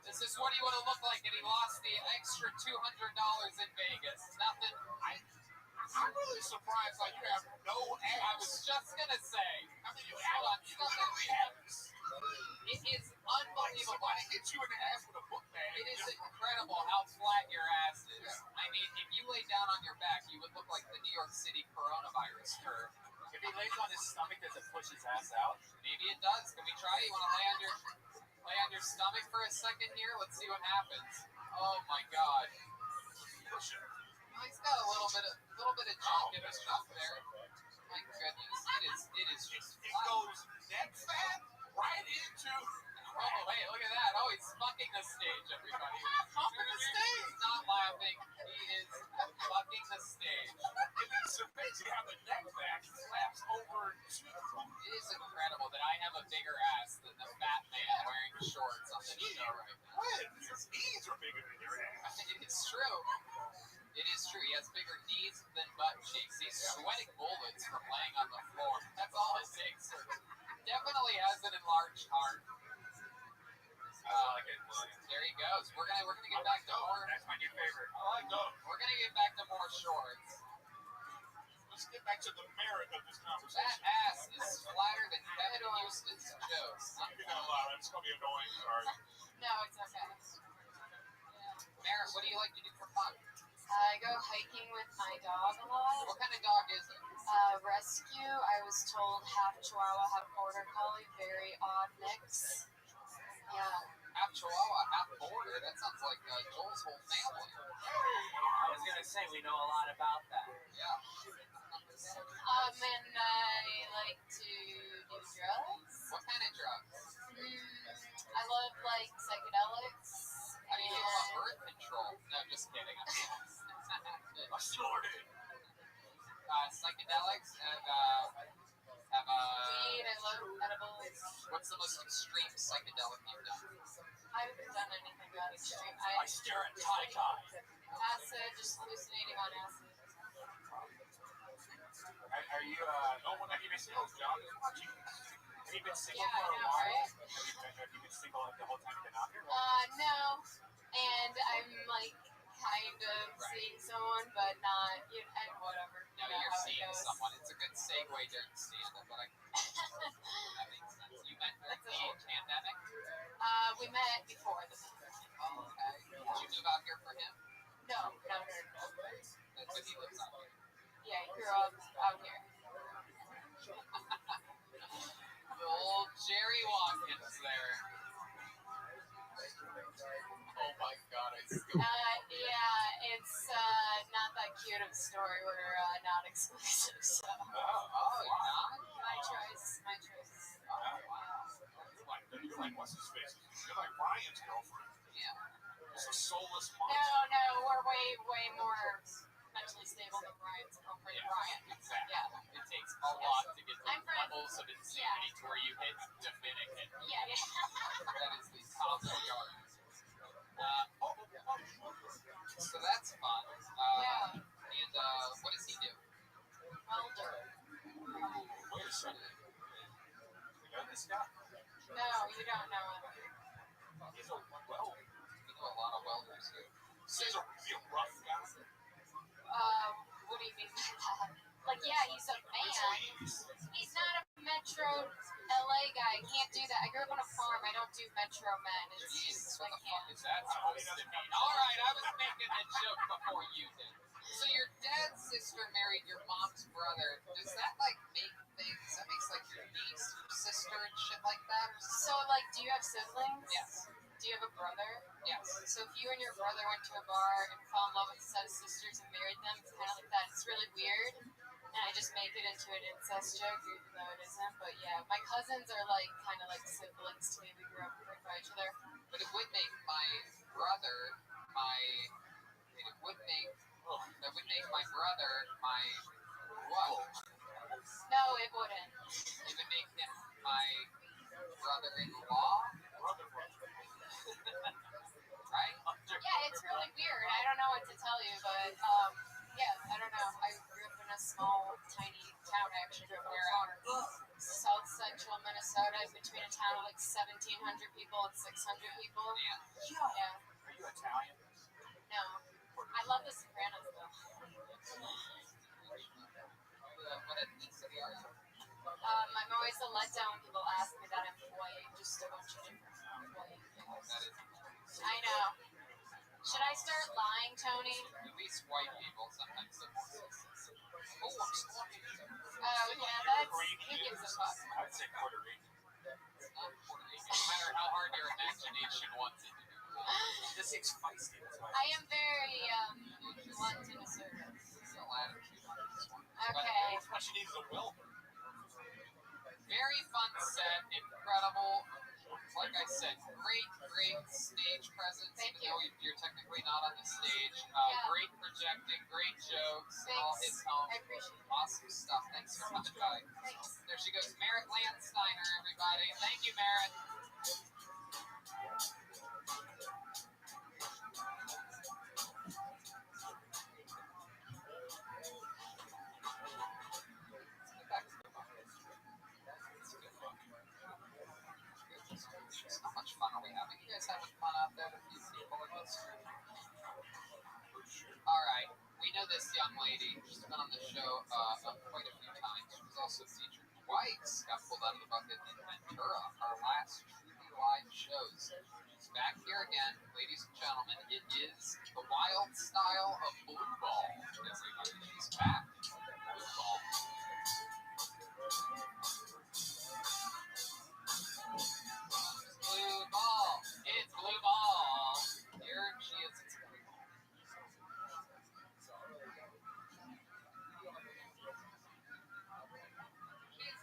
This is what he would have looked like if he lost the extra $200 in Vegas. Nothing. I'm really surprised that you have no abs. I was just gonna say. I mean, you Hold on, literally have abs. it is unbelievable. Somebody hit you in the ass with a book bag. It is incredible how flat your ass is. I mean, if you lay down on your back, you would look like the New York City coronavirus curve. If he lays on his stomach, does it push his ass out? Maybe it does. Can we try? You want to lay on your stomach for a second here? Let's see what happens. Oh my God. Push it. Well, he's got a little bit of junk in his stuff there. My goodness, it is just It flat. goes neck fat right into. Oh, wait, look at that. Oh, he's fucking the stage, everybody. Fucking the stage. He's not laughing. He is fucking the stage. It's amazing how the neck back slaps over to. It is incredible that I have a bigger ass than the fat man wearing shorts on the show right now. When your knees are bigger than your ass. It is true. It is true. He has bigger knees than butt cheeks. get back to the merit of this That conversation. ass is flatter than Kevin Houston's jokes. You're gonna allow it. It's gonna be annoying. Sorry. No, it's okay. Merritt, what do you like to do for fun? I go hiking with my dog a lot. What kind of dog is it? Rescue. I was told half Chihuahua, half Border Collie. Very odd mix. Yeah. Half Chihuahua, half Border. That sounds like Joel's whole family. I was gonna say we know a lot about that. Yeah. And I like to do drugs. What kind of drugs? I love like psychedelics. How do you feel about birth control? No, just kidding. I snorted. Psychedelics and Weed. I love edibles. what's the most extreme psychedelic you've done? I haven't done anything that extreme. I stare at tie. Acid, just hallucinating on acid. Are you, have you been single, John? Have you been single Yeah, for I a know, while? right? Have you been single the whole time you've been out here? No. And I'm like kind of seeing someone, but not, and whatever. No, You know you're how it seeing goes. someone. It's a good segue during stand-up, but that makes sense. You met during the pandemic? We met before the pandemic. Oh, okay. Did you move out here for him? No. But he lives out here. Yeah, he grew up out here. Old Jerry Watkins there. Oh my God, I still. Yeah, it's not that cute of a story. We're not exclusive, so. Oh, you're not? My choice. Oh, wow. You're like what's his face? You're like Ryan's girlfriend. Yeah. It's a soulless monster. No, we're way more mentally stable than Ryan's girlfriend. Ryan, exactly. Yeah. It takes a lot to get the I'm friends- levels of insanity to where you hit Dominican. Yeah. That is the top of the yard. So that's fun. Yeah. And what does he do? Welder. Wait a second. You know this guy? No, you don't know him. He's a well. We know a lot of welders here. He's a real rough guy. What do you mean by that? Like, yeah, he's a man. He's not a Metro LA guy. I can't do that. I grew up on a farm. I don't do Metro men. It's Jesus, just, what I the fuck can't. is that supposed to mean? All right, I was making a joke before you did. So your dad's sister married your mom's brother. Does that like make things? That makes like your niece, your sister, and shit like that? So, like, do you have siblings? Yes. Do you have a brother? Yes. So if you and your brother went to a bar and fell in love with a set of sisters and married them, it's kind of like that. It's really weird. And I just make it into an incest joke, even though it isn't. But yeah, my cousins are like kind of like siblings to me. We grew up right by each other. But it would make my brother my what? No, it wouldn't. It would make him my brother-in-law. Right? Yeah, it's really weird. I don't know what to tell you, but yeah, I don't know. I grew up in a small, tiny town. I actually grew up on a farm. South Central Minnesota, between a town of like 1,700 people and 600 people. Yeah. Yeah. Are you Italian? No. I love The Sopranos though. What ethnicity are you? I'm always a letdown when people ask me that I'm white. Just a bunch of different white things. That is I know. Should I start lying, Tony? at least white people sometimes. Oh, I'm smoking. Oh, yeah, that's. Who gives a fuck? I'd say Puerto Rican. It's not Puerto Rican. No matter how hard your imagination wants it to be. This thing's feisty. That's why. I am very, blunt and assertive. There's a latitude on this one. Okay. What she needs is a welder. Very fun set, incredible. Like I said, great stage presence. Thank even though you're technically not on the stage. Yeah. Great projecting, great jokes. All hits home. I appreciate it. Awesome stuff. Thanks for coming by. Thanks. There she goes, Merritt Landsteiner, everybody. Thank you, Merritt. How much fun are we having? You guys having fun out there with these people in this room? All right, we know this young lady. lady. She's been on the show quite a few times. She was also featured twice. Got pulled out of the bucket in Ventura, our last truly live shows. She's back here again, ladies and gentlemen. It is the wild style of Blue Ball. Everybody, she's back. Blue Ball. Blue Ball. It's Blue Ball. Here she is. It's Blue Ball.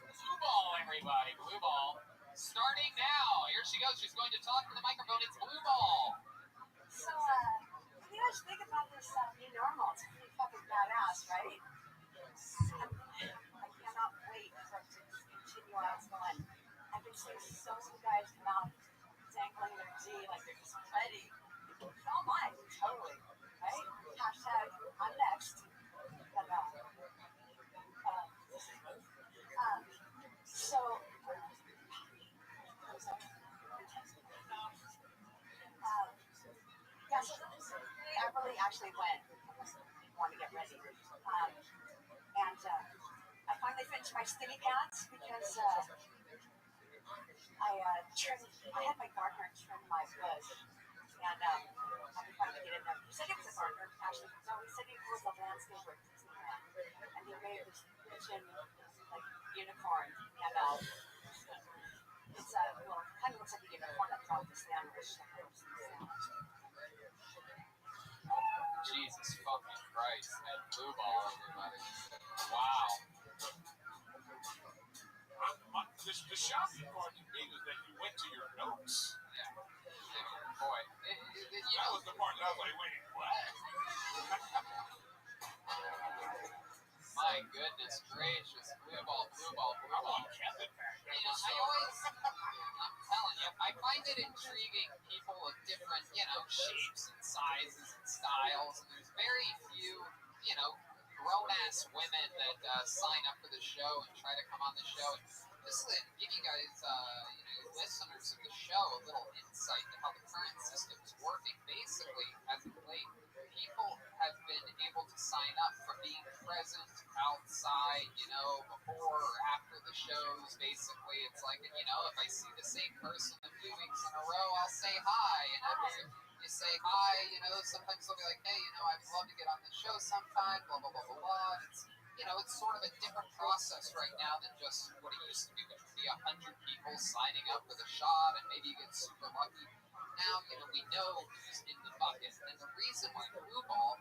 Blue Ball, everybody. Blue Ball. Starting now. Here she goes. She's going to talk to the microphone. It's Blue Ball. So, what do you guys think about this new normal? It's pretty fucking badass, right? I cannot wait for it to continue how it's going. I've been seeing so many guys come out dangling their D like they're just ready. So am I, totally. Right? Hashtag I'm next. But, so, yeah, so I really actually went. Want to get ready. And I finally finished my skinny pants because I had my gardener trim my wood. And I could finally get in there. He said he was a gardener, actually. No, he said he was a landscaper at Disneyland. And he made this pigeon, like, unicorn. And it's, well, it kind of looks like a unicorn that frogs the sandwich. Jesus fucking Christ. And Blue Ball, everybody. Wow. The shocking part to me was that you went to your notes. Yeah. Boy. That was the part that I was like, wait, what? My goodness gracious. Blue Ball, Blue Ball, Blue Ball. I'm telling you, I find it intriguing, people of different, shapes and sizes and styles. And there's very few, grown-ass women that sign up for the show and try to come on the show. And just to give you guys, listeners of the show, a little insight to how the current system is working. Basically, as of late, people have been able to sign up for being present outside, before or after the shows. Basically, it's like, if I see the same person a few weeks in a row, I'll say hi. And if you say hi, sometimes they'll be like, hey, I'd love to get on the show sometime, blah, blah, blah, blah, blah. It's sort of a different process right now than just what it used to be, which would be 100 people signing up for the shot, and maybe you get super lucky. Now, we know who's in the bucket, and the reason why Blue Ball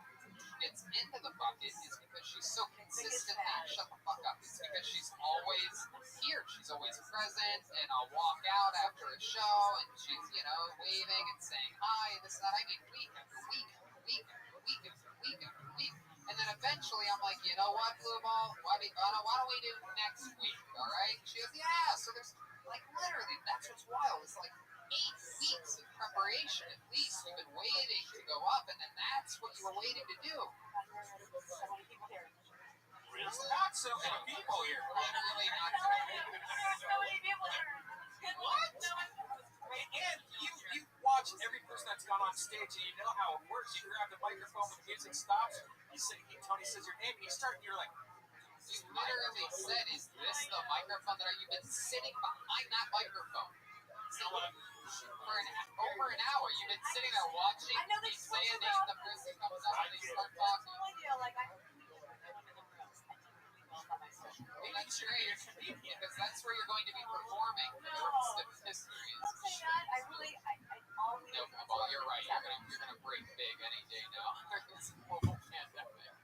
gets into the bucket is because she's so consistent. Shut the fuck up. It's because she's always here. She's always present, and I'll walk out after a show, and she's, waving and saying hi, and this and that. I mean, week after week after week after week after week after week. And then eventually I'm like, you know what, Blue Ball? Why don't we do next week, all right? She goes, yeah. So there's, like, literally, that's what's wild. It's like 8 weeks of preparation at least. You've been waiting to go up, and then that's what you were waiting to do. So many people here. There's not so many people here. Literally not so many people. There's so many people here. What? And you watch every person that's gone on stage, and you know how it works. You grab the microphone when the music stops. Tony says your name, and you're like, you literally said, is this the microphone you've been sitting behind that microphone? So for over an hour, you've been sitting there watching. I know you they say a switch name, about. the person comes up and they start talking. Maybe it's great because that's where you're going to be performing for the rest of history. Don't say that. I always. No, well, you're right. You're gonna break big any day now. This global pandemic.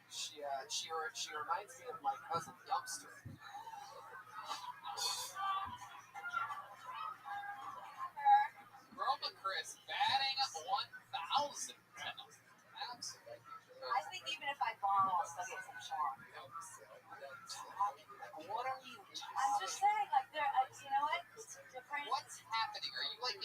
She reminds me of my cousin Dumpster. Roma Chris batting 1,000 tonight. Absolutely. I think even if I bomb, I'll still get some charm. What are you? I'm just saying, like, you know what? It's different. What's happening? Are you going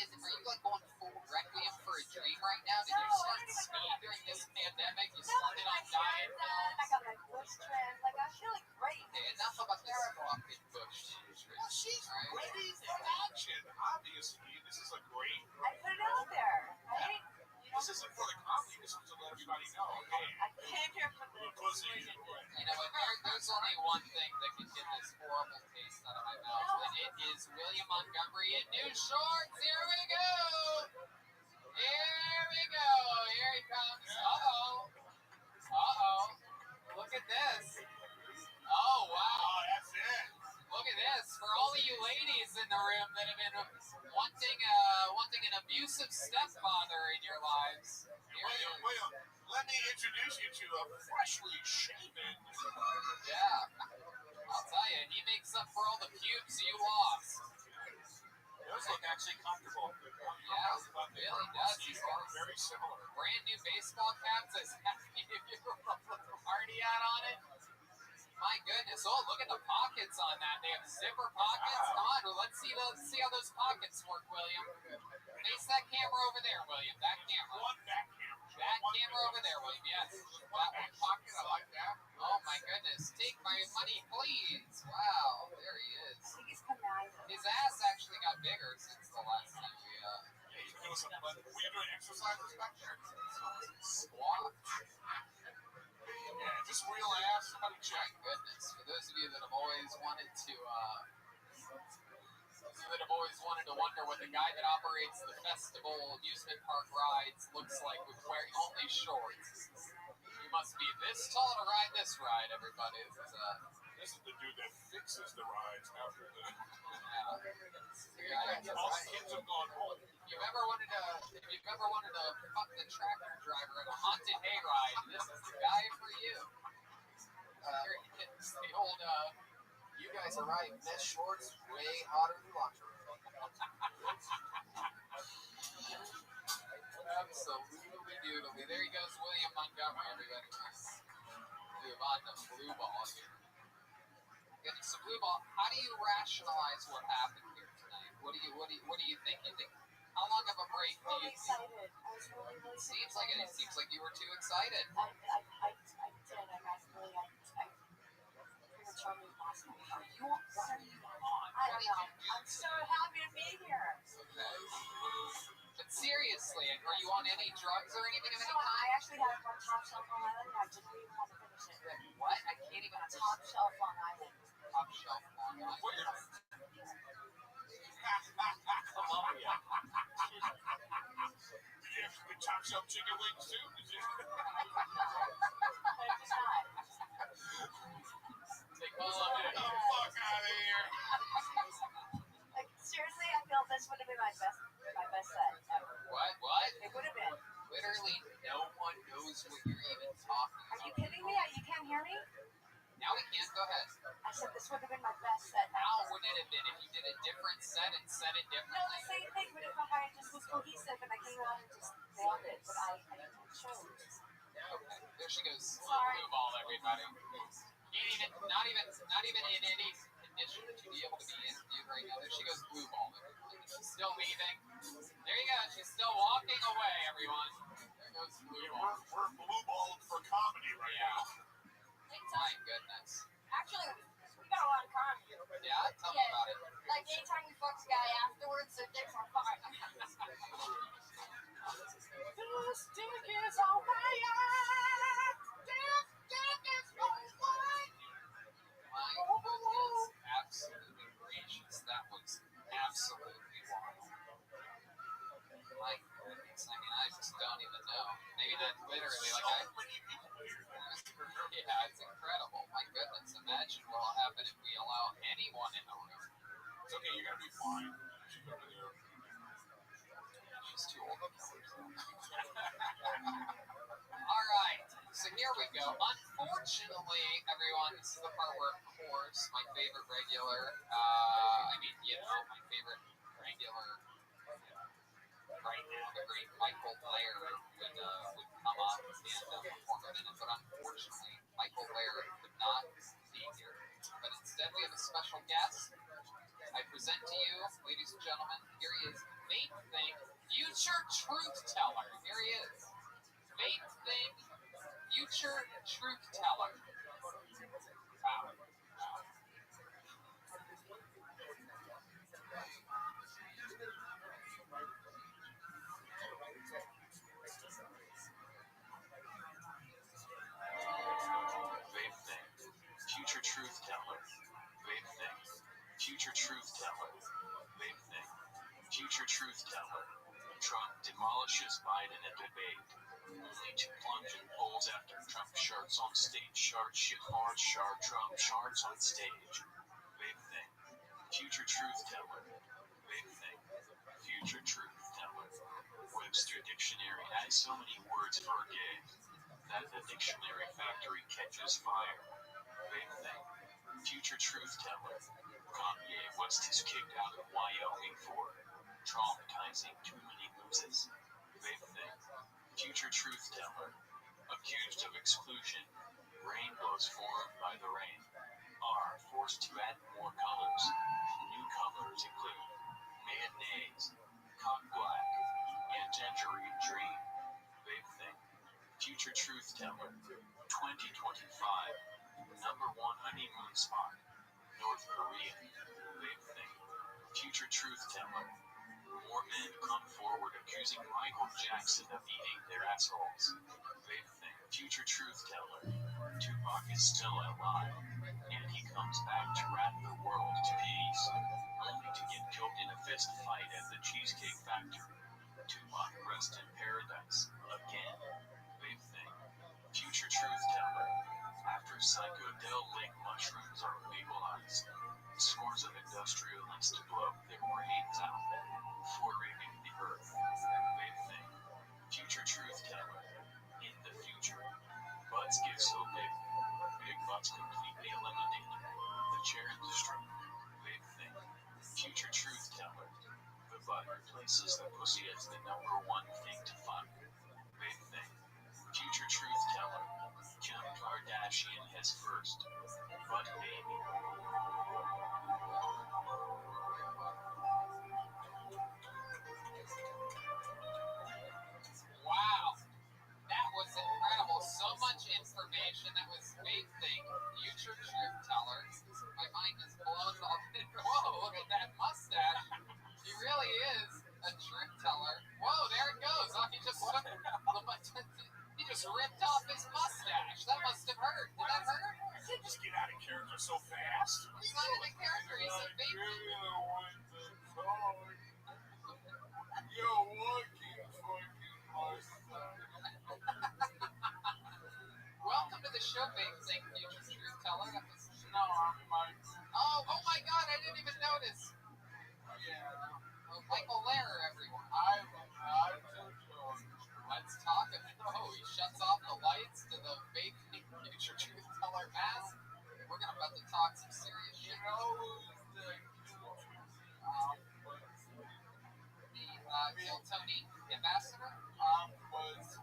full Requiem for a Dream right now? Did you start skiing during this pandemic? You started on diet? I got my bush trimmed. Like, I'm feeling great. Okay, enough about this fucking bush. well, she's ready for action. Obviously, this is a great. I put it out there, right? This isn't for the comedy. This is to let everybody know. Okay. I came here for the You know, there's only one thing that can get this horrible taste out of my mouth, and it is William Montgomery in new shorts. Here we go. Here we go. Here he comes. Uh-oh. Uh-oh. Look at this. Oh, wow. That's it. Look at this. For all of you ladies in the room that have been wanting an abusive stepfather in your lives. William, let me introduce you to a freshly shaven. Yeah. I'll tell you, he makes up for all the pubes you lost. Those look actually comfortable. Yeah, it really does. These are very similar. Brand new baseball caps. Does a party hat on it? My goodness. Oh, look at the pockets on that. They have zipper pockets. Come on, let's see how those pockets work, William. Face that camera over there, William. That camera. That camera over there, William. Yes. That one pocket. I like that. Oh my goodness. Take my money, please. Wow. There he is. His ass actually got bigger since the last time we Were you doing exercises back there? squat. Yeah, just real ass. Somebody My check. goodness. For those of you that have always wanted to wonder what the guy that operates the festival amusement park rides looks like with wearing only shorts. You must be this tall to ride this ride, everybody. This is the dude that fixes the rides after the. All All the kids have gone home. If you've ever wanted to fuck the tractor driver at a haunted hayride, this is the guy for you. It's the old, you guys are right, mesh shorts way hotter than lingerie. Absolutely doodly. There he goes, William Montgomery, everybody. Move on to blue ball here. So blue ball, how do you rationalize what happened here tonight? What do you think? How long of a break do you think? Excited. I was really Seems like you were too excited. I did. I prematurely lost my mind. What are you on? I don't know. I'm so happy to be here. Okay. But seriously, are you on any drugs or anything of any So I kind? actually had one top shelf on Island. I didn't even want to finish it. What? I can't even Top shelf on Island. top shelf on it. Columbia. Did you have the top shelf chicken wings too? Did you? But it was not. Take all of Get it. the fuck out of here. Like seriously, I feel this would have been my best set ever. What? It would have been. Literally, no one knows what you're even talking Are you about. kidding me? You can't hear me? Now we can't. Go ahead. I said this would have been my best set How ever. would it have been if you did a different set and said it No, differently? the same thing, but if I just was cohesive and I came out and just nailed it, but I chose. Okay. There she goes. Sorry. Blue ball, everybody. Not even in any condition to be able to be interviewed right now. There she goes, blue ball. She's still leaving. There you go. She's still walking away, everyone. There goes blue ball. We're blue balled for comedy right now. My goodness. Actually, we got a lot of comments. Yeah, tell me about it. Like anytime you fuck a guy afterwards, their dicks on fire. This dick is on fire. Dick is on fire. My goodness. Absolutely gracious. That was absolutely wild. My goodness. I mean, I just don't even know. Maybe that literally, yeah, it's incredible. My goodness. Imagine what will happen if we allow anyone in the room. It's okay, you're gonna be fine. She's over there. She's too old to kill herself. All right, so here we go. Unfortunately, everyone, this is the part where, of course, my favorite regular, my favorite regular right now, the great Michael Blair would come up and perform a minute, but unfortunately, Michael Blair could not be here. But instead, we have a special guest. I present to you, ladies and gentlemen, here he is, Vape Thing, future truth teller. Here he is. Vape Thing, future truth teller. Wow. Future truth teller. Big thing. Future truth teller. Trump demolishes Biden at debate. Only to plunge in polls after Trump sharts on stage. Shart shit hard shart Trump sharts on stage. Big thing. Future truth teller. Big thing. Future truth teller. Webster Dictionary has so many words for gay that the dictionary factory catches fire. Big thing. Future truth teller. Kanye West is kicked out of Wyoming for traumatizing too many losers. Big thing. Future truth teller. Accused of exclusion. Rainbows formed by the rain are forced to add more colors. New colors include mayonnaise, cock black, and tangerine dream. Big thing. Future truth teller. 2025. Number one honeymoon spot. North Korea. Big thing. Future truth teller. More men come forward accusing Michael Jackson of eating their assholes. Big thing. Future truth teller. Tupac is still alive, and he comes back to rap the world to peace, only to get killed in a fist fight at the Cheesecake Factory. Tupac rest in paradise again. Big thing. Future truth teller. After psychedelic mushrooms are legalized, scores of industrialists blow their brains out for raping the earth. Big thing. Future truth teller. In the future, butts get so big, big butts completely eliminate the chair industry. Big thing. Future truth teller. The butt replaces the pussy as the number one thing to fuck. Big thing. Future truth teller. Kim Kardashian has first butt baby. Wow, that was incredible. So much information. That was big thing. Future truth teller. My mind is blown up. Whoa, look at that mustache. He really is a truth teller. Whoa, there it goes. Oh, he just ripped off his mustache. That must have hurt. Did that hurt? You just get out of character so fast. He's not in a character. He's a big. Yo, walking fucking mustache. Welcome to the show, big thing, future truth teller. That was. No, I'm Mike. Oh my God! I didn't even notice. Yeah. Oh, Michael Lehrer, everyone. I took yours. Let's talk about. Oh, he shuts off the lights to the fake future truth teller mask. We're about to talk some serious shit. You know who's the Kill Tony ambassador. was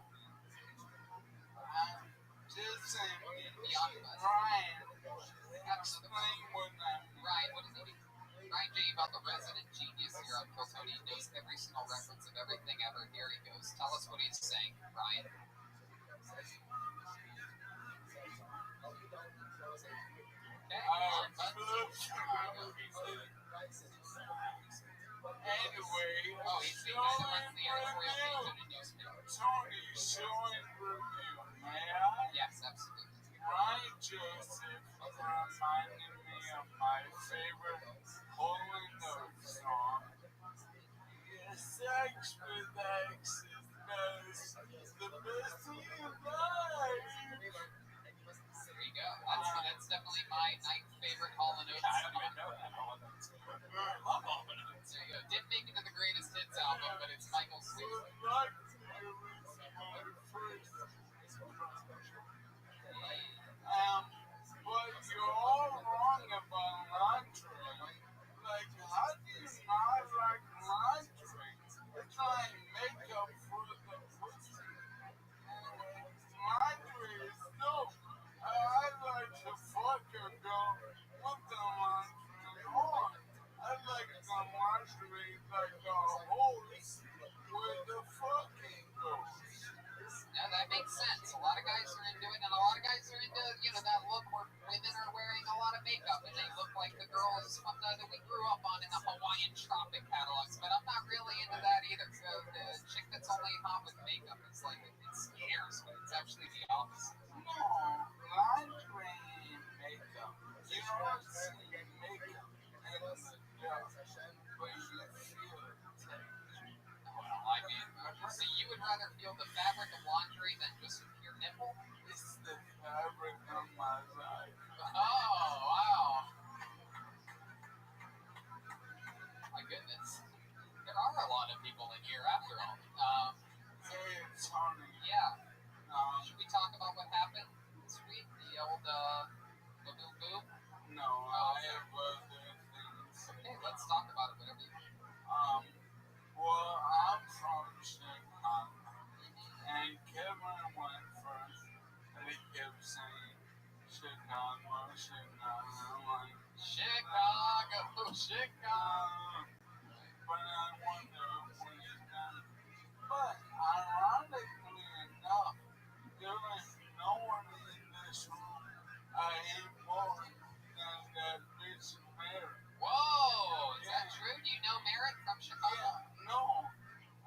just saying Beyond us. Ryan. Explain what that Ryan, what does he do? Ryan J. about the resident genius here on Kill Tony knows every single reference of everything ever. Here he goes. Tell us what he's saying, Ryan. Anyway, Oh, he's the guy that runs the editorial page in a newspaper. Tony, show and review, may I? Yes, absolutely. Ryan Joseph reminded me of my favorite Holy Note song. Sex with X is best, the best in your life. There you go. That's definitely my ninth favorite Hall & Oates. I don't even know that. I love Hall & Oates. There you go. Didn't make it to the greatest hits album, but it's Michael's favorite. But you're all wrong about lingerie. Like, how do you not like lingerie? It's like makeup for the pussy. Lingerie is dope. I like to fuck a girl with the lingerie on. I like the lingerie like a hose where the fucking goes. Now that makes sense. A lot of guys are into it, and a lot of guys are into, that look where women are wearing a lot of makeup, and they look like the girls from that we grew up on in the Hawaiian Tropic catalogs. But I'm not really into that either. So the chick that's only hot with makeup, it's like it scares me. It's actually the opposite. No, lingerie and makeup. You know what's makeup? And rather feel the fabric of laundry than just a pure nipple? It's the fabric of my life. Oh, wow. My goodness. There are a lot of people in here after all. Hey, Tony. Yeah. Should we talk about what happened this week? The old, boo boo? No, I have other things. Okay, let's talk about it, whatever you want. Well, I'm from Chicago, and Kevin went first, and he kept saying, Chicago, Chicago, Chicago. but I wonder when it's done. But ironically enough, there is no one in this room I hate more than that bitch Mary. Whoa, is that true? Do you know Merritt from Chicago? Yeah, no,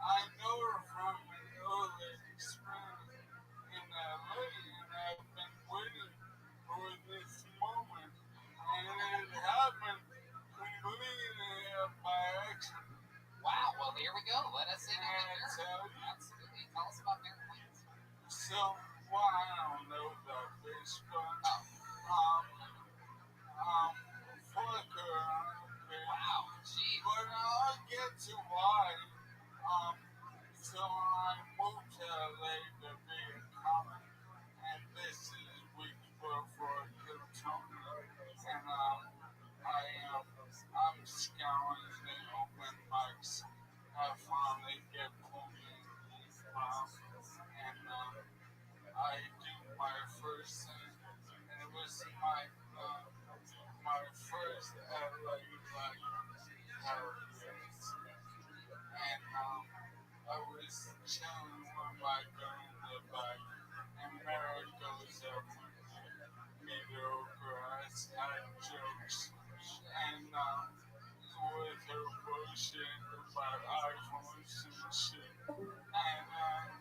I know her from an early experience in LA, and I've been waiting for this moment, and it happened completely by accident. Wow, well, here we go. Let us in on Can I Merritt. tell you? Absolutely. Tell us about Merritt Williams. So, well, I don't know that bitch, but, fuck her, okay? Wow, gee. But I'll get to why. So I moved to LA to be a comic, and this is week before Kryptonian, and I'm scouring the open mics. I finally get pulled in, and I do my first thing, and it was my first LA like heritage, and I was chilling with my girl in the back, and Mary goes up mediocre ass had jokes, and with her bullshit about iPhones and shit, and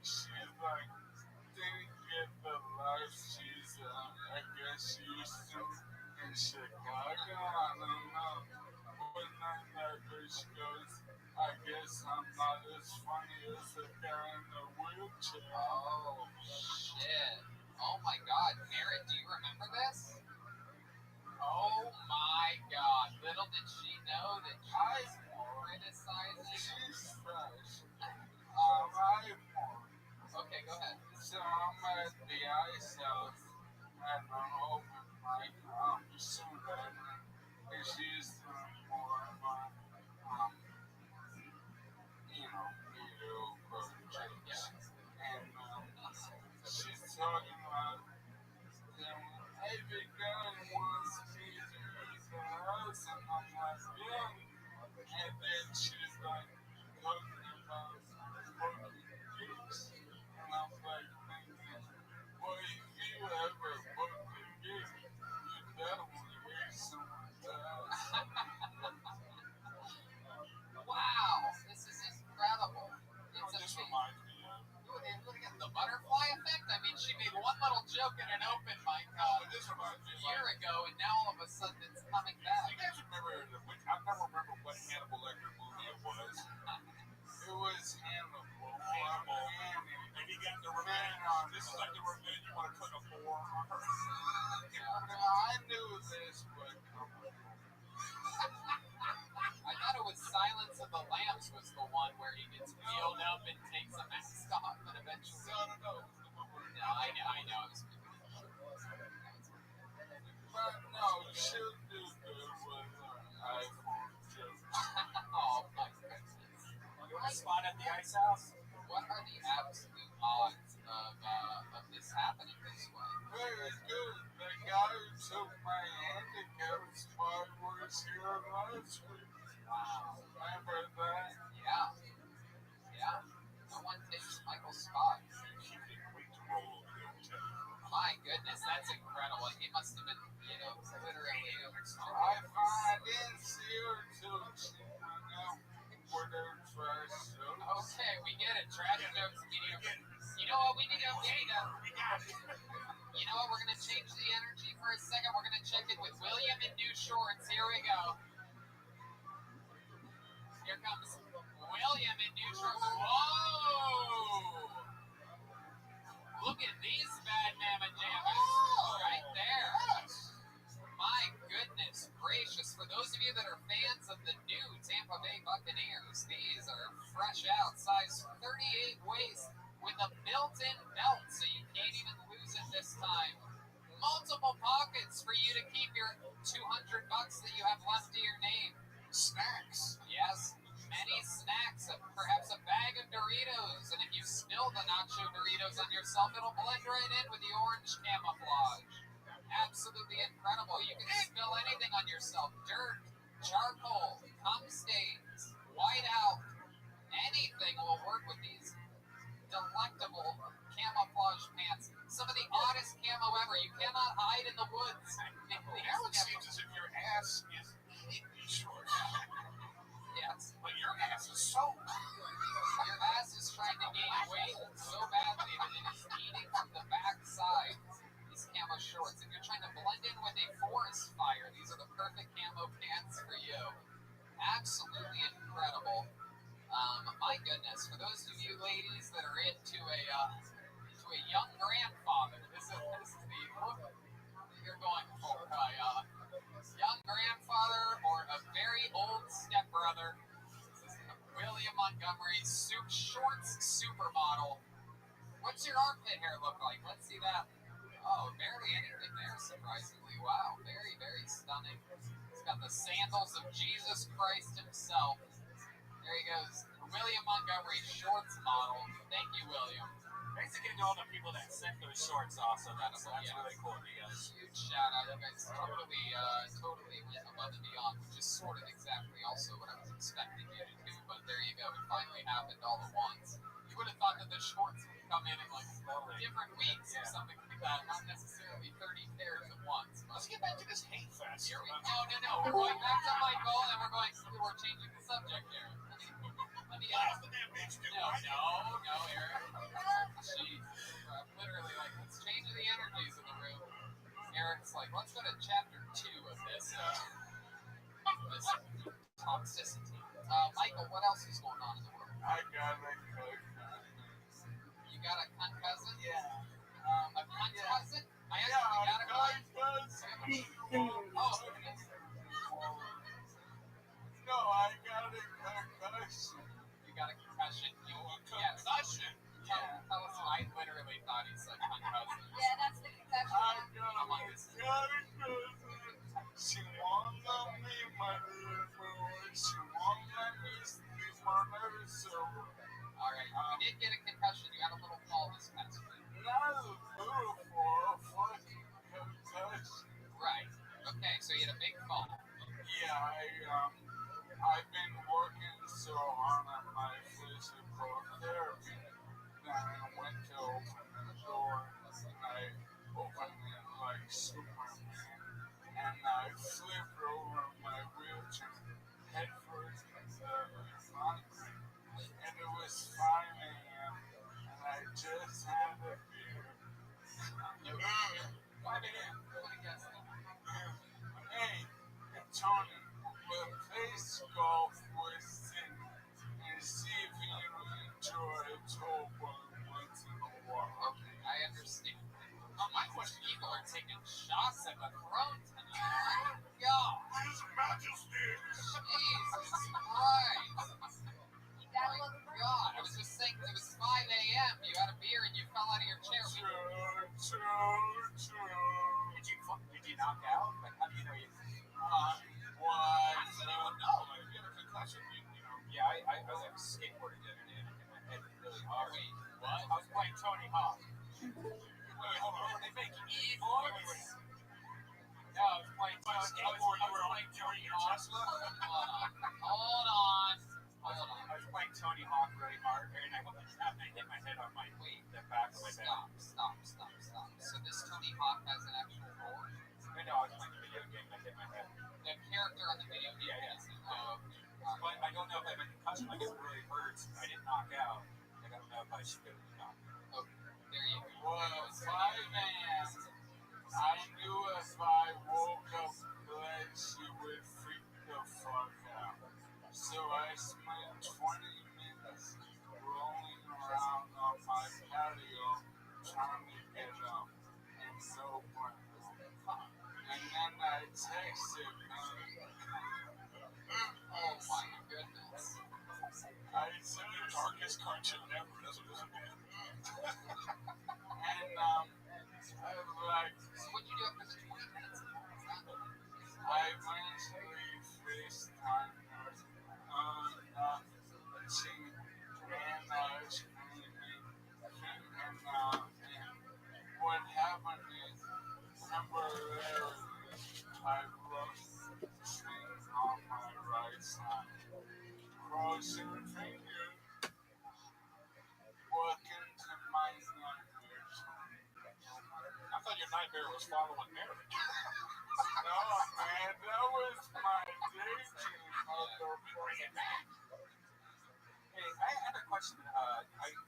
she's like, didn't get the life she's, I guess, used to in Chicago. I don't know. But then that bitch goes, I guess I'm not as funny as the guy in the wheelchair. Oh, shit. Oh, my God. Merritt, do you remember this? Oh, my God. Little did she know that she was criticizing. She's fresh. Okay, go ahead. So I'm at the ice house and I'm open mic. Soon and she's doing more of my, mediocre jokes. And she's talking about, every guy wants me to use the house, and I'm like, yeah. And then she's like, talking about booking gigs. And I'm like, thinking, well, if you ever book a gig, you definitely hear someone else. Wow, this is incredible. It's This amazing. reminds me of. Look at the butterfly effect. I mean, she made one little joke in an open mic This reminds me a year ago, and now all of a sudden it's coming back. You guys remember, I never remember what Hannibal Lecter movie it was. It was Hannibal. And he got the revenge. This is like the revenge you want to cook a boar on her. I knew this would come. I thought it was Silence of the Lambs was the one where he gets wheeled up and takes a mask off, and eventually. No. No, I know. It was But no, she'll do good with her iPhone jokes. Oh my goodness. You want a spot at the ice house? What are the absolute odds of this happening this way? Very good. The guy who took my handicap spot was here last week. Wow. Remember that? Yeah. No one takes Michael's spot. My goodness, that's incredible. He must have been, literally. I didn't see her till she went out with her trash jokes. Okay, we get it. Trash jokes mediocre. You know what? We need to. You know what? We're gonna change the energy for a second. We're gonna check in with William in new shorts. Here we go. Here comes William in new shorts. Whoa! mamma jammas right there. My goodness gracious. For those of you that are fans of the new Tampa Bay Buccaneers, these are fresh out, size 38 waist with a built-in belt, so you can't even lose it this time. Multiple pockets for you to keep your $200 that you have left to your name. Snacks. Yes, many snacks, perhaps a bag of Doritos, and if you spill the nacho Doritos on yourself, it'll blend right in with the orange camouflage. Absolutely incredible. You can spill anything on yourself. Dirt, charcoal, cum stains, whiteout, anything will work with these delectable camouflage pants. Some of the oddest camo ever. You cannot hide in the woods. Now it seems as if your ass is hidden short. Yes. But your ass is so... Your ass is trying to gain weight so badly that it is eating from the back side. These camo shorts. If you're trying to blend in with a forest fire, these are the perfect camo pants for you. Absolutely incredible. My goodness, for those of you ladies that are into a young grandfather, this is the look that you're going for. Young grandfather or a very old stepbrother. This is William Montgomery shorts supermodel. What's your armpit hair look like? Let's see that. Oh, barely anything there, surprisingly. Wow, very, very stunning. He's got the sandals of Jesus Christ himself. There he goes. William Montgomery, shorts model. Thank you, William. Thanks again to all the people that sent those shorts also. That's really cool of you guys. Huge shout out. You guys totally went above and beyond, which is sort of exactly also what I was expecting you to do. But there you go. It finally happened all at once. You would have thought that the shorts would come in like different weeks or something like that, not necessarily 30 pairs at once. Let's get back to this hate fest. Here we go. No. We're going back to Michael, and we're changing the subject here. Let me Laugh at that bitch, dude. No, Eric. She literally like, let's change the energies in the room. Eric's like, let's go to chapter 2 of this toxicity. Michael, what else is going on in the world? I got a cook. You got a cunt cousin? Yeah. A cunt cousin? I actually got a cunt cousin. Oh, no, I got a concussion. You got a concussion? Concussion? Yeah. Tell us why. I literally thought he said cunt cousin. Yeah, that's the concussion. I got a cousin. She won't let me, my little boy. She won't let me sleep on her soul. Alright, you did get a concussion. You had a little fall this past week. Not a little for a fucking concussion. Right. Okay, so you had a big fall. Yeah, I've been working so hard on my physical therapy that I went to open the door and I opened it like Superman and I flipped over my wheelchair headfirst into the concrete and it was 5 a.m. and I just had a beer. 5 a.m. What a guess. Hey, Tony. But place golf with Sid and see if you enjoy a toll once in a while. Okay, I understand. My question, people are taking shots at the throne tonight. God. His Majesty. Jesus Christ. My God. I was just saying, it was 5 a.m. You had a beer and you fell out of your chair. Did you knock out? Like, how do you know you... Why? No, if you have a concussion, you know. Yeah, I was like skateboarding the other day and I hit my head really hard. Wait, what? I was playing Tony Hawk. Wait, hold on. They make e-boards? No, I was playing Tony Hawk. Hold on. I was playing Tony Hawk really hard and I hit my head on my the back of my bed. Stop. So this Tony Hawk has an actual board? No, I was playing the video game and I hit my head. The character on the video game is But I don't know if I have a concussion, like it really hurts. I didn't knock out. Like, I don't know if I should have knocked out. Okay, there you go. Well, 5 a.m. I knew if I woke up late, she would freak the fuck out. So I spent 20 minutes rolling around on my patio trying to get up. makes it. Oh my goodness. It's the darkest cartoon ever, doesn't it? And I like. So what'd you do after the 20 minutes? I eventually FaceTime her she and what happened is temporarily I lost things on my right side. Crossing fingers, walking to my nightmares. I thought your nightmare was following marriage. No, man, that was my daydream. Bring it back. Hey, I have a question.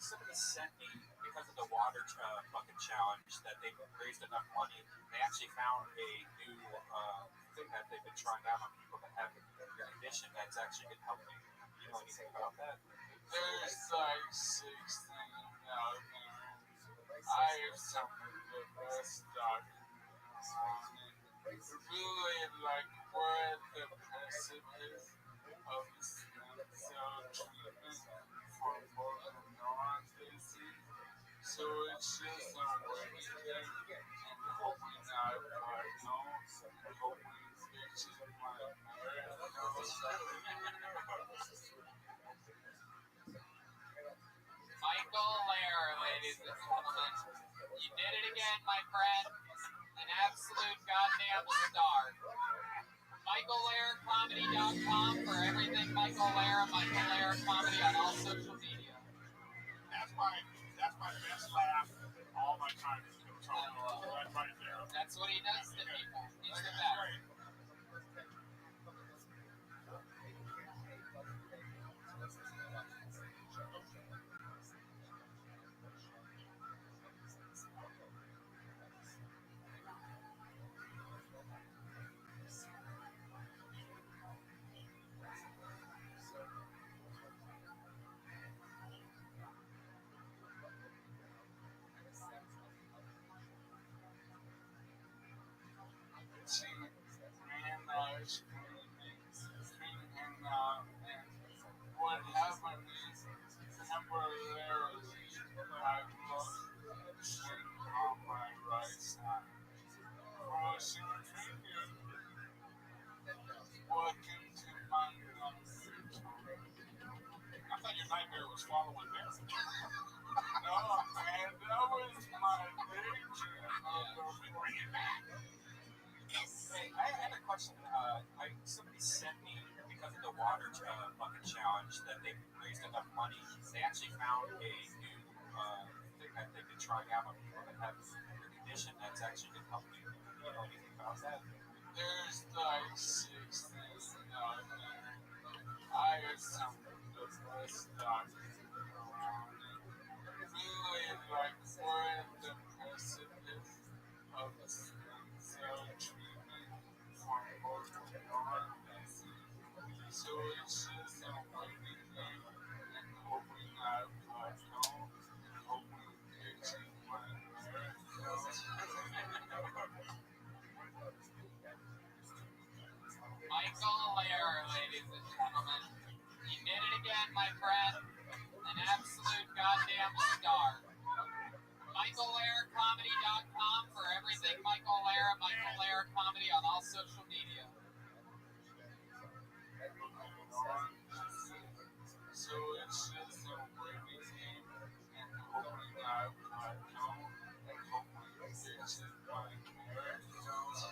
Somebody sent me, because of the water bucket challenge, that they raised enough money. They actually found a new thing that they've been trying out on people that have a condition that's actually been helping. You know anything about that? There's like 16 out there. I have some of the best doctors on it. Really, like, we're at the precipice of the stem cell treatment for motor neuron disease. So it's just waiting there and hoping I know, hoping bitches my Michael Lair, ladies and gentlemen. You did it again, my friend. An absolute goddamn star. MichaelLairComedy.com for everything Michael Lair, Michael Lair Comedy on all social media. That's my best laugh all my time in Toronto. That right there. That's what he does to people. He's the best. And what happened is temporarily I lost thing on my right side. Crossing fingers, walking to my nightmares. I thought your nightmare was following marriage. No, man, that was my daydream. Bring it back. Hey, I had a question. Somebody sent me, because of the water bucket challenge, that they raised enough money. They actually found a new thing that they've been trying out on people that have a condition that's actually been helping. You know anything about that? There's like 16 out there. I have some of the best doctors around it. Really, like, we're at the precipice of the stem cell treatment for motor neuron disease. So it's just waiting there and hoping I plateau and hoping bitches my miracles. Michael Lair, ladies and gentlemen. You did it again, my friend. An absolute goddamn star. MichaelLairComedy.com for everything Michael Lair, Michael Lair Comedy on all social media. So it's just waiting there and hoping I plateau and hoping bitches my miracles.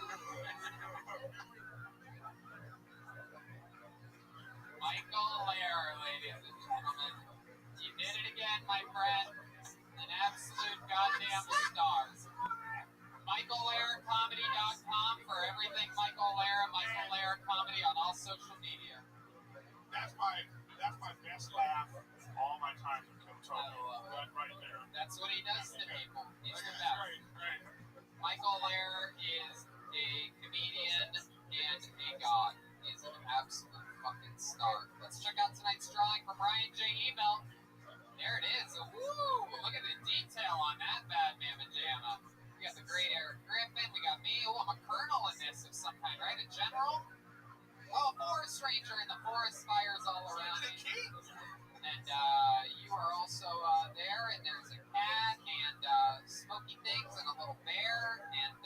Michael Lair, ladies and gentlemen. You did it again, my friend. An absolute goddamn star. MichaelLairComedy.com for everything Michael Lair, Michael Lair Comedy on all social media. That's my best laugh all my time in Toronto. That right there. That's what he does to people. He's the best. Great. Michael Lair is a comedian and a god. He's an absolute fucking star. Let's check out tonight's drawing from Ryan J. Email. There it is. Woo! Look at the detail on that bad mamma jamma. We got the great Eric Griffin. We got me. Oh, I'm a colonel in this of some kind, right? A general. Ranger in the forest, fires all around you. And you are also there, and there's a cat and smoky things and a little bear. And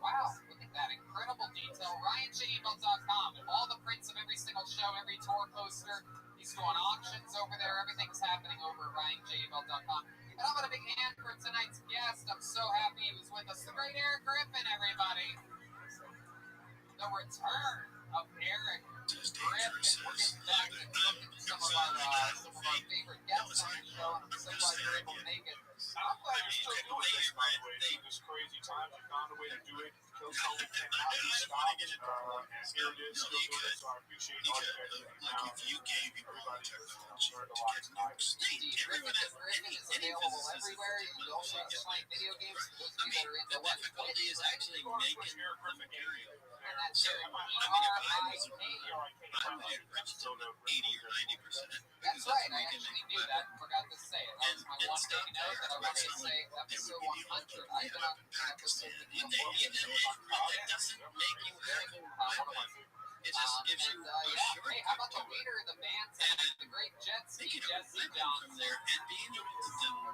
wow, look at that incredible detail. RyanJabel.com. All the prints of every single show, every tour poster. He's doing auctions over there. Everything's happening over at RyanJabel.com. And how about a big hand for tonight's guest? I'm so happy he was with us. The great Eric Griffin, everybody. The return of Eric Griffin. We're getting back and looking at some of our favorite guests on the show, and I'm so glad you're able to make it. I'm glad you're still doing this, by the way. Through this crazy time, you found a way to do it. COVID cannot be stopped. And here it is, still doing it, so I appreciate all you guys doing now. Everybody has learned a lot tonight. Griffin is available everywhere. You also play video games. Those of you that are into what? difficulty is actually making the material. And that's So, Eric. I'm reached 80 or 90%. That's right. I actually knew that. Forgot to say it. That was my one big note that I wanted to say. Episode 100. I've been on episode 50 before. That doesn't make you have a weapon. It just gives you a short. Hey, how about the leader of the band tonight, the great jet ski Jesse Johnson? From there and being able to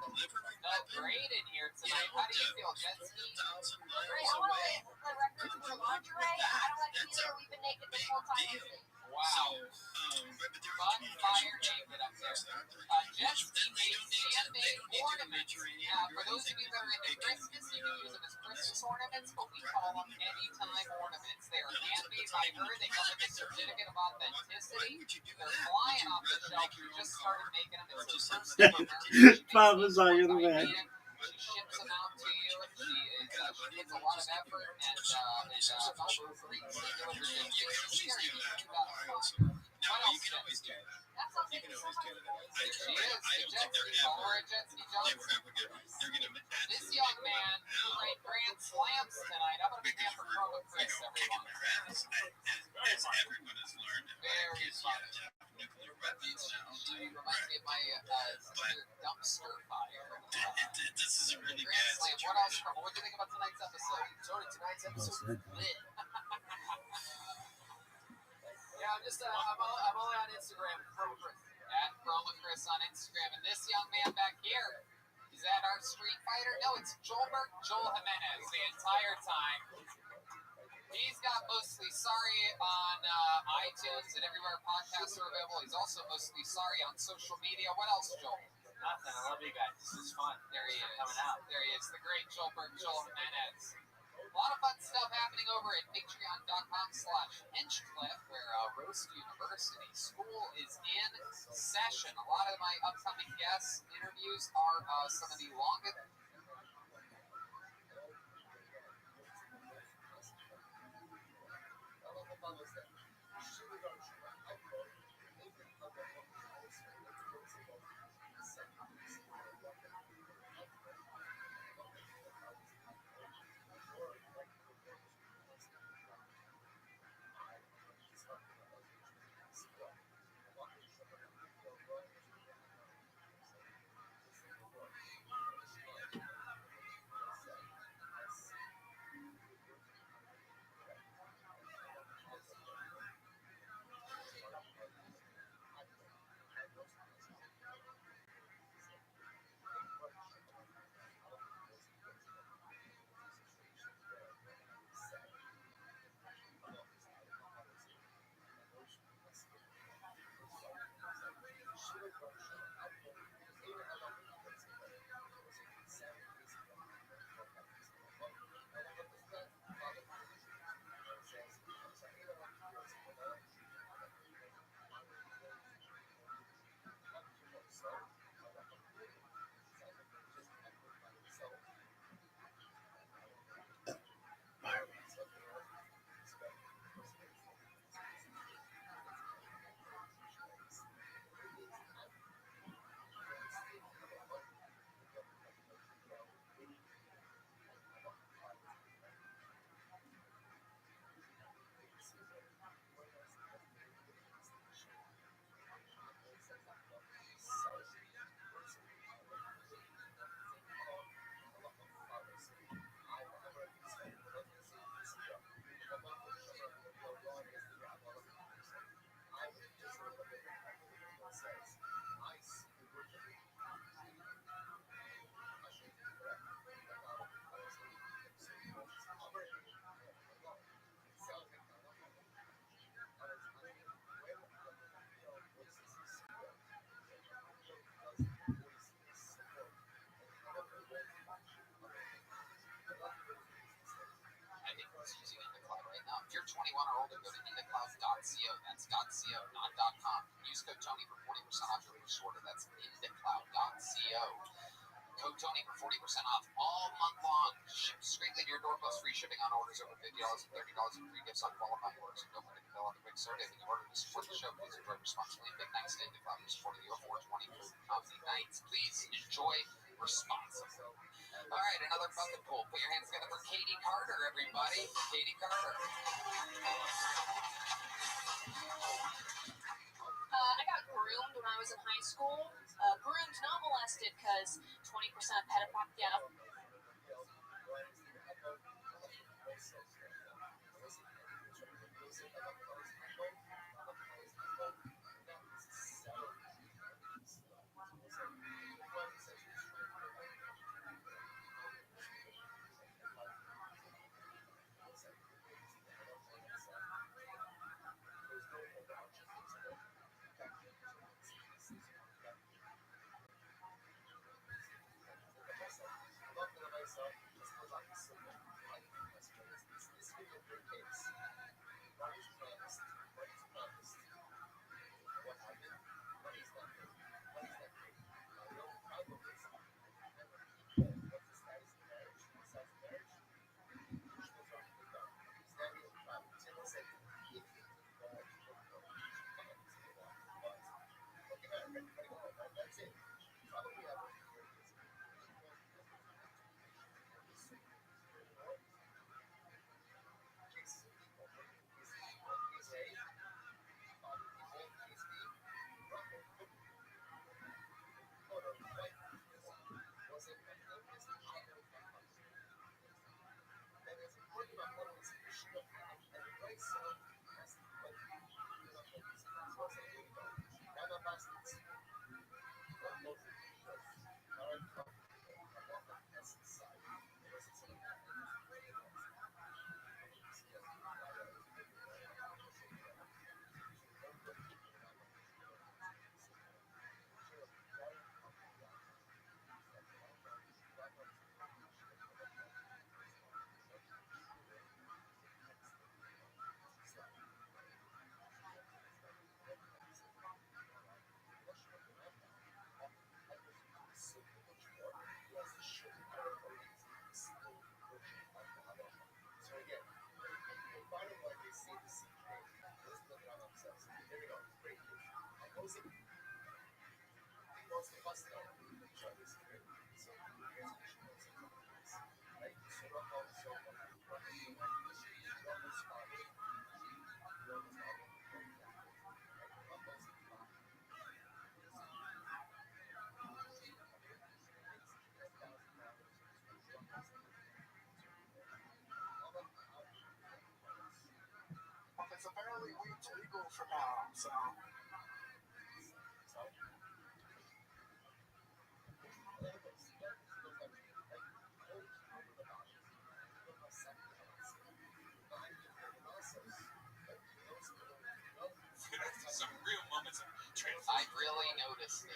deliver a Felt great in here tonight. How do you feel, jet ski? 1,000 miles Great. I want away. to the record for lingerie. I don't like That's either. We've been naked this whole time. Wow. Fun fire naked up there. Jet ski makes handmade ornaments. For those of you that are into Christmas, you can use them as Christmas ornaments, but we call them anytime ornaments. They are handmade by her. They come with a certificate of authenticity. They're flying off the shelf. We just started making them. It's the first time ever. Papa's on the man. She ships them out to you. She puts a lot of effort and help brings it over to you. What else, Jet Ski? That sounds like so much. She is the Jet Ski. Call her a Jet Ski Johnson. This young man who ran Grand Slams tonight. I'm going to be there for Chroma Chris, everyone. As everyone has learned, Very fun. nuclear weapons now. She reminds me of my sister Dumpster Fire. This is a really Grand bad Slam. What else, Chroma? What do you think about tonight's episode? Tonight's episode lit. Yeah, I'm only on Instagram. Chroma Chris. At Chroma Chris on Instagram. And this young man back here, is that our Street Fighter? No, it's Joel Jimenez the entire time. He's got Mostly Sorry on iTunes and everywhere podcasts are available. He's also Mostly Sorry on social media. What else, Joel? Nothing. I love you guys. This is fun. There he is. Coming out. There he is, the great Joel Jimenez. A lot of fun stuff happening over at patreon.com/henchcliff, where Roast University School is in session. A lot of my upcoming guest interviews are some of the longest. world and go to indacloud.co. That's .co, not .com. Use code Tony for 40% off your first order. That's indacloud.co. Code Tony for 40% off all month long. Shipped straightly to your door plus free shipping on orders over $50 and $30 and free gifts on qualifying orders. And don't forget to fill out the quick survey when you order to support the show. Please enjoy responsibly. Big thanks to Indacloud for supporting your 420 Comedy Nights. Please enjoy responsibly. All right, another bucket pool. Put your hands together for Katie Carter, everybody. Katie Carter. I got groomed when I was in high school. Groomed, not molested, because 20% pedophile. Yeah. It's apparently week's legal for now, so. Some real moments of I really noticed it.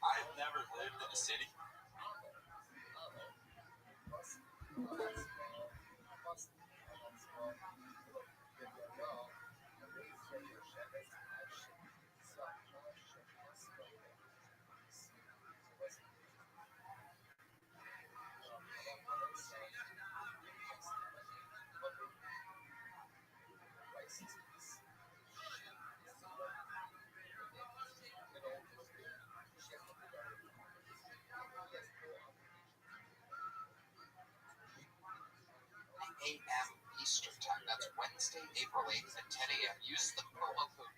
I have never lived in a city. A.M. Eastern Time. That's Wednesday, April 8th at 10 a.m. Use the promo code.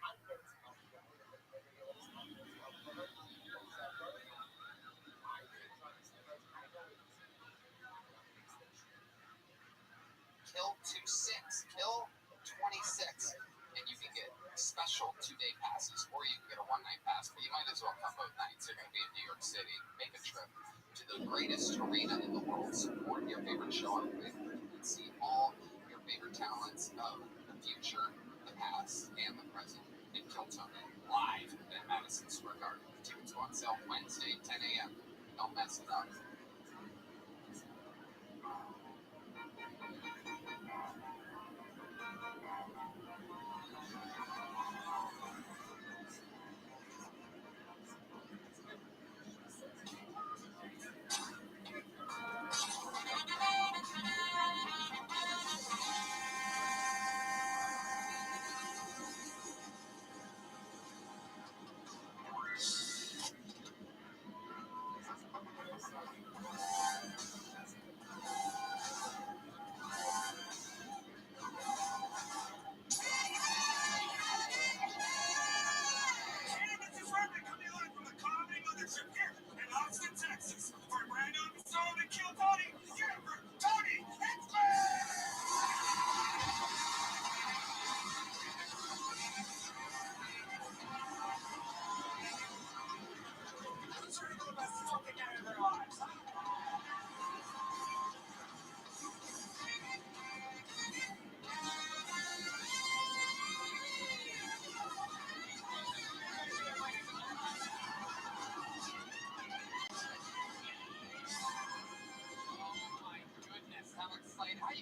Kill 26, and you can get special 2-day passes, or you can get a 1-night pass, but you might as well come both nights. You're going to be in New York City. Make a trip to the greatest arena in the world. Support your favorite show on Facebook and see all your favorite talents of the future, the past, and the present in Kiltone, live at Madison Square Garden. Tickets go on sale Wednesday, 10 a.m. Don't mess it up.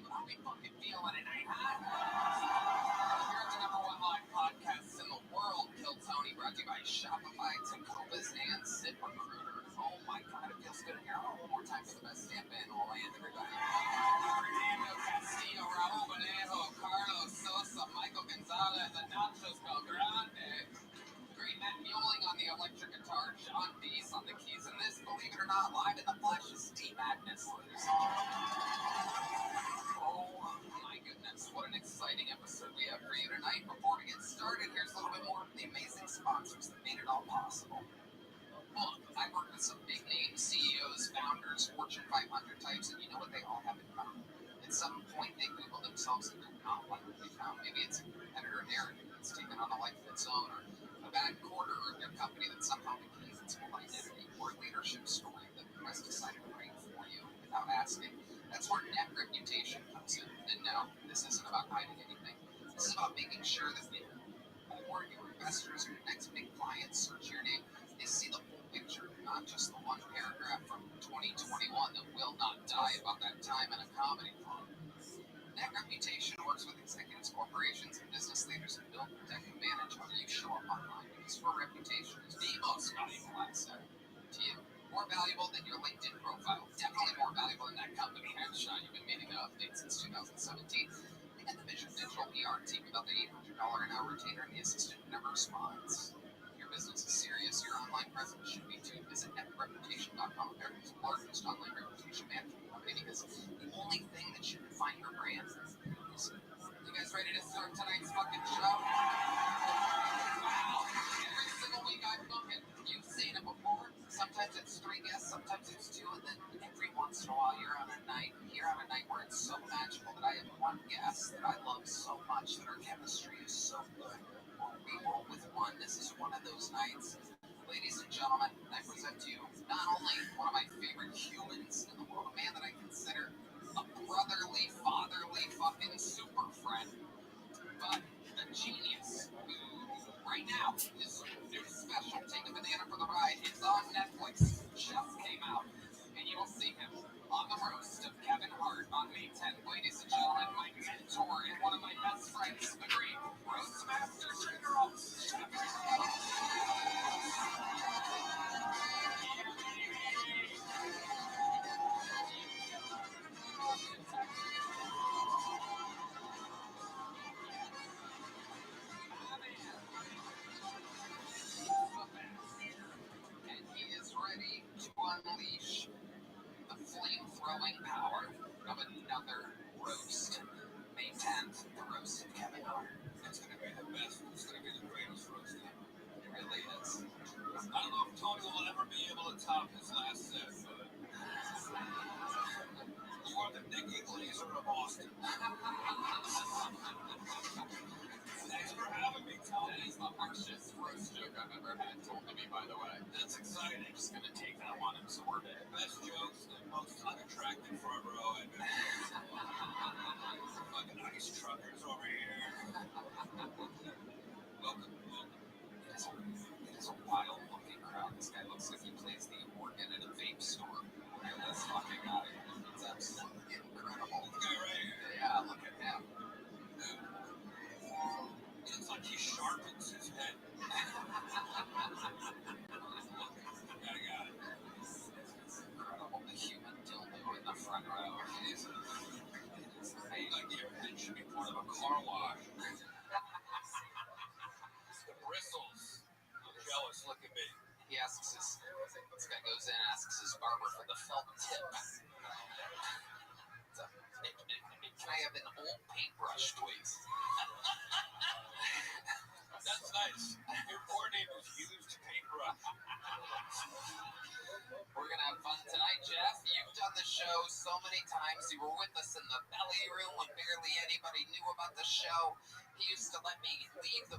How we fucking feeling tonight, huh? Here at the number one live podcast in the world, Kill Tony, brought to you by Shopify, Tacopas, and ZipRecruiter. Oh my god, it feels good here. One more time for the best stamp in the land, everybody. Fernando Castillo, Raul Bonejo, Carlos Sosa, Michael Gonzalez, and Nachos Belgrande. Great Matt Mueling on the electric guitar, John Deese on the keys, and this, believe it or not, live in the flesh is Steve Madness. Oh my goodness, what an exciting episode we have for you tonight. Before we get started, here's a little bit more of the amazing sponsors that made it all possible. Look, I work with some big name CEOs, founders, Fortune 500 types, and you know what they all have in common? At some point, they Google themselves and they're not like what they found. Maybe it's a competitor narrative that's taken on a life of its own, or a bad quarter in their company that somehow becomes its whole identity, or a leadership story that has decided to write for you without asking. That's where net reputation comes in. And no, this isn't about hiding anything. This is about making sure that before your investors or your next big clients search your name, they see the whole picture, not just the one paragraph from 2021 that will not die about that time in a comedy club. Net reputation works with executives, corporations, and business leaders to build, protect, and manage how you show up online, because your reputation is the most valuable asset to you. More valuable than your LinkedIn profile. Definitely more valuable than that company headshot you've been meaning to update since 2017. And the Vision Digital PR team about the $800 an hour retainer and the assistant who never responds. If your business is serious, your online presence should be too. Visit netreputation.com, America's largest online reputation management company, because the only thing that should define your brand is you guys ready to start tonight's fucking show? Wow. Every single week I'm booking. You've seen it before. Sometimes it's 3 guests, sometimes it's 2, and then every once in a while you're on a night where it's so magical that I have one guest that I love so much that our chemistry is so good. We roll with one. This is one of those nights. Ladies and gentlemen, I present to you not only one of my favorite humans in the world, a man that I consider a brotherly, fatherly, fucking super friend, but a genius who right now his new special, Take a Banana for the Ride, is on Netflix, just came out, and you will see him on the roast of Kevin Hart on May 10th. Ladies and gentlemen, my mentor and one of my best friends, the great roast master general,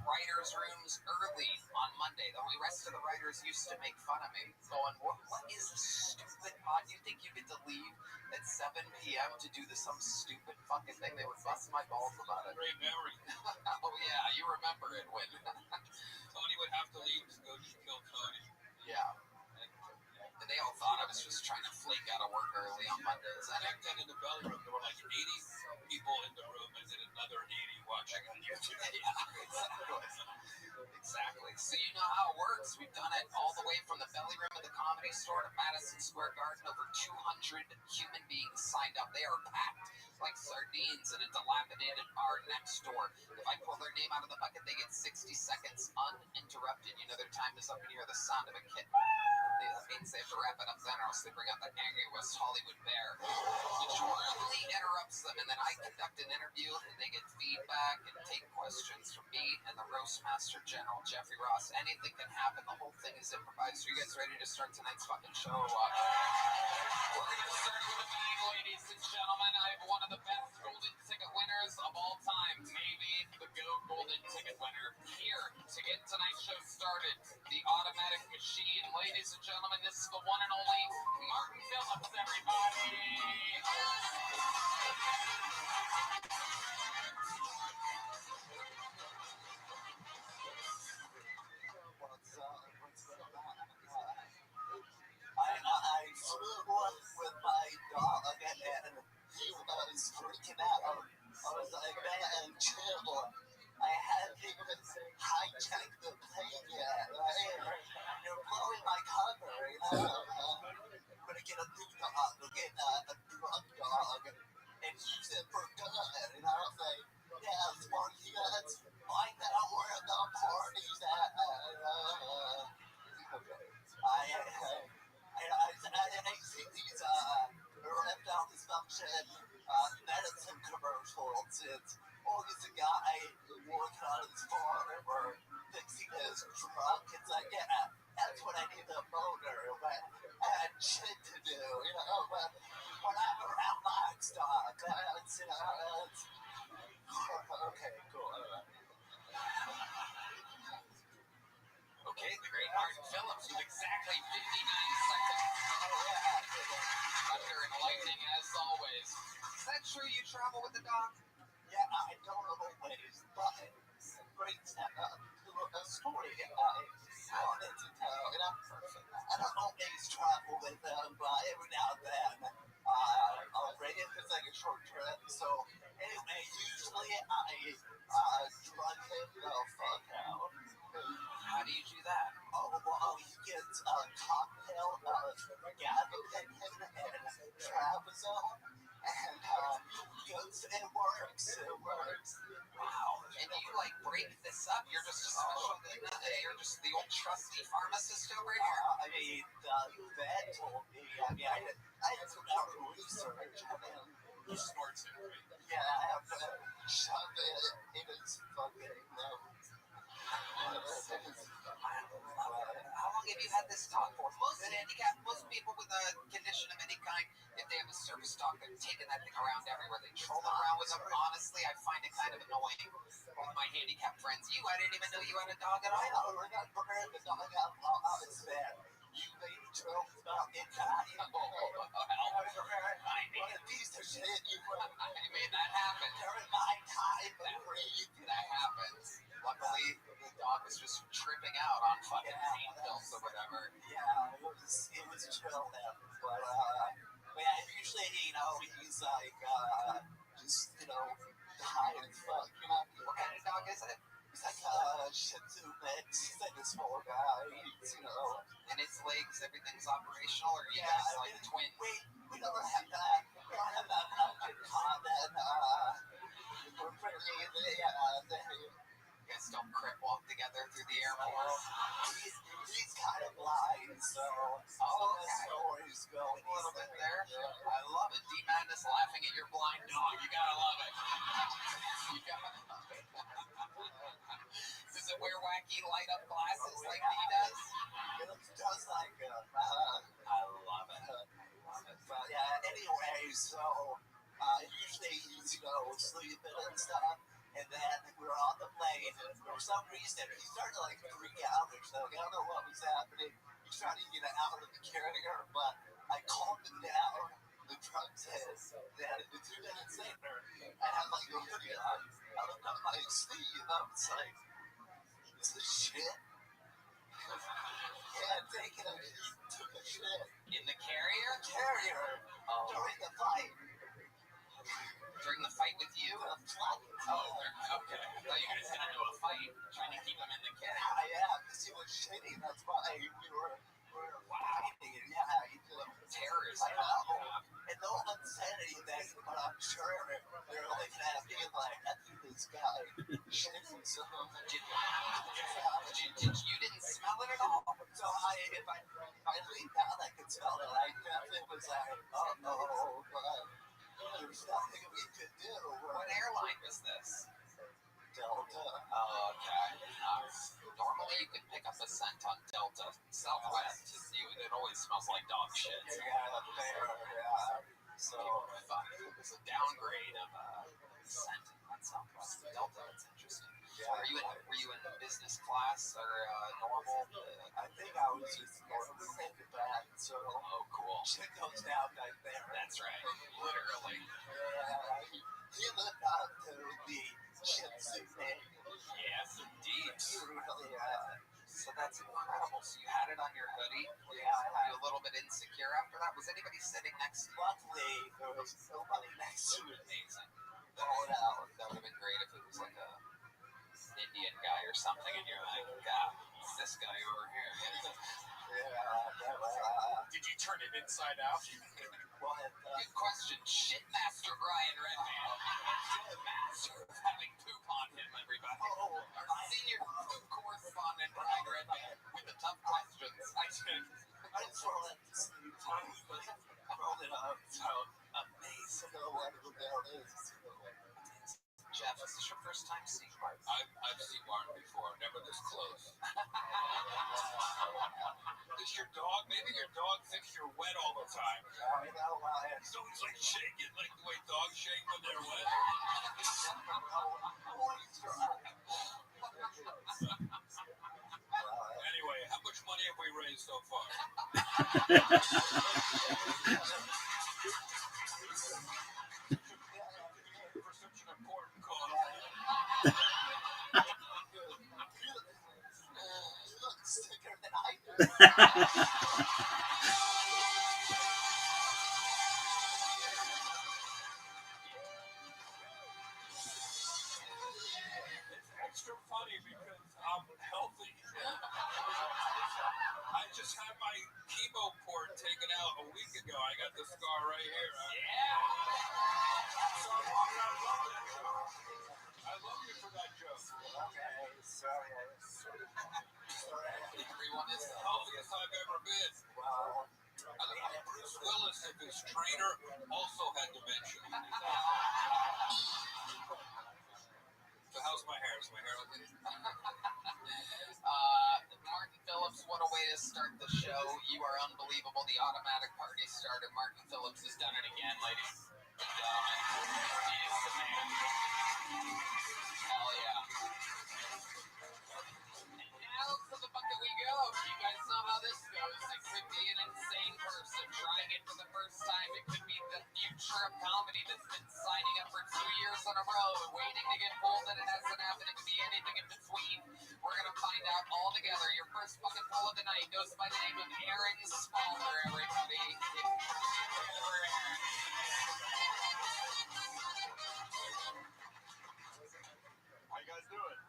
writers' rooms early on Monday. The rest of the writers used to make fun of me, going, what is a stupid pod? You think you get to leave at 7 p.m. to do some stupid fucking thing? They would bust my balls about it. Great memory. Oh, yeah, you remember it when... Tony would have to leave to go kill Cody. Yeah. And they all thought I was just trying to flake out of work early on Mondays. Back then in the belly room, there were like 80 people in the room and then another 80 watching on YouTube. Exactly. So you know how it works. We've done it all the way from the belly room of the Comedy Store to Madison Square Garden. Over 200 human beings signed up. They are packed like sardines in a dilapidated bar next door. If I pull their name out of the bucket, they get 60 seconds uninterrupted. You know their time is up and you hear the sound of a kitten. That means they have to wrap it up then, or else they bring out the angry West Hollywood bear, which rudely interrupts them, and then I conduct an interview, and they get feedback and take questions from me and the roast master general, Jeffrey Ross. Anything can happen. The whole thing is improvised. Are you guys ready to start tonight's fucking show or what? We're going to start with a bang, ladies and gentlemen. I have one of the best golden ticket winners of all time, maybe the GOAT golden ticket winner, here to get tonight's show started. The automatic machine, ladies and gentlemen, this is the one and only Martin Phillips, everybody. I flew with my dog and he was freaking out. I was like, man, chill. I hadn't even hijacked the plane yet. You're blowing my cover, you know? I'm gonna get a new dog, get a drug dog, and use it for good, you know? Say, yeah, Sparky, let's find out where the party's at. I see these erectile dysfunction medicine commercials. It's always a guy working on his farm or fixing his truck. It's like, yeah, that's what I need the motor, but I had shit to do, you know, but when I'm around livestock, that's, you know, that's... Okay, cool. Okay, the great Martin Phillips with exactly 59 seconds. Thunder and lightning, as always. Is that true you travel with the dog? Yeah, I don't always, but it brings a story I wanted to tell. You know, I don't always travel with them, but every now and then I'll bring it. It's like a short trip. So anyway, usually I drug him the fuck out. How do you do that? Oh, well, he gets a cocktail of gabapentin and trazodone, and it works. It works. Wow. And you like break this up? You're just a special. You're just the old trusty pharmacist over here. I mean, the vet told me. I mean, I had some research. I mean, He snorts it, right? yeah, I have to shove it in his fucking nose. How long have you had this dog for? Most people with a condition of any kind, if they have a service dog, they're taking that thing around everywhere. They troll around with them. Honestly, I find it kind of annoying with my handicapped friends. I didn't even know you had a dog at all. I don't remember the dog out of bed. You made a joke about it dying. I mean, a piece of shit. I made that happen. During my time, that happens. Luckily, the dog was just tripping out on fucking pain pills or whatever. Yeah, it was chill then. But, man, usually, you know, he's like, just, you know, high as fuck, you know? What kind of dog is it? He's like a Shih Tzu mix. He's like a small guy, you know. And his legs, everything's operational, or you guys like twins? We don't have that. We don't have that in common. We're pretty, You guys don't crip walk together through the airport. He's kind of blind, so the stories go A little bit there. I love it. D-Madness laughing at your blind dog. You gotta love it. You gotta love it. Does it wear wacky light up glasses like he does? It does like I love it. But yeah, anyway, so usually he's, you know, sleeping and stuff. And then we're on the plane, and we're for some reason, he started to like freak out or something. I don't know what was happening. He was trying to get out of the carrier, but I calmed him down. The truck says that the 2 minutes later, I had like a hoodie on. I looked up my sleeve. I was like, is this shit? Yeah, taking a took a shit. In the carrier? Carrier. Oh. During the fight. During the fight with you? The flight. Oh, okay. I thought you guys got into a fight, trying to keep him in the carrier. Yeah, because he was shitty. That's why we were fighting. Yeah, he did a terrorist. I know. And no one said anything, but I'm sure they're looking at me like, I think this guy shitting some. You didn't smell it at all? So if I leaned down, I could smell it. I definitely was like, oh no, but there's nothing we could do. What airline was this? Delta. Oh, okay. Normally you can pick up a scent on Delta. Southwest, it always smells like dog shit. Yeah. So, it's a downgrade of scent on Southwest. Delta, that's interesting. Yeah. Were you in business class or normal? I think I was just normal thinking back. So, oh, cool. Shit goes down back there. That's right. Literally. He lived up to the shit suit name. Yes, indeed. Really, so that's incredible. So you had it on your hoodie. Yeah. Were you a little bit insecure after that? Was anybody sitting next to you? Luckily, there was nobody next to me. Amazing. That would have been great if it was like a Indian guy or something, and you're like, God, it's this guy over here. Did you turn it inside out? Good question. Shitmaster Brian Redman. Master of having poop on him, everybody. Our senior poop correspondent, Brian Redman, with the tough questions. I just want to let this new time roll it up. So, amazing. What the hell is Jeff, is this your first time seeing Martin? I've seen Martin before, never this close. Is your dog, maybe your dog thinks you're wet all the time. I know why. He's always like shaking, like the way dogs shake when they're wet. Anyway, how much money have we raised so far? For such an important cause. You look sicker than I do. It's extra funny because I'm healthy. I just had my chemo port taken out a week ago. I got the scar right here. So I love that joke. I love you for that joke. Okay, sorry. Everyone is the healthiest I've ever been. Wow. Bruce Willis, if his trainer, also had dementia. So how's my hair? Is my hair okay? Martin Phillips, what a way to start the show. You are unbelievable. The automatic party started. Martin Phillips has done it again, ladies and gentlemen. He is the man. Hell yeah. And now to the bucket we go. You guys know how this goes. It could be an insane person trying it for the first time. It could be the future of comedy that's been signing up for 2 years in a row, waiting to get pulled, and it hasn't happened. It could be anything in between. We're going to find out all together. Your first bucket full of the night goes by the name of Aaron Smaller, everybody. How you guys doing?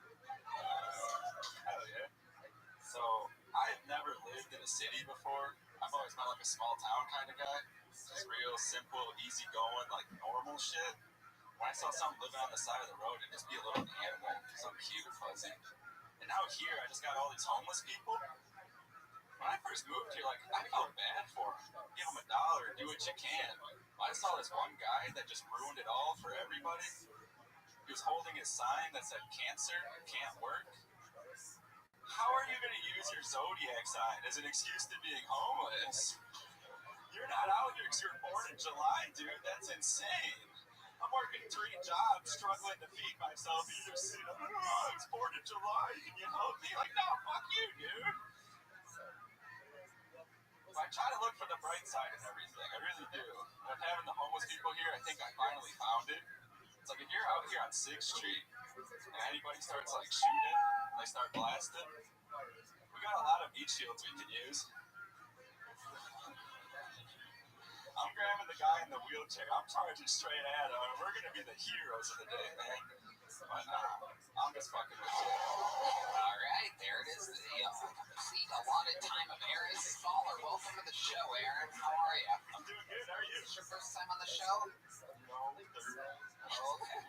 Hell yeah. So, I've never lived in a city before. I've always been like a small town kind of guy. Just real simple, easy going, like normal shit. When I saw something living on the side of the road, it'd just be a little animal, something cute and fuzzy. And out here, I just got all these homeless people. When I first moved here, like, I felt bad for them. Give them $1, do what you can. I saw this one guy that just ruined it all for everybody. He was holding his sign that said cancer can't work. How are you going to use your zodiac sign as an excuse to being homeless? You're not out here because you were born in July, dude. That's insane. I'm working 3 jobs, struggling to feed myself. You just say, oh, it's 4th of July. Can you help me? Like, no, fuck you, dude. I try to look for the bright side in everything. I really do. With having the homeless people here, I think I finally found it. It's like if you're out here on 6th Street and anybody starts like shooting, and they start blasting, we got a lot of meat shields we can use. I'm grabbing the guy in the wheelchair. I'm charging straight at him. We're gonna be the heroes of the day, man. But I'm just fucking with you. All right, there it is. See, allotted time of Aaron Smaller. Welcome to the show, Aaron. How are you? I'm doing good. How are you? Is this your first time on the show? No, third. Oh, okay.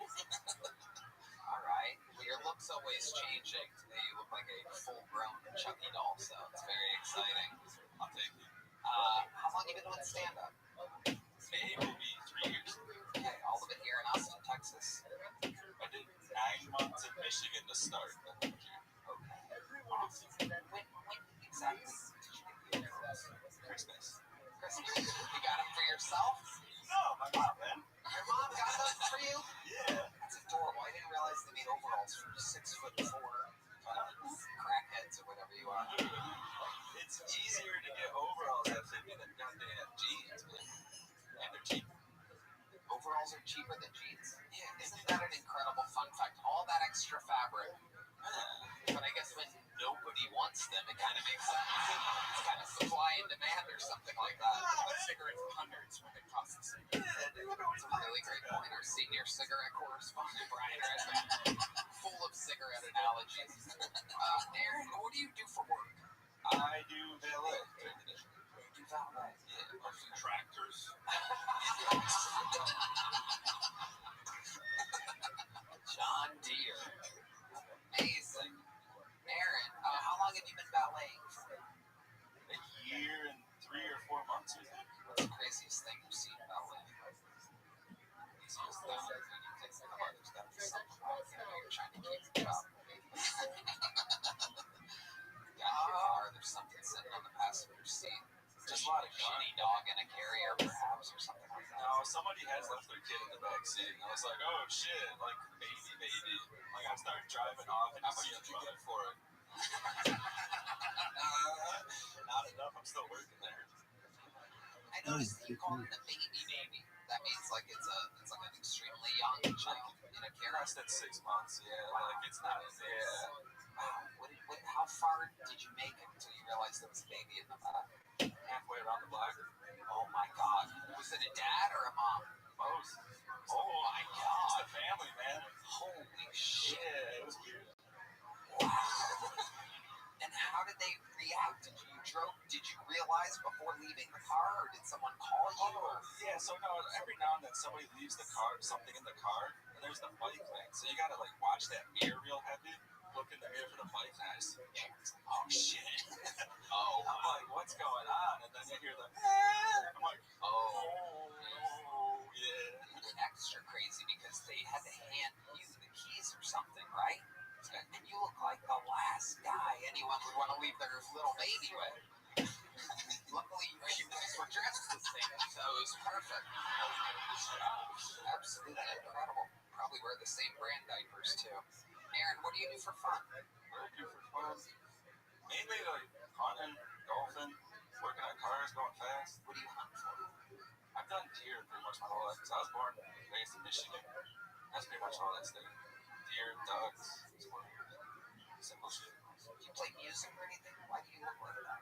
All right. Well, your look's always changing. Today you look like a full-grown Chucky doll, so it's very exciting. I'll take it. How long have you been doing stand-up? May will be 3 years. Okay, all of it here in Austin, Texas. I did 9 months in Michigan to start. Okay. Awesome. When exactly did you get here? Christmas. You got them for yourself? No, my mom, man. Your mom got them for you? Yeah. That's adorable. I didn't realize they made overalls for 6'4" crackheads or whatever you are. It's easier to get overalls that fit me than goddamn jeans, man. And they're cheap. Overalls are cheaper than jeans? Yeah. Isn't that an incredible fun fact? All that extra fabric. But I guess when nobody wants them, it kind of makes sense. It's kind of supply and demand or something like that. Cigarettes are hundreds when they cost the same. It's a really great point. Our senior cigarette correspondent, Brian Redman, full of cigarette analogies. Aaron, what do you do for work? I do valet. You do valet? Yeah, or some tractors. John Deere. Amazing. Aaron, how long have you been valeting for? A year and 3 or 4 months, I think. What's the craziest thing you've seen valeting? Easiest thing you can think of. There's got to be something wrong. You're trying to keep the job. Got in your car, there's something sitting on the passenger seat. Just a lot of shitty dog in a carrier, perhaps, or something like that. No, somebody has left their kid in the back seat. And I was like, oh shit, like baby. Like I started driving off and How much did you get for it? Not enough. I'm still working there. I noticed that you call it a baby. That means like it's like an extremely young child in a carrier. Less than 6 months, yeah. Like it's not, yeah. Wow. How far did you make it until you realized there was a baby in the back? Halfway around the block. Oh my god. Was it a dad or a mom? Both. Oh my god. It's the family, man. Holy shit. Yeah, it was weird. Wow. And how did they react? Did you realize before leaving the car, or did someone call you? Oh, yeah, so no, every now and then somebody leaves the car, something in the car, and there's the bike lane. So you gotta like watch that mirror real heavy. Look in the mirror for the bike lane. I see, oh shit. Oh. I'm like, what's going on? And then you hear the, I'm like, oh yeah. Extra crazy because they had to hand you the keys or something, right? And you look like the last guy anyone would want to leave their little baby with. Luckily, you guys were dressed the same, so it was perfect. Absolutely incredible. Probably wear the same brand diapers, too. Aaron, what do you do for fun? What do I do for fun? Mainly like hunting, golfing, working on cars, going fast. What do you hunt for? I've done deer pretty much my whole life because I was born and raised in Michigan. That's pretty much all that state. Deer, ducks, simple shit. Do you play music or anything? Why do you look like that?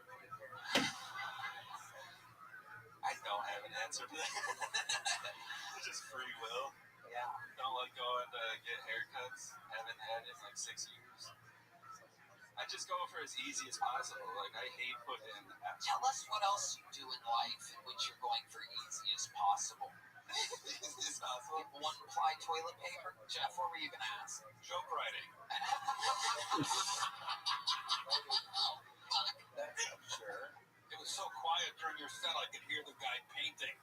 I don't have an answer for that. It's just free will. Yeah. Don't like going to get haircuts. Haven't had it in like 6 years. I just go for as easy as possible. Like I hate putting in effort. Tell us what else you do in life in which you're going for easy as possible. Easy as possible. 1-ply toilet paper? Jeff, what were you going to ask? Joke writing. Sure. It was so quiet during your set, I could hear the guy painting.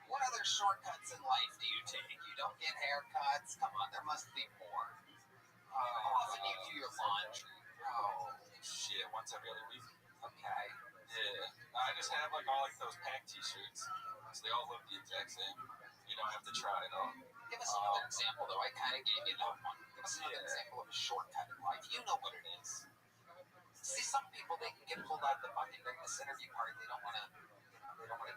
What other shortcuts in life do you take? You don't get haircuts? Come on, there must be more. your laundry? Oh, shit, once every other week. Okay. Yeah, I just have like all like those pack T-shirts, so they all look the exact same. You don't have to try it all. Give us another example, though. I kind of gave you that one. Give us another example of a shortcut in life. You know what it is. See, some people, they can get pulled out of the bucket during this interview part. They don't want to. They don't want to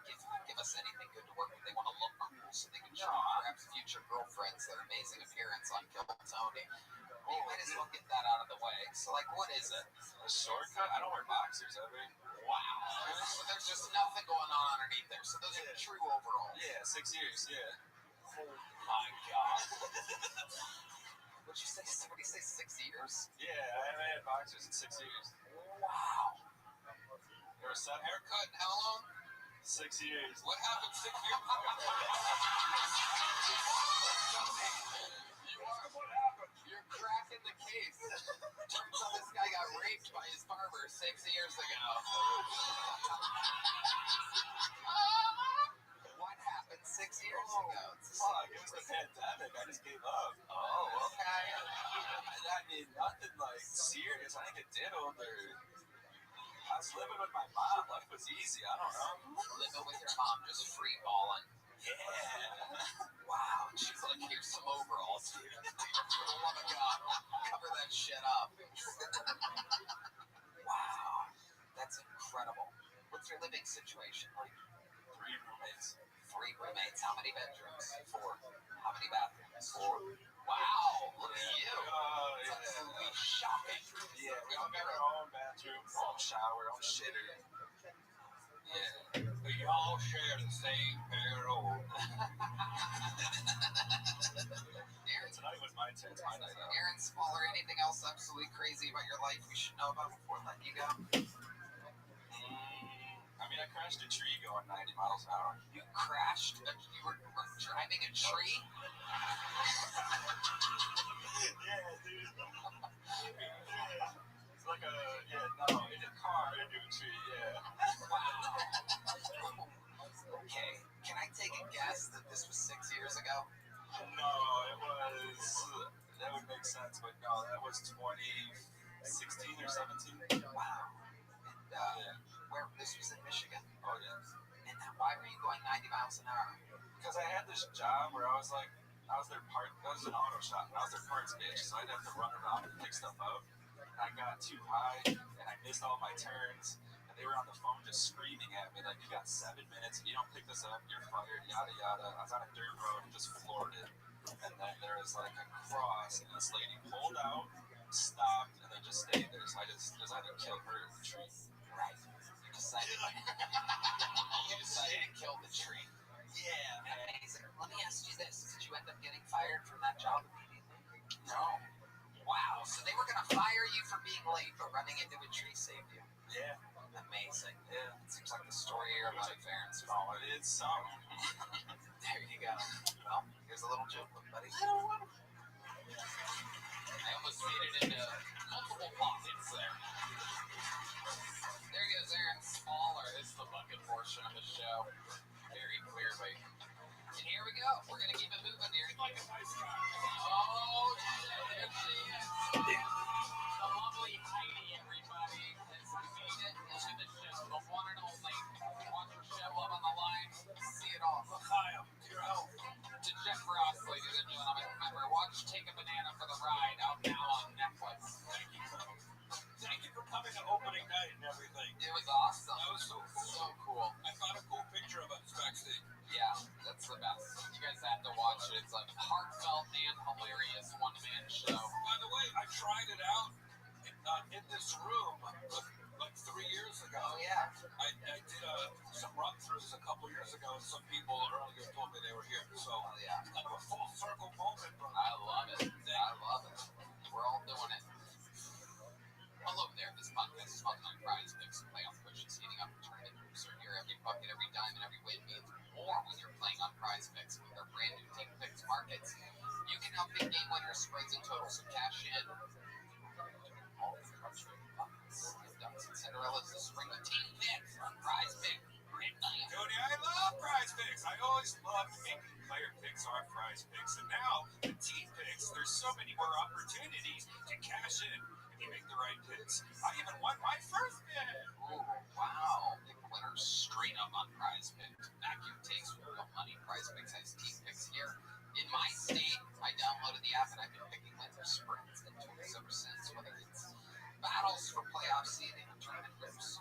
give us anything good to work with. They want to look cool so they can show perhaps future girlfriends their amazing appearance on Kill Tony. Well, you might as well get that out of the way. So, like, what is it? A shortcut? I don't wear boxers ever. Wow. So there's just nothing going on underneath there. So those are true overalls. Yeah, 6 years, yeah. Oh my God. What'd you say? Somebody say 6 years? Yeah, I haven't had boxers in 6 years. Wow. There was some Haircut, how long? 6 years. What happened 6 years ago? You're cracking the case. Turns out this guy got raped by his barber 6 years ago. What happened 6 years ago? Fuck, it was the pandemic. I just gave up. Oh, okay. I mean, nothing like serious. I think it diddled or... I was living with my mom. Life was easy. I don't know. Living with your mom, just free balling. Yeah. Wow. She's like, here's some overalls, dude. For the love of God, cover that shit up. Wow. That's incredible. What's your living situation like? 3 roommates. 3 roommates. How many bedrooms? 4. How many bathrooms? 4. Wow. Look at you. Oh, It's yeah. absolutely shocking. Yeah, we all got our own bathroom, own shower, own shitter. Yeah. We all share the same pair of Aaron, Tonight was my chance, my night out. Aaron Smaller, anything else absolutely crazy about your life we should know about before letting you go? I mean, I crashed a tree going 90 miles an hour. You crashed? You were driving a tree? Yeah, dude. It's like a, in a car into a tree, yeah. Wow. Okay, can I take a guess that this was 6 years ago? No, it was, that would make sense, but no, that was 2016 or 17. Wow. And where this was in Michigan? Oh, yeah. And why were you going 90 miles an hour? Because I had this job where I was like, I was their part, that was an auto shop, and I was their parts bitch, so I'd have to run around and pick stuff up. And I got too high, and I missed all my turns, and they were on the phone just screaming at me, like, you got 7 minutes, if you don't pick this up, you're fired, yada yada. I was on a dirt road and just floored it. And then there was like a cross, and this lady pulled out, stopped, and then just stayed there. So I just either kill her or the tree. Right. You decided to kill the tree. Yeah. Amazing. Let me ask you this. Did you end up getting fired from that job immediately? No. Wow. So they were going to fire you for being late, but running into a tree saved you. Yeah. Amazing. Yeah. It seems like the story of your life, Aaron. No, it is something. There you go. Well, here's a little joke, buddy. I almost made it into multiple pockets there. There goes Aaron Smaller. This is the bucket portion of the show. Very clearly. And here we go. We're going to keep it moving here. Oh, there she is. The lovely Heidi, everybody, has made it into the show. The one and only. Watch her show up on the line. See it all. Hi, I'm your help. To Jeff Ross, ladies and gentlemen. Remember, watch Take a Banana for the Ride out now on Netflix. Thank you for coming to opening night and everything. It was awesome. That was so cool. So cool. I found a cool picture of us backstage. Yeah, that's the best. You guys have to watch it. It's a heartfelt and hilarious one-man show. By the way, I tried it out in this room like 3 years ago. Oh, yeah. I did some run-throughs a couple years ago, and some people earlier told me they were here. So, yeah. Kind of a full circle moment. But I love it. I love it. We're all doing it. Hello there. This podcast is sponsored by Prize Picks. Playoff push is heating up. Tournament groups are here. Every bucket, every dime, and every win means more when you're playing on Prize Picks. With their brand new Team Picks markets, you can help pick game winners, spreads, and totals, and cash in. All the country buckets, ducks, and Cinderellas this spring with Team Picks on Prize Picks. Great night. Tony, I love Prize Picks. I always loved making player picks are prize picks, and now the team picks, there's so many more opportunities to cash in if you make the right picks. I even won my first bet. Oh, wow. Pick winners straight up on prize picks. Back your takes with real money. Prize picks has team picks here. In my state, I downloaded the app and I've been picking winter sprints and totals ever since, whether it's battles for playoff seeding or tournament groups.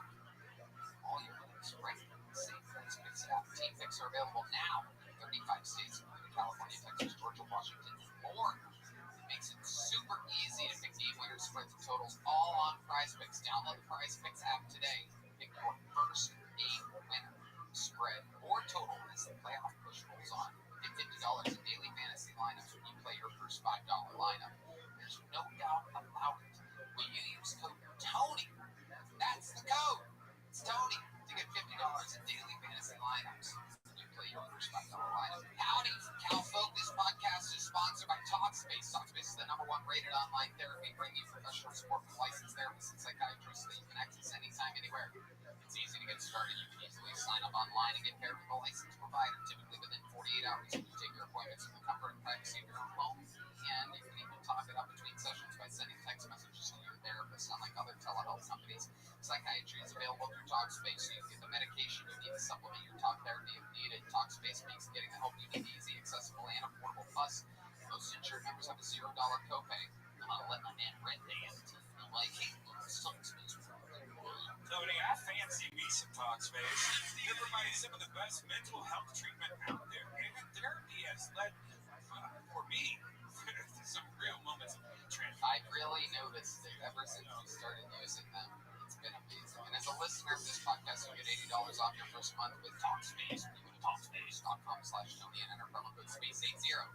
All your winners right in the same prize picks app. Team picks are available now in 35 states, including California, Texas, Georgia, Washington, and more. It makes it super easy to pick game winners, spreads, and totals all on prize picks. Download the prize picks app today. Pick your first game winner, spread, or total as the playoff push rolls on. Get $50 in daily fantasy lineups when you play your first $5 lineup. There's no doubt about it. When you use code TONY, that's the code. It's Tony to get $50 in daily fantasy lineups when you play your first $5 lineup. Howdy, Cal Focus podcast is sponsored by Talkspace. Talkspace is the #1 rated online therapy, bringing you professional support from licensed therapists and psychiatrists that you can access anytime, anywhere. It's easy to get started. You can easily sign up online and get paired with a licensed provider, typically within 48 hours. You can take your appointments in the comfort and privacy of your own home, and you can even talk it up between sessions by sending text messages to your therapist, unlike other telehealth companies. Psychiatry is available through Talkspace, so you can get the medication you need to supplement your talk therapy if needed. Talkspace makes getting the help you need easy, accessible, and affordable. Plus, most insured members have a $0 copay. I'm not letting my man rent dance. I'm like, hey, Talkspace. Tony, I fancy me some Talkspace. It provides some of the best mental health treatment out there, and therapy has led, for me, to some real moments of transformation. I really noticed it ever since you started using them. It's been amazing. And as a listener of this podcast, you get $80 off your first month with Talkspace. When you go to Talkspace.com/Tony and enter promo code SPACE80.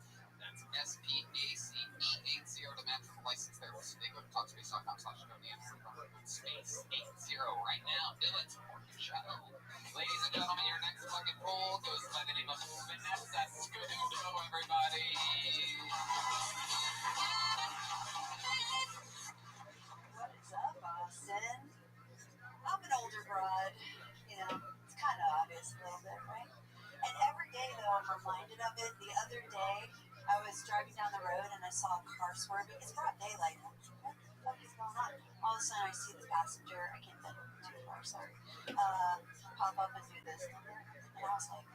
That's SPACE80 to match with a licensed therapist. They go to Talkspace.com/Tony and enter promo code SPACE80 right now. Do it. Support your show. Ladies and gentlemen, your next fucking poll goes by the name of Vanessa Scudo, everybody. What is up, Austin? I'm an older broad. You know, it's kind of obvious a little bit, right? And every day, though, I'm reminded of it. The other day, I was driving down the road and I saw a car swerving. It's broad daylight. What the fuck is going on? All of a sudden, I see the passenger. I can't bend too far, sorry. Pop up and do this. And I was like,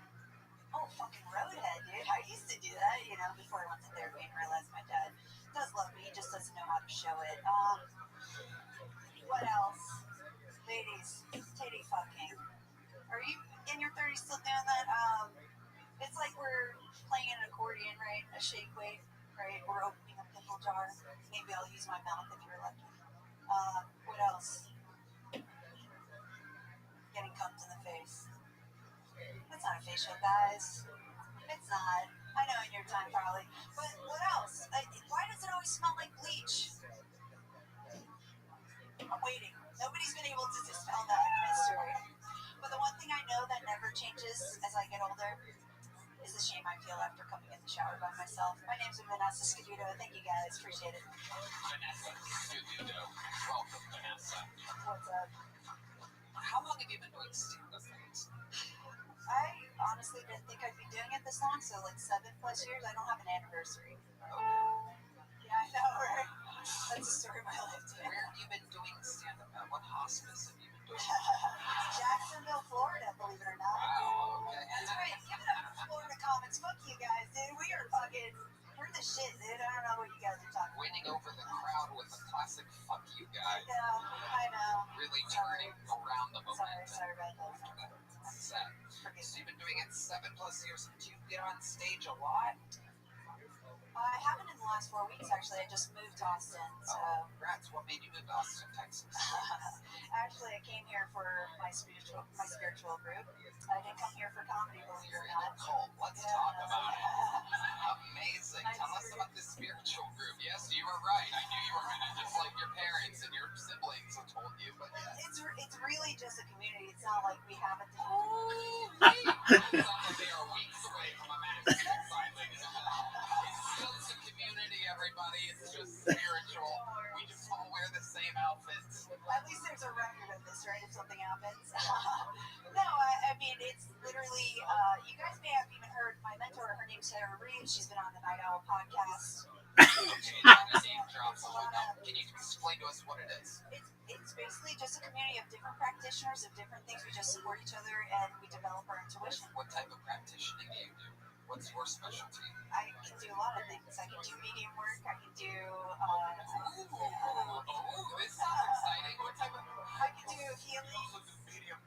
oh, fucking roadhead, dude. I used to do that, you know, before I went to therapy and realized my dad does love me. He just doesn't know how to show it. What else? Ladies, titty fucking. Are you in your 30s still doing that? It's like we're playing an accordion, right? A shake weight, right? We're opening a pickle jar. Maybe I'll use my mouth if you're lucky. What else? Getting cupped in the face. That's not a facial, guys. It's not. I know in your time, probably. But what else? Why does it always smell like bleach? I'm waiting. Nobody's been able to dispel that mystery. But the one thing I know that never changes as I get older is the shame I feel after coming in the shower by myself. My name's Vanessa Scudo. Thank you guys. Appreciate it. Vanessa Scudo. Welcome, Vanessa. What's up? How long have you been doing stand-up? I honestly didn't think I'd be doing it this long, so like 7+ years. I don't have an anniversary. Yeah, I know, right? That's the story of my life, dude. Where have you been doing stand-up at? What hospice have you been doing? Jacksonville, Florida, believe it or not. Wow, okay. That's right. Give it up for Florida Comics. Fuck you guys, dude. We are fucking... We're the shit, dude. I don't know what you guys are talking about. Winning over the crowd with a classic fuck you guys. I know. Really turning around the momentum. Sorry about that. That's sad. So you've been doing it 7+ years. Do you get on stage a lot? I haven't in the last 4 weeks, actually. I just moved to Austin, so... Oh, congrats. What made you move to Austin, Texas? Actually, I came here for my spiritual group. I didn't come here for comedy, believe it or not. Cult. Let's talk about it. Amazing. Tell us about this spiritual group. Yes, you were right. I knew you were in it, just like your parents and your siblings have told you. But yeah. It's really just a community. It's not like we have a... They are weeks away from a massive inside, ladies and gentlemen. It's a community, everybody. It's just spiritual. We just all wear the same outfits. At least there's a record of this, right? If something happens. No, I mean, it's literally, you guys may have even heard my mentor, her name named Sarah Reed. She's been on the Night Owl podcast. Can you explain to us what it is? It's basically just a community of different practitioners of different things. We just support each other and we develop our intuition. What type of practitioning do you do? What's your specialty? I can do a lot of things. I can do medium work. I can do. This sounds exciting. What type of? I can do healing. Medium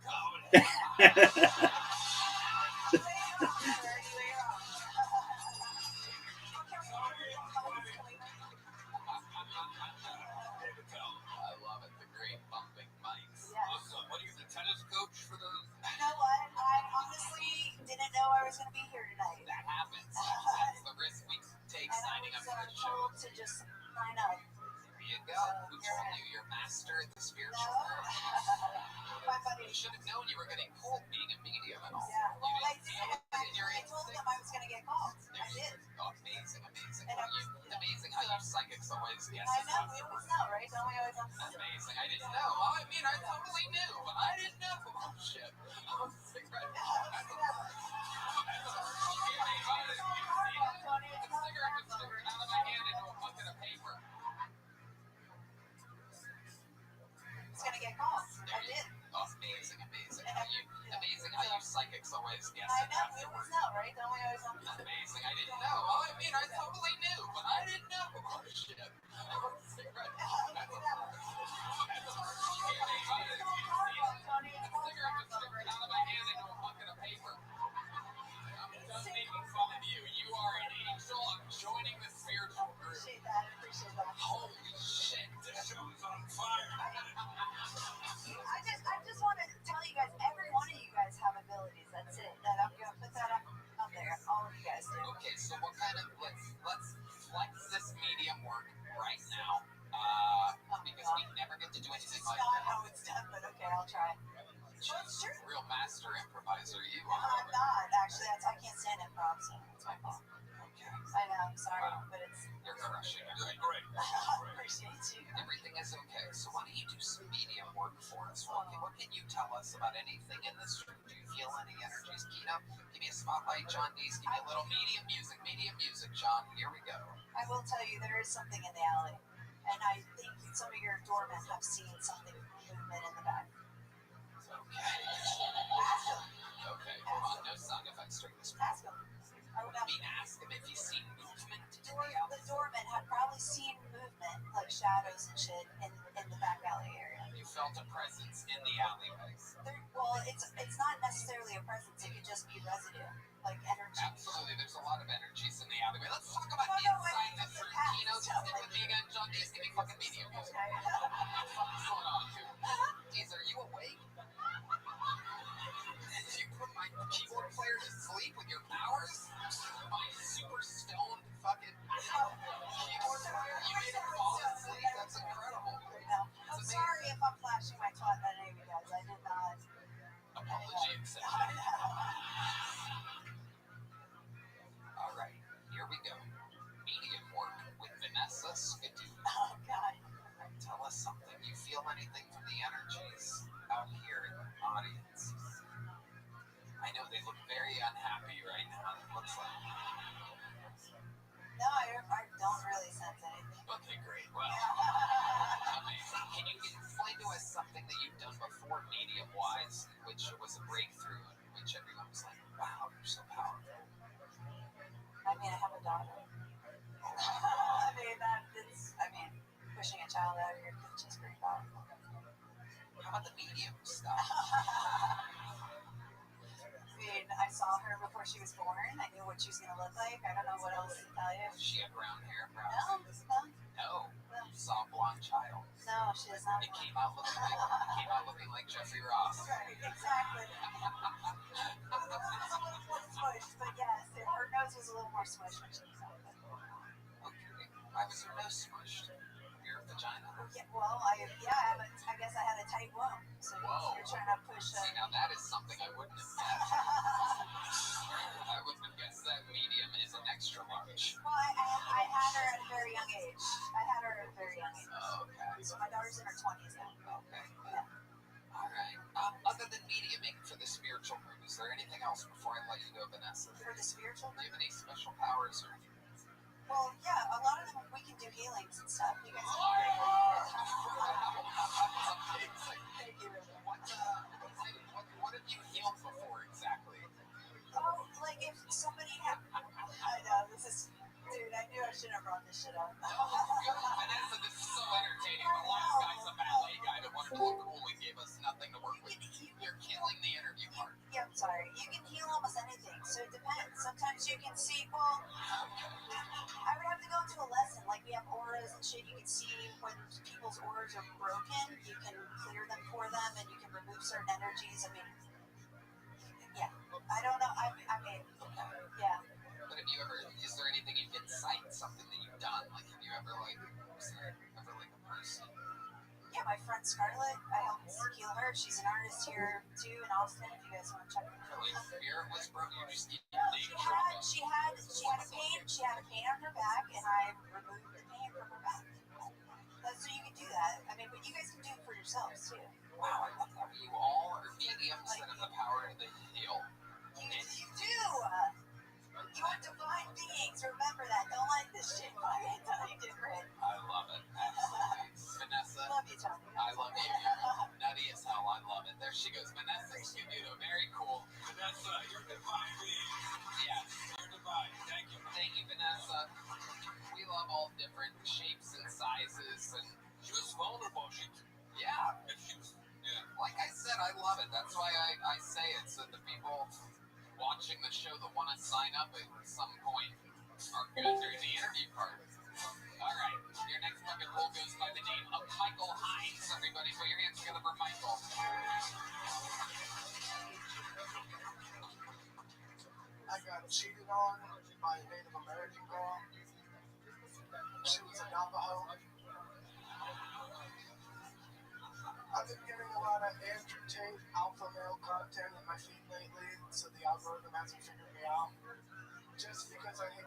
I love it. The great bumping mics. Yes. Awesome. What are you, the tennis coach for the? You know what? I honestly didn't know I was going to be here tonight. That happens. That's the risk we take signing up for the show. Told to just sign up. There you go. Who told you? Your master at the spiritual world. My buddy. You should have known you were getting called being a medium and all. Yeah. Well, I did. Your I told them I was going to get called. I did. Oh, amazing. And Amazing how you psychics always guess. I know. We always know, right? Don't we always know? Amazing. I didn't know. Oh, I mean, I totally knew, but I didn't know. Oh, shit. Oh, cigarette. Out of my hand into a bucket of paper. It's going to get called. I did. Oh, amazing. Amazing how you psychics always guess. I know. We always know, right? Don't we always know? Amazing. I didn't know. Oh, I mean, I totally knew, but I didn't know. Oh, shit. Oh, cigarette. Out of my hand into a bucket of paper. I'm just making fun of you. You are an angel. I'm joining the spiritual group. Appreciate that. Holy shit. This show's on fire. I just want to tell you guys, every one of you guys have abilities. That's it. That I'm going to put that up there. All of you guys do. Okay, so what kind of, let's flex this medium work right now. Because we never get to do anything like It's not that. how it's done, but okay, I'll try. She's a real master improviser, you No, are. I'm not. Actually, I can't stand improv, so it's my fault. Okay. I know, I'm sorry, but it's. You're crushing it. You're great. Appreciate you. Everything is okay. So why don't you do some medium work for us? What can you tell us about anything in this room? Do you feel any energies? Kino, give me a spotlight. John Dees, give me a little medium music. Medium music, John. Here we go. I will tell you, there is something in the alley. And I think some of your doormen have seen something movement in the back. Okay. Ask them. Okay. Hold on. No sound effects during this. Ask them. I would I mean, ask him if he's seen movement in the alley. The doormen have probably seen movement, like shadows and shit, in the back alley area. You felt a presence in the alleyways. Well, it's not necessarily a presence. It could just be residue, like energy. Absolutely. There's a lot of energies in the alleyway. Let's talk about No, inside wait, this room. pass. Kino, just stick with me again. John Dees, give me fucking medium music. Okay. What's going on, dude? Dees, are you awake? Did you put my keyboard player to sleep with your powers? My super stoned fucking keyboard player? You made him fall asleep? That's incredible. No. I'm sorry if I'm flashing my twat at any of you guys. I did not. Apology accepted. All right, here we go. Medium work with Vanessa Skidoo. Oh, God. Tell us something. You feel anything from the energies out here in the audience? I know they look very unhappy right now. It looks like. No, I don't really sense anything. Okay, great. Well, amazing. Can you explain to us something that you've done before, medium-wise, which was a breakthrough, in which everyone was like, "Wow, you're so powerful." I mean, I have a daughter. I mean, pushing a child out of your kitchen is pretty powerful. How about the medium stuff? I mean, I saw her before she was born. I knew what she was going to look like. I don't know what else to tell you. She had brown hair, brown No, skin. no, No, you saw a blonde child. no, she does not. It came out looking like Jeffrey Ross. Right, exactly. It was a little more smushed, but yes, her nose was a little more smushed when she was out. Okay, why was her nose smushed? Your vagina? Yeah, well, I guess I had a tight womb. So Whoa. you're trying to push. See, now that is something I wouldn't have guessed. I wouldn't have guessed that medium is an extra large. Well, I had her at a very young age. Okay. So my daughter's in her 20s now. Okay. Yeah. All right. Other than mediuming for the spiritual group, is there anything else before I let you go, Vanessa? Vanessa? For the spiritual? Do you have any special powers or? Well, yeah, a lot of them we can do healings and stuff. You guys can do Thank you. What have you healed before exactly? Oh, like if somebody had. I know, this is. Dude, I knew I shouldn't have brought this shit up. Vanessa, this is so entertaining. The last guy's a ballet guy that wanted to look cool and gave us nothing to work with. You're killing the interview part. Yeah, I'm sorry. You can heal almost anything, so it depends. Sometimes you can see, well, I would have to go into a lesson. Like, we have auras and shit. You can see when people's auras are broken. You can clear them for them, and you can remove certain energies. I mean, yeah. I don't know. I mean, yeah. But have you ever, is there anything you can cite, something that you've done? Like, have you ever, like, was there ever, like, a person? Yeah, my friend Scarlett, I helped heal her. She's an artist here, too, in Austin, if you guys want to check her out. Like, Spirit Whisperer, you just need She had a pain on her back, and I removed the pain from her back. So you can do that. I mean, but you guys can do it for yourselves, too. Wow, I love how you all are mediums that have the power to heal. You do! You are divine beings, remember that. Don't like this shit. I tell you different. I love it, absolutely. Vanessa, Love you, Tony. I love you. Nutty as hell, I love it. There she goes. Vanessa Escobedo, very cool. Vanessa, you're divine being. Yes. You're divine. Thank you. Thank you, Vanessa. We love all different shapes and sizes, and She was vulnerable. yeah. If she was, yeah. Like I said, I love it. That's why I say it, so the people watching the show that want to sign up at some point are good during the interview part. All right, your next bucket pool goes by the name of Michael Hines. Everybody, put your hands together for Michael. I got cheated on by a Native American girl. She was a Navajo. I've been getting a lot of Andrew Tate alpha male content in my feed lately, so the algorithm hasn't figured me out. Just because I hate.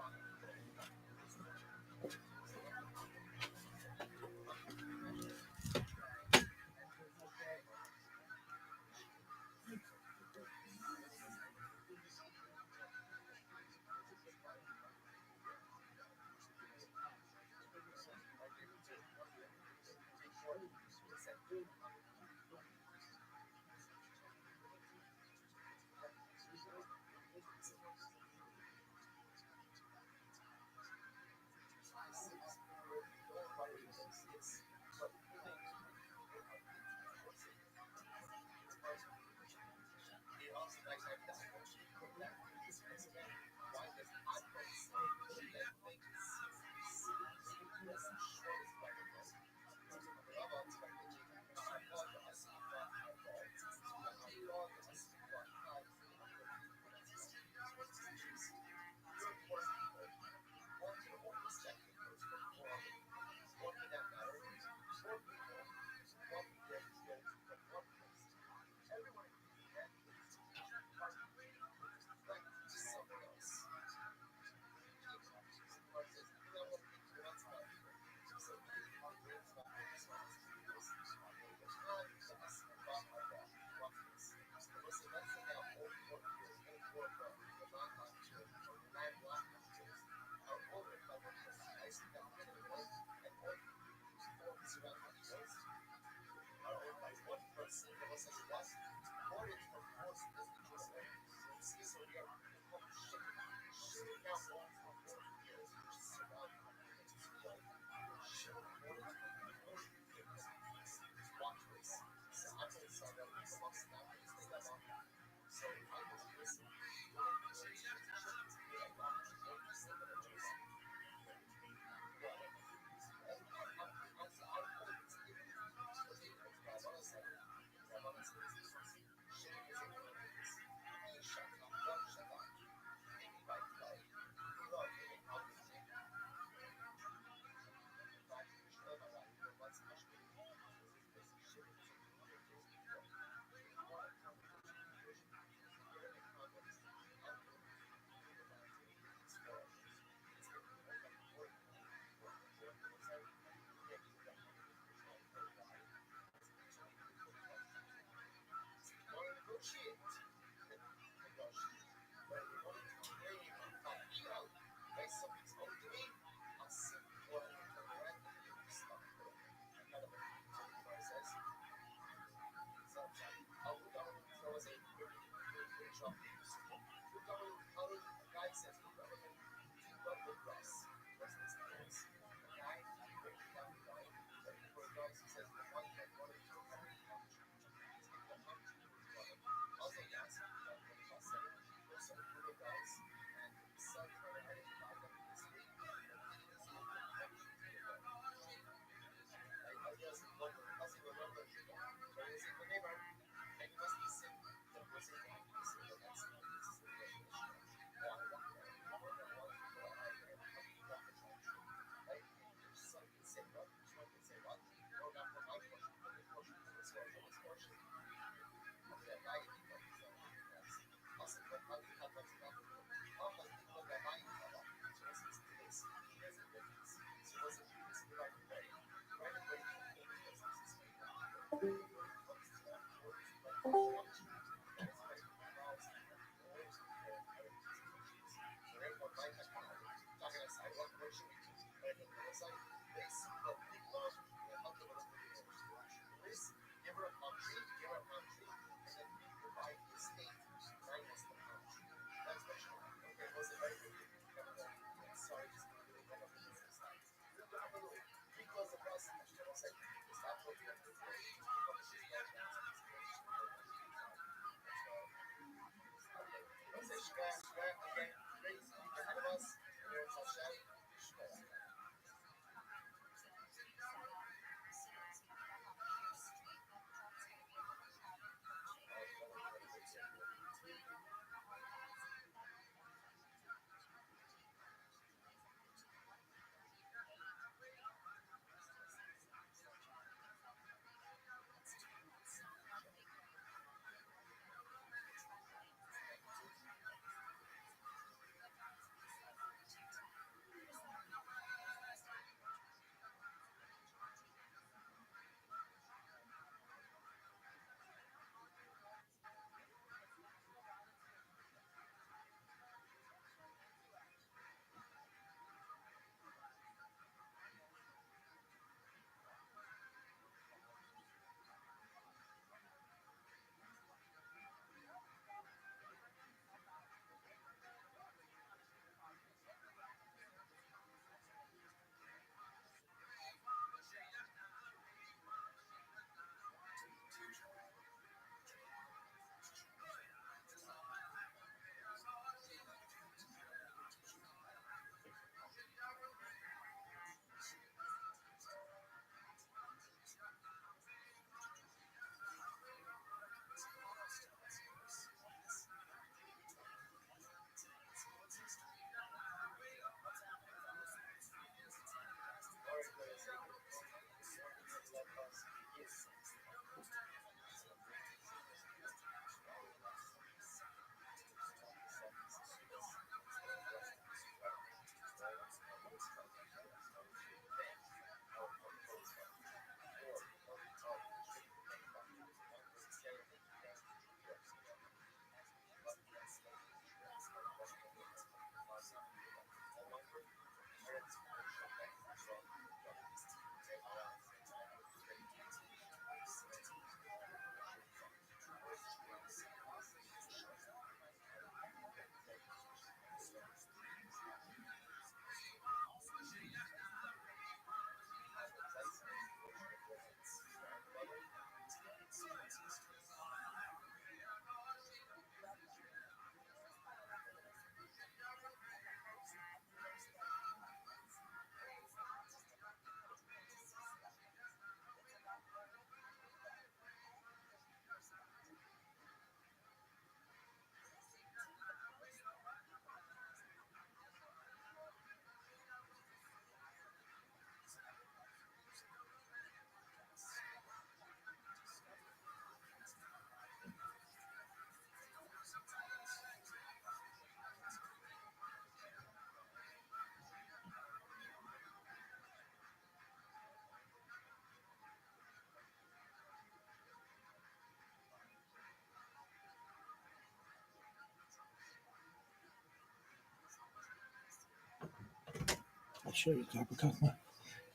show you copper cup.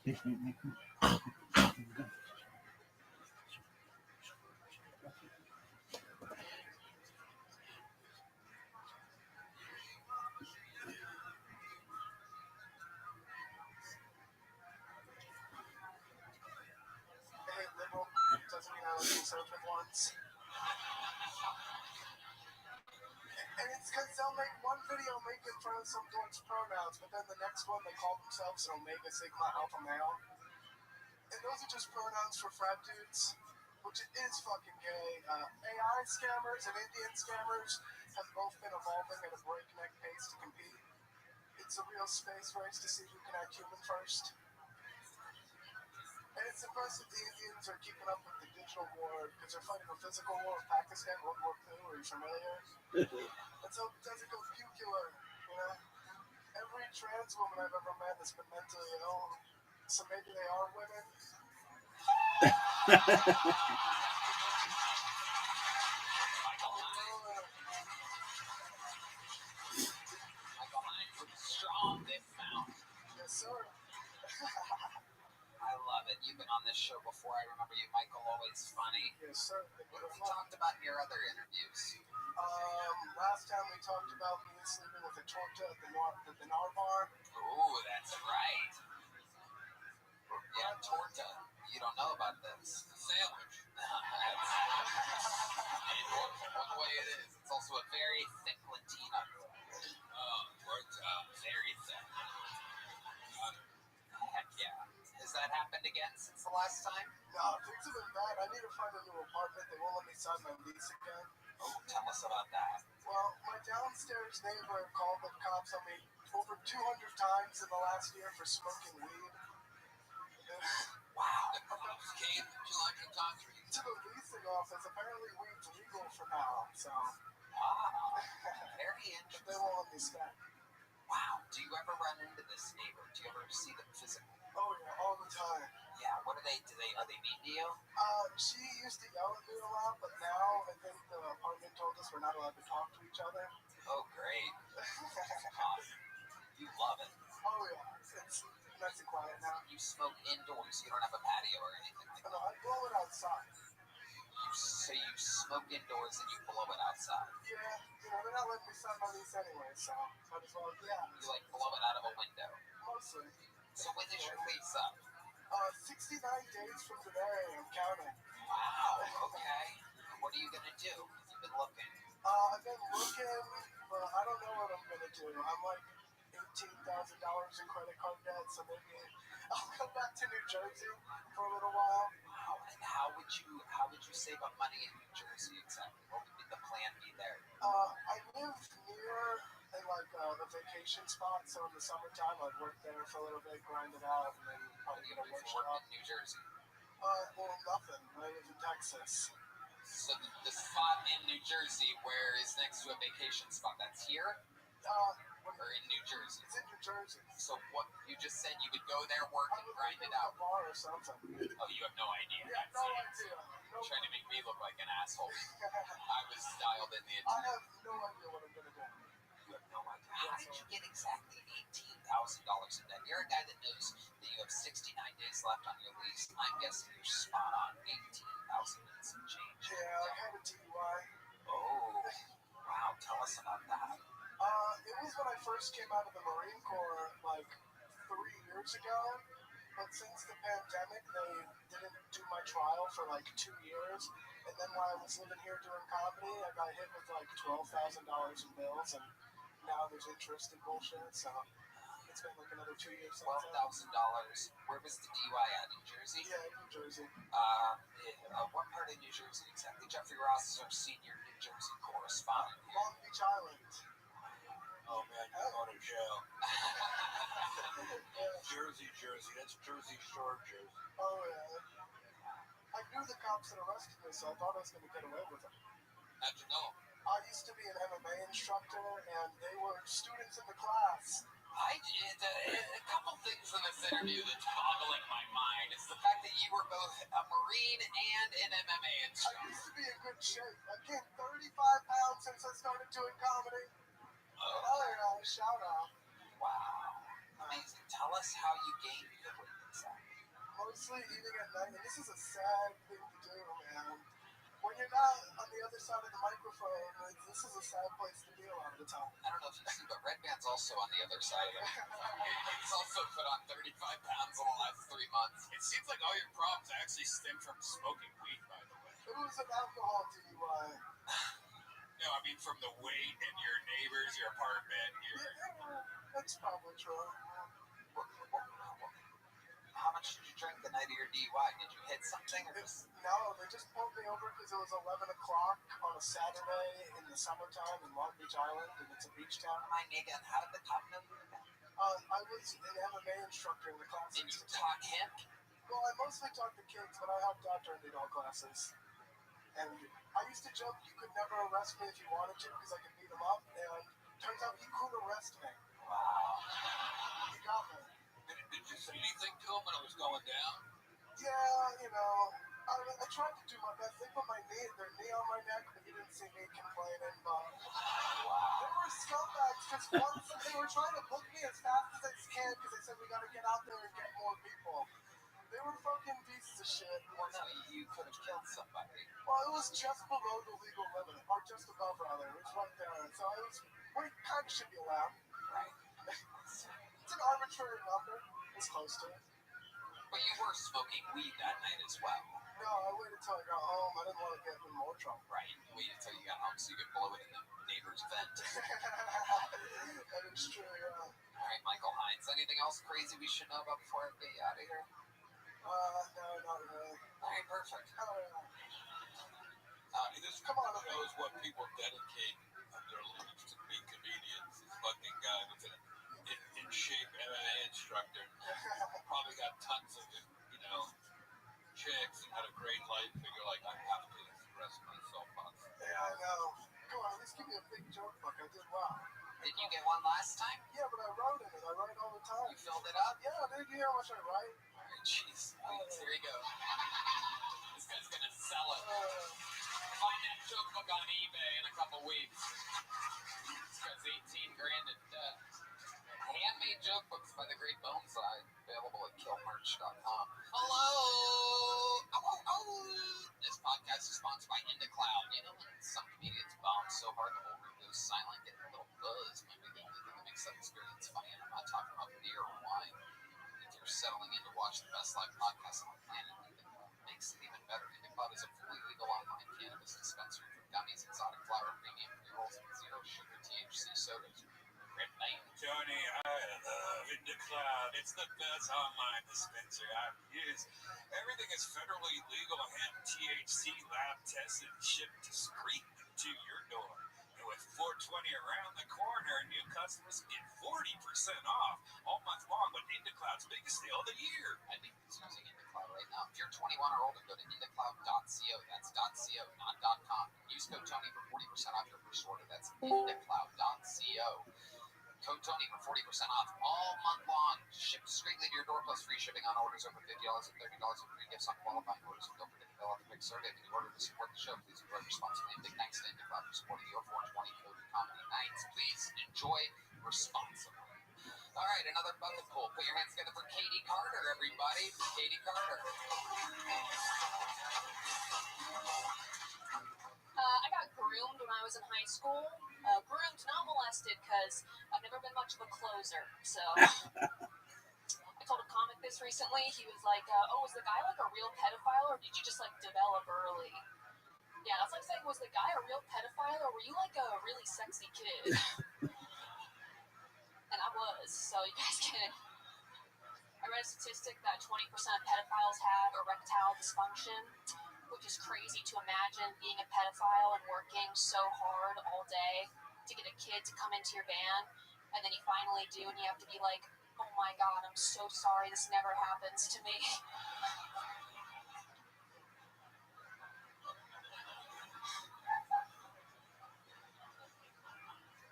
Hey, liberal doesn't mean I like conservative ones. And it's because they'll make one video making fun of some dork's pronouns, but then the next one they call themselves an Omega Sigma Alpha Male. And those are just pronouns for frat dudes, which is fucking gay. AI scammers and Indian scammers have both been evolving at a breakneck pace to compete. It's a real space race to see who can act human first. And it's impressive the Indians are keeping up with the digital war because they're fighting a physical war with Pakistan, World War II. Are you familiar? Let's hope it doesn't go nuclear, you know? Every trans woman I've ever met has been mentally ill, so maybe they are women. Michael Hines from Strong This Mount. Yes, sir. I love it. You've been on this show before. I remember you, Michael, always funny. Yes, sir. What have we talked about in your other interviews? Last time we talked about me sleeping with a torta at the Nar Bar. Ooh, that's right. Yeah, torta. You don't know about this. Sandwich. One way it is. It's also a very thick Latina. Torta. Very thick. Heck yeah. Has that happened again since the last time? No, things have been bad. I need to find a new apartment. They won't let me sign my lease again. Oh, tell us about that. Well, my downstairs neighbor called the cops on me over 200 times in the last year for smoking weed. Wow. Came to London Concrete. To the leasing office, apparently weed's legal for now, so. Wow. Very But they interesting. won't let me stay. Wow. Do you ever run into this neighbor? Do you ever see them physically? Oh yeah, all the time. Yeah. What are they mean to you? She used to yell at me a lot, but now I think the apartment told us we're not allowed to talk to each other. Oh, great. You love it. Oh yeah, it's nice and quiet now. You smoke indoors. You don't have a patio or anything like that. No, I blow it outside. So you smoke indoors and you blow it outside. Yeah, they're not letting me sign my lease anyway, so might as well, yeah. You like blow it out of a window. Mostly. So when is your lease up? 69 days from today, I'm counting. Wow. Okay. What are you gonna do? You've been looking. I've been looking, but I don't know what I'm gonna do. I'm like $18,000 in credit card debt, so maybe I'll come back to New Jersey for a little while. Wow. And how would you save up money in New Jersey exactly? What would the plan be there? I live near a vacation spot, so in the summertime I'd work there for a little bit, grind it out, and then probably get a work Work job. in New Jersey. Well, nothing. I live in Texas. So the spot in New Jersey where is next to a vacation spot, that's here? Or in New Jersey? It's in New Jersey. So what, you just said you would go there, work, and grind it out? A bar or something. Oh, you have no idea. Yeah, no idea. You're trying to make me look like an asshole. I was dialed in the I interview. have no idea what I'm gonna do. You have no idea. How did you get exactly $18,000 in debt? You're a guy that knows that you have 69 days left on your lease. I'm guessing you're spot on. 18,000 and some change. Yeah, I had a DUI. Oh, wow. Tell us about that. It was when I first came out of the Marine Corps, 3 years ago. But since the pandemic, they didn't do my trial for 2 years. And then while I was living here doing comedy, I got hit with $12,000 in bills, and now there's interest and bullshit. So it's been another 2 years. $12,000. Where was the DUI at? New Jersey? Yeah, New Jersey. What part of New Jersey exactly? Jeffrey Ross is our senior New Jersey correspondent here. Long Beach Island. Oh man, you're going to jail. Yeah. Jersey. That's Jersey Shore, Jersey. Oh yeah. I knew the cops that arrested me, so I thought I was going to get away with it. How'd you know? I used to be an MMA instructor, and they were students in the class. I did a couple things in this interview that's boggling my mind. It's the fact that you were both a Marine and an MMA I instructor. used to be in good shape. I gained 35 pounds since I started doing comedy. Oh yeah, shout out. Wow. Amazing. Tell tell us how you gained the weight exactly. Mostly eating at night, and this is a sad thing to do, man. When you're not on the other side of the microphone, this is a sad place to be a lot of the time. I don't know if you've seen, but Red Band's also on the other side of it. He's also put on 35 pounds in the last 3 months. It seems like all your problems actually stem from smoking weed, by the way. It was an alcohol DUI. No, I mean from the weight and your neighbors, your apartment, your... Yeah, that's probably true. How much did you drink the night of your DUI? Did you hit something? Or No, they just pulled me over because it was 11 o'clock on a Saturday in the summertime in Long Beach Island, and it's a beach town. My nigga, and how did the cop know you were there? I was an MMA instructor in the class. Did you taught him? Well, I mostly taught the kids, but I helped out during the adult classes. And I used to joke you could never arrest me if you wanted to because I could beat them up, and turns out he could arrest me. Wow. He got me. Did you say anything to him when it was going down? Yeah, you know, I tried to do my best. They put their knee on my neck, but you didn't see me complaining. But they were scumbags because once they were trying to book me as fast as they can because they said we got to get out there and get more people. They were fucking pieces of shit. Well, no, you could have killed somebody. Well, it was just below the legal limit, or just above rather. It was right there, so we kind of should be allowed. Right. It's an arbitrary number. It's close to it. But you were smoking weed that night as well. No, I waited till I got home. I didn't want to get in more trouble. Right. You waited till you got home so you could blow it in the neighbor's vent. That is true, yeah. All right, Michael Hines. Anything else crazy we should know about before I get you out of here? No, not really. All right, perfect. Come on, who knows what people dedicate their lives to be comedians. This fucking guy was an in-shape MMA instructor. Probably got tons of, chicks and had a great life. Figure like I have to express myself on. Yeah, I know. Come on, at least give me a big joke book. I did well. Did you get one last time? Yeah, but I wrote in it. I write all the time. You filled it up? Yeah, dude, you hear how much I write? All right, jeez. Here you go. This guy's gonna sell it. Find that joke book on eBay in a couple weeks. This guy's 18 grand in debt. Handmade joke books by the Great Boneside, available at killmerch.com. Hello! Oh! This podcast is sponsored by IndaCloud. You know when some comedians bomb so hard the whole room goes silent, getting a little buzz might be the only thing that makes that experience funny. And I'm not talking about beer or wine. If you're settling in to watch the best live podcast on the planet, IndaCloud makes it even better. IndaCloud is a fully legal online cannabis dispensary for gummies, exotic flower, premium pre-rolls, and zero sugar THC sodas. Tony, I love IndaCloud. It's the best online dispensary I've used. Everything is federally legal, hemp, THC, lab tested, and shipped discreetly to your door. And with 420 around the corner, new customers get 40% off all month long with IndaCloud's biggest deal of the year. I think he's using IndaCloud right now. If you're 21 or older, go to IndaCloud.co. That's .co, not .com. Use code Tony for 40% off your first order. That's IndaCloud.co. Code Tony for 40% off all month long. Shipped discreetly to your door plus free shipping on orders over $50 and $30 and free gifts on qualifying orders. And don't forget to fill out the quick survey when you order to support the show. Please enjoy responsibly. And big thanks to IndaCloud for supporting your 420 Cody Comedy Nights. Please enjoy responsibly. All right, another bucket pull. Put your hands together for Katie Carter, everybody. Katie Carter. I got groomed when I was in high school. Groomed, not molested, because I've never been much of a closer. So I told a comic this recently. He was like, was the guy like a real pedophile, or did you just like develop early? Yeah, that's like saying, was the guy a real pedophile, or were you like a really sexy kid? And I was, so you guys can... I read a statistic that 20% of pedophiles have erectile dysfunction, which is crazy to imagine being a pedophile and working so hard all day to get a kid to come into your van, and then you finally do, and you have to be like, oh my god, I'm so sorry, this never happens to me.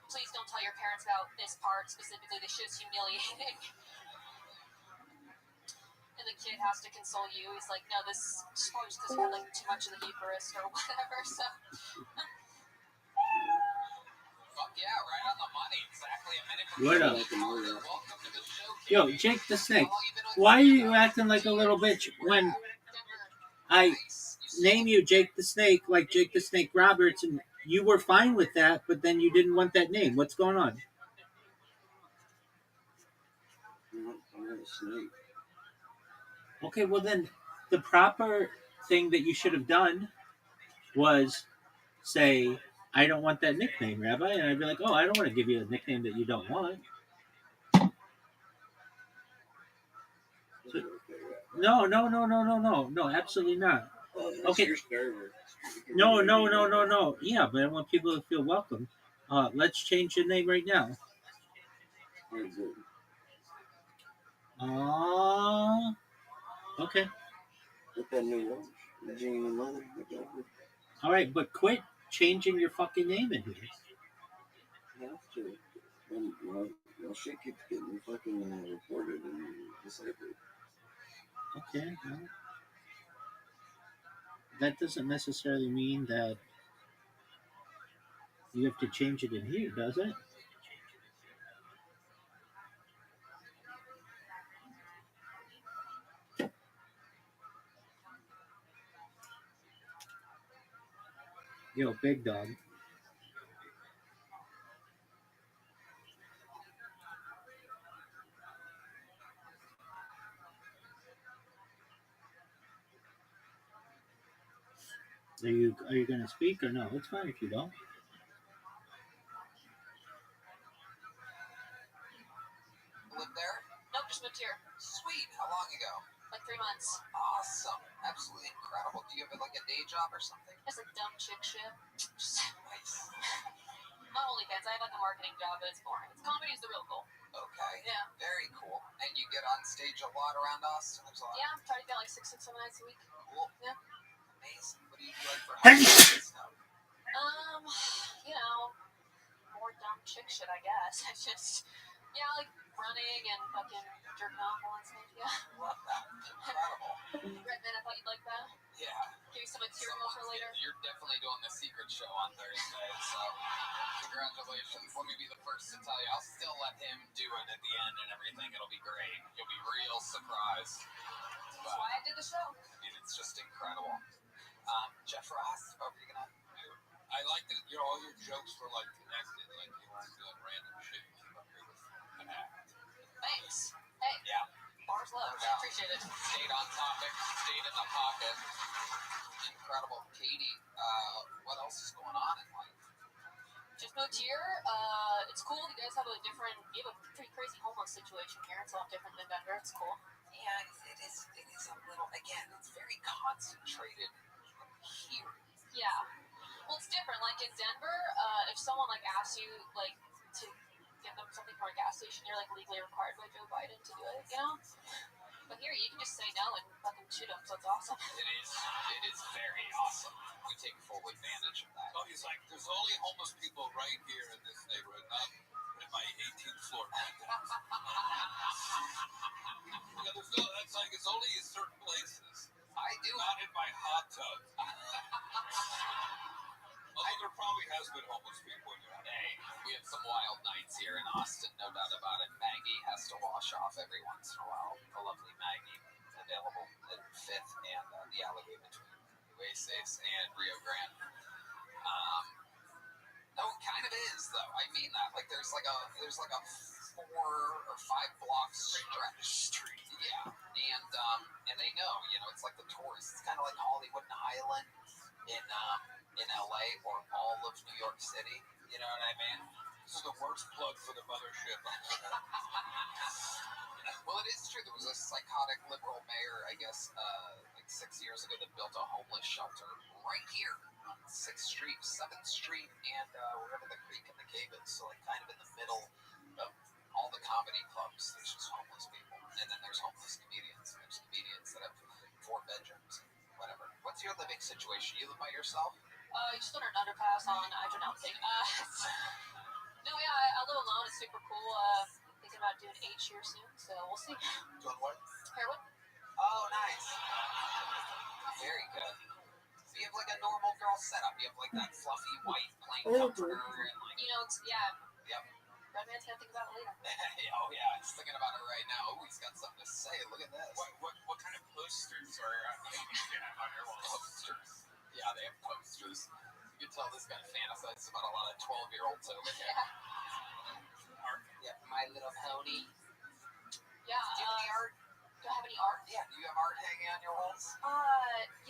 Please don't tell your parents about this part specifically. This shit's humiliating. And the kid has to console you. He's like, no, this is probably just because you had like too much of the Eucharist or whatever. So, fuck yeah, right on the money. Exactly a minute from What up? Welcome to the show, Yo, Jake the Snake, why are you acting like a little bitch when I name you Jake the Snake, like Jake the Snake Roberts, and you were fine with that, but then you didn't want that name? What's going on? I'm not a snake. Okay, well then, the proper thing that you should have done was say, I don't want that nickname, Rabbi, and I'd be like, oh, I don't want to give you a nickname that you don't want. So, no, absolutely not. Okay. No. Yeah, but I want people to feel welcome. Let's change your name right now. Okay. With that new genuine mother. All right, but quit changing your fucking name in here. I have to. And my shit keeps getting fucking reported and disabled. Okay. Well, that doesn't necessarily mean that you have to change it in here, does it? Yo, big dog. Are you gonna speak or no? It's fine if you don't. Live there? Nope, just moved here. Sweet. How long ago? Like 3 months. Awesome. Absolutely incredible. Do you have like a day job or something? It's like dumb chick shit. Nice. Not OnlyFans. I have like a marketing job, but it's boring. It's comedy is the real goal. Okay. Yeah. Very cool. And you get on stage a lot around Austin? There's a lot. Yeah, I'm trying to get like 6 or 7 nights a week. Cool. Yeah. Amazing. What do you do like for hobbies? You know, more dumb chick shit, I guess. I just, yeah, like running and fucking jerking off on stage. Yeah. Love that. Incredible. Redman, I thought you'd like that. Yeah. Give you some material for later. You're definitely doing the secret show on Thursday, so congratulations. Let me be the first to tell you. I'll still let him do it at the end and everything. It'll be great. You'll be real surprised. That's why I did the show. It's just incredible. Jeff Ross, what were you gonna do? I like that all your jokes were like connected, like you weren't doing random shit. Thanks. Hey. Yeah. Bars love. Yeah. Appreciate it. Stayed on topic, stayed in the pocket. Incredible. Katie, what else is going on in life? Just moved here. It's cool. You guys have a pretty crazy homeless situation here. It's a lot different than Denver. It's cool. Yeah, it is a little, again, it's very concentrated here. Yeah. Well, it's different. Like in Denver, if someone like asks you like to give them something from a gas station, you're like legally required by Joe Biden to do it, you know? But here, you can just say no and fucking shoot them, so it's awesome. It is very awesome. We take full advantage of that. So he's like, there's only homeless people right here in this neighborhood, not in my 18th floor. Yeah, it's like it's only in certain places. I do. Not in my hot tub. Although there probably has been homeless people in your house. Hey, we have some wild nights here in Austin, no doubt about it. Maggie has to wash off every once in a while. The lovely Maggie, available at 5th and the alleyway between Oasis and Rio Grande. No, it kind of is though. I mean that. Like there's like a 4 or 5 block stretch. Yeah, and they know, it's like the tourists. It's kind of like Hollywood and Highland in LA or all of New York City. You know what I mean? This is the worst plug for the mothership. Well, it is true. There was a psychotic liberal mayor, I guess, like 6 years ago that built a homeless shelter right here on 6th Street, 7th Street, and wherever the creek and the cave is. So, like, kind of in the middle of all the comedy clubs, there's just homeless people. And then there's homeless comedians. There's comedians that have 4 bedrooms, whatever. What's your living situation? You live by yourself? You just under an underpass on Hydronaut. No, yeah, I live alone. It's super cool. Thinking about doing H here soon, so we'll see. Doing what? Heroin. Oh, nice. Very good. So you have like a normal girl setup. You have like that fluffy white plain comforter and like. Yeah. Yep. Redman's gonna think about it later. Oh yeah, he's thinking about it right now. Oh, he's got something to say. Look at this. What kind of posters are on your walls? Posters. Yeah, they have posters. You can tell this guy fantasizes about a lot of 12-year-olds over here. Art. Yeah, My Little Pony. Yeah. Do you have any art? Do I have any art? Yeah, do you have art hanging on your walls?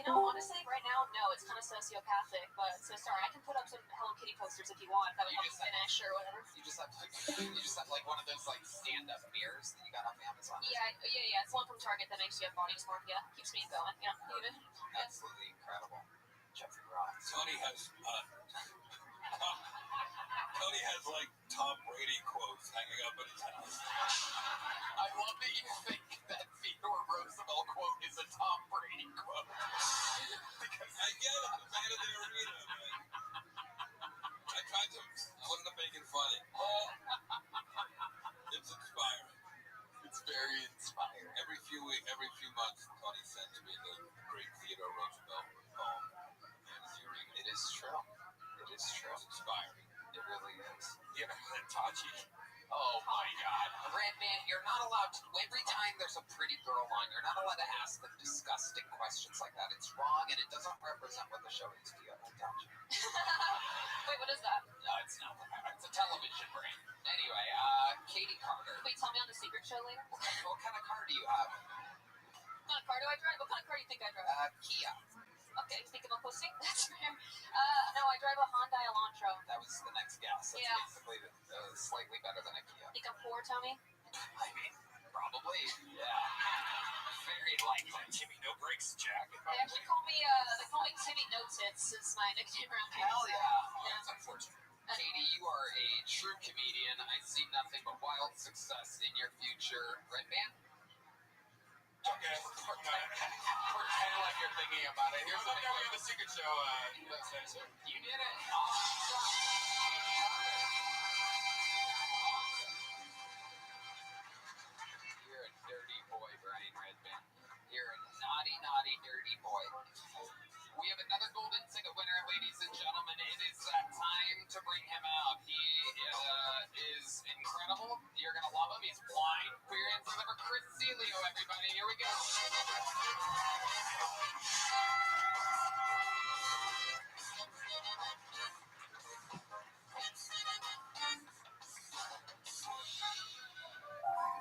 Honestly, right now, no. It's kind of sociopathic, but so sorry. I can put up some Hello Kitty posters if you want. That would help you finish or whatever. You just have like one of those like stand-up mirrors that you got off Amazon. Yeah. It's one from Target that makes you have body smart. Yeah, keeps me going. Yeah, even. Absolutely incredible. Jeffrey Roth. Tony has like Tom Brady quotes hanging up in his house. I love that you think that Theodore Roosevelt quote is a Tom Brady quote. Because I get it, the man of the arena, man. I wanted to make it funny. It's inspiring. It's very inspiring. Every few months, Tony sends me the great Theodore Roosevelt poem. It is true. It is true. It's inspiring. It really is. You ever had Tachi? Oh my God. Redman, you're not allowed to, every time there's a pretty girl on, you're not allowed to ask them disgusting questions like that. It's wrong and it doesn't represent what the show is to you. I doubt you. Wait, what is that? No, it's not. It's a television brand. Anyway, Katie Carter. Wait, tell me on the secret show later. What kind of car do you have? What kind of car do I drive? What kind of car do you think I drive? Kia. Okay, think about posting? That's fair. No, I drive a Hyundai Elantra. That was the next guess. That's basically slightly better than a Kia. Think I'm poor, Tony? I mean, probably. Yeah. Very likely. Timmy No Brakes Jack. They actually call me Timmy No Tits. It's my nickname around here. Hell yeah. That's unfortunate. Katie, you are a true comedian. I see nothing but wild success in your future. Redman? Okay. Pretend like you're thinking about it. Here's the secret show. You did it. Awesome. You're a dirty boy, Brian Redman. You're a naughty, naughty, dirty boy. We have another golden ticket winner, ladies and gentlemen. It is time to bring him out. He is incredible. You're going to love him. He's blind. Put your hands together for Chris Celio, everybody. Here we go.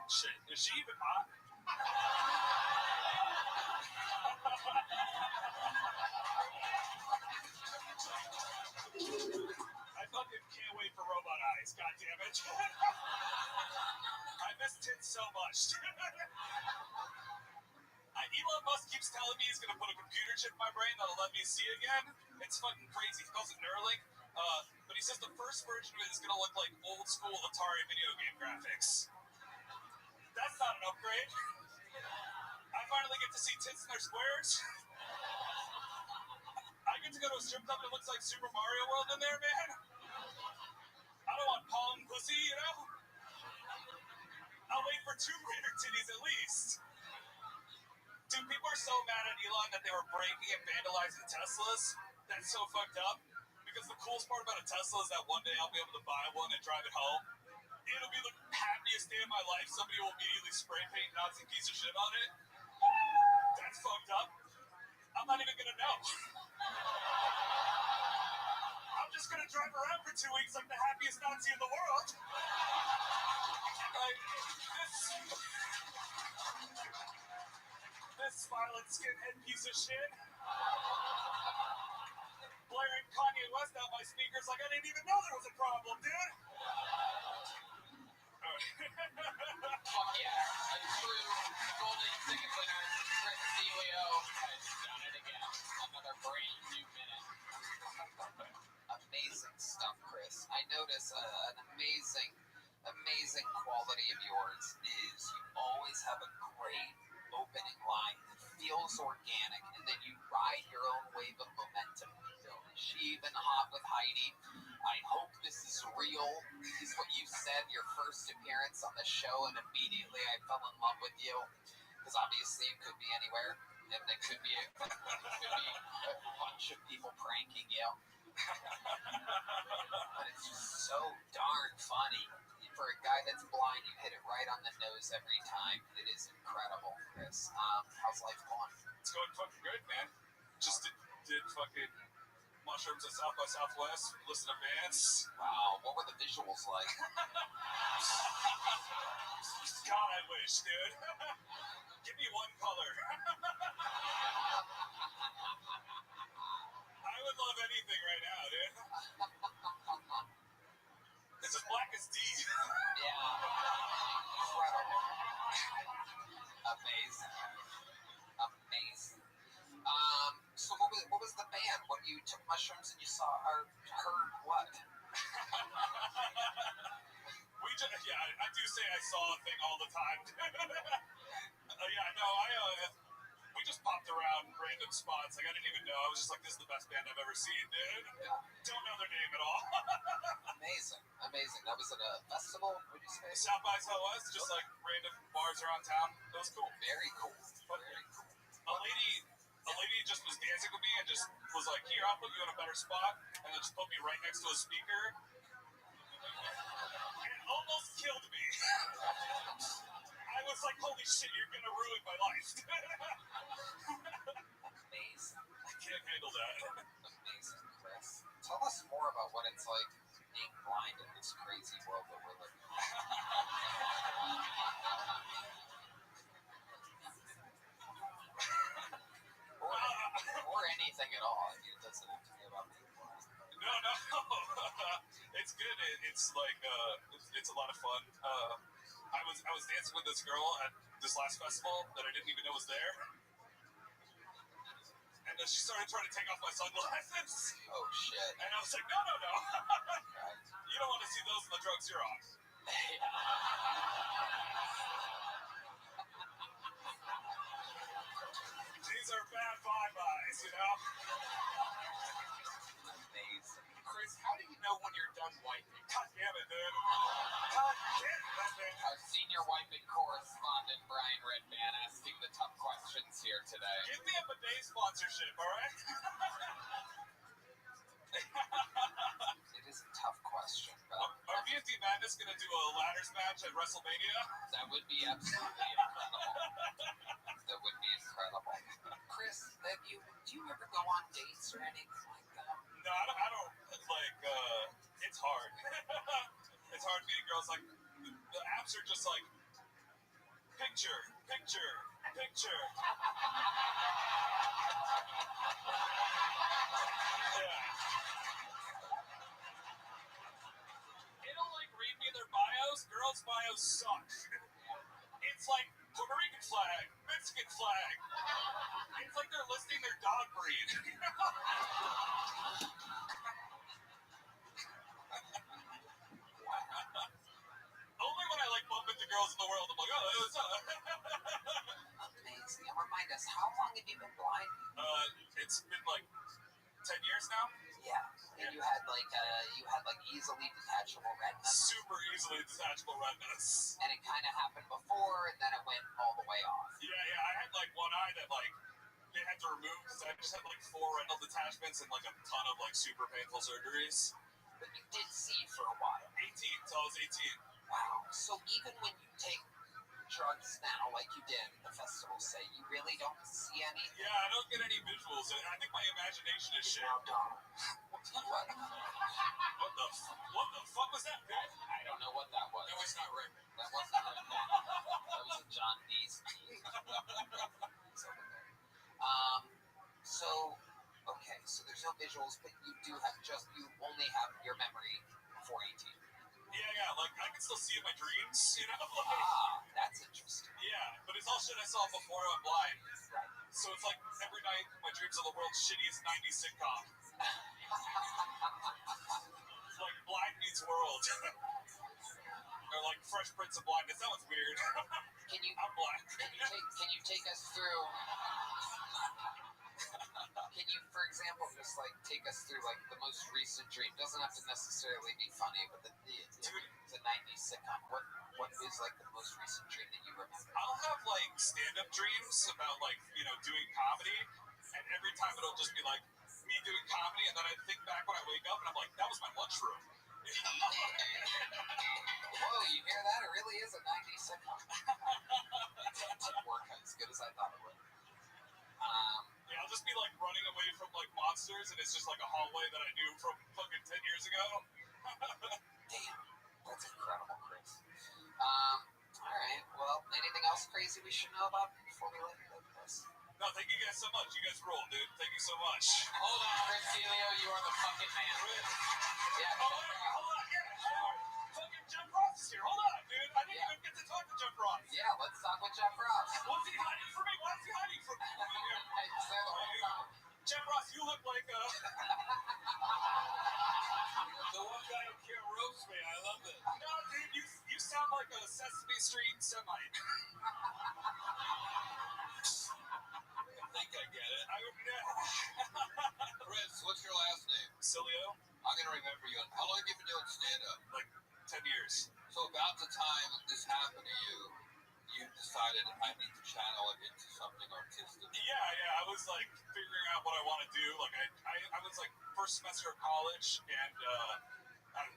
Shit, is she even hot? I fucking can't wait for robot eyes, goddammit. I miss tits so much. Elon Musk keeps telling me he's gonna put a computer chip in my brain that'll let me see again. It's fucking crazy. He calls it Neuralink. But he says the first version of it is gonna look like old school Atari video game graphics. That's not an upgrade. I finally get to see tits in their squares. I get to go to a strip club that looks like Super Mario World in there, man. I don't want palm pussy, you know? I'll wait for Tomb Raider titties at least. Dude, people are so mad at Elon that they were breaking and vandalizing Teslas. That's so fucked up. Because the coolest part about a Tesla is that one day I'll be able to buy one and drive it home. It'll be the happiest day of my life. Somebody will immediately spray paint Nazi piece of shit on it. That's fucked up. I'm not even gonna know. I'm just gonna drive around for 2 weeks like the happiest Nazi in the world. Like, this smiling skinhead piece of shit. Blaring Kanye West out my speakers like I didn't even know there was a problem, dude. Fuck yeah. A true golden ticket winner, Chris Celio, has done it again. Another brand new minute. Amazing stuff, Chris. I notice an amazing quality of yours is you always have a great opening line that feels organic, and then you ride your own wave of momentum. Sheev and Hot with Heidi. I hope this is real. This is what you said your first appearance on the show, and immediately I fell in love with you. Because obviously you could be anywhere, and there could be a bunch of people pranking you. But it's just so darn funny. For mushrooms at South by Southwest, listen to bands. Wow, what were the visuals like? God, I wish, dude. Give me one color. I would love anything right now, dude. It's as black as D. Yeah. Incredible. Amazing. Amazing. So what was the band? When you took mushrooms and you saw or heard what? I do say I saw a thing all the time. We just popped around random spots. Like, I didn't even know. I was just like, this is the best band I've ever seen, dude. Yeah. Don't know their name at all. Amazing. Amazing. That was at a festival, would you say? South by Southwest, just like random bars around town. That was cool. Very cool. Very cool. A lady just was dancing with me and just was like, here, I'll put you in a better spot. And then just put me right next to a speaker. And it almost killed me. I was like, holy shit, you're gonna ruin my life. Amazing. I can't handle that. Amazing, Chris. Tell us more about what it's like being blind in this crazy world that we're living in. or anything at all. I mean, it doesn't have to be about being blind. No. It's good. It's like, it's a lot of fun. I was dancing with this girl at this last festival that I didn't even know was there. And then she started trying to take off my sunglasses. Oh, shit. And I was like, no. You don't want to see those in the drugs you're on. These are bad eyes, you know? Amazing. Chris, how do you know when you're done wiping? God damn it, dude. God damn it. Our senior wiping correspondent, Brian Redman, asking the tough questions here today. Give me a bidet sponsorship, all right? It is a tough question. Are me and D Madness going to do a ladders match at WrestleMania? That would be absolutely incredible. That would be incredible. Chris, do you ever go on dates or anything like that? No, I don't like, it's hard. It's hard meeting girls. Like, the apps are just like, picture. Yeah. They don't like read me their bios. Girls' bios suck. It's like Puerto Rican flag, Mexican flag. It's like they're listing their dog breed. Only when I like bump into girls in the world, I'm like, oh, what's up? Amazing. And remind us, how long have you been blind? It's been like 10 years now. Yeah. And you had easily detachable retinas. Super easily detachable retinas. And it kind of happened before, and then it went all the way off. Yeah. I had like one eye that like they had to remove because I just had like 4 retinal detachments and like a ton of like super painful surgeries. But you did see for a while. 18 till I was 18. Wow. So even when you take drugs now, like you did at the festival, say, you really don't see any? Yeah, I don't get any visuals. I think my imagination is shit. Now, Donald. What? What the fuck was that, man? I don't know what that was. No, it's not Rick. That wasn't Rick. That was a John Dees. So there's no visuals, but you only have your memory before 18. Yeah, like I can still see in my dreams, you know? That's interesting. Yeah, but it's all shit I saw before I went blind. So it's like every night my dreams are the world's shittiest 90s sitcom. It's like Blind Meets World. Or like Fresh Prince of Blindness. That one's weird. I'm black. Can you take us through? Can you, for example, just like take us through like the most recent dream? Doesn't have to necessarily be funny, but the 90s sitcom. What is like the most recent dream that you remember? I'll have like stand-up dreams about like, you know, doing comedy, and every time it'll just be like me doing comedy, and then I think back when I wake up and I'm like, that was my lunchroom. Whoa, you hear that? It really is a 90s sitcom. It didn't work as good as I thought it would. Yeah, I'll just be like running away from like monsters, and it's just like a hallway that I knew from fucking 10 years ago. Damn, that's incredible, Chris. All right. Well, anything else crazy we should know about before we let you go, Chris? No, thank you guys so much. You guys rule, dude. Thank you so much. Hold on, Chris Celio, you are the fucking man. Yeah. Hold on. Yeah. Fucking Jeff Ross is here. Hold on, dude. I didn't even get to talk to Jeff Ross. Yeah, let's talk with Jeff Ross. What's he hiding from me? Why is he hiding from me? Jeff Ross, you look like The one guy who can't roast me. I love it. No, dude, you sound like a Sesame Street Semite. I think I get it. Yeah. Chris, what's your last name? Cilio? I'm going to remember you. How long have you been doing stand-up? Like 10 years. So about the time this happened to you, you decided I need to channel it into something artistic. Yeah. I was like figuring out what I want to do. Like I was like first semester of college, and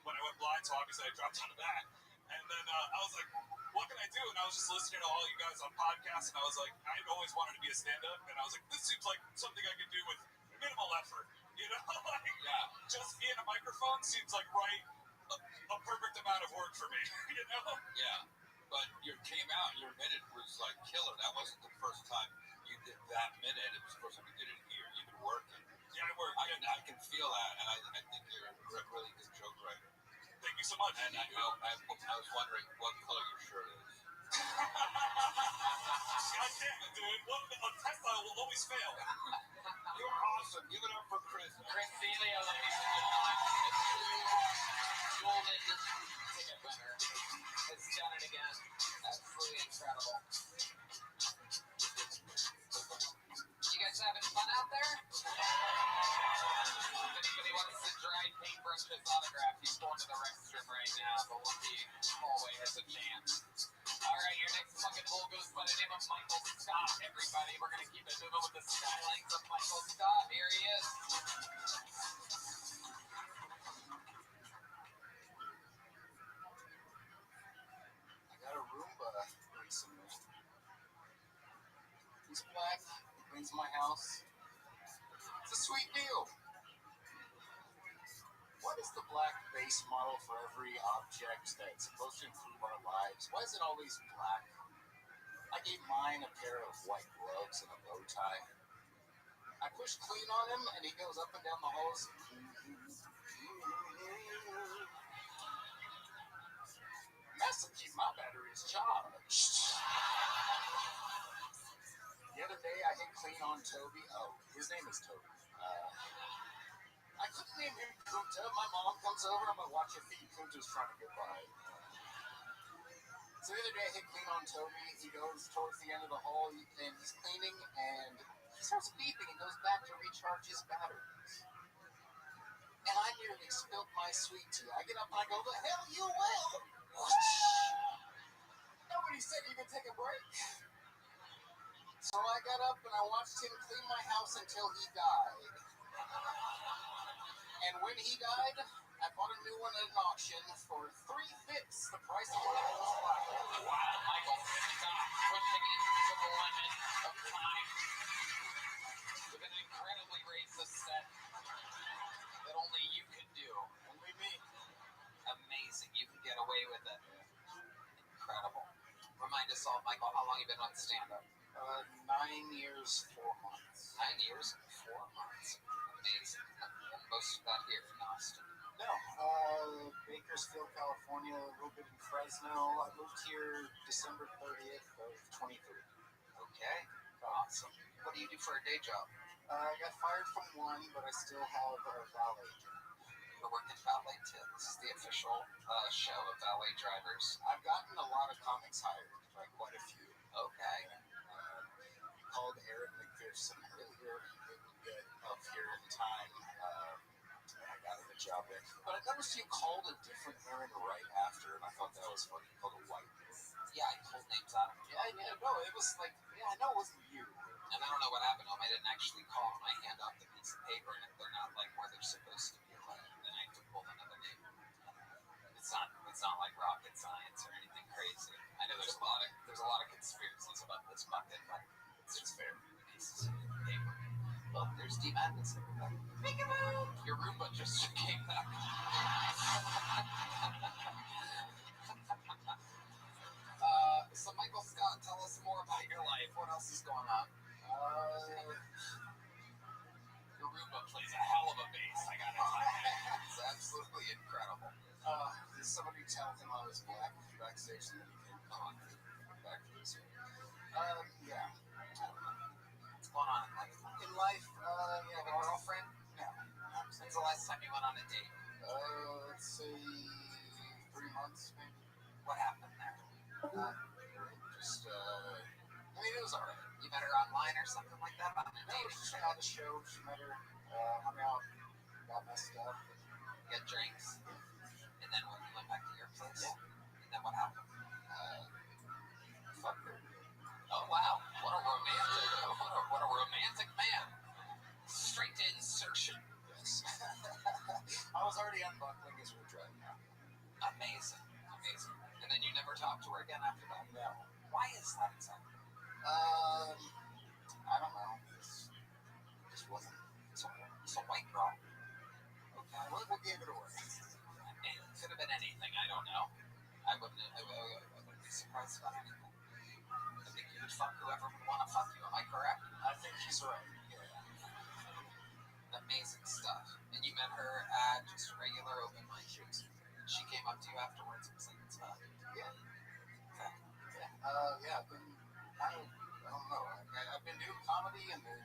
when I went blind, so obviously I dropped out of that. And then I was like, what can I do? And I was just listening to all you guys on podcasts, and I was like, I'd always wanted to be a stand-up, and I was like, this seems like something I could do with minimal effort. You know, like just being a microphone seems like a perfect amount of work for me. You know? Yeah. But your came out, your minute was like killer. That wasn't the first time you did that minute. It was the first time you did it here. You've been working. Yeah, I work. I can feel that, and I think you're a really good joke writer. Thank you so much. And I was wondering what color your shirt is. God damn it, dude. A test I will always fail. You're awesome. Give it up for Chris. Chris Celio, ladies and gentlemen. Golden ticket winner. Has done it again. Absolutely incredible. You guys having fun out there? If anybody wants to dry paintbrush his autograph, he's going to the restroom right now. The lucky hallway has a chance. All right, your next fucking bull goes by the name of Michael Scott, everybody. We're going to keep it moving with the skylines of Michael Scott. Here he is. I got a Roomba recently. He's black. He cleans my house. It's a sweet deal. What is the black base model for every object that's supposed to improve our lives? Why is it always black? I gave mine a pair of white gloves and a bow tie. I push clean on him, and he goes up and down the halls. Mess will keep my batteries charged. The other day, I hit clean on Toby. Oh, his name is Toby. I couldn't name him Kunta. My mom comes over. I'm going to watch her feed. Kunta's trying to get by. So the other day, I hit clean on Toby. He goes towards the end of the hall, and he's cleaning, and he starts beeping and goes back to recharge his batteries. And I nearly spilled my sweet tea. I get up and I go, the hell you will! Nobody said you could take a break. So I got up and I watched him clean my house until he died. And when he died, I bought a new one at an auction for 3/5 the price of one of those black ones. Wow, Michael Scott pushing it to the limit of time with an incredibly racist set that only you can do. Only me. Amazing. You can get away with it. Incredible. Remind us all, Michael, how long you been on stand-up? 9 years, 4 months. 9 years, 4 months. Amazing. And most of that here in Austin. No, Bakersfield, California, a little bit in Fresno. I moved here December 30th of 23. Okay, awesome. What do you do for a day job? I got fired from one, but I still have a valet job. You're working valet too. This is the official show of valet drivers. I've gotten a lot of comics hired, like quite a few. Okay. Called Aaron McPherson earlier. He didn't get up here in time. I got him a job there. But I noticed you called a different Aaron right after, and I thought that was funny. You called a white man. Yeah, I pulled names out of him. Yeah, no, it was like, I know it wasn't you. And I don't know what happened to him. I didn't actually call him. I hand off the piece of paper, and if they're not like where they're supposed to be, then I have to pull another name. It's not like rocket science or anything crazy. I know there's a lot of conspiracies about this bucket, but it's fair. Pieces of paper. Well, there's D Madness, everybody. Your Roomba just came back. So Michael Scott, tell us more about your life. What else is going on? Your Roomba plays a hell of a bass, I gotta tell you. It's absolutely incredible. Did somebody tell him I was black backstage so that he came on back to this one? Yeah. What's going on in life? In life, You have a girlfriend? no. When's the last time you went on a date? Let's say 3 months, maybe. What happened there? Just, I mean, it was alright. You met her online or something like that on a No, dating she show? had a show, she met her, hung out, got messed up. Get drinks? And then when you went back to your place? Yeah. And then what happened? Fuck her. Oh wow, what a romantic man. Straight to insertion. Yes. I was already unbuckling as we were driving out. Amazing. And then you never talked to her again after that? No. Why is that exactly? I don't know. It just wasn't. It's a white girl. Okay, we'll give it away. It could have been anything, I don't know. I wouldn't be surprised about anything. I think you would fuck whoever would want to fuck you, am I correct? I think he's right. Yeah. Amazing stuff. And you met her at just a regular open mic. She came up to you afterwards and was like, what's up? Yeah. Okay. Yeah, I've been kind of, I don't know. I've been doing comedy and then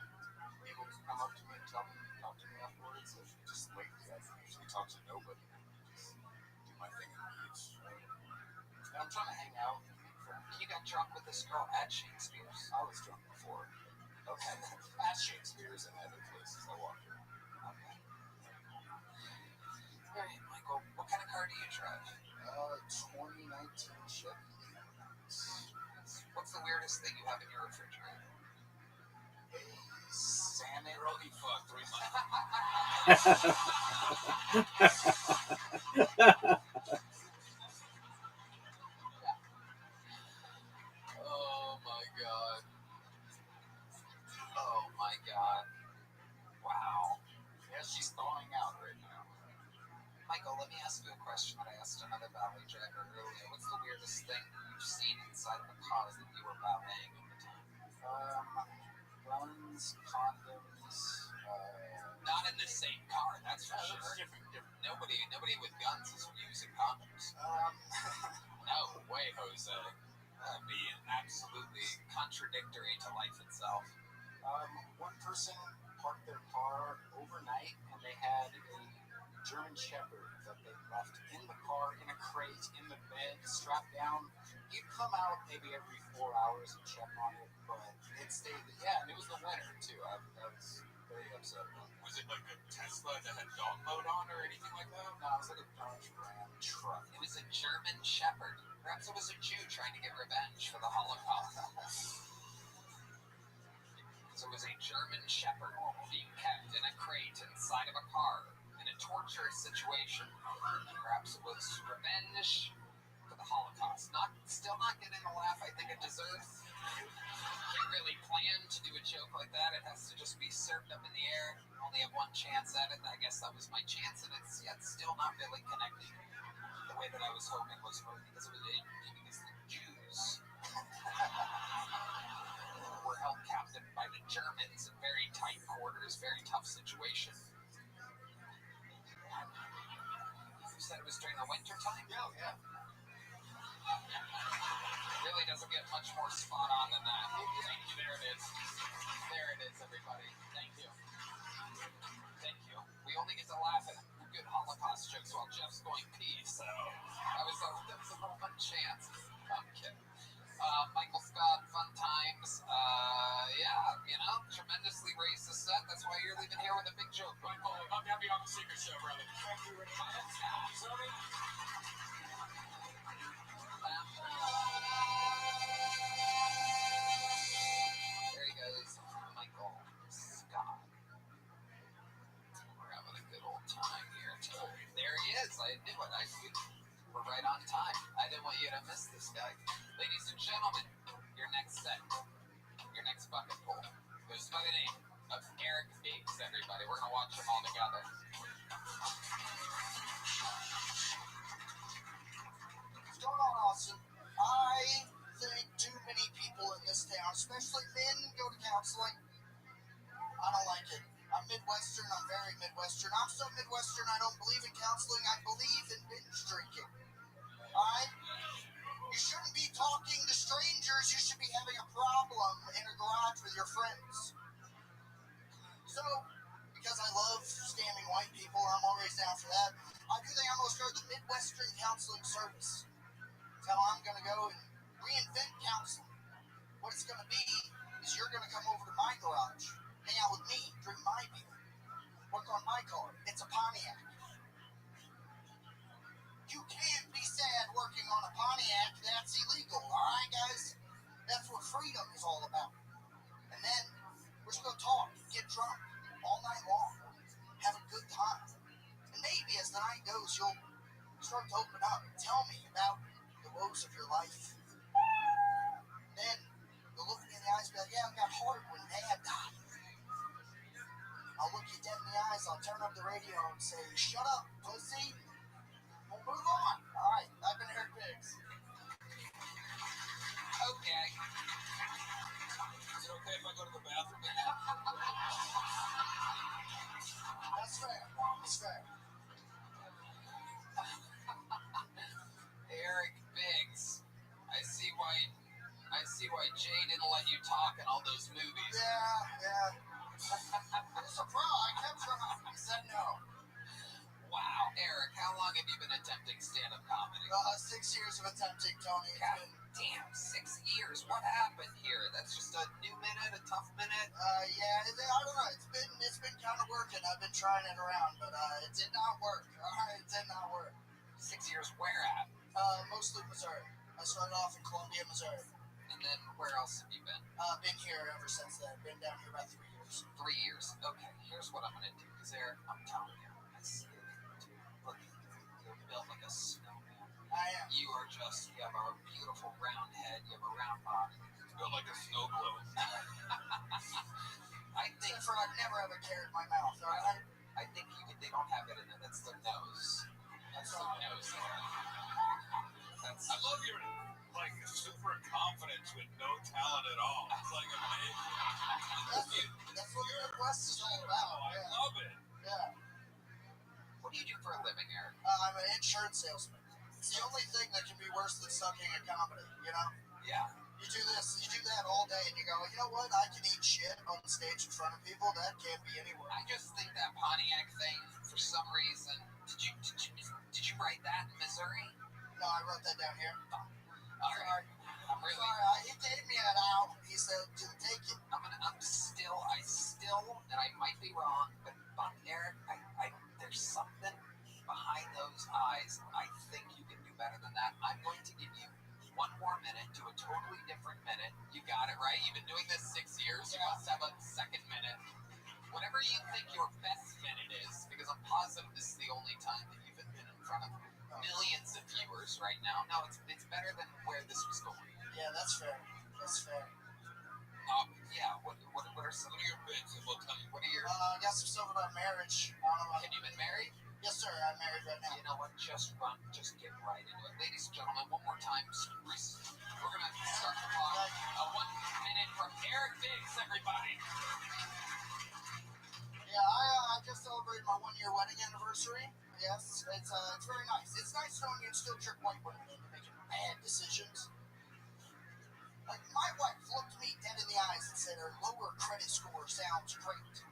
people come up to me and talk to me afterwards. And just lately, I usually talk to nobody. Just do my thing and leave. And I'm trying to hang out and make friends. You got drunk with this girl at Shakespeare's? I was drunk before. Okay. At Shakespeare's and other places I walked around. Okay. All right, Michael, what kind of car do you drive? 2019 Chevy. What's the weirdest thing you have in your refrigerator? A salmon. Roly fuck 3 months. Oh my god. Wow. Yeah, she's thawing out right now. Michael, let me ask you a question that I asked another ballet driver earlier. What's the weirdest thing you've seen inside of a car that you were balleting at the time? Guns, condoms. Not in the same car, that's for sure. That's different. Nobody with guns is using condoms. No way, Jose. That'd be absolutely contradictory to life itself. One person parked their car overnight and they had a German Shepherd that they left in the car, in a crate, in the bed, strapped down. You'd come out maybe every 4 hours and check on it, but it stayed. Yeah, and it was the winter too. I was very upset about that. Was it like a Tesla that had dog mode on or anything like that? No, it was like a Dodge Ram truck. It was a German Shepherd. Perhaps it was a Jew trying to get revenge for the Holocaust. So it was a German Shepherd being kept in a crate inside of a car in a torturous situation. Perhaps it was revenge for the Holocaust. Still not getting the laugh I think it deserves. Can't really plan to do a joke like that. It has to just be served up in the air. Only have one chance at it. I guess that was my chance, and it's yet still not really connecting the way that I was hoping was for, because the Jews were held captive by the Germans in very tight quarters, very tough situation. You said it was during the winter time? Yeah. Really doesn't get much more spot on than that. Thank you. There it is. There it is, everybody. Thank you. Thank you. We only get to laugh at good Holocaust jokes while Jeff's going pee, so that was a little fun chance. I'm kidding. Michael Scott, fun times. Tremendously raised the set. That's why you're leaving here with a big joke. Michael, I'm happy on the secret show, brother. Thank you very much. Sorry. There he goes, Michael Scott. We're having a good old time here tonight. There he is. I knew it. We're right on time. I didn't want you to miss this guy. Ladies and gentlemen, your next set, your next bucket pool goes by the name of Eric Biggs, everybody. We're going to watch them all together. What's going on, Austin? I think too many people in this town, especially men, go to counseling. I don't like it. I'm Midwestern. I'm very Midwestern. I'm so Midwestern, I don't believe in counseling. I believe in binge drinking. Alright? You shouldn't be talking to strangers. You should be having a problem in a garage with your friends. So, because I love scamming white people, I'm always down for that. I do think I'm going to start the Midwestern Counseling Service. That's how I'm going to go and reinvent counseling. What it's going to be is you're going to come over to my garage, hang out with me, drink my beer, work on my car. It's a Pontiac. You can't be sad working on a Pontiac. That's illegal, all right, guys? That's what freedom is all about. And then we're just going to talk, get drunk all night long, have a good time. And maybe as the night goes, you'll start to open up and tell me about the woes of your life. Then you'll look me in the eyes and be like, yeah, I got hard when Dad died. I'll look you dead in the eyes, I'll turn up the radio and say, shut up, pussy. We'll move on. All right, I've been Eric Biggs. Okay. Is it okay if I go to the bathroom? That's fair. That's fair. Eric Biggs. I see why Jay didn't let you talk in all those movies. Yeah. It's a pro. I kept trying. He said no. Wow. Eric, how long have you been attempting stand-up comedy? 6 years of attempting, Tony. God damn, 6 years. What happened here? That's just a new minute, a tough minute? Yeah, I don't know. It's been kind of working. I've been trying it around, but it did not work. All right, it did not work. 6 years where at? Mostly Missouri. I started off in Columbia, Missouri. And then where else have you been? Been here ever since then. Been down here about 3 years. 3 years. Okay, here's what I'm gonna do. Because Eric, I'm telling you, I see it. Dude, look, you're built like a snowman. I am. You have a beautiful round head. You have a round body. It's built like a snow globe. I think Except for I've never ever carried my mouth, all right? I think they don't have it in it. That's their nose. That's the nose there. I love your like super confidence with no talent at all. It's like amazing. That's what the Midwest is all about. I love it. Yeah. What do you do for a living, Eric? I'm an insurance salesman. It's the only thing that can be worse than sucking at comedy, you know? Yeah. You do this, you do that all day, and you go, you know what? I can eat shit on the stage in front of people. That can't be anywhere. I just think that Pontiac thing, for some reason, did you write that in Missouri? No, I wrote that down here. All right. I'm really sorry. He gave me an out. He said to take it. I still, and I might be wrong, but Eric, there's something behind those eyes. I think you can do better than that. I'm going to give you one more minute to a totally different minute. You got it, right? You've been doing this 6 years. You must have a second minute. Whatever you think your best minute is, because I'm positive this is the only time that you've been in front of millions of viewers right now. No, it's better than where this was going. Yeah, that's fair. That's fair. Yeah. What are some of your bits? And we'll tell you. What are your? I got some stuff about marriage. Have you been married? Yes, sir. I'm married right now. You know what? Just get right into it. Ladies and gentlemen, one more time, we're going to start the clock. 1 minute from Eric Biggs, everybody. Yeah, I just celebrated my 1-year wedding anniversary. Yes, it's very nice. It's nice knowing you can still trick white women into making bad decisions. Like, my wife looked me dead in the eyes and said her lower credit score sounds great.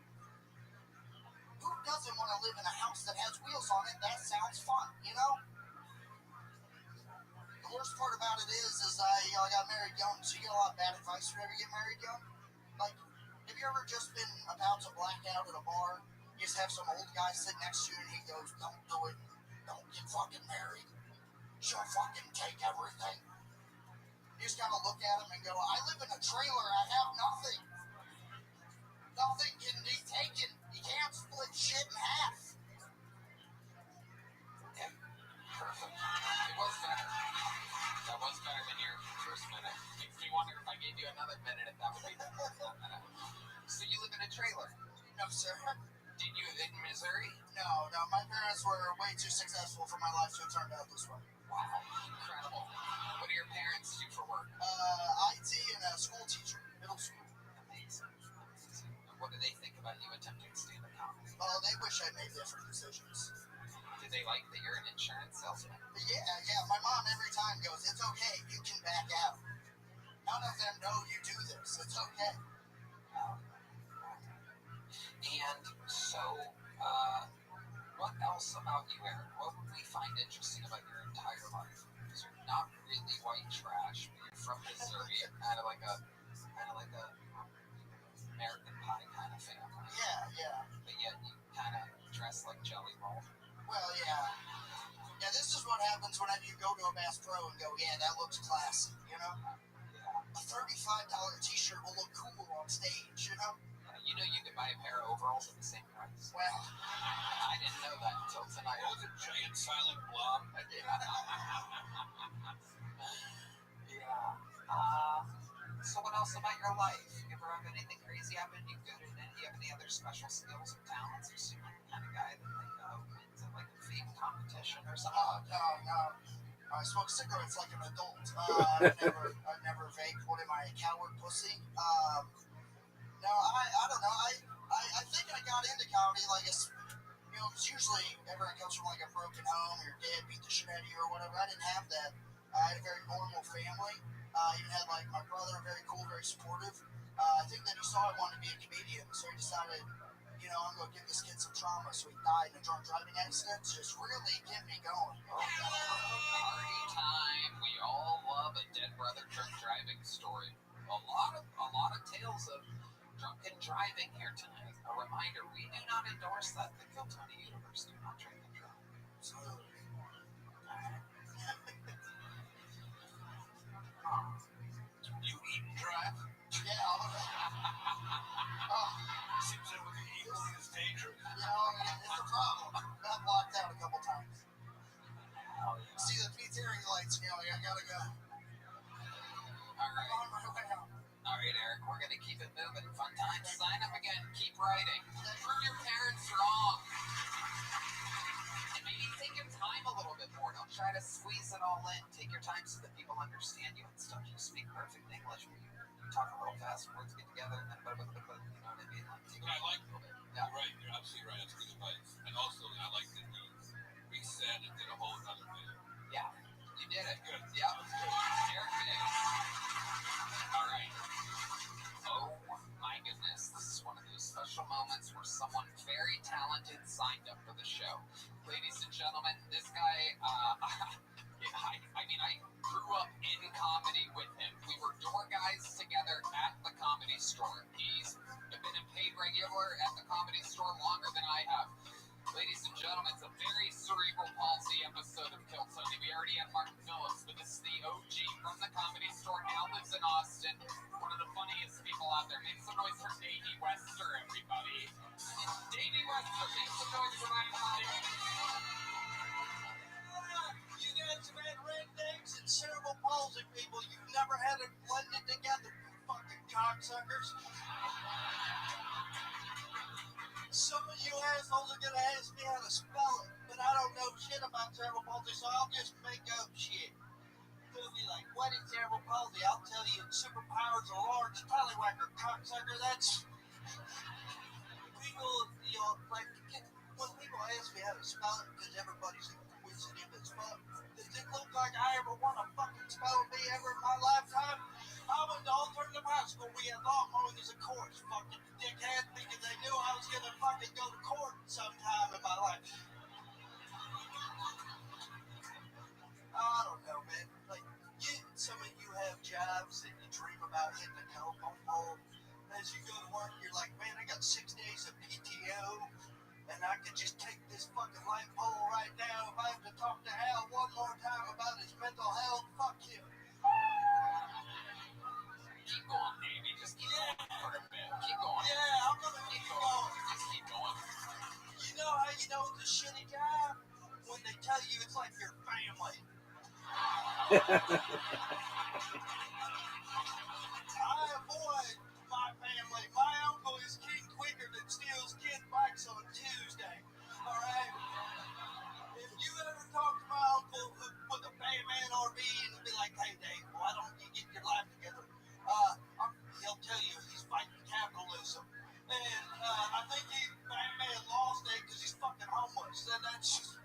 Who doesn't want to live in a house that has wheels on it? That sounds fun, you know? The worst part about it is I got married young, so you get a lot of bad advice when you ever get married young. Like, have you ever just been about to black out at a bar? You just have some old guy sit next to you and he goes, don't do it. Don't get fucking married. She'll fucking take everything. You just gotta look at him and go, I live in a trailer. I have nothing. Nothing can be taken. You can't split shit in half. Yeah, perfect. It was better. That was better than your first minute. Makes me wonder if I gave you another minute, if that would be better. So you live in a trailer. time goes, it's okay, you can back out. None of them know you do this. It's okay. And so, what else about you, Eric? What would we find interesting about your entire life? Because you're not really white trash, but you're from Missouri, kind of like a American Pie kind of family. Yeah. But yet you kind of dress like Jelly Roll. Well, yeah. Yeah, this is what happens whenever you go to a Bass Pro and go, yeah, that looks classy, you know? Yeah. A $35 t-shirt will look cool on stage, you know? You know you can buy a pair of overalls at the same price. Well, I didn't know that until tonight. What was a giant silent blob? Yeah. So what else about your life? You ever have anything crazy happen? You good at it? Do you have any other special skills or talents? Or seem like the kind of guy that wins at like a fake competition or something? No. I smoke cigarettes like an adult. I've never vaped. What am I, a coward pussy? No, I don't know. I think I got into comedy like it's, you know, because usually everyone comes from like a broken home, your dad beat the shit out of you or whatever. I didn't have that. I had a very normal family. Even had like my brother, very cool, very supportive. I think that he saw I wanted to be a comedian, so he decided, you know, I'm going to give this kid some trauma. So he died in a drunk driving accident to just really get me going. Party time. We all love a dead brother drunk driving story. A lot of tales of drunken driving here tonight. A reminder, we do not endorse that. The Kill Tony universe do not drink and drive. Absolutely. You eat and drive? Yeah. Seems that would be equally as dangerous. You know, it's a problem. Got blocked out a couple times. See the pizzeria lights, you know, I gotta go. Alright. I'm on my way out. Alright, Eric, we're gonna keep it moving. Fun times. Sign up again. Keep writing. Prove your parents wrong. And maybe take your time a little bit more. Don't try to squeeze it all in. Take your time so that people understand you and stuff. You speak perfect English. You talk a little fast, words get together, and then you know what I mean? But I like it. Yeah. You're right. You're absolutely right. That's good advice. And also, I like that you reset and did a whole other video. Yeah. You did it. Good. Yeah. Eric Biggs. All right. Oh my goodness. This is one of those special moments where someone very talented signed up for the show. Ladies and gentlemen, this guy, I grew up in comedy with him. We were door guys together at the Comedy Store. He's been a paid regular at the Comedy Store longer than I have. Ladies and gentlemen, it's a very cerebral palsy episode of Kill Tony. We already had Martin Phillips, but this is the OG from the Comedy Store. Now lives in Austin. One of the funniest people out there. Make some noise for Davey Wester, everybody. Davey Wester, make some noise for my body. You guys have had rednecks and cerebral palsy people. You've never had it blended together, you fucking cocksuckers. Some of you assholes are gonna ask me how to spell it, but I don't know shit about cerebral palsy, so I'll just make up shit. They'll be like, what is cerebral palsy? I'll tell you, superpowers a large tallywhacker, cocksucker. That's people, you know, like when people ask me how to spell it, because everybody's inquisitive as fuck. Does it look like I ever want to fucking spell a bee ever in my lifetime? I went to alternative high school. We had law mowing as a course, fucking dickhead, because they knew I was gonna fucking go to court sometime in my life. I don't know, man. Like, some of you have jobs that you dream about hitting a telephone pole. As you go to work, you're like, man, I got 6 days of PTO, and I could just take this fucking light pole right now. If I have to talk to Hal one more time about his mental health, fuck him. Keep going, Davey. Just keep going for a bit. Keep going. Yeah, I'm gonna keep going. Just keep going. You know how you know it's a shitty job? When they tell you it's like your family. I avoid my family. My uncle is King Quicker that steals kid bikes on Tuesday. Alright? If you ever talk to my uncle with a Batman RV and be like, hey Dave, why don't you get your life together? He'll tell you he's fighting capitalism. And I think Batman lost it because he's fucking homeless. And that's just...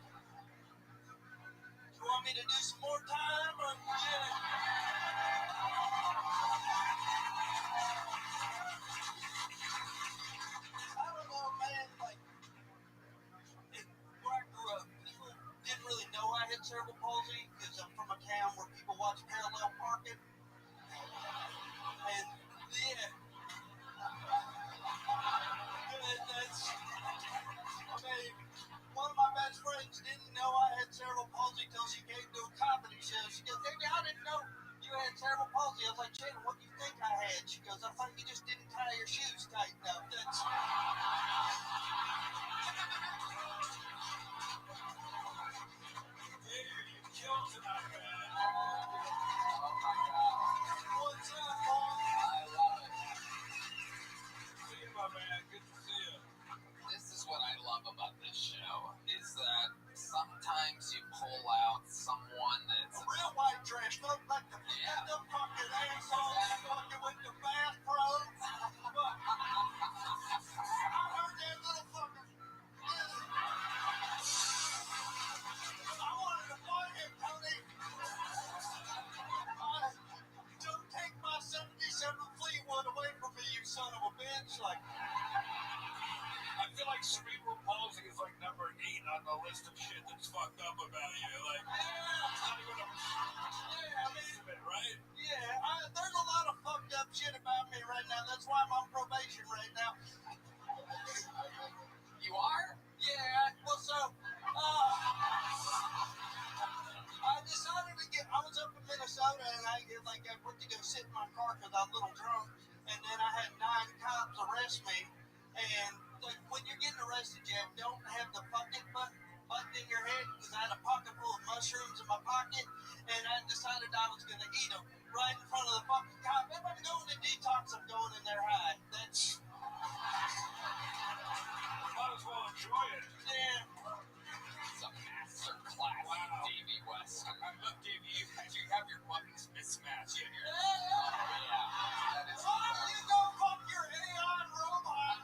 You want me me to do some more time? Or, I don't know, man. Like, where I grew up, people didn't really know I had cerebral palsy because I'm from a town where people watch parallel parking. And, yeah. That's, I mean, one of my best friends didn't know I had cerebral palsy until she came to a comedy show. She goes, "Baby, I didn't know you had cerebral palsy." I was like, "Shannon, what do you think I had?" She goes, "I thought you just didn't tie your shoes tight enough." That's... Hey, you killed tonight, man. Oh, my God. What's up, Paul? I love it. See you, my man. Good to see you. This is what I love about this show, is that sometimes you pull out someone that's a real white trash, not like the fucking asshole fucking with the bath pro. I heard that little fucker. I wanted to find him, Tony. Don't take my 77 Fleetwood away from me, you son of a bitch. Like, I feel like cerebral palsy is like number 8 on the list of shit that's fucked up about you. Like, it's not even a... Yeah, I mean, right? Yeah, there's a lot of fucked up shit about me right now. That's why I'm on probation right now. You are? Yeah, well, so, I decided to get, I was up in Minnesota and I went to go sit in my car because I was a little drunk. And then I had 9 cops arrest me. And like, when you're getting arrested, you don't have the pocket button in your head because I had a pocket full of mushrooms in my pocket. And I decided I was going to eat them right in front of the fucking cop. If I'm going to detox, I'm going in there high. That's... Might as well enjoy it. Yeah. It's a master class, wow. Davey West. Look, Davey, you have your buttons mismatched. Yeah. That is... Why don't you go fuck your AI robot?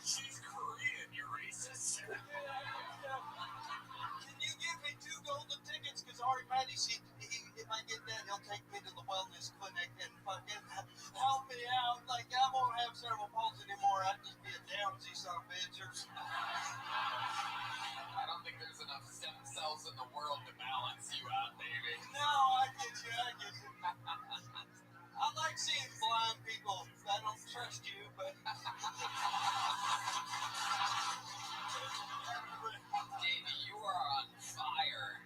She's Korean, you racist. Can you give me 2 golden tickets? Because Ari Matty, if I get that, he'll take me to the wellness clinic and fucking help me out. Like, I won't have cerebral palsy anymore. I'd just be a downsy son of a bitch. I don't think there's enough stem cells in the world to balance you out, baby. No, I get you. I like seeing blind people. I don't trust you, but... Davey, you are on fire.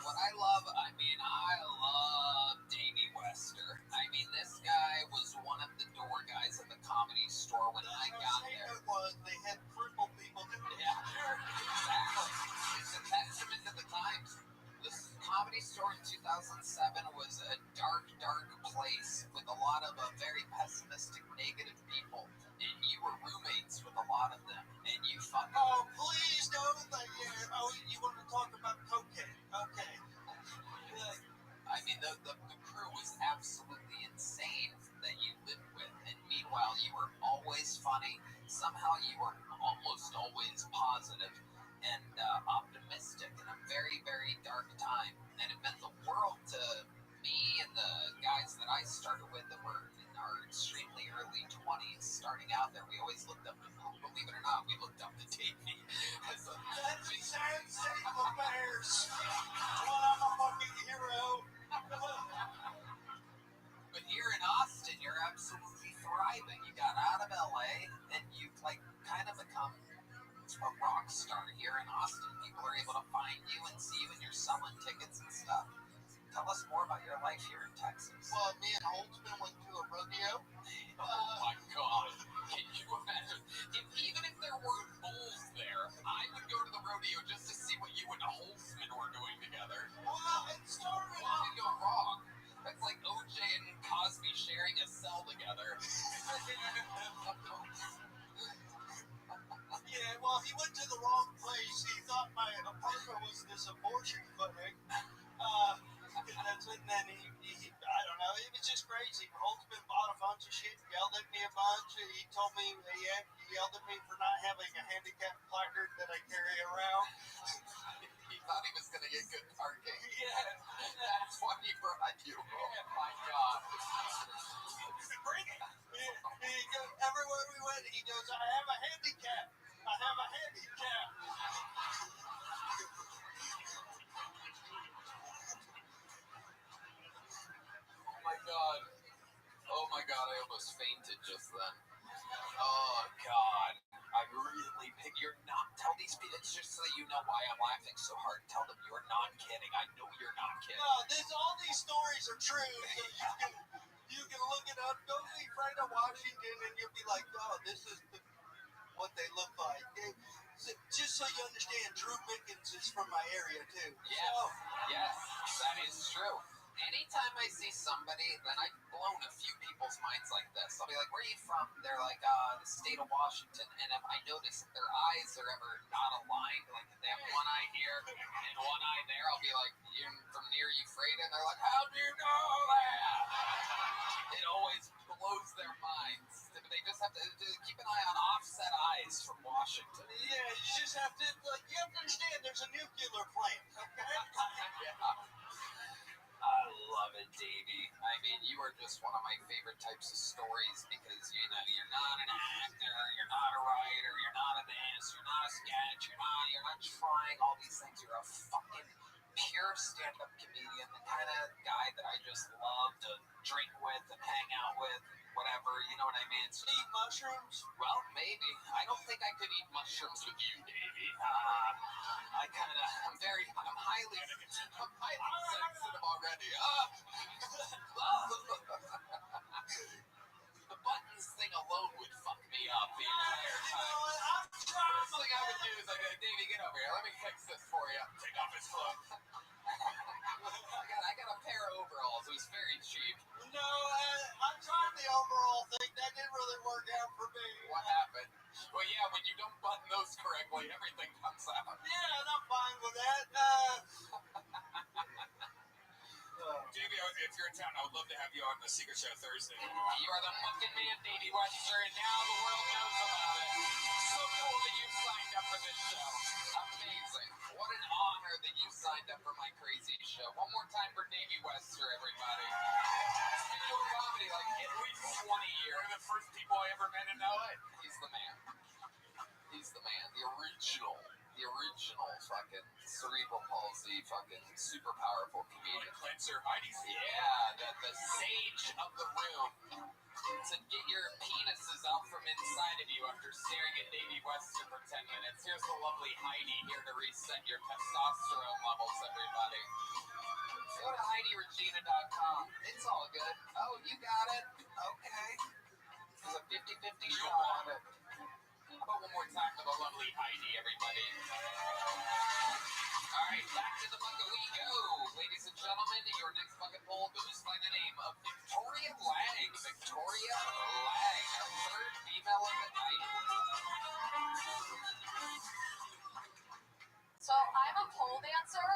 What I love Davey Wester. I mean, this guy was one of the door guys at the Comedy Store when I got there. It was. They had crippled people. Yeah, exactly. It's a testament to the times. This Comedy Store in 2007 was a dark, dark place with a lot of very pessimistic, negative people. And you were roommates with a lot of them. And you fucking... Oh, please don't. You want to talk about cocaine? Okay. I mean, the crew was absolutely insane that you lived with. And meanwhile, you were always funny. Somehow you were almost always positive and optimistic in a very, very dark time. And it meant the world to me and the guys that I started with that were in our extremely early 20s. Starting out there, we always looked up to, believe it or not, we looked up to Davey. That's save the bears. Well, I'm a fucking hero. But here in Austin, you're absolutely thriving. You got out of LA and you've kind of become a rock star here in Austin. People are able to find you and see you and you're selling tickets and stuff. Tell us more about your life here in Texas. Well, me and Holtzman went to a rodeo. Oh my God. Can you imagine? Even if there weren't bulls there, I would go to the rodeo just to see what you and Holtzman were doing together. Well, it started... What did go wrong? That's like OJ and Cosby sharing a cell together. Yeah, well, he went to the wrong place. He thought my apartment was this abortion clinic. And then he, I don't know, it was just crazy. Holtzman bought a bunch of shit, yelled at me a bunch. He told me he yelled at me for not having a handicap placard that I carry around. He thought he was gonna get good parking. Yeah, That's why he brought you. Oh my God. Bring it. He goes, everywhere we went, he goes, I have a handicap. I have a handicap. Oh my God, I almost fainted just then. Oh God, I really pick. You're not. Tell these people. It's just so you know why I'm laughing so hard. Tell them you're not kidding. I know you're not kidding. No, all these stories are true. You can look it up. Go see Friend of Washington, and you'll be like, oh, this is what they look like. Just so you understand, Drew Mickens is from my area too. Yes, that is true. Anytime I see somebody, then I've blown a few people's minds like this. I'll be like, where are you from? They're like, the state of Washington. And if I notice that their eyes are ever not aligned, like if they have one eye here and one eye there, I'll be like, you're from near Euphrates? And they're like, how do you know that? It always blows their minds. They just have to keep an eye on offset eyes from Washington. Yeah, you just have to, you have to understand there's a nuclear plant, okay? Yeah. I love it, Davey. I mean, you are just one of my favorite types of stories because, you know, you're not an actor, you're not a writer, you're not a this, you're not a sketch, you're not trying all these things. You're a fucking pure stand-up comedian, the kind of guy that I just love to drink with and hang out with, whatever, you know what I mean? So, eat mushrooms? Well, maybe. I don't think I could eat mushrooms with you, Davey. I'm highly sensitive already. The buttons thing alone would fuck me up the entire time. First thing I would do is I'd be like, Davey, get over here. Let me fix this for you. Take off his clothes. I got a pair of overalls. It was very cheap. No, I tried the overall thing. That didn't really work out for me. What happened? Well, yeah, when you don't button those correctly, everything comes out. Yeah, and I'm fine with that. Davey, if you're in town, I would love to have you on the Secret Show Thursday. You are the fucking man, Davey Webster, and now the world knows about it. So cool that you signed up for this show. Amazing. What an honor that you signed up for my crazy show. One more time for Davey Webster, everybody. He's been doing comedy like at least 20 years. One of the first people I ever met in LA. He's the man. He's the man. The original fucking cerebral palsy, fucking super powerful comedian. Cleanser Heidi. Yeah, the sage of the room. To get your penises out from inside of you after staring at Davey Webster for 10 minutes. Here's the lovely Heidi here to reset your testosterone levels, everybody. Go to HeidiRegina.com. It's all good. Oh, you got it. Okay. There's a 50-50 shot on it. How about one more time for the lovely Heidi, everybody? All right, back to the bucket we go. Ladies and gentlemen, your next bucket poll goes by the name of Victoria Lang. Victoria Lang, our third female of the night. So I'm a pole dancer,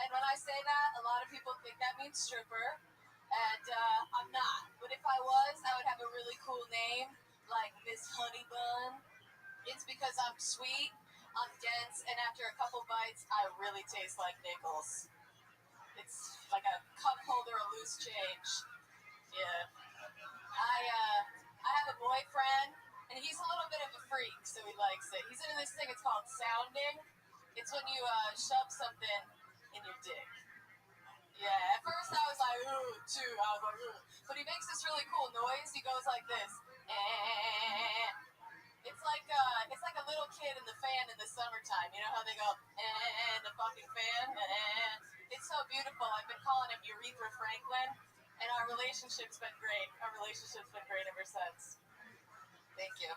and when I say that, a lot of people think that means stripper, and I'm not. But if I was, I would have a really cool name, like Miss Honey Bun. It's because I'm sweet, I'm dense, and after a couple bites, I really taste like nickels. It's like a cup holder of loose change. Yeah. I have a boyfriend, and he's a little bit of a freak, so he likes it. He's into this thing, it's called sounding. It's when you shove something in your dick. Yeah, at first I was like, ooh, too. I was like, ooh. But he makes this really cool noise. He goes like this. It's like a little kid in the fan in the summertime. You know how they go, the fucking fan? It's so beautiful. I've been calling him Urethra Franklin, and our relationship's been great. Our relationship's been great ever since. Thank you.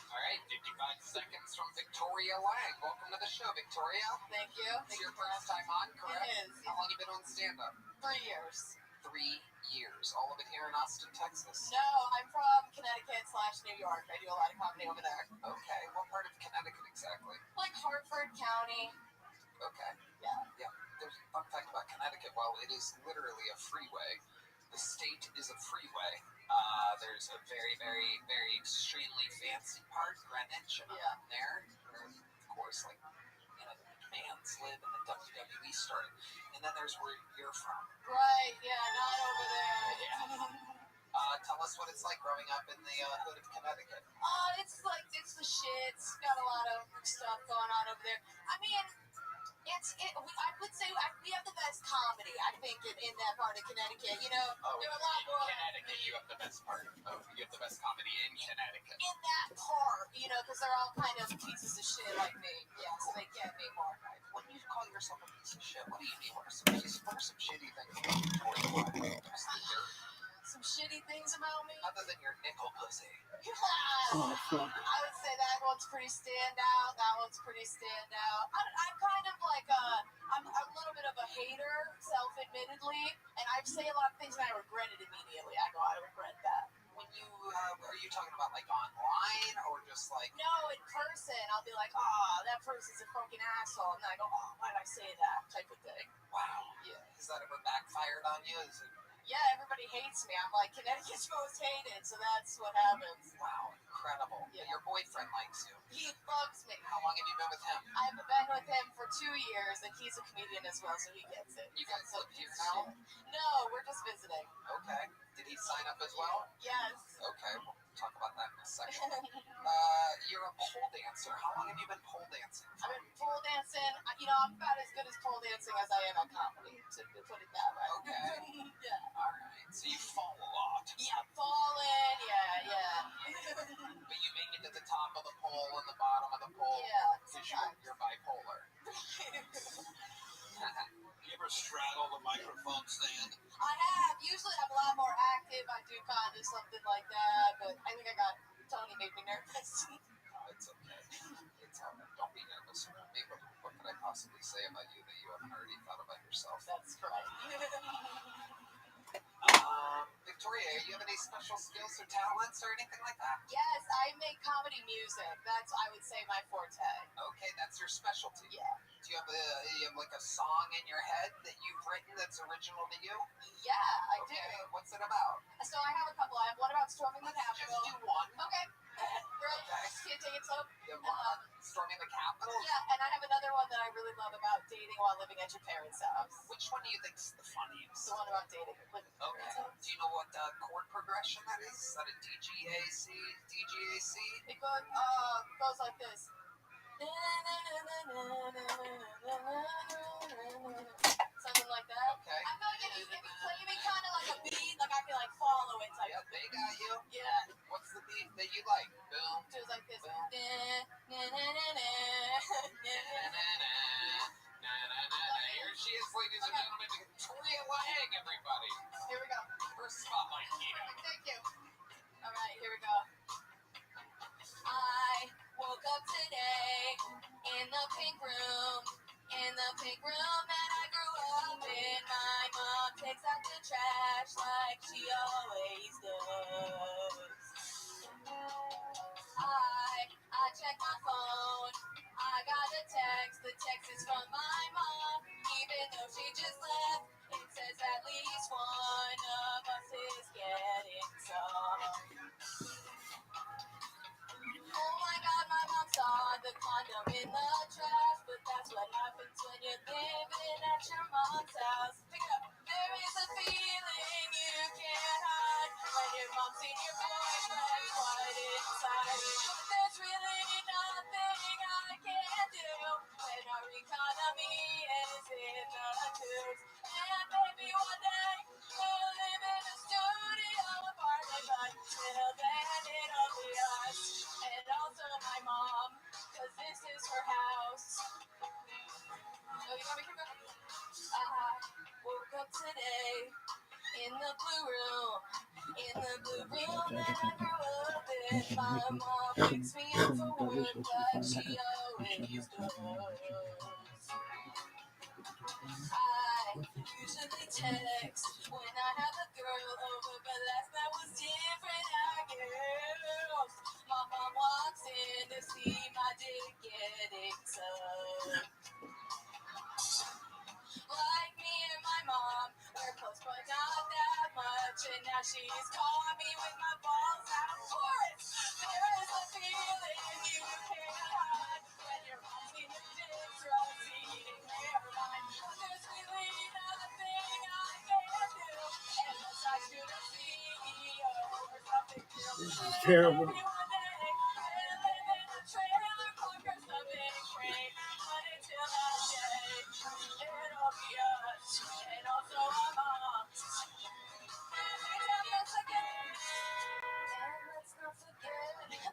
All right, 55 seconds from Victoria Lang. Welcome to the show, Victoria. Thank you. It's your first time on, correct? It is. How long have you been on stand-up? 3 years. 3 years. All of it here in Austin, Texas? No, I'm from Connecticut/New York. I do a lot of comedy over there. Okay. What part of Connecticut exactly? Like Hartford County. Okay. Yeah. Yeah. There's a fun fact about Connecticut. While it is literally a freeway, The state is a freeway. There's a very, very, very extremely fancy part, Greenwich, there. Where, of course, like, the McMahons live and the WWE started. And then there's where you're from. Right, yeah, not over there. Yeah. Tell us what it's like growing up in the hood of Connecticut. It's the shit. It's got a lot of stuff going on over there. I mean, I would say we have the best comedy, I think, in that part of Connecticut. There are a lot more. In Connecticut, you have the best part. You have the best comedy in Connecticut. In that part, because they're all kind of pieces of shit like me. Yeah, so they can't be more. When you call yourself a piece of shit, what do you mean? What are some shitty things about you? Some shitty things about me? Other than your nickel pussy. Oh, fuck. I would say that one's pretty standout. I'm kind of like I'm a little bit of a hater, self-admittedly, and I say a lot of things and I regret it immediately. I go, I regret that. When you, are you talking about like online or just like? No, in person. I'll be like, oh, that person's a fucking asshole. And then I go, oh, why did I say that? Type of thing. Wow. Yeah. Has that ever backfired on you? Yeah, everybody hates me. I'm like, Connecticut's most hated, so that's what happens. Wow, incredible. Yeah. Your boyfriend likes you. He loves me. How long have you been with him? I've been with him for 2 years, and he's a comedian as well, so he gets it. You guys live here now? No, we're just visiting. Okay. Did he sign up as well? Yes. Okay, we'll talk about that in a second. You're a pole dancer. How long have you been pole dancing? I've been pole dancing. I'm about as good as pole dancing as I am at comedy, to put it that way. Okay. Yeah. All right. So you fall a lot. Yeah, falling. Yeah. But you make it to the top of the pole and the bottom of the pole. Yeah. Because you're bipolar. You ever straddle the microphone stand? I have. Usually I'm a lot more active. I do kind of something like that, but I think Tony made me nervous. It's okay. It's all right. Don't be nervous around me. What could I possibly say about you that you haven't already thought about yourself? That's correct. Victoria, you have any special skills or talents or anything like that? Yes, I make comedy music. That's, I would say, my forte. Okay, that's your specialty. Yeah. Do you have like a song in your head that you've written that's original to you? Yeah, I do. What's it about? So I have a couple. I have one about storming the Capitol. Just do one. Okay. Great. Can't take it slow. Storming the Capitol? Yeah, and I have another one that I really love about dating while living at your parents' house. Which one do you think is the funniest? The one about dating. Okay. Do you know what chord progression that is? Is that a DGAC? It goes like this. Something like that. Okay. I feel like if you play me kind of like a beat, like I can like follow it. Type yeah, they got you. Yeah. What's the beat that you like? Boom. It was like this. Here she is, ladies and gentlemen, Victoria Lang, everybody. Here we go. First spotlight, Nina. Thank you. All right, here we go. I woke up today in the pink room that I grew up in. My mom takes out the trash like she always does. I check my phone. I got a text. The text is from my mom. Even though she just left, it says at least one of us is getting some. Oh my God, my mom saw the condom in the trash, but that's what happens when you're living at your mom's house. Pick it up. There is a feeling you can't hide when your mom's seen your boyfriend quite inside. But there's really nothing I can do when our economy is in the tubes. And maybe one day we'll live in a studio apartment, but till then it'll be us. And also my mom, cause this is her house. Oh, you want me to keep going? I woke up today in the blue room that I grew up in. My mom wakes me up for work like she always does. I usually text when I have a girl over, but last night was different, I guess. My mom walks in to see my dick getting sucked. Like me and my mom, we're close but not that much. she's caught me with my balls out of forest. There is a feeling you can't hide when you're rocking your dick, drugs, eating marijuana. There's really nothing I can do unless I shoot a CEO or something real. This is terrible.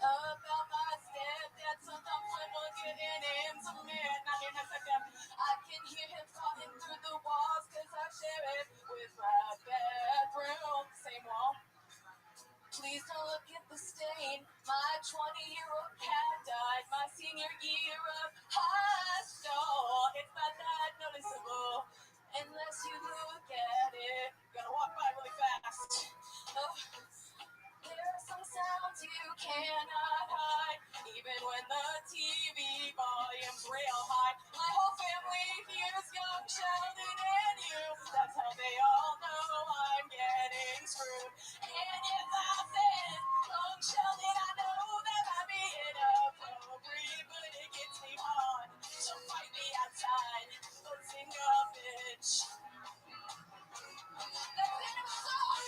About my stepdad, sometimes when we're getting intimate, I can hear him talking through the walls, cause I share it with my bedroom. Same wall. Please don't look at the stain. My 20-year-old cat died my senior year of high school. It's not that noticeable unless you look at it. Gotta walk by really fast. There are some sounds you cannot hide, even when the TV volume's real high. My whole family hears young Sheldon and you. That's how they all know I'm getting screwed. And if I said young Sheldon, I know that might be inappropriate, but it gets me hard. So fight me outside, let's sing a bitch. Let's sing a song.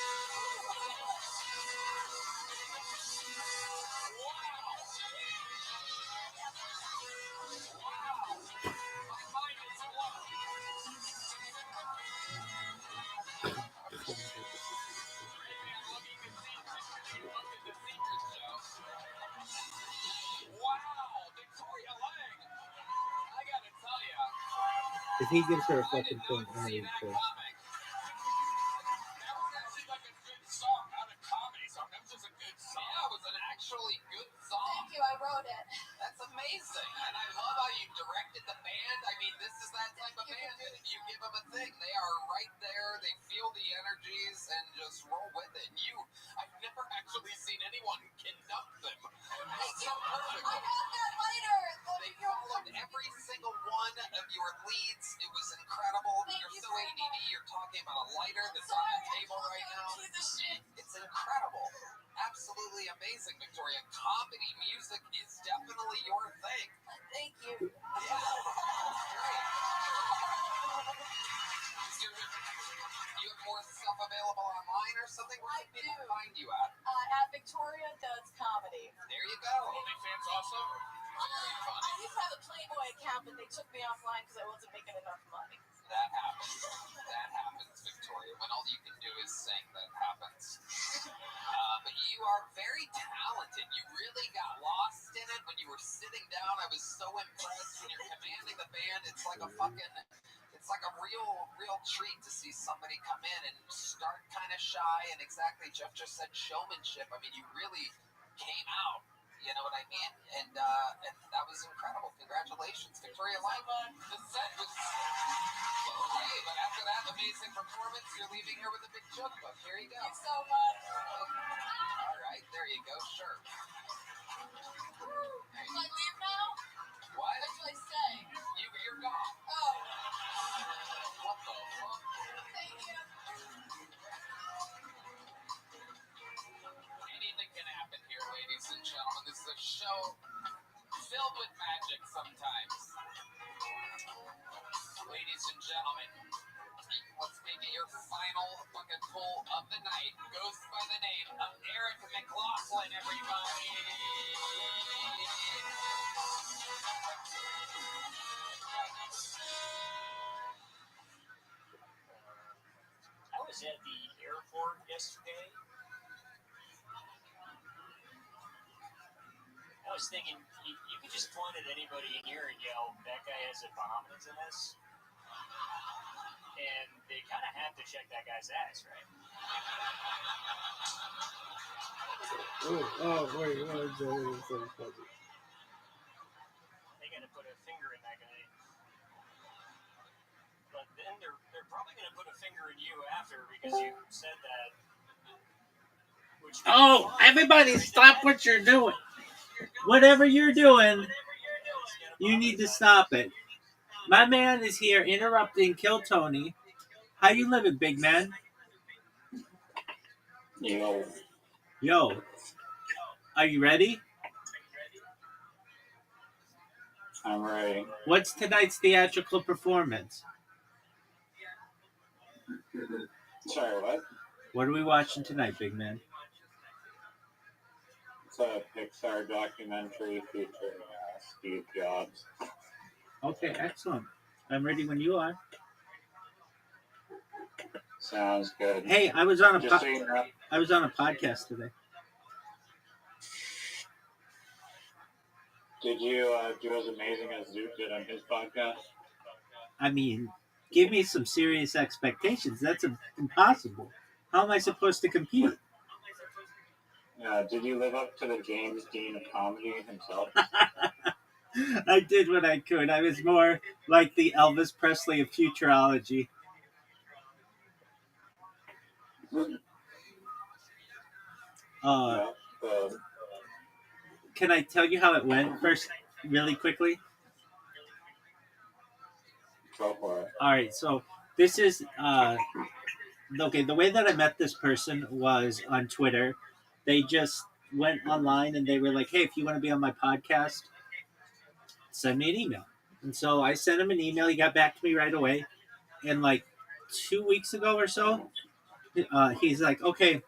If he gives her a fucking thing, I'm gonna eat this. Actually good song. Thank you, I wrote it. That's amazing. And I love how you directed the band. I mean, this is that type of band that if you give them a thing, they are right there. They feel the energies and just roll with it. And I've never actually seen anyone conduct them. Thank you. So perfect. I got that later. They followed every single one of your leads. It was incredible. You're so ADD. You're talking about a lighter that's on the table right now. It's incredible. Absolutely amazing, Victoria. Comedy music is definitely your thing. Thank you. Yeah. Great. You have more stuff available online or something? Where can people find you at? At Victoria Does Comedy. There you go. OnlyFans also? I used to have a Playboy account, but they took me offline because I wasn't making enough money. That happens. That happens, Victoria. When all you can do is sing, that happens. But you are very talented. You really got lost in it when you were sitting down. I was so impressed when you're commanding the band. It's like a real treat to see somebody come in and start kind of shy and exactly Jeff just said showmanship. I mean, you really came out. You know what I mean? And that was incredible. Congratulations, Victoria Lang. The set was okay, but after that amazing performance, you're leaving here with a big joke book. Here you go. Thank you so much. All right, there you go. Sure. Should I leave now? What? Or should I stay? You're gone. Oh. What the fuck? Thank you. Anything can happen here, ladies and gentlemen. This is a show filled with magic sometimes. Ladies and gentlemen, let's make it your final bucket pull of the night. Goes by the name of Eric McLaughlin, everybody. I was at the airport yesterday. I was thinking you could just point at anybody in here and yell, "That guy has a Bahamas in this," and they kind of have to check that guy's ass, right? Wait, They got to put a finger in that guy. But then they're probably going to put a finger in you after because you said that. Everybody stop what you're doing. Whatever you're doing, you need to stop it. My man is here interrupting Kill Tony. How you living, big man? Yo, are you ready? I'm ready. What's tonight's theatrical performance? Sorry, what? What are we watching tonight, big man? It's a Pixar documentary featuring Steve Jobs. Okay, excellent. I'm ready when you are. Sounds good. Hey, I was on a Just so you know, I was on a podcast today. did you do as amazing as Zoot did on his podcast? I mean, give me some serious expectations. That's impossible. How am I supposed to compete? Did you live up to the James Dean of comedy himself? I did what I could. I was more like the Elvis Presley of futurology. Can I tell you how it went first, really quickly? Go for it. All right, so this is okay. The way that I met this person was on Twitter. They just went online and they were like, "Hey, if you want to be on my podcast, send me an email." And so I sent him an email. He got back to me right away. And like 2 weeks ago or so, he's like, "Okay,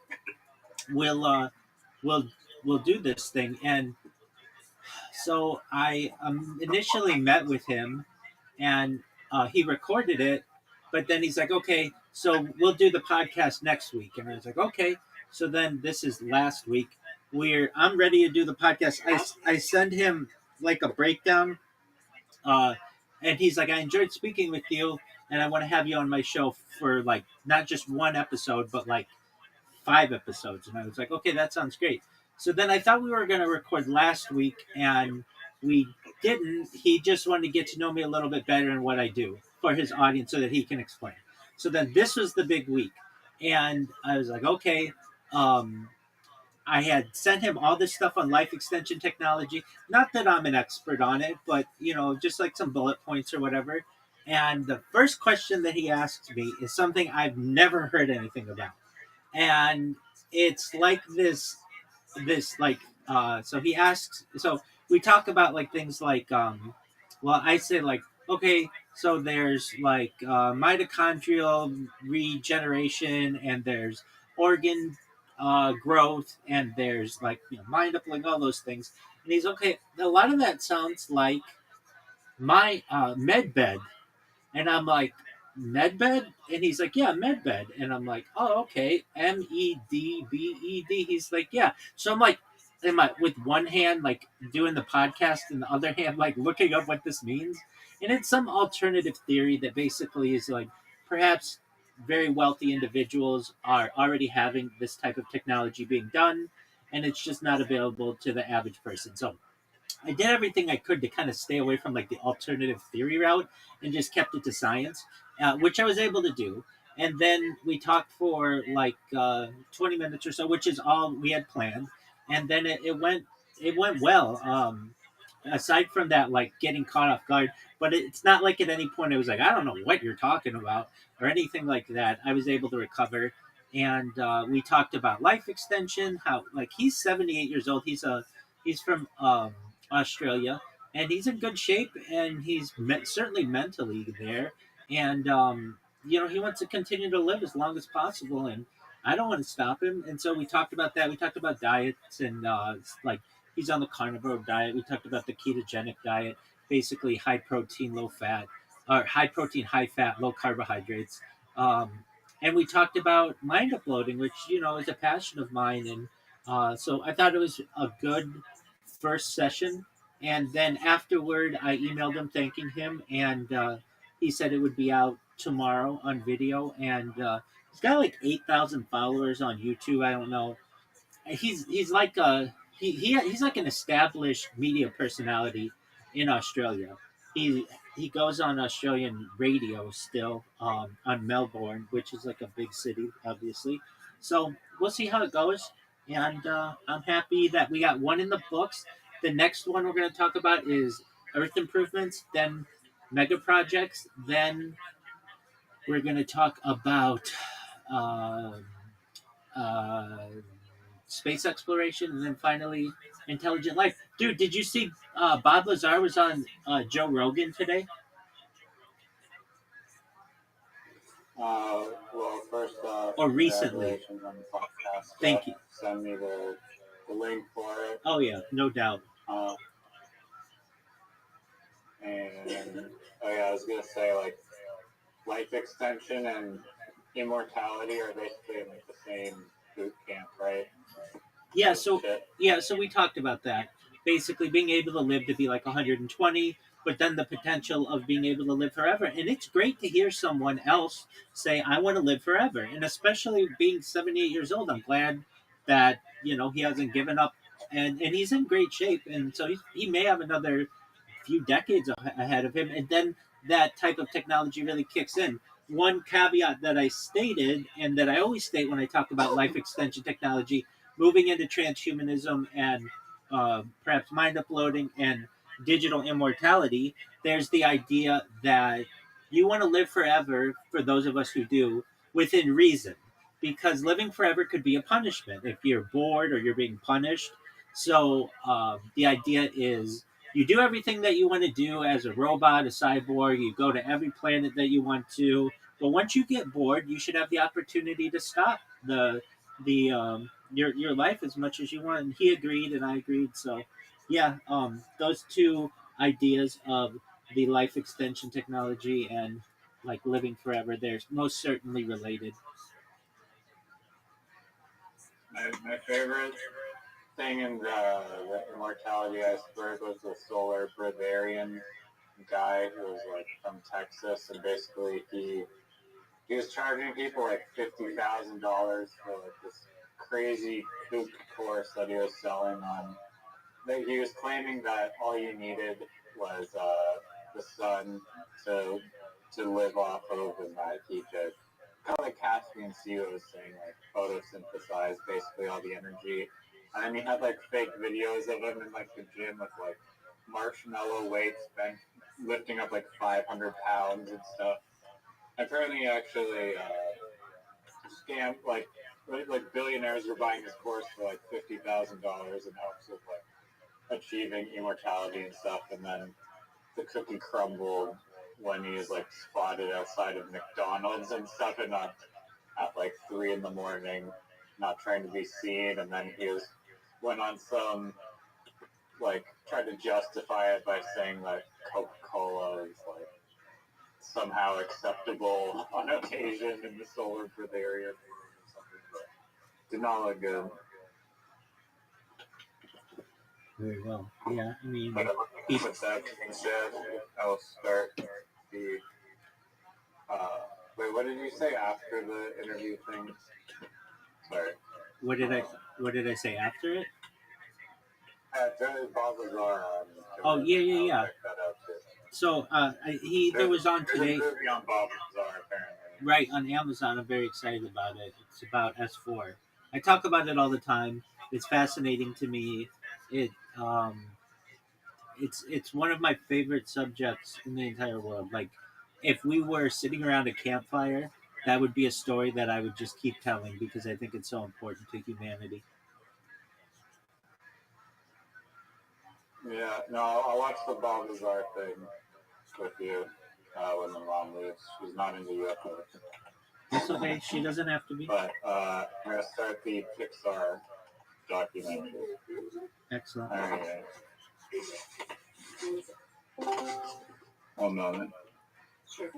we'll we'll we'll do this thing." And so I initially met with him, and he recorded it, but then he's like, "Okay, so we'll do the podcast next week." And I was like, "Okay." So then this is last week. I'm ready to do the podcast. I send him like a breakdown, and he's like, "I enjoyed speaking with you, and I want to have you on my show for like not just one episode, but like 5 episodes." And I was like, "Okay, that sounds great." So then I thought we were going to record last week, and we didn't. He just wanted to get to know me a little bit better and what I do for his audience so that he can explain. So then this was the big week. And I was like, okay. I had sent him all this stuff on life extension technology. Not that I'm an expert on it, but, just like some bullet points or whatever. And the first question that he asked me is something I've never heard anything about. And it's like this like so he asks, so we talk about like things like well, I say like, okay, so there's like mitochondrial regeneration, and there's organ growth, and there's like mind uploading, all those things. And he's okay, a lot of that sounds like my med bed. And I'm like, Medbed? And he's like, yeah, Medbed. And I'm like, oh, okay. Medbed. He's like, yeah. So I'm like, with one hand, like doing the podcast, and the other hand, like looking up what this means. And it's some alternative theory that basically is like, perhaps very wealthy individuals are already having this type of technology being done, and it's just not available to the average person. So I did everything I could to kind of stay away from like the alternative theory route and just kept it to science, which I was able to do. And then we talked for like 20 minutes or so, which is all we had planned. And then it went well. Aside from that, like getting caught off guard, but it's not like at any point I was like, I don't know what you're talking about or anything like that. I was able to recover. And we talked about life extension, how like he's 78 years old. He's from Australia, and he's in good shape, and he's certainly mentally there. And he wants to continue to live as long as possible, and I don't want to stop him. And so we talked about that. We talked about diets, and like he's on the carnivore diet. We talked about the ketogenic diet, basically high protein, low fat, or high protein, high fat, low carbohydrates. Um, and we talked about mind uploading, which is a passion of mine, and so I thought it was a good first session. And then afterward, I emailed him thanking him, and he said it would be out tomorrow on video. And he's got like 8,000 followers on YouTube. I don't know. He's like he's like an established media personality in Australia. He goes on Australian radio still, on Melbourne, which is like a big city, obviously. So we'll see how it goes, and I'm happy that we got one in the books. The next one we're going to talk about is Earth improvements, then mega projects, then we're going to talk about. Uh, space exploration, and then finally intelligent life. Dude, did you see Bob Lazar was on Joe Rogan today? Well, first off, Or recently. congratulations on the podcast. Thank you. Send me the link for it. Oh yeah, no doubt. And I was gonna say, like, life extension and immortality are basically in, like, the same boot camp, right? Yeah, so we talked about that. Basically being able to live to be like 120, but then the potential of being able to live forever. And it's great to hear someone else say, I want to live forever. And especially being 78 years old, I'm glad that, he hasn't given up, and he's in great shape. And so he may have another few decades ahead of him. And then that type of technology really kicks in. One caveat that I stated, and that I always state when I talk about life extension technology, moving into transhumanism and perhaps mind uploading and digital immortality, there's the idea that you want to live forever, for those of us who do, within reason. Because living forever could be a punishment if you're bored or you're being punished. So the idea is you do everything that you want to do as a robot, a cyborg, you go to every planet that you want to. But once you get bored, you should have the opportunity to stop your life as much as you want. And he agreed, and I agreed. So, yeah, those two ideas of the life extension technology and like living forever, they're most certainly related. My favorite thing in the immortality iceberg was the solar breatharian guy who was like from Texas, and basically he was charging people like $50,000 for like this crazy kook course that he was selling on. He was claiming that all you needed was the sun to live off of, and that he could kind of like Caspian Sea was saying, like photosynthesize basically all the energy. And then he had like fake videos of him in like the gym with like marshmallow weights, lifting up like 500 pounds and stuff. Apparently, actually, scam like billionaires were buying his course for like $50,000 in hopes of like achieving immortality and stuff. And then the cookie crumbled when he was like spotted outside of McDonald's and stuff, and not at like 3 in the morning, not trying to be seen. And then went on some like tried to justify it by saying that Coca-Cola is like somehow acceptable on occasion in the solar breatharian or something, but did not look good. Very well. Yeah, I mean, with that being said, I'll start the. Wait, what did you say after the interview thing? Sorry. What did I say after it? Bob Lazar. Oh yeah. So there was on today. There's a movie on Bob Lazar apparently. Right, on Amazon. I'm very excited about it. It's about S4. I talk about it all the time. It's fascinating to me. It's one of my favorite subjects in the entire world. Like, if we were sitting around a campfire, that would be a story that I would just keep telling because I think it's so important to humanity. Yeah, no, I'll watch the Bob Lazar thing with you when my mom leaves. She's not into UFOs. That's okay. She doesn't have to be. But I'm going to start the Pixar documentary. Excellent. All right. 1 moment. Sure.